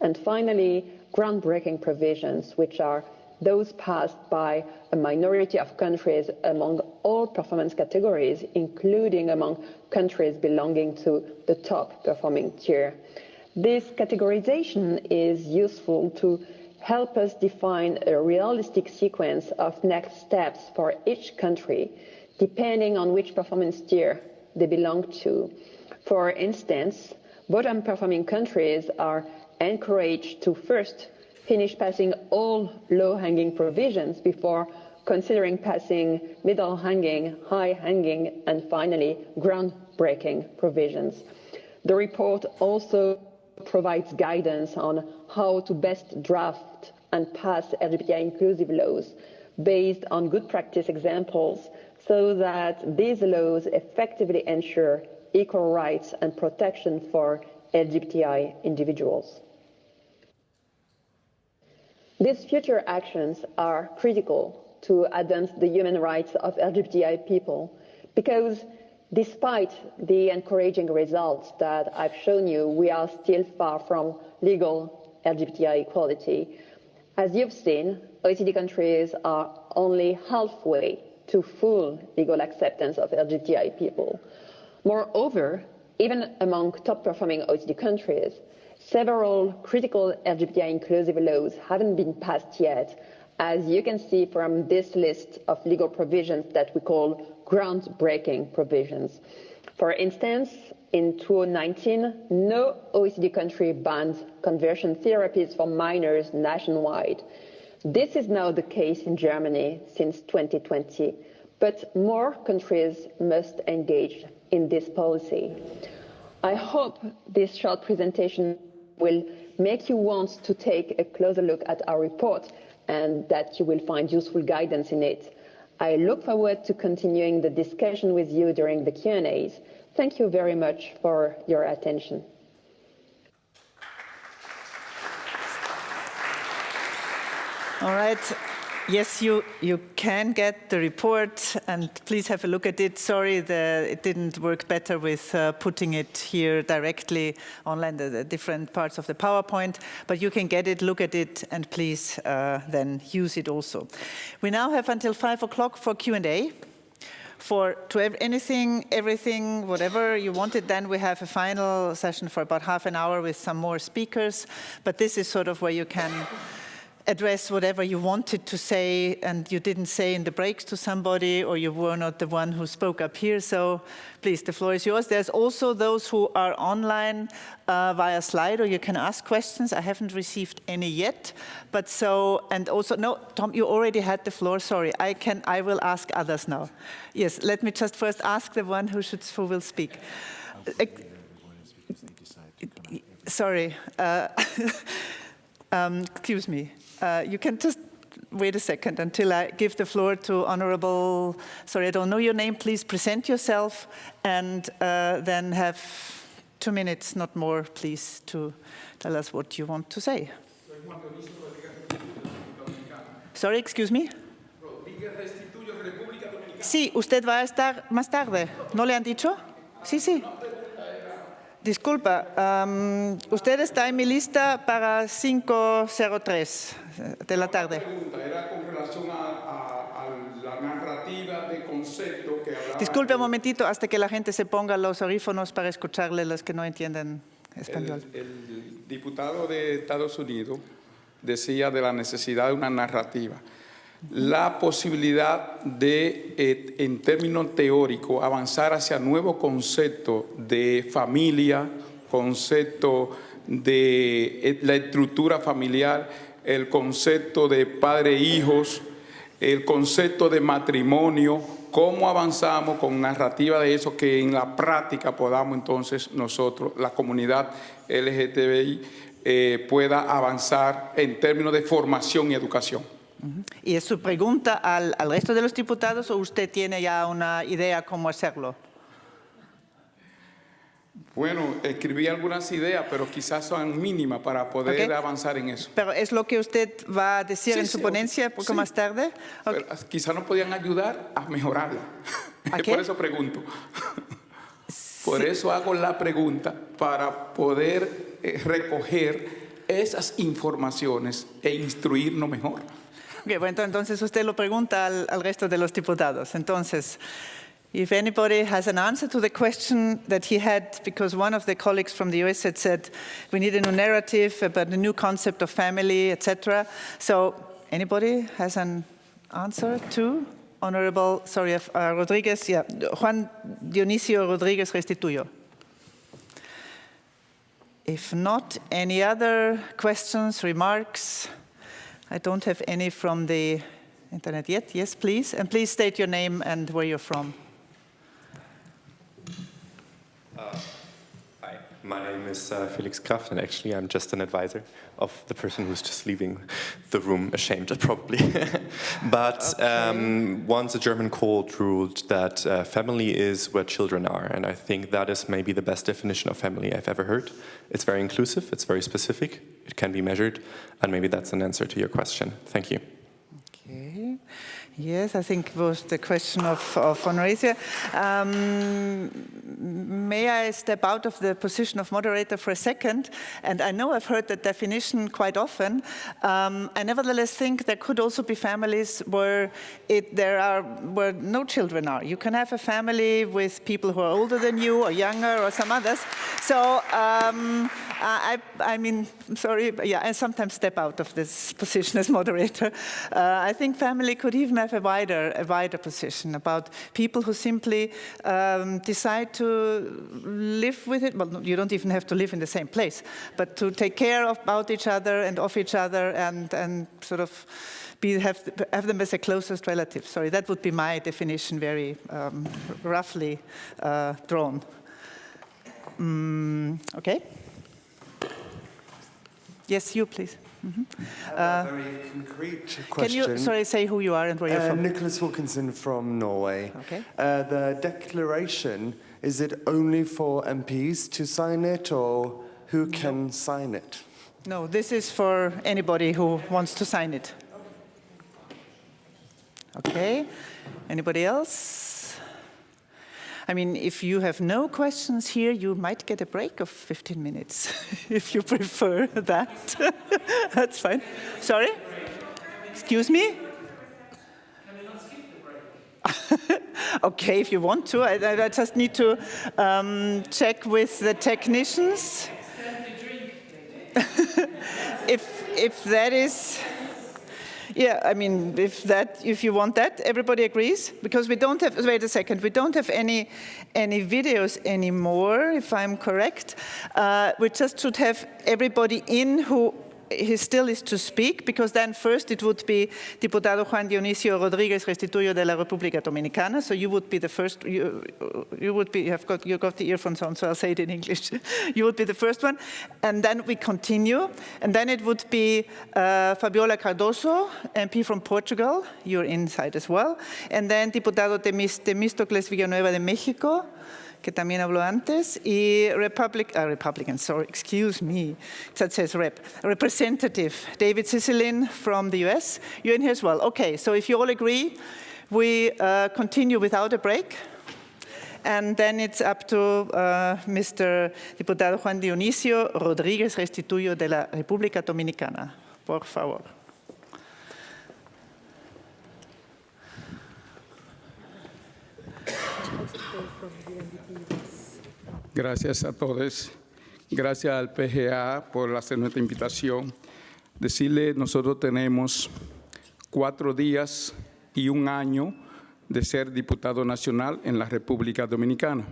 And finally, groundbreaking provisions, which are those passed by a minority of countries among all performance categories, including among countries belonging to the top-performing tier. This categorization is useful to help us define a realistic sequence of next steps for each country, depending on which performance tier they belong to. For instance, bottom-performing countries are encouraged to first finish passing all low-hanging provisions before considering passing middle-hanging, high-hanging, and finally groundbreaking provisions. The report also provides guidance on how to best draft and pass LGBTI inclusive laws based on good practice examples so that these laws effectively ensure equal rights and protection for LGBTI individuals. These future actions are critical to advance the human rights of LGBTI people because despite the encouraging results that I've shown you, we are still far from legal LGBTI equality. As you've seen, OECD countries are only halfway to full legal acceptance of LGBTI people. Moreover, even among top-performing OECD countries, several critical LGBTI inclusive laws haven't been passed yet, as you can see from this list of legal provisions that we call groundbreaking provisions. For instance, in 2019, no OECD country banned conversion therapies for minors nationwide. This is now the case in Germany since 2020, but more countries must engage in this policy. I hope this short presentation will make you want to take a closer look at our report and that you will find useful guidance in it. I look forward to continuing the discussion with you during the Q&As. Thank you very much for your attention. All right. Yes, you can get the report, and please have a look at it. Sorry, it didn't work better with putting it here directly online, the different parts of the PowerPoint, but you can get it, look at it, and please then use it also. We now have until 5 o'clock for Q&A. Anything, everything, whatever you wanted, then we have a final session for about half an hour with some more speakers, but this is sort of where you can address whatever you wanted to say and you didn't say in the breaks to somebody, or you were not the one who spoke up here. So please, the floor is yours. There's also those who are online via Slido. You can ask questions. I haven't received any yet, but and also, no, Tom, you already had the floor. Sorry, I will ask others now. Yes, let me just first ask the one who will speak. Sorry, excuse me. You can just wait a second until I give the floor to Honorable, sorry, I don't know your name, please present yourself and then have 2 minutes, not more, please, to tell us what you want to say. Sorry, excuse me? Sí, usted va a estar más tarde. ¿No le han dicho? Sí, sí. Disculpa, usted está en mi lista para 5:03 de la tarde. Era con relación a la narrativa de concepto que hablaba. Disculpe un momentito hasta que la gente se ponga los audífonos para escucharle los que no entienden español. El diputado de Estados Unidos decía de la necesidad de una narrativa. La posibilidad de, en términos teóricos, avanzar hacia nuevos conceptos de familia, concepto de la estructura familiar, el concepto de padre e hijos, el concepto de matrimonio, cómo avanzamos con narrativa de eso, que en la práctica podamos entonces nosotros, la comunidad LGTBI, pueda avanzar en términos de formación y educación. ¿Y es su pregunta al resto de los diputados o usted tiene ya una idea cómo hacerlo? Bueno, escribí algunas ideas, pero quizás son mínimas para poder avanzar en eso. ¿Pero es lo que usted va a decir en su ponencia un poco más tarde? Quizás nos podían ayudar a mejorarla. Por eso pregunto. Por eso hago la pregunta, para poder recoger esas informaciones e instruirnos mejor. Okay, bueno, entonces usted lo pregunta al resto de los diputados. Entonces, if anybody has an answer to the question that he had, because one of the colleagues from the US had said, we need a new narrative about the new concept of family, etc. So, anybody has an answer to Honorable, Rodriguez, Juan Dionisio Rodriguez Restituyo. If not, any other questions, remarks? I don't have any from the internet yet. Yes, please. And please state your name and where you're from. Hi, my name is Felix Kraft, and actually I'm just an advisor of the person who's just leaving the room, ashamed probably. But once a German court ruled that family is where children are, and I think that is maybe the best definition of family I've ever heard. It's very inclusive, it's very specific, it can be measured, and maybe that's an answer to your question. Thank you. Okay. Yes, I think it was the question of Honoracia. May I step out of the position of moderator for a second? And I know I've heard that definition quite often. I nevertheless think there could also be families where where no children are. You can have a family with people who are older than you or younger or some others. So I mean, sorry, but yeah, I sometimes step out of this position as moderator. I think family could even have a wider position about people who simply decide to live with it. Well, you don't even have to live in the same place, but to take care about each other and of each other and sort of have them as a closest relative. Sorry, that would be my definition, very roughly drawn. Okay. Yes, you please. A very concrete question. Can you, say who you are and where you're from? Nicholas Wilkinson from Norway. Okay. The declaration, is it only for MPs to sign it, or who can sign it? No, this is for anybody who wants to sign it. Okay. Anybody else? I mean, if you have no questions here, you might get a break of 15 minutes, if you prefer that. That's fine. Sorry? Excuse me? Okay, if you want to. I just need to check with the technicians. If that is... Yeah, I mean, if you want that, everybody agrees? Because we don't have, wait a second, we don't have any videos anymore, if I'm correct. We just should have everybody in who still is to speak, because then first it would be Diputado Juan Dionisio Rodriguez Restituyo de la República Dominicana. So you would be the first. You would be. You got the earphones on, so I'll say it in English. You would be the first one, and then we continue, and then it would be Fabiola Cardoso, MP from Portugal. You're inside as well, and then Diputado Temístocles Villanueva de México. que también habló antes, y Republican, sorry, excuse me, that says Representative David Cicilline from the US. You're in here as well. Okay, so if you all agree, we continue without a break. And then it's up to Mr. Diputado Juan Dionisio Rodríguez Restituyo de la República Dominicana. Por favor. Gracias a todos. Gracias al PGA por hacer nuestra invitación. Decirle, nosotros tenemos 4 días y 1 año de ser diputado nacional en la República Dominicana.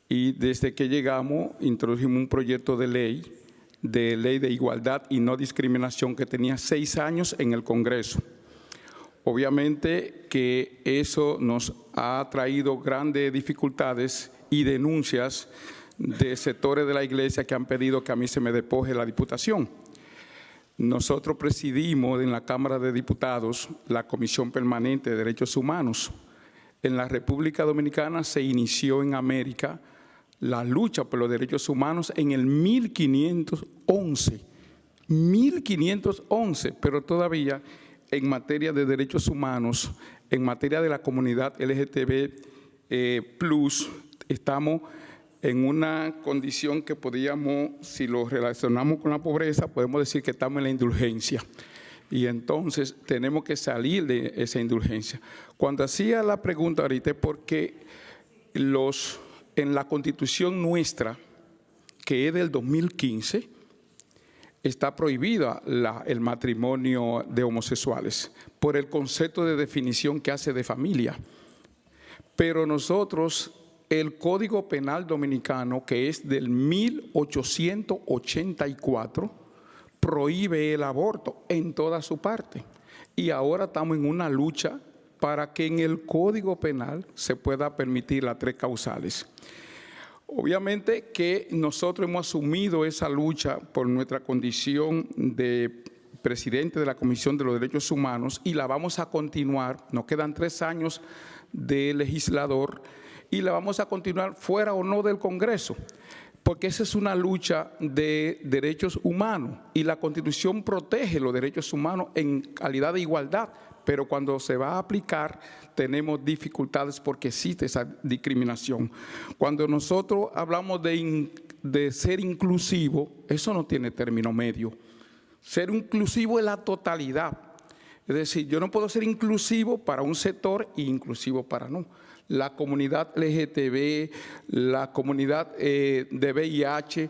Y desde que llegamos, introdujimos un proyecto de ley de igualdad y no discriminación que tenía 6 años en el Congreso. Obviamente que eso nos ha traído grandes dificultades y denuncias de sectores de la Iglesia que han pedido que a mí se me despoje la diputación. Nosotros presidimos en la Cámara de Diputados la Comisión Permanente de Derechos Humanos. En la República Dominicana se inició en América la lucha por los derechos humanos en el 1511. 1511, pero todavía en materia de derechos humanos, en materia de la comunidad LGTB+, estamos en una condición que podríamos, si lo relacionamos con la pobreza, podemos decir que estamos en la indulgencia. Y entonces tenemos que salir de esa indulgencia. Cuando hacía la pregunta ahorita es porque en la Constitución nuestra, que es del 2015, está prohibida el matrimonio de homosexuales por el concepto de definición que hace de familia. Pero nosotros, el Código Penal Dominicano, que es del 1884, prohíbe el aborto en toda su parte. Y ahora estamos en una lucha para que en el Código Penal se pueda permitir las 3 causales. Obviamente que nosotros hemos asumido esa lucha por nuestra condición de presidente de la Comisión de los Derechos Humanos y la vamos a continuar. Nos quedan 3 años de legislador y la vamos a continuar fuera o no del Congreso, porque esa es una lucha de derechos humanos y la Constitución protege los derechos humanos en calidad de igualdad, pero cuando se va a aplicar tenemos dificultades porque existe esa discriminación. Cuando nosotros hablamos de ser inclusivo, eso no tiene término medio. Ser inclusivo es la totalidad. Es decir, yo no puedo ser inclusivo para un sector e inclusivo para no. La comunidad LGTB, la comunidad de VIH,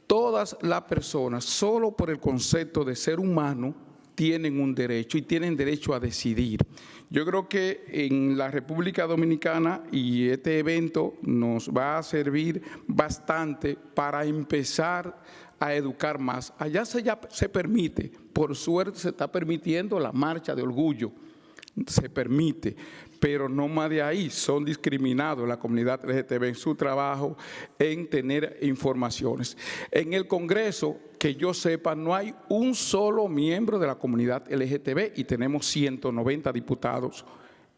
todas las personas, solo por el concepto de ser humano, tienen un derecho y tienen derecho a decidir. Yo creo que en la República Dominicana, y este evento nos va a servir bastante para empezar a educar más. Allá ya se permite, por suerte se está permitiendo la marcha de orgullo, se permite, pero no más de ahí. Son discriminados la comunidad LGTB en su trabajo, en tener informaciones. En el Congreso, que yo sepa, no hay un solo miembro de la comunidad LGTB y tenemos 190 diputados.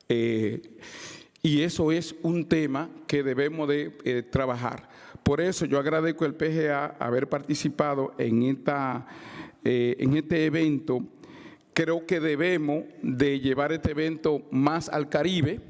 Y eso es un tema que debemos de trabajar. Por eso yo agradezco al PGA haber participado en este evento. Creo que debemos de llevar este evento más al Caribe,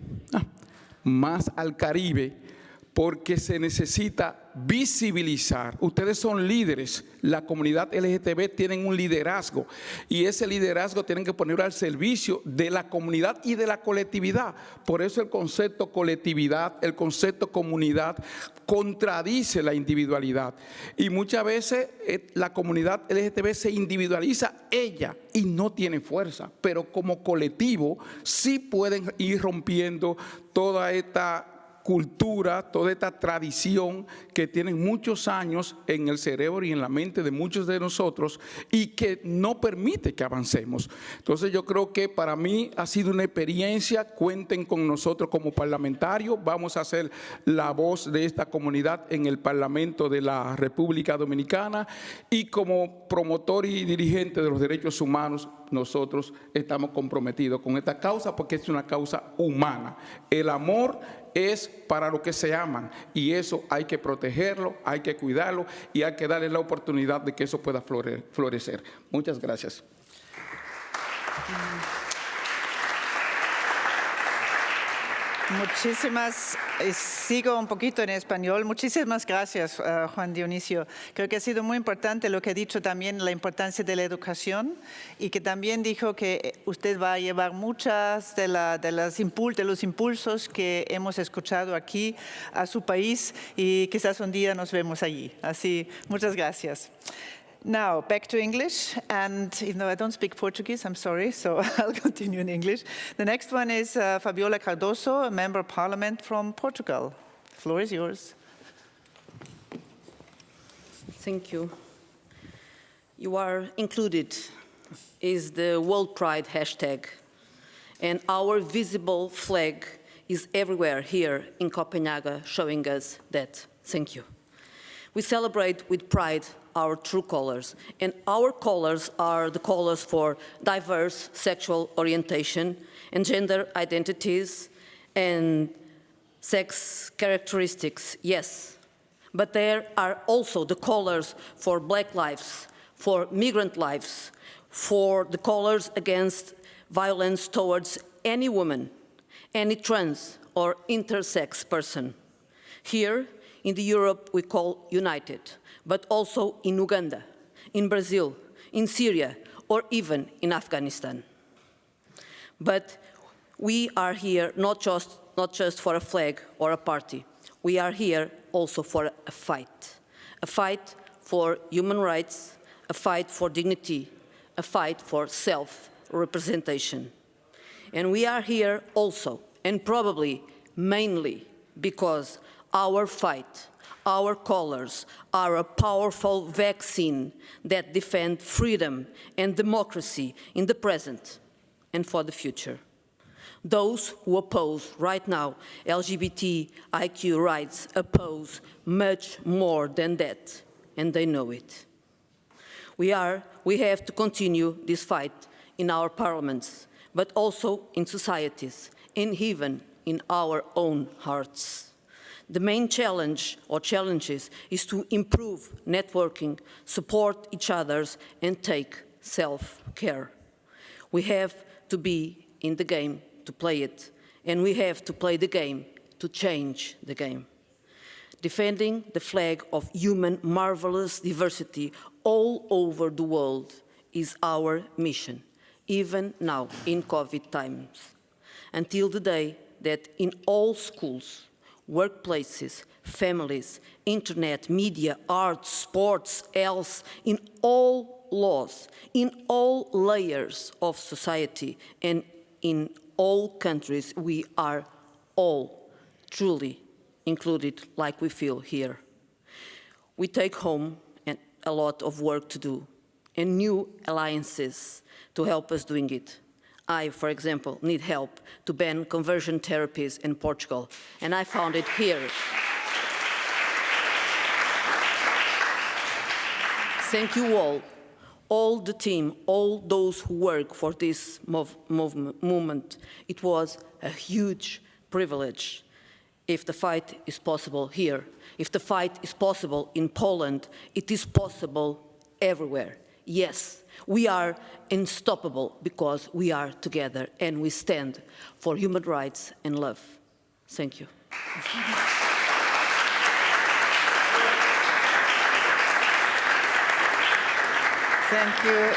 porque se necesita visibilizar. Ustedes son líderes, la comunidad LGTB tienen un liderazgo y ese liderazgo tienen que ponerlo al servicio de la comunidad y de la colectividad. Por eso el concepto colectividad, el concepto comunidad contradice la individualidad y muchas veces la comunidad LGTB se individualiza ella y no tiene fuerza, pero como colectivo sí pueden ir rompiendo toda esta cultura, toda esta tradición que tienen muchos años en el cerebro y en la mente de muchos de nosotros y que no permite que avancemos. Entonces yo creo que para mí ha sido una experiencia. Cuenten con nosotros como parlamentarios, vamos a ser la voz de esta comunidad en el Parlamento de la República Dominicana y como promotor y dirigente de los derechos humanos nosotros estamos comprometidos con esta causa porque es una causa humana. El amor es para lo que se aman, y eso hay que protegerlo, hay que cuidarlo y hay que darle la oportunidad de que eso pueda florecer. Muchas gracias. Muchísimas, sigo un poquito en español. Muchísimas gracias, Juan Dionisio. Creo que ha sido muy importante lo que ha dicho también, la importancia de la educación, y que también dijo que usted va a llevar muchas de los impulsos que hemos escuchado aquí a su país, y quizás un día nos vemos allí. Así, muchas gracias. Now, back to English, and even though I don't speak Portuguese, I'm sorry, so I'll continue in English. The next one is Fabiola Cardoso, a Member of Parliament from Portugal. The floor is yours. Thank you. You are included is the World Pride hashtag, and our visible flag is everywhere here in Copenhagen, showing us that. Thank you. We celebrate with pride our true colors, and our colors are the colors for diverse sexual orientation and gender identities and sex characteristics, yes. But there are also the colors for Black lives, for migrant lives, for the colors against violence towards any woman, any trans or intersex person. Here in the Europe we call united, but also in Uganda, in Brazil, in Syria, or even in Afghanistan. But we are here not just for a flag or a party. We are here also for a fight for human rights, a fight for dignity, a fight for self-representation. And we are here also, and probably mainly because our fight, our colors are a powerful vaccine that defend freedom and democracy in the present and for the future. Those who oppose right now LGBTIQ rights oppose much more than that, and they know it. We have to continue this fight in our parliaments, but also in societies, and even in our own hearts. The main challenge or challenges is to improve networking, support each other, and take self-care. We have to be in the game to play it, and we have to play the game to change the game. Defending the flag of human marvelous diversity all over the world is our mission, even now in COVID times, until the day that in all schools, workplaces, families, internet, media, arts, sports, health, in all laws, in all layers of society, and in all countries, we are all truly included like we feel here. We take home a lot of work to do and new alliances to help us doing it. I, for example, need help to ban conversion therapies in Portugal, and I found it here. Thank you all the team, all those who work for this movement. It was a huge privilege. If the fight is possible here, if the fight is possible in Poland, it is possible everywhere. Yes. We are unstoppable because we are together and we stand for human rights and love. Thank you. Thank you.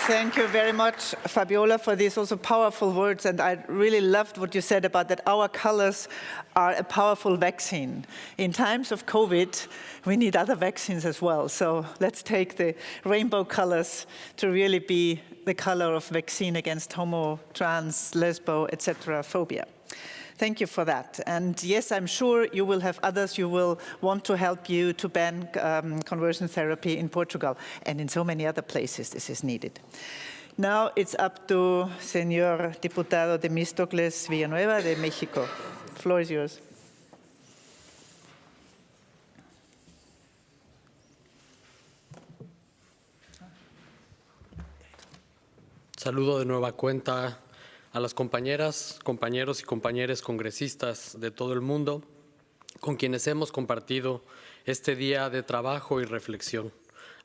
Thank you very much, Fabiola, for these also powerful words. And I really loved what you said about that our colors are a powerful vaccine. In times of COVID, we need other vaccines as well. So let's take the rainbow colors to really be the color of vaccine against homo, trans, lesbo, etc. phobia. Thank you for that. And yes, I'm sure you will have others who will want to help you to ban conversion therapy in Portugal and in so many other places this is needed. Now it's up to Señor Diputado Temístocles Villanueva de Mexico. The floor is yours. Saludo de nueva cuenta a las compañeras, compañeros y compañeras congresistas de todo el mundo, con quienes hemos compartido este día de trabajo y reflexión,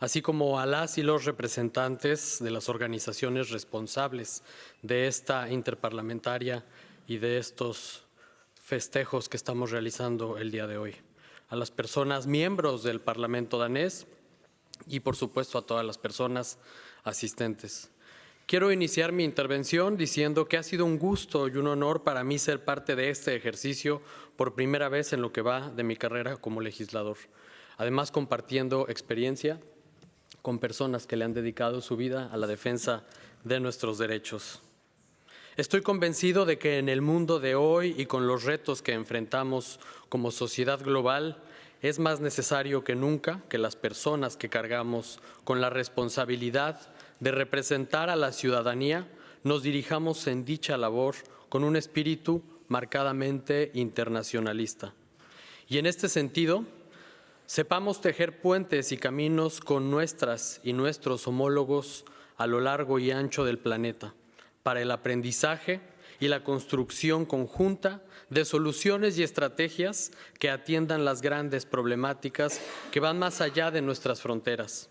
así como a las y los representantes de las organizaciones responsables de esta interparlamentaria y de estos festejos que estamos realizando el día de hoy, a las personas miembros del Parlamento danés y, por supuesto, a todas las personas asistentes. Quiero iniciar mi intervención diciendo que ha sido un gusto y un honor para mí ser parte de este ejercicio por primera vez en lo que va de mi carrera como legislador. Además, compartiendo experiencia con personas que le han dedicado su vida a la defensa de nuestros derechos. Estoy convencido de que en el mundo de hoy y con los retos que enfrentamos como sociedad global, es más necesario que nunca que las personas que cargamos con la responsabilidad de representar a la ciudadanía nos dirijamos en dicha labor con un espíritu marcadamente internacionalista. Y en este sentido, sepamos tejer puentes y caminos con nuestras y nuestros homólogos a lo largo y ancho del planeta para el aprendizaje y la construcción conjunta de soluciones y estrategias que atiendan las grandes problemáticas que van más allá de nuestras fronteras.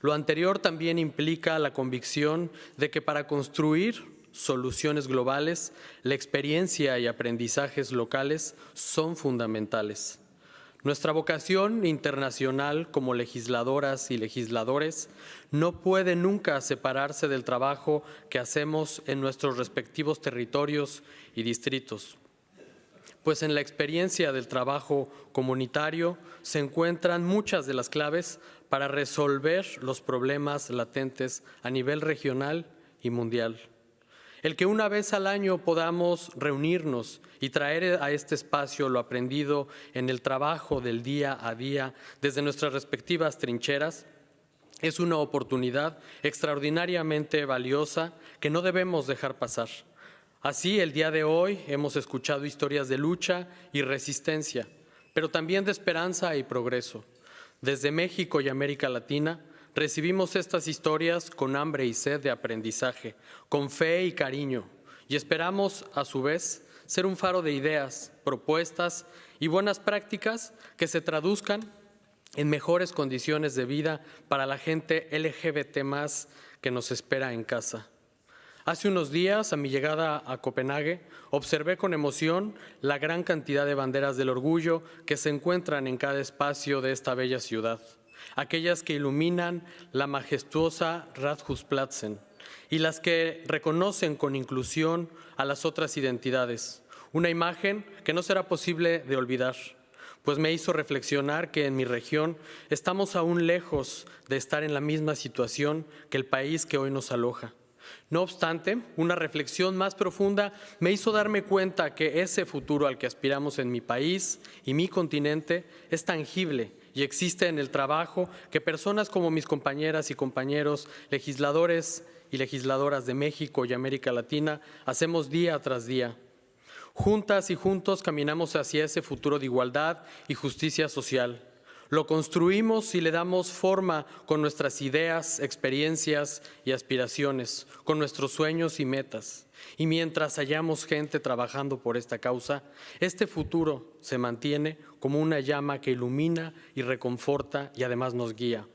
Lo anterior también implica la convicción de que para construir soluciones globales, la experiencia y aprendizajes locales son fundamentales. Nuestra vocación internacional como legisladoras y legisladores no puede nunca separarse del trabajo que hacemos en nuestros respectivos territorios y distritos, pues en la experiencia del trabajo comunitario se encuentran muchas de las claves para resolver los problemas latentes a nivel regional y mundial. El que una vez al año podamos reunirnos y traer a este espacio lo aprendido en el trabajo del día a día desde nuestras respectivas trincheras es una oportunidad extraordinariamente valiosa que no debemos dejar pasar. Así, el día de hoy hemos escuchado historias de lucha y resistencia, pero también de esperanza y progreso. Desde México y América Latina, recibimos estas historias con hambre y sed de aprendizaje, con fe y cariño, y esperamos, a su vez, ser un faro de ideas, propuestas y buenas prácticas que se traduzcan en mejores condiciones de vida para la gente LGBT+ que nos espera en casa. Hace unos días, a mi llegada a Copenhague, observé con emoción la gran cantidad de banderas del orgullo que se encuentran en cada espacio de esta bella ciudad. Aquellas que iluminan la majestuosa Rathhusplatsen y las que reconocen con inclusión a las otras identidades. Una imagen que no será posible de olvidar, pues me hizo reflexionar que en mi región estamos aún lejos de estar en la misma situación que el país que hoy nos aloja. No obstante, una reflexión más profunda me hizo darme cuenta que ese futuro al que aspiramos en mi país y mi continente es tangible y existe en el trabajo que personas como mis compañeras y compañeros, legisladores y legisladoras de México y América Latina, hacemos día tras día. Juntas y juntos caminamos hacia ese futuro de igualdad y justicia social. Lo construimos y le damos forma con nuestras ideas, experiencias y aspiraciones, con nuestros sueños y metas. Y mientras hayamos gente trabajando por esta causa, este futuro se mantiene como una llama que ilumina y reconforta y además nos guía.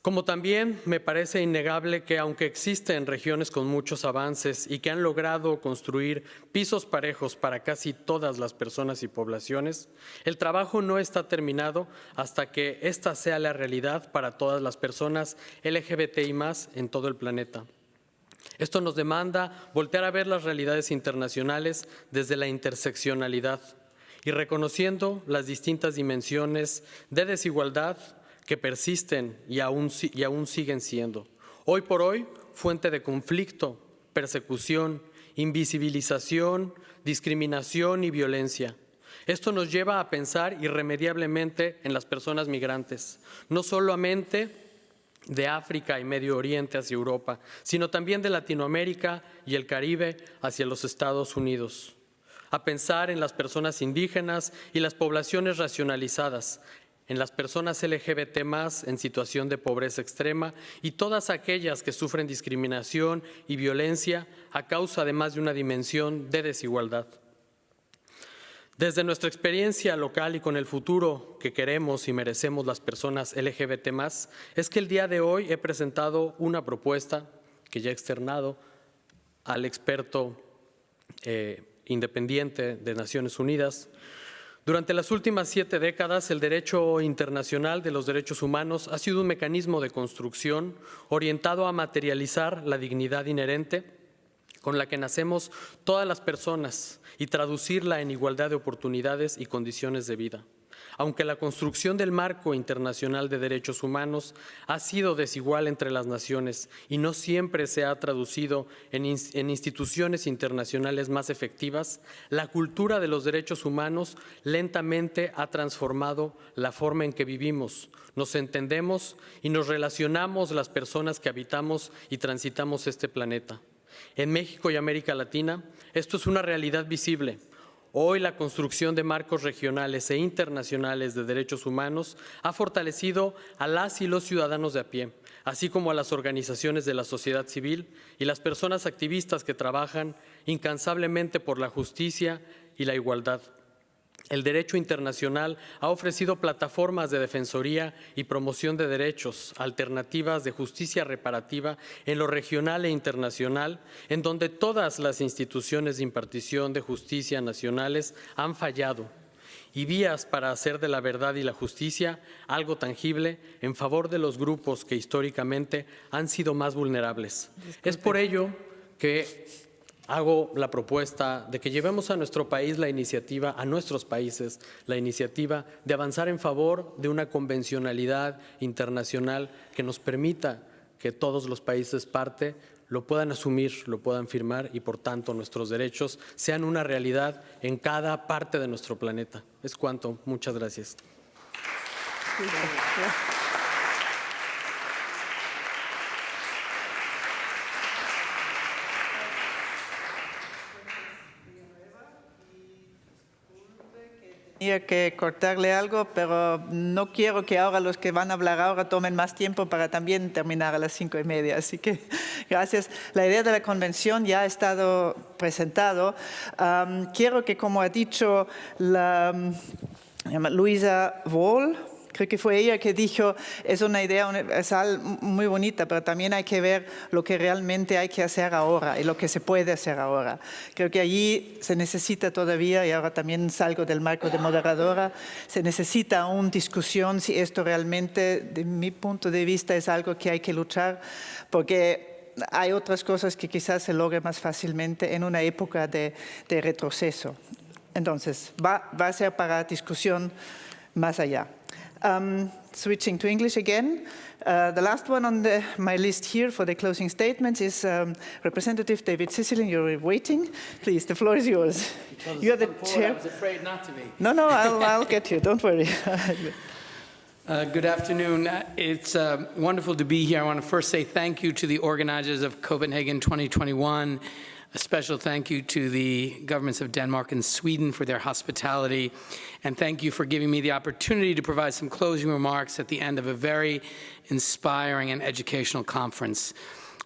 Como también me parece innegable que aunque existen regiones con muchos avances y que han logrado construir pisos parejos para casi todas las personas y poblaciones, el trabajo no está terminado hasta que esta sea la realidad para todas las personas LGBTI+ en todo el planeta. Esto nos demanda voltear a ver las realidades internacionales desde la interseccionalidad y reconociendo las distintas dimensiones de desigualdad que persisten y aún siguen siendo, hoy por hoy, fuente de conflicto, persecución, invisibilización, discriminación y violencia. Esto nos lleva a pensar irremediablemente en las personas migrantes, no solamente de África y Medio Oriente hacia Europa, sino también de Latinoamérica y el Caribe hacia los Estados Unidos. A pensar en las personas indígenas y las poblaciones racializadas, en las personas LGBT+, en situación de pobreza extrema y todas aquellas que sufren discriminación y violencia a causa de más de una dimensión de desigualdad. Desde nuestra experiencia local y con el futuro que queremos y merecemos las personas LGBT+, es que el día de hoy he presentado una propuesta que ya he externado al experto independiente de Naciones Unidas. Durante las últimas 7 décadas, el derecho internacional de los derechos humanos ha sido un mecanismo de construcción orientado a materializar la dignidad inherente con la que nacemos todas las personas y traducirla en igualdad de oportunidades y condiciones de vida. Aunque la construcción del marco internacional de derechos humanos ha sido desigual entre las naciones y no siempre se ha traducido en instituciones internacionales más efectivas, la cultura de los derechos humanos lentamente ha transformado la forma en que vivimos, nos entendemos y nos relacionamos las personas que habitamos y transitamos este planeta. En México y América Latina, esto es una realidad visible. Hoy la construcción de marcos regionales e internacionales de derechos humanos ha fortalecido a las y los ciudadanos de a pie, así como a las organizaciones de la sociedad civil y las personas activistas que trabajan incansablemente por la justicia y la igualdad. El derecho internacional ha ofrecido plataformas de defensoría y promoción de derechos, alternativas de justicia reparativa en lo regional e internacional, en donde todas las instituciones de impartición de justicia nacionales han fallado, y vías para hacer de la verdad y la justicia algo tangible en favor de los grupos que históricamente han sido más vulnerables. Es por ello que hago la propuesta de que llevemos a nuestro país la iniciativa, a nuestros países, la iniciativa de avanzar en favor de una convencionalidad internacional que nos permita que todos los países parte lo puedan asumir, lo puedan firmar y, por tanto, nuestros derechos sean una realidad en cada parte de nuestro planeta. Es cuanto. Muchas gracias. Tenía que cortarle algo, pero no quiero que ahora los que van a hablar ahora tomen más tiempo para también terminar a las 5:30. Así que gracias. La idea de la convención ya ha estado presentado. Quiero que, como ha dicho Luisa Wall, creo que fue ella que dijo, es una idea universal muy bonita, pero también hay que ver lo que realmente hay que hacer ahora y lo que se puede hacer ahora. Creo que allí se necesita todavía, y ahora también salgo del marco de moderadora, se necesita una discusión si esto realmente, de mi punto de vista, es algo que hay que luchar, porque hay otras cosas que quizás se logren más fácilmente en una época de retroceso. Entonces, va a ser para discusión más allá. Switching to English again, the last one on my list here for the closing statements is Representative David Cicilline. You're waiting. Please, the floor is yours. You're the chair. I was afraid not to be. No, I'll get you. Don't worry. Good afternoon. It's wonderful to be here. I want to first say thank you to the organizers of Copenhagen 2021. A special thank you to the governments of Denmark and Sweden for their hospitality. And thank you for giving me the opportunity to provide some closing remarks at the end of a very inspiring and educational conference.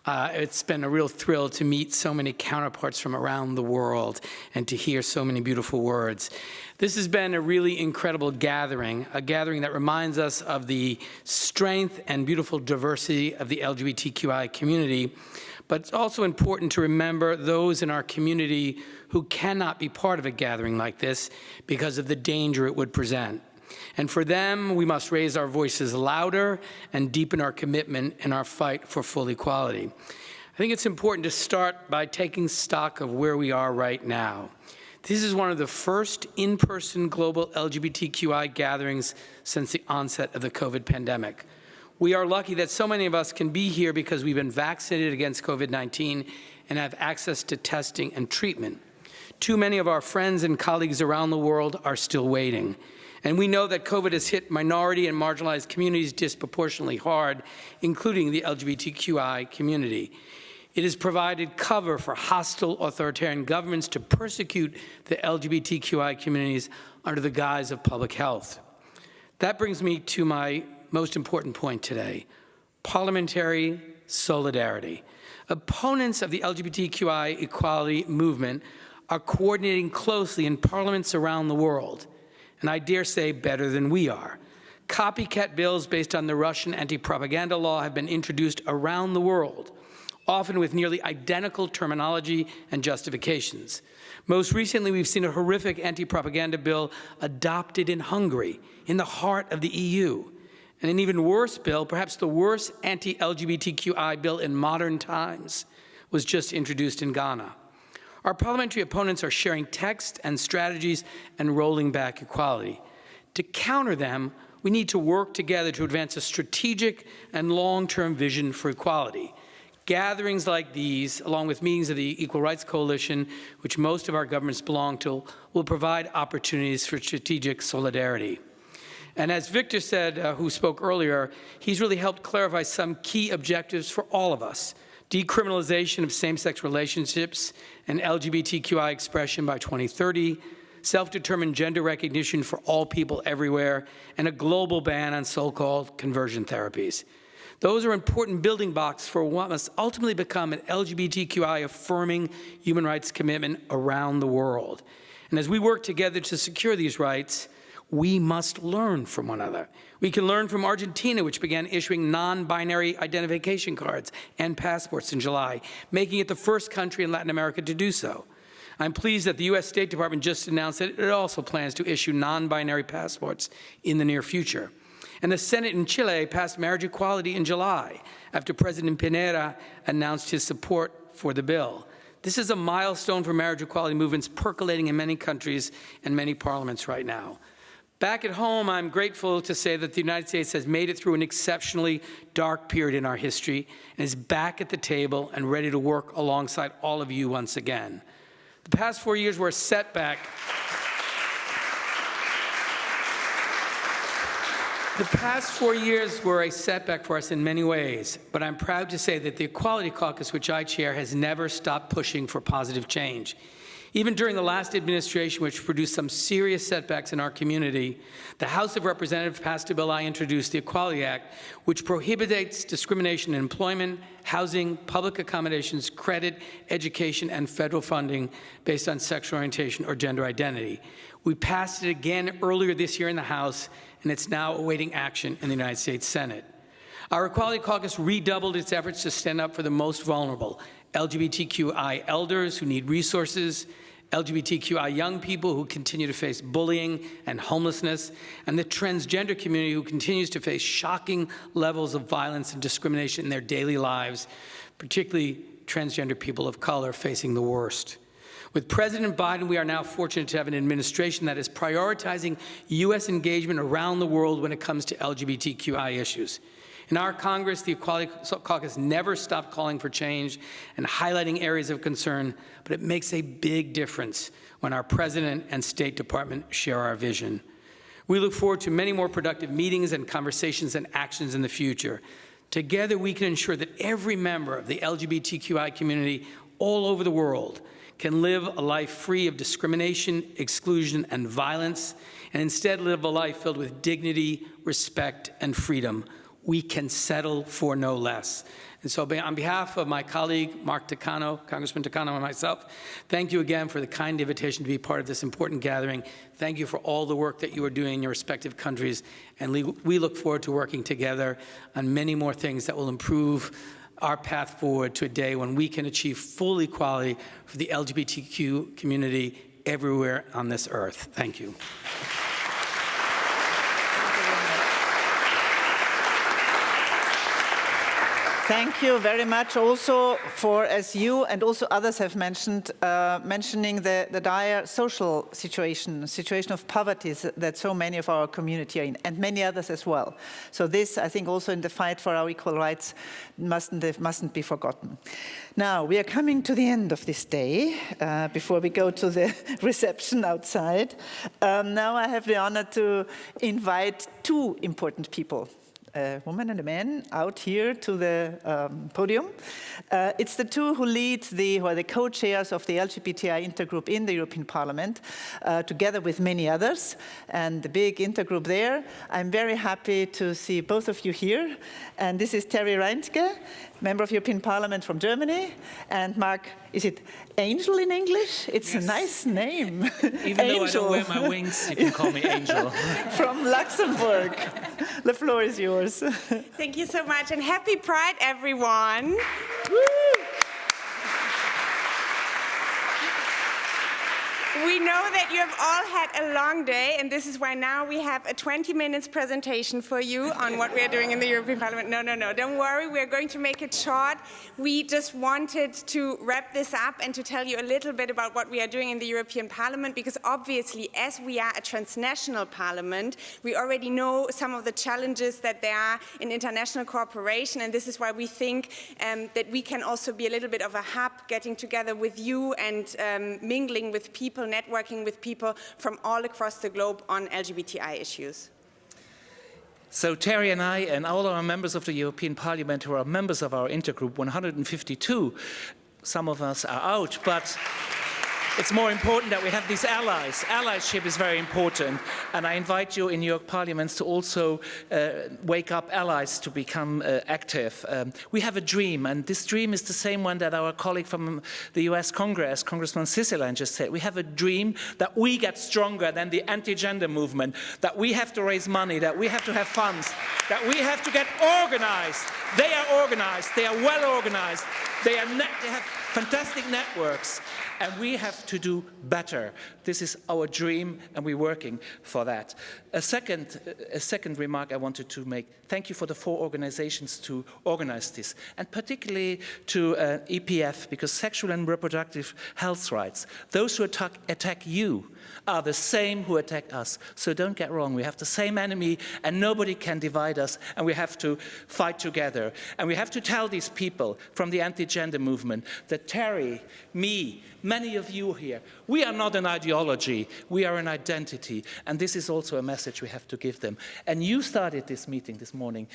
It's been a real thrill to meet so many counterparts from around the world and to hear so many beautiful words. This has been a really incredible gathering, a gathering that reminds us of the strength and beautiful diversity of the LGBTQI community. But it's also important to remember those in our community who cannot be part of a gathering like this because of the danger it would present. And for them, we must raise our voices louder and deepen our commitment in our fight for full equality. I think it's important to start by taking stock of where we are right now. This is one of the first in-person global LGBTQI gatherings since the onset of the COVID pandemic. We are lucky that so many of us can be here because we've been vaccinated against COVID-19 and have access to testing and treatment. Too many of our friends and colleagues around the world are still waiting. And we know that COVID has hit minority and marginalized communities disproportionately hard, including the LGBTQI community. It has provided cover for hostile authoritarian governments to persecute the LGBTQI communities under the guise of public health. That brings me to my most important point today, parliamentary solidarity. Opponents of the LGBTQI equality movement are coordinating closely in parliaments around the world, and I dare say better than we are. Copycat bills based on the Russian anti-propaganda law have been introduced around the world, often with nearly identical terminology and justifications. Most recently, we've seen a horrific anti-propaganda bill adopted in Hungary, in the heart of the EU. And an even worse bill, perhaps the worst anti-LGBTQI bill in modern times, was just introduced in Ghana. Our parliamentary opponents are sharing text and strategies and rolling back equality. To counter them, we need to work together to advance a strategic and long-term vision for equality. Gatherings like these, along with meetings of the Equal Rights Coalition, which most of our governments belong to, will provide opportunities for strategic solidarity. And as Victor said, who spoke earlier, he's really helped clarify some key objectives for all of us. Decriminalization of same-sex relationships and LGBTQI expression by 2030, self-determined gender recognition for all people everywhere, and a global ban on so-called conversion therapies. Those are important building blocks for what must ultimately become an LGBTQI-affirming human rights commitment around the world. And as we work together to secure these rights, we must learn from one another. We can learn from Argentina, which began issuing non-binary identification cards and passports in July, making it the first country in Latin America to do so. I'm pleased that the U.S. State Department just announced that it also plans to issue non-binary passports in the near future. And the Senate in Chile passed marriage equality in July after President Pinera announced his support for the bill. This is a milestone for marriage equality movements percolating in many countries and many parliaments right now. Back at home, I'm grateful to say that the United States has made it through an exceptionally dark period in our history and is back at the table and ready to work alongside all of you once again. The past 4 years were a setback. The past 4 years were a setback for us in many ways, but I'm proud to say that the Equality Caucus, which I chair, has never stopped pushing for positive change. Even during the last administration, which produced some serious setbacks in our community, the House of Representatives passed a bill I introduced, the Equality Act, which prohibits discrimination in employment, housing, public accommodations, credit, education, and federal funding based on sexual orientation or gender identity. We passed it again earlier this year in the House, and it's now awaiting action in the United States Senate. Our Equality Caucus redoubled its efforts to stand up for the most vulnerable, LGBTQI elders who need resources, LGBTQI young people who continue to face bullying and homelessness, and the transgender community who continues to face shocking levels of violence and discrimination in their daily lives, particularly transgender people of color facing the worst. With President Biden, we are now fortunate to have an administration that is prioritizing U.S. engagement around the world when it comes to LGBTQI issues. In our Congress, the Equality Caucus never stopped calling for change and highlighting areas of concern, but it makes a big difference when our President and State Department share our vision. We look forward to many more productive meetings and conversations and actions in the future. Together, we can ensure that every member of the LGBTQI community all over the world can live a life free of discrimination, exclusion, and violence, and instead live a life filled with dignity, respect, and freedom. We can settle for no less. And so on behalf of my colleague, Mark Takano, Congressman Takano, and myself, thank you again for the kind invitation to be part of this important gathering. Thank you for all the work that you are doing in your respective countries. And we look forward to working together on many more things that will improve our path forward to a day when we can achieve full equality for the LGBTQ community everywhere on this earth. Thank you. Thank you very much also for, as you and also others have mentioned, mentioning the dire social situation of poverty that so many of our community are in, and many others as well. So this, I think, also in the fight for our equal rights mustn't be forgotten. Now, we are coming to the end of this day, before we go to the reception outside. Now I have the honor to invite two important people a woman and a man out here to the podium. It's the two who lead who are the co-chairs of the LGBTI intergroup in the European Parliament, together with many others, and the big intergroup there. I'm very happy to see both of you here. And this is Terry Reintke, member of European Parliament from Germany, and Mark, is it Angel in English? It's a nice name. Even though I don't wear my wings, you can call me Angel. From Luxembourg. The floor is yours. Thank you so much, and happy Pride, everyone. Woo! We know that you have all had a long day, and this is why now we have a 20 minutes presentation for you on what we are doing in the European Parliament. No, don't worry, we are going to make it short. We just wanted to wrap this up and to tell you a little bit about what we are doing in the European Parliament, because obviously, as we are a transnational parliament, we already know some of the challenges that there are in international cooperation, and this is why we think that we can also be a little bit of a hub, getting together with you and mingling with people, networking with people from all across the globe on LGBTI issues. So Terry and I and all our members of the European Parliament who are members of our intergroup, 152, some of us are out, but it's more important that we have these allies. Allyship is very important, and I invite you in your parliaments to also wake up allies to become active. We have a dream, and this dream is the same one that our colleague from the US Congress, Congressman Sisseland, just said. We have a dream that we get stronger than the anti-gender movement, that we have to raise money, that we have to have funds, that we have to get organized. They are organized, they are well organized, they have fantastic networks, and we have to do better. This is our dream, and we're working for that. A second remark I wanted to make. Thank you for the 4 organizations to organize this, and particularly to EPF, because sexual and reproductive health rights, those who attack you are the same who attack us. So don't get wrong, we have the same enemy, and nobody can divide us, and we have to fight together. And we have to tell these people from the anti-gender movement that Terry, me, many of you here, we are not an ideology, we are an identity, and this is also a message we have to give them. And you started this meeting this morning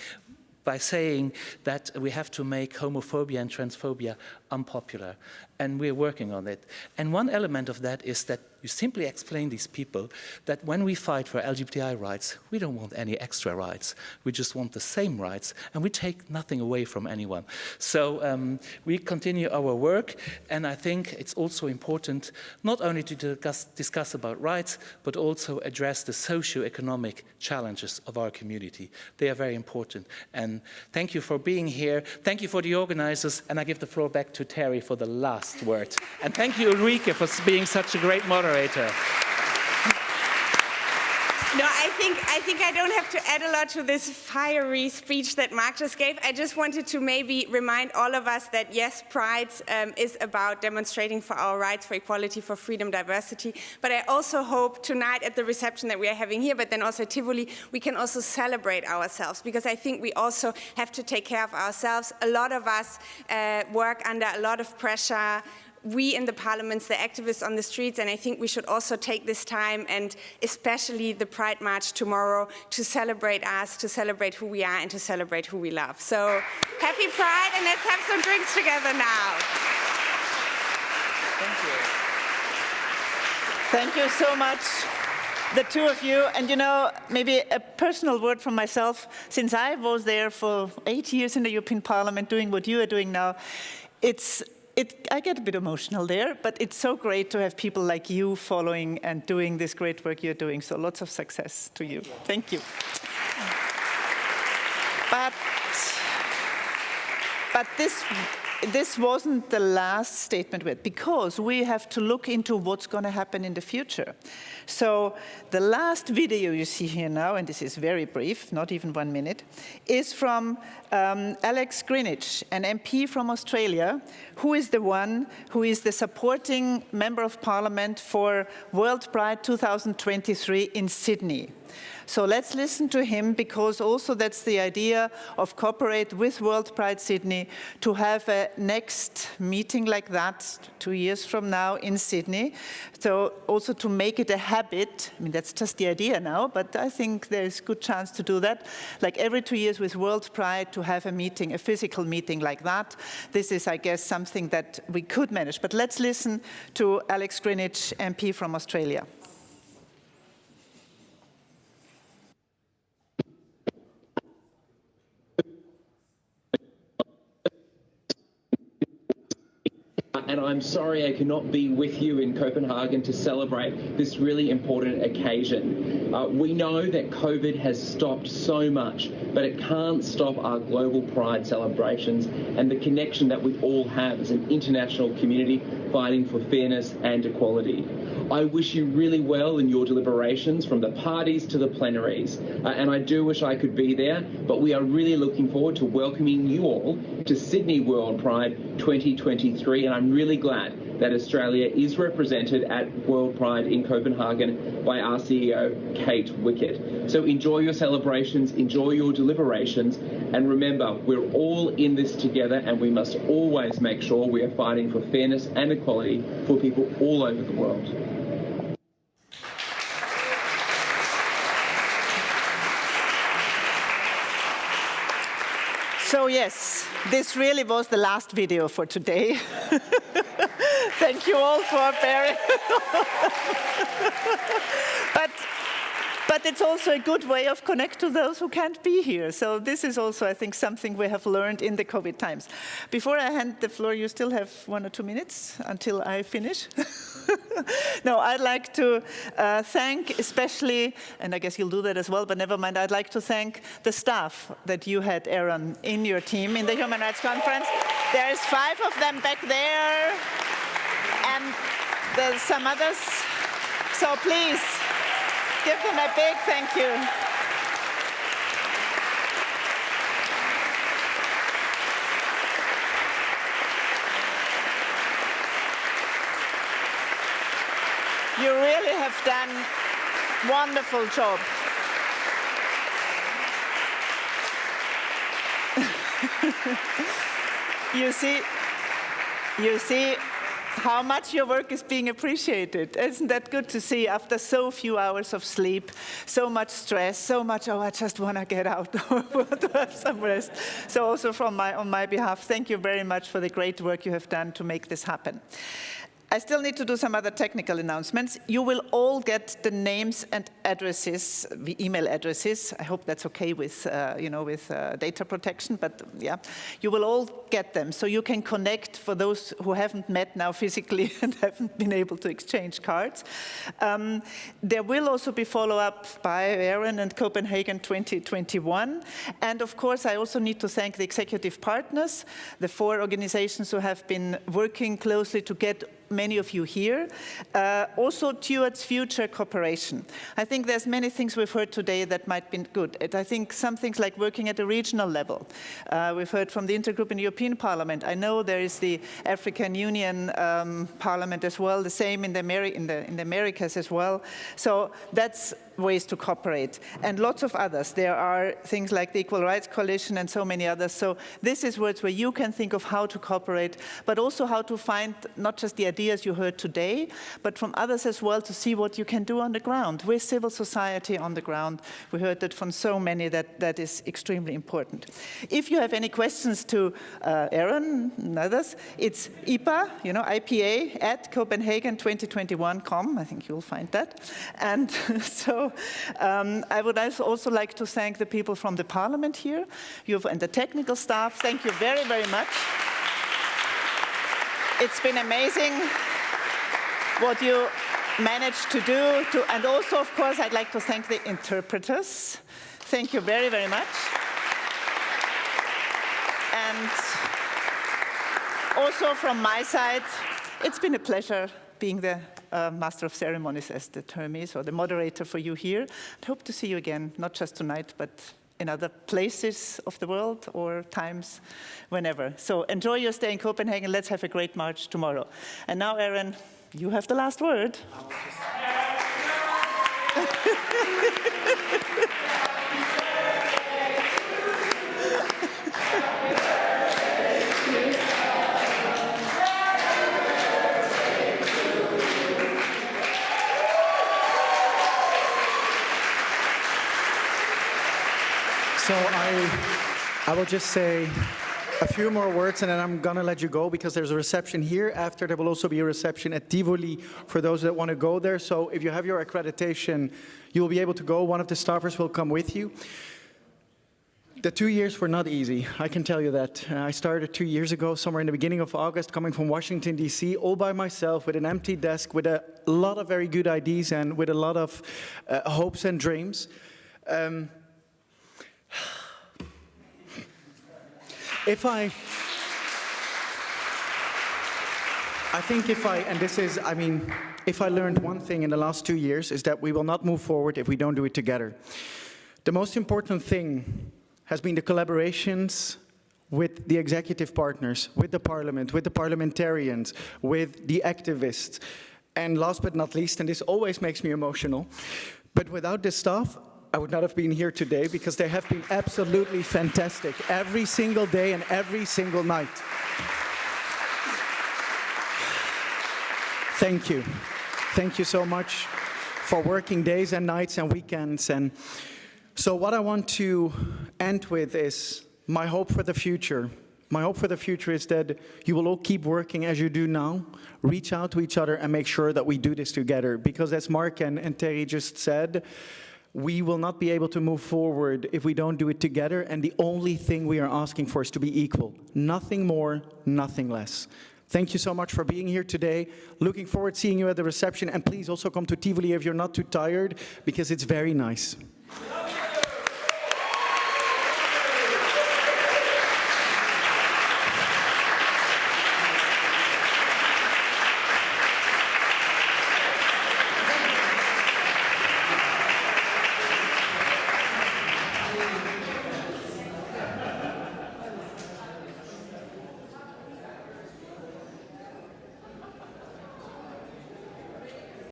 by saying that we have to make homophobia and transphobia unpopular, and we're working on it. And one element of that is that you simply explain these people that when we fight for LGBTI rights, we don't want any extra rights. We just want the same rights, and we take nothing away from anyone. So we continue our work, and I think it's also important not only to discuss about rights, but also address the socio-economic challenges of our community. They are very important. And thank you for being here. Thank you for the organizers, and I give the floor back to Terry for the last word. And thank you, Ulrike, for being such a great moderator. No, I think I don't have to add a lot to this fiery speech that Mark just gave. I just wanted to maybe remind all of us that yes, Pride is about demonstrating for our rights, for equality, for freedom, diversity. But I also hope tonight at the reception that we are having here, but then also at Tivoli, we can also celebrate ourselves, because I think we also have to take care of ourselves. A lot of us work under a lot of pressure. We in the parliaments, the activists on the streets, and I think we should also take this time, and especially the Pride March tomorrow, to celebrate us, to celebrate who we are, and to celebrate who we love. So happy Pride, and let's have some drinks together now. Thank you. Thank you so much, the two of you. And you know, maybe a personal word from myself, since I was there for 8 years in the European Parliament doing what you are doing now, I get a bit emotional there, but it's so great to have people like you following and doing this great work you're doing. So lots of success to you. Thank you. But this wasn't the last statement we had, because we have to look into what's going to happen in the future. So the last video you see here now, and this is very brief, not even 1 minute, is from Alex Greenwich, an MP from Australia, who is the one who is the supporting Member of Parliament for World Pride 2023 in Sydney. So let's listen to him, because also that's the idea of cooperate with World Pride Sydney to have a next meeting like that 2 years from now in Sydney. So also to make it a habit. I mean, that's just the idea now, but I think there's good chance to do that. Like every 2 years with World Pride, to have a meeting, a physical meeting like that. This is, I guess, something that we could manage. But let's listen to Alex Greenwich, MP from Australia. And I'm sorry I cannot be with you in Copenhagen to celebrate this really important occasion. We know that COVID has stopped so much, but it can't stop our global Pride celebrations and the connection that we all have as an international community fighting for fairness and equality. I wish you really well in your deliberations, from the parties to the plenaries. And I do wish I could be there, but we are really looking forward to welcoming you all to Sydney World Pride 2023. And I'm really glad that Australia is represented at World Pride in Copenhagen by our CEO, Kate Wickett. So enjoy your celebrations, enjoy your deliberations, and remember, we're all in this together, and we must always make sure we are fighting for fairness and equality for people all over the world. So yes, this really was the last video for today. Thank you all for bearing. But it's also a good way of connect to those who can't be here. So this is also, I think, something we have learned in the COVID times. Before I hand the floor, you still have 1 or 2 minutes until I finish. No, I'd like to thank especially, and I guess you'll do that as well, but never mind, I'd like to thank the staff that you had, Aaron, in your team in the Human Rights Conference. There's 5 of them back there, and there's some others. So please, give them a big thank you. You really have done a wonderful job. You see how much your work is being appreciated. Isn't that good to see after so few hours of sleep, so much stress, so much, oh, I just want to get out, want to have some rest. So also on my behalf, thank you very much for the great work you have done to make this happen. I still need to do some other technical announcements. You will all get the names and addresses, the email addresses. I hope that's okay with, data protection, but yeah. You will all get them, so you can connect for those who haven't met now physically and haven't been able to exchange cards. There will also be follow-up by Aaron and Copenhagen 2021. And of course, I also need to thank the executive partners, the 4 organizations who have been working closely to get many of you here, also towards future cooperation. I think there's many things we've heard today that might be good. I think some things like working at a regional level. We've heard from the Intergroup in the European Parliament. I know there is the African Union Parliament as well, the same in the Americas as well. So that's ways to cooperate, and lots of others. There are things like the Equal Rights Coalition and so many others. So this is words where you can think of how to cooperate, but also how to find not just the ideas you heard today, but from others as well, to see what you can do on the ground, with civil society on the ground. We heard that from so many that is extremely important. If you have any questions to Aaron and others, it's IPA, IPA at Copenhagen2021.com. I think you'll find that. And so I would also like to thank the people from the Parliament here, and the technical staff. Thank you very, very much. It's been amazing what you managed to do. And also, of course, I'd like to thank the interpreters. Thank you very, very much. And also from my side, it's been a pleasure being the Master of Ceremonies, as the term is, or the moderator for you here. I hope to see you again, not just tonight, but in other places of the world or times, whenever. So enjoy your stay in Copenhagen. Let's have a great march tomorrow. And now, Aaron, you have the last word. So I will just say a few more words and then I'm gonna let you go because there's a reception here. After there will also be a reception at Tivoli for those that want to go there. So if you have your accreditation, you will be able to go. One of the staffers will come with you. The 2 years were not easy, I can tell you that. I started 2 years ago, somewhere in the beginning of August, coming from Washington, D.C., all by myself, with an empty desk, with a lot of very good ideas and with a lot of hopes and dreams. If I learned one thing in the last 2 years is that we will not move forward if we don't do it together. The most important thing has been the collaborations with the executive partners, with the parliament, with the parliamentarians, with the activists. And last but not least, and this always makes me emotional, but without this staff, I would not have been here today because they have been absolutely fantastic every single day and every single night. Thank you. Thank you so much for working days and nights and weekends. And so what I want to end with is my hope for the future. My hope for the future is that you will all keep working as you do now, reach out to each other and make sure that we do this together. Because as Mark and Terry just said, we will not be able to move forward if we don't do it together, and the only thing we are asking for is to be equal. Nothing more, nothing less. Thank you so much for being here today. Looking forward to seeing you at the reception, and please also come to Tivoli if you're not too tired, because it's very nice.